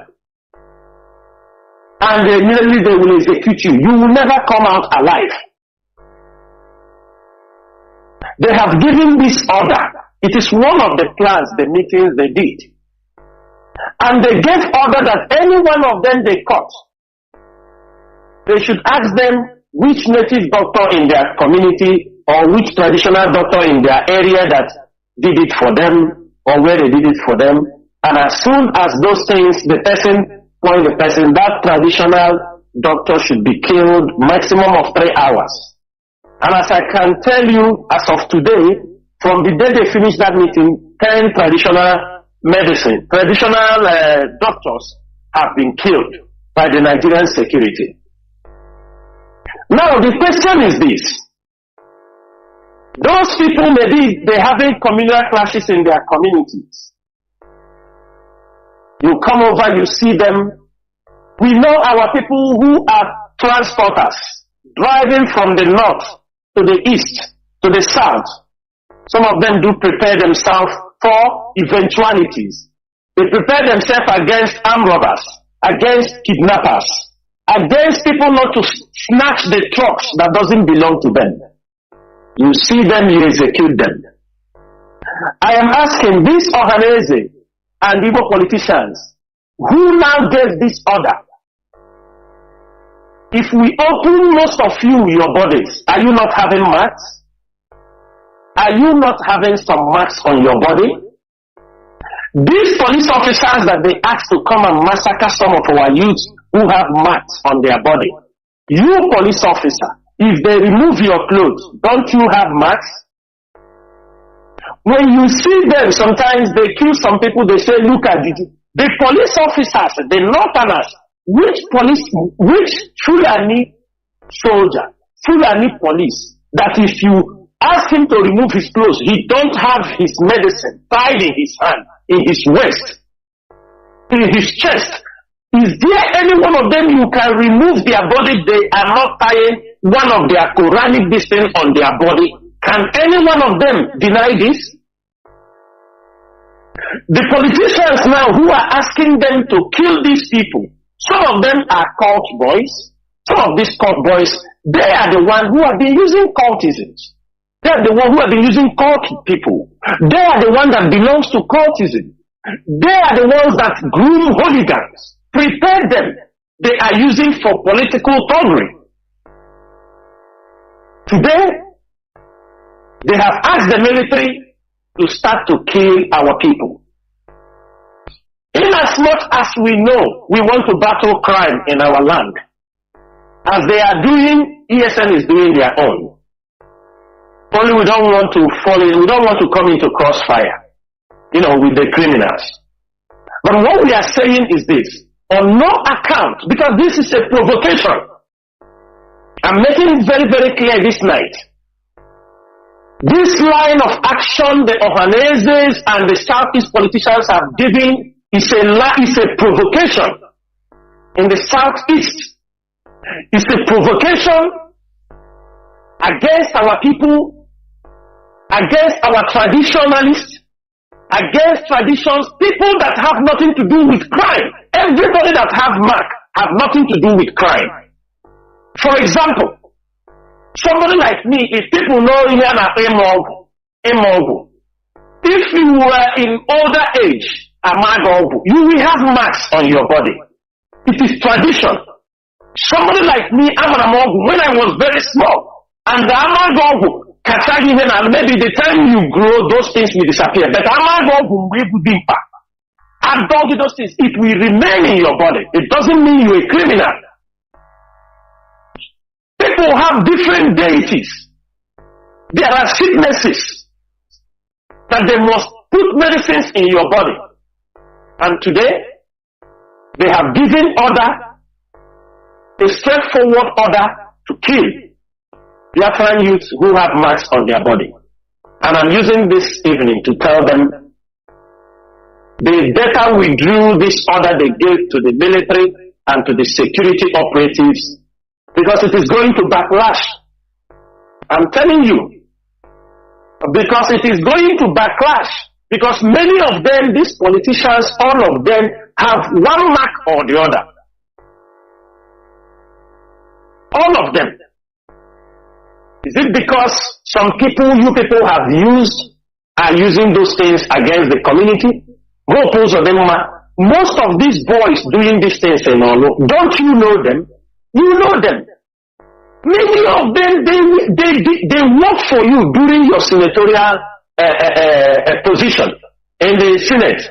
And immediately they will execute you. You will never come out alive. They have given this order. It is one of the plans, the meetings they did. And they gave order that any one of them they caught, they should ask them which native doctor in their community or which traditional doctor in their area that did it for them or where they did it for them. And as soon as those things, the person, that traditional doctor should be killed maximum of 3 hours. And as I can tell you, as of today, from the day they finished that meeting, 10 traditional doctors have been killed by the Nigerian security. Now the question is this. Those people, maybe they having communal clashes in their communities. You come over, you see them. We know our people who are transporters, driving from the north to the east, to the south. Some of them do prepare themselves for eventualities. They prepare themselves against armed robbers, against kidnappers, against people not to snatch the trucks that doesn't belong to them. You see them, you execute them. I am asking this Ohanese and Igbo politicians, who now gave this order? If we open most of you your bodies, are you not having marks? Are you not having some marks on your body? These police officers that they asked to come and massacre some of our youths who have marks on their body. You police officer, if they remove your clothes, don't you have marks? When you see them, sometimes they kill some people, they say, look at it. The police officers, the northerners, which Fulani soldier, Fulani police, that if you ask him to remove his clothes, he don't have his medicine tied in his hand, in his waist, in his chest. Is there any one of them you can remove their body? They are not tying one of their Quranic distance on their body. Can any one of them deny this? The politicians now who are asking them to kill these people, some of them are cult boys. Some of these cult boys, they are the ones who have been using cultisms. They are the ones who have been using cult people. They are the ones that belongs to cultism. They are the ones that groom hooligans. Prepare them. They are using for political thuggery. Today, they have asked the military to start to kill our people. In as much as we know we want to battle crime in our land, as they are doing, ESN is doing their own. Only we don't want to fall in, we don't want to come into crossfire, with the criminals. But what we are saying is this, on no account, because this is a provocation. I'm making it very, very clear this night. This line of action the Ohaneses and the Southeast politicians have given is a provocation in the Southeast. It's a provocation against our people, against our traditionalists, against traditions, people that have nothing to do with crime. Everybody that have mark have nothing to do with crime. For example, somebody like me, if people know here na Imogu, if you were in older age, Amagogu, you will have marks on your body. It is tradition. Somebody like me, Amagogu, when I was very small, and the Amagogu, and maybe the time you grow, those things will disappear. But Amagogu, those things, it will remain in your body. It doesn't mean you're a criminal. People have different deities. There are sicknesses that they must put medicines in your body. And today, they have given order, a straightforward order to kill Biafran youths who have marks on their body. And I'm using this evening to tell them they better withdrew this order they gave to the military and to the security operatives, because it is going to backlash. I'm telling you, because it is going to backlash. Because many of them, these politicians, all of them have one mark or the other. All of them. Is it because some people, you people are using those things against the community? Most of these boys doing these things, don't you know them? You know them. Many of them, they work for you during your senatorial position in the Senate.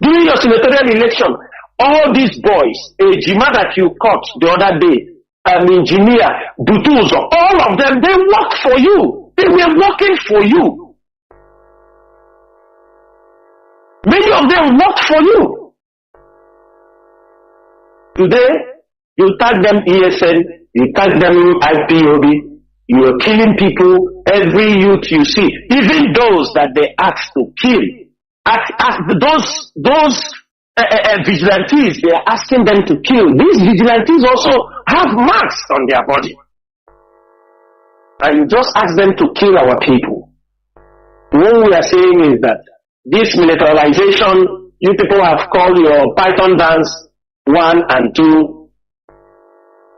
During your senatorial election, all these boys, a Jima that you caught the other day, an engineer, Butuzo, all of them, they work for you. They were working for you. Many of them work for you. Today, you tag them ESN, you tag them IPOB, you are killing people, every youth you see, even those that they ask to kill. Those vigilantes, they are asking them to kill. These vigilantes also have marks on their body. And you just ask them to kill our people. What we are saying is that this militarization, you people have called your Python dance 1 and 2.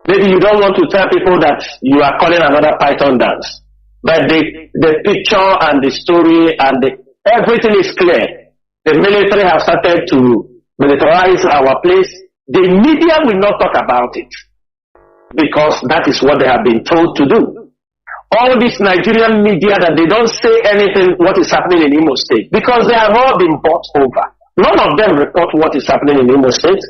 Maybe you don't want to tell people that you are calling another Python dance. But the picture and the story and everything is clear. The military have started to militarize our place. The media will not talk about it, because that is what they have been told to do. All this Nigerian media that they don't say anything what is happening in Imo State, because they have all been bought over. None of them report what is happening in Imo State.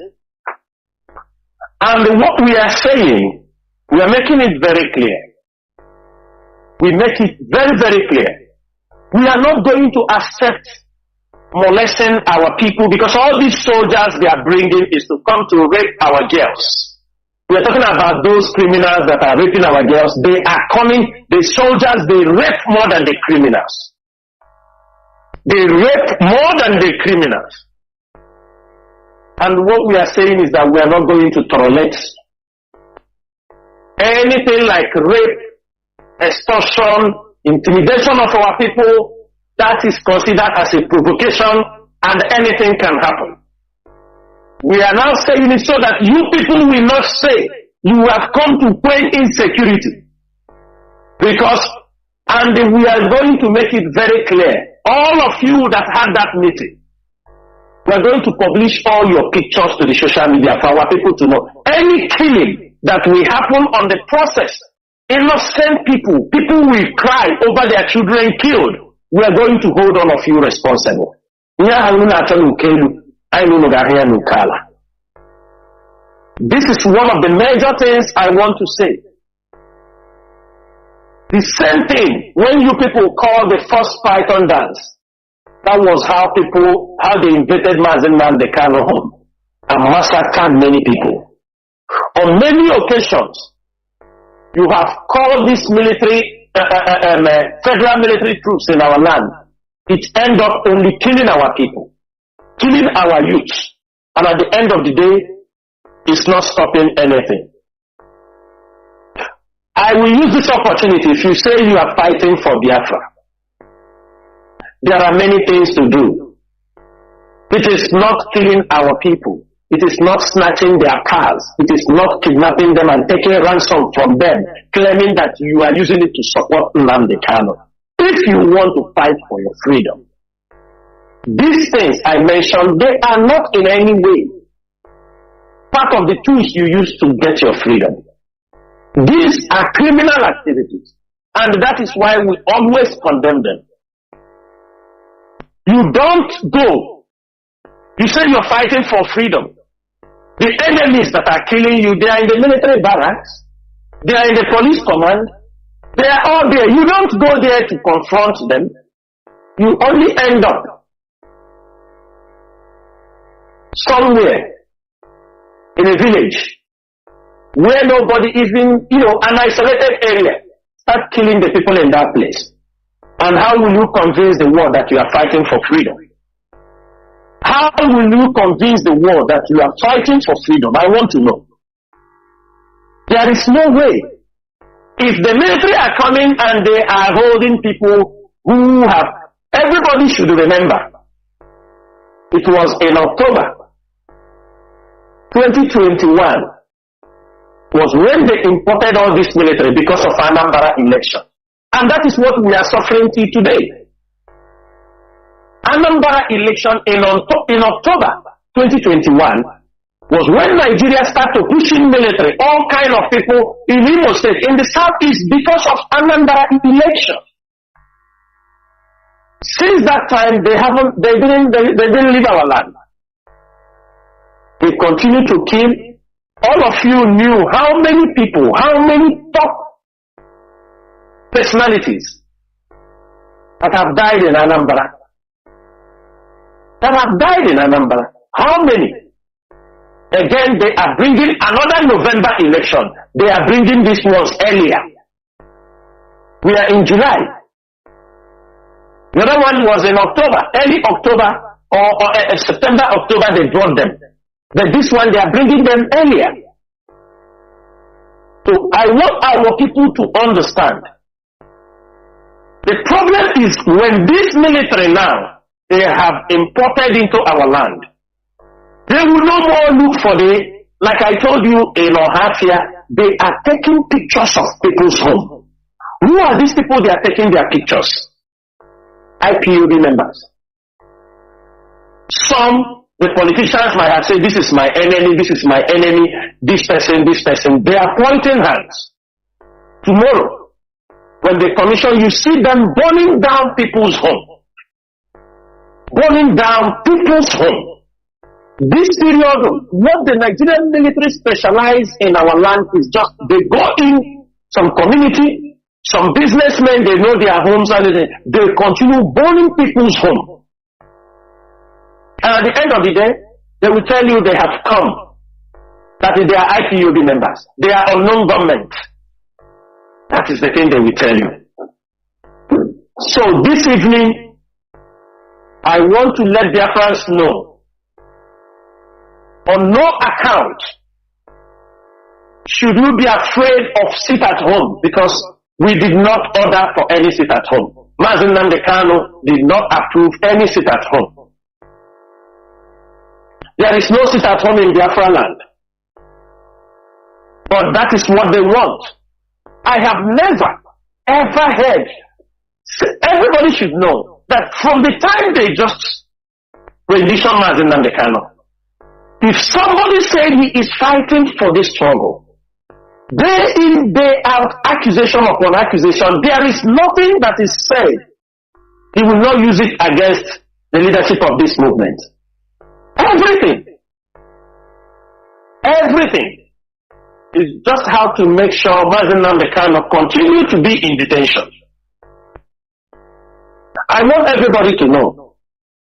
And what we are saying, we are making it very clear. We make it very, very clear. We are not going to accept molesting our people, because all these soldiers they are bringing is to come to rape our girls. We are talking about those criminals that are raping our girls. They are coming, the soldiers, they rape more than the criminals. They rape more than the criminals. And what we are saying is that we are not going to tolerate anything like rape, extortion, intimidation of our people. That is considered as a provocation, and anything can happen. We are now saying it so that you people will not say you have come to play insecurity. And we are going to make it very clear. All of you that had that meeting, we are going to publish all your pictures to the social media for our people to know. Any killing that will happen on the process, innocent people will cry over their children killed. We are going to hold all of you responsible. This is one of the major things I want to say. The same thing when you people call the first Python dance. That was how they invaded Mazi Nnamdi Kanu home and massacred many people. On many occasions, you have called this military, federal military troops in our land. It ends up only killing our people, killing our youth, and at the end of the day, it's not stopping anything. I will use this opportunity. If you say you are fighting for Biafra, there are many things to do. It is not killing our people. It is not snatching their cars. It is not kidnapping them and taking ransom from them, claiming that you are using it to support Nnamdi Kanu. If you want to fight for your freedom, these things I mentioned, they are not in any way part of the tools you use to get your freedom. These are criminal activities, and that is why we always condemn them. You don't go. You say you're fighting for freedom. The enemies that are killing you, they are in the military barracks. They are in the police command. They are all there. You don't go there to confront them. You only end up somewhere in a village where nobody even, an isolated area, start killing the people in that place. And how will you convince the world that you are fighting for freedom? How will you convince the world that you are fighting for freedom? I want to know. There is no way. If the military are coming and they are holding people who have, everybody should remember, it was in October 2021 was when they imported all this military because of Anambra election. And that is what we are suffering till today. Anambra election in October 2021 was when Nigeria started pushing military, all kind of people in Imo State, in the southeast, because of Anambra election. Since that time, they didn't leave our land. They continue to kill. All of you knew how many people, how many top personalities that have died in Anambra. How many? Again, they are bringing another November election. They are bringing this ones earlier. We are in July. The other one was in October, early October or September, October, they brought them. But this one, they are bringing them earlier. So I want our people to understand. The problem is when this military now, they have imported into our land, they will no more look for like I told you in Ohafia, they are taking pictures of people's home. Who are these people they are taking their pictures? IPOB members. Some, the politicians might have said, this is my enemy, this person. They are pointing hands. Tomorrow, when they commission, you see them burning down people's home. This period, what the Nigerian military specialize in our land is just, they go in some community, some businessmen, they know their homes and they continue burning people's home. And at the end of the day, they will tell you they have come, that they are IPOB members. They are unknown government. That is the thing they will tell you. So this evening, I want to let Biafrans know, on no account should you be afraid of sit at home, because we did not order for any sit at home. Mazi Nnamdi Kanu did not approve any sit at home. There is no sit at home in Biafra land. But that is what they want. I have never, ever heard. Everybody should know that from the time they just rendition Mazi Nnamdi Kanu, if somebody said he is fighting for this struggle, day in, day out, accusation upon accusation, there is nothing that is said. He will not use it against the leadership of this movement. Everything. Everything is just how to make sure Mazi Nnamdi Kanu continue to be in detention. I want everybody to know.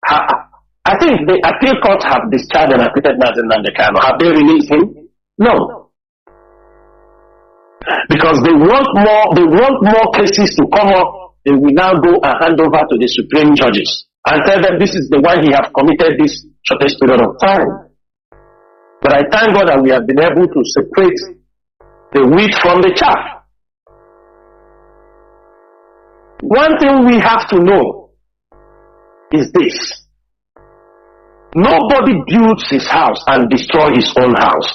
I think the appeal court have discharged and acquitted Mazi Nnamdi Kanu. Have they released him? No. Because they want more cases to come up. They will now go and hand over to the supreme judges and tell them this is the one he have committed this shortest period of time. But I thank God that we have been able to separate the wheat from the chaff. One thing we have to know is this. Nobody builds his house and destroys his own house.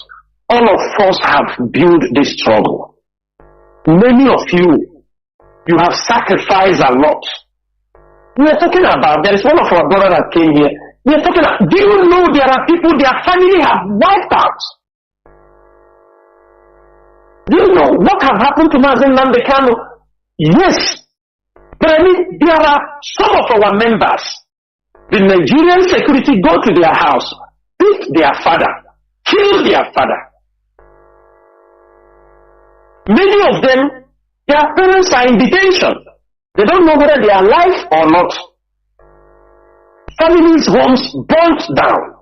All of us have built this struggle. Many of you have sacrificed a lot. We are talking about, there is one of our brothers that came here. We are talking about, do you know there are people, their family have wiped out? Do you know what have happened to Mazi Nnamdi Kanu? Yes. But I mean, there are some of our members, the Nigerian security go to their house, beat their father, kill their father. Many of them, their parents are in detention. They don't know whether they are alive or not. Families' homes burnt down.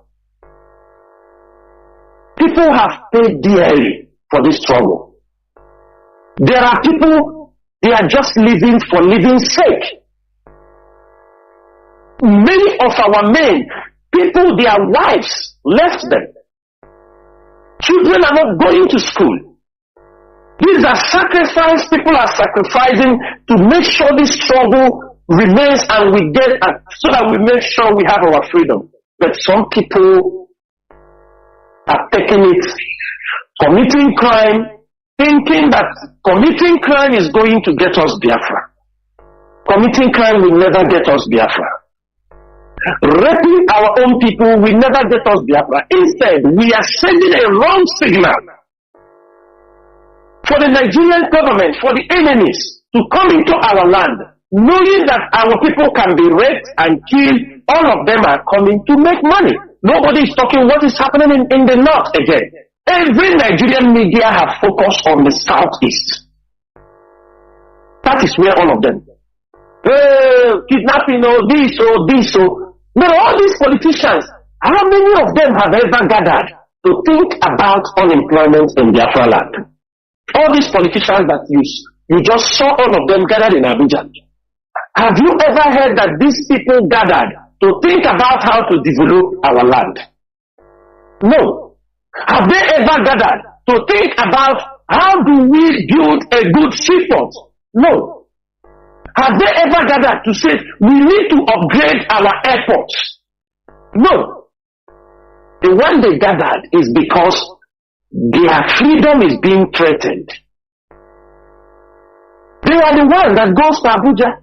People have paid dearly for this struggle. There are people, they are just living for living's sake. Many of our men, people, their wives left them. Children are not going to school. These are sacrifices people are sacrificing to make sure this struggle remains and we get so that we make sure we have our freedom. But some people are taking it, committing crime, thinking that committing crime is going to get us Biafra. Committing crime will never get us Biafra. Raping our own people will never get us Biafra. Instead, we are sending a wrong signal for the Nigerian government, for the enemies to come into our land, knowing that our people can be raped and killed. All of them are coming to make money. Nobody is talking what is happening in the north again. Every Nigerian media have focused on the southeast. That is where all of them. Kidnapping, this. But all these politicians, how many of them have ever gathered to think about unemployment in Biafra land? All these politicians that you just saw all of them gathered in Abuja. Have you ever heard that these people gathered to think about how to develop our land? No. Have they ever gathered to think about how do we build a good seaport? No. Have they ever gathered to say we need to upgrade our airports? No. The one they gathered is because their freedom is being threatened. They are the ones that goes to Abuja.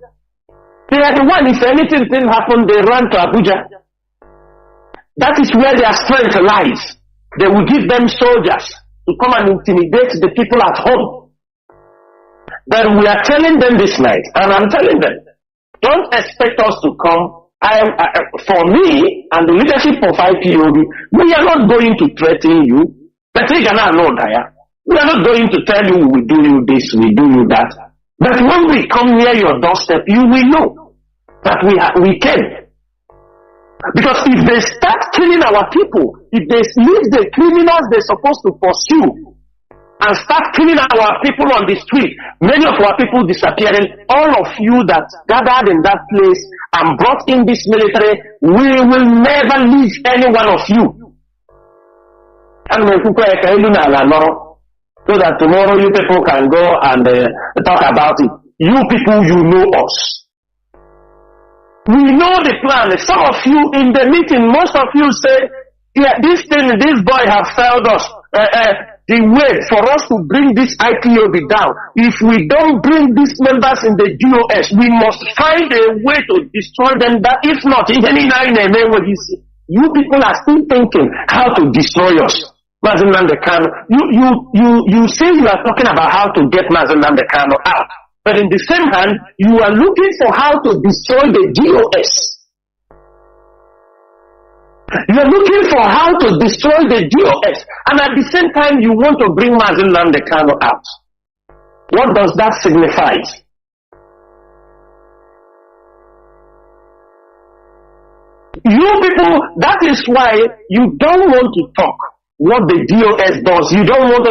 They are the ones, if anything happen, they run to Abuja. That is where their strength lies. They will give them soldiers to come and intimidate the people at home. But we are telling them this night, and I'm telling them, don't expect us to come. For me and the leadership of IPOB, we are not going to threaten you. But we are not going to tell you we will do you this, we do you that. But when we come near your doorstep, you will know that we can. Because if they start killing our people, if they leave the criminals they're supposed to pursue and start killing our people on the street, many of our people disappearing, all of you that gathered in that place and brought in this military, we will never leave any one of you. And so that tomorrow you people can go and talk about it. You people, you know us. We know the plan. Some of you in the meeting, most of you say, yeah, this boy have failed us. The way for us to bring this IPOB down, if we don't bring these members in the DOS, we must find a way to destroy them. That if not, you people are still thinking how to destroy us. Mazi Nnamdi Kanu, you say you are talking about how to get Mazi Nnamdi Kanu out, but in the same hand, you are looking for how to destroy the DOS. You are looking for how to destroy the DOS, and at the same time you want to bring Mazi Nnamdi Kanu out. What does that signify? You people, that is why you don't want to talk what the DOS does. You don't want to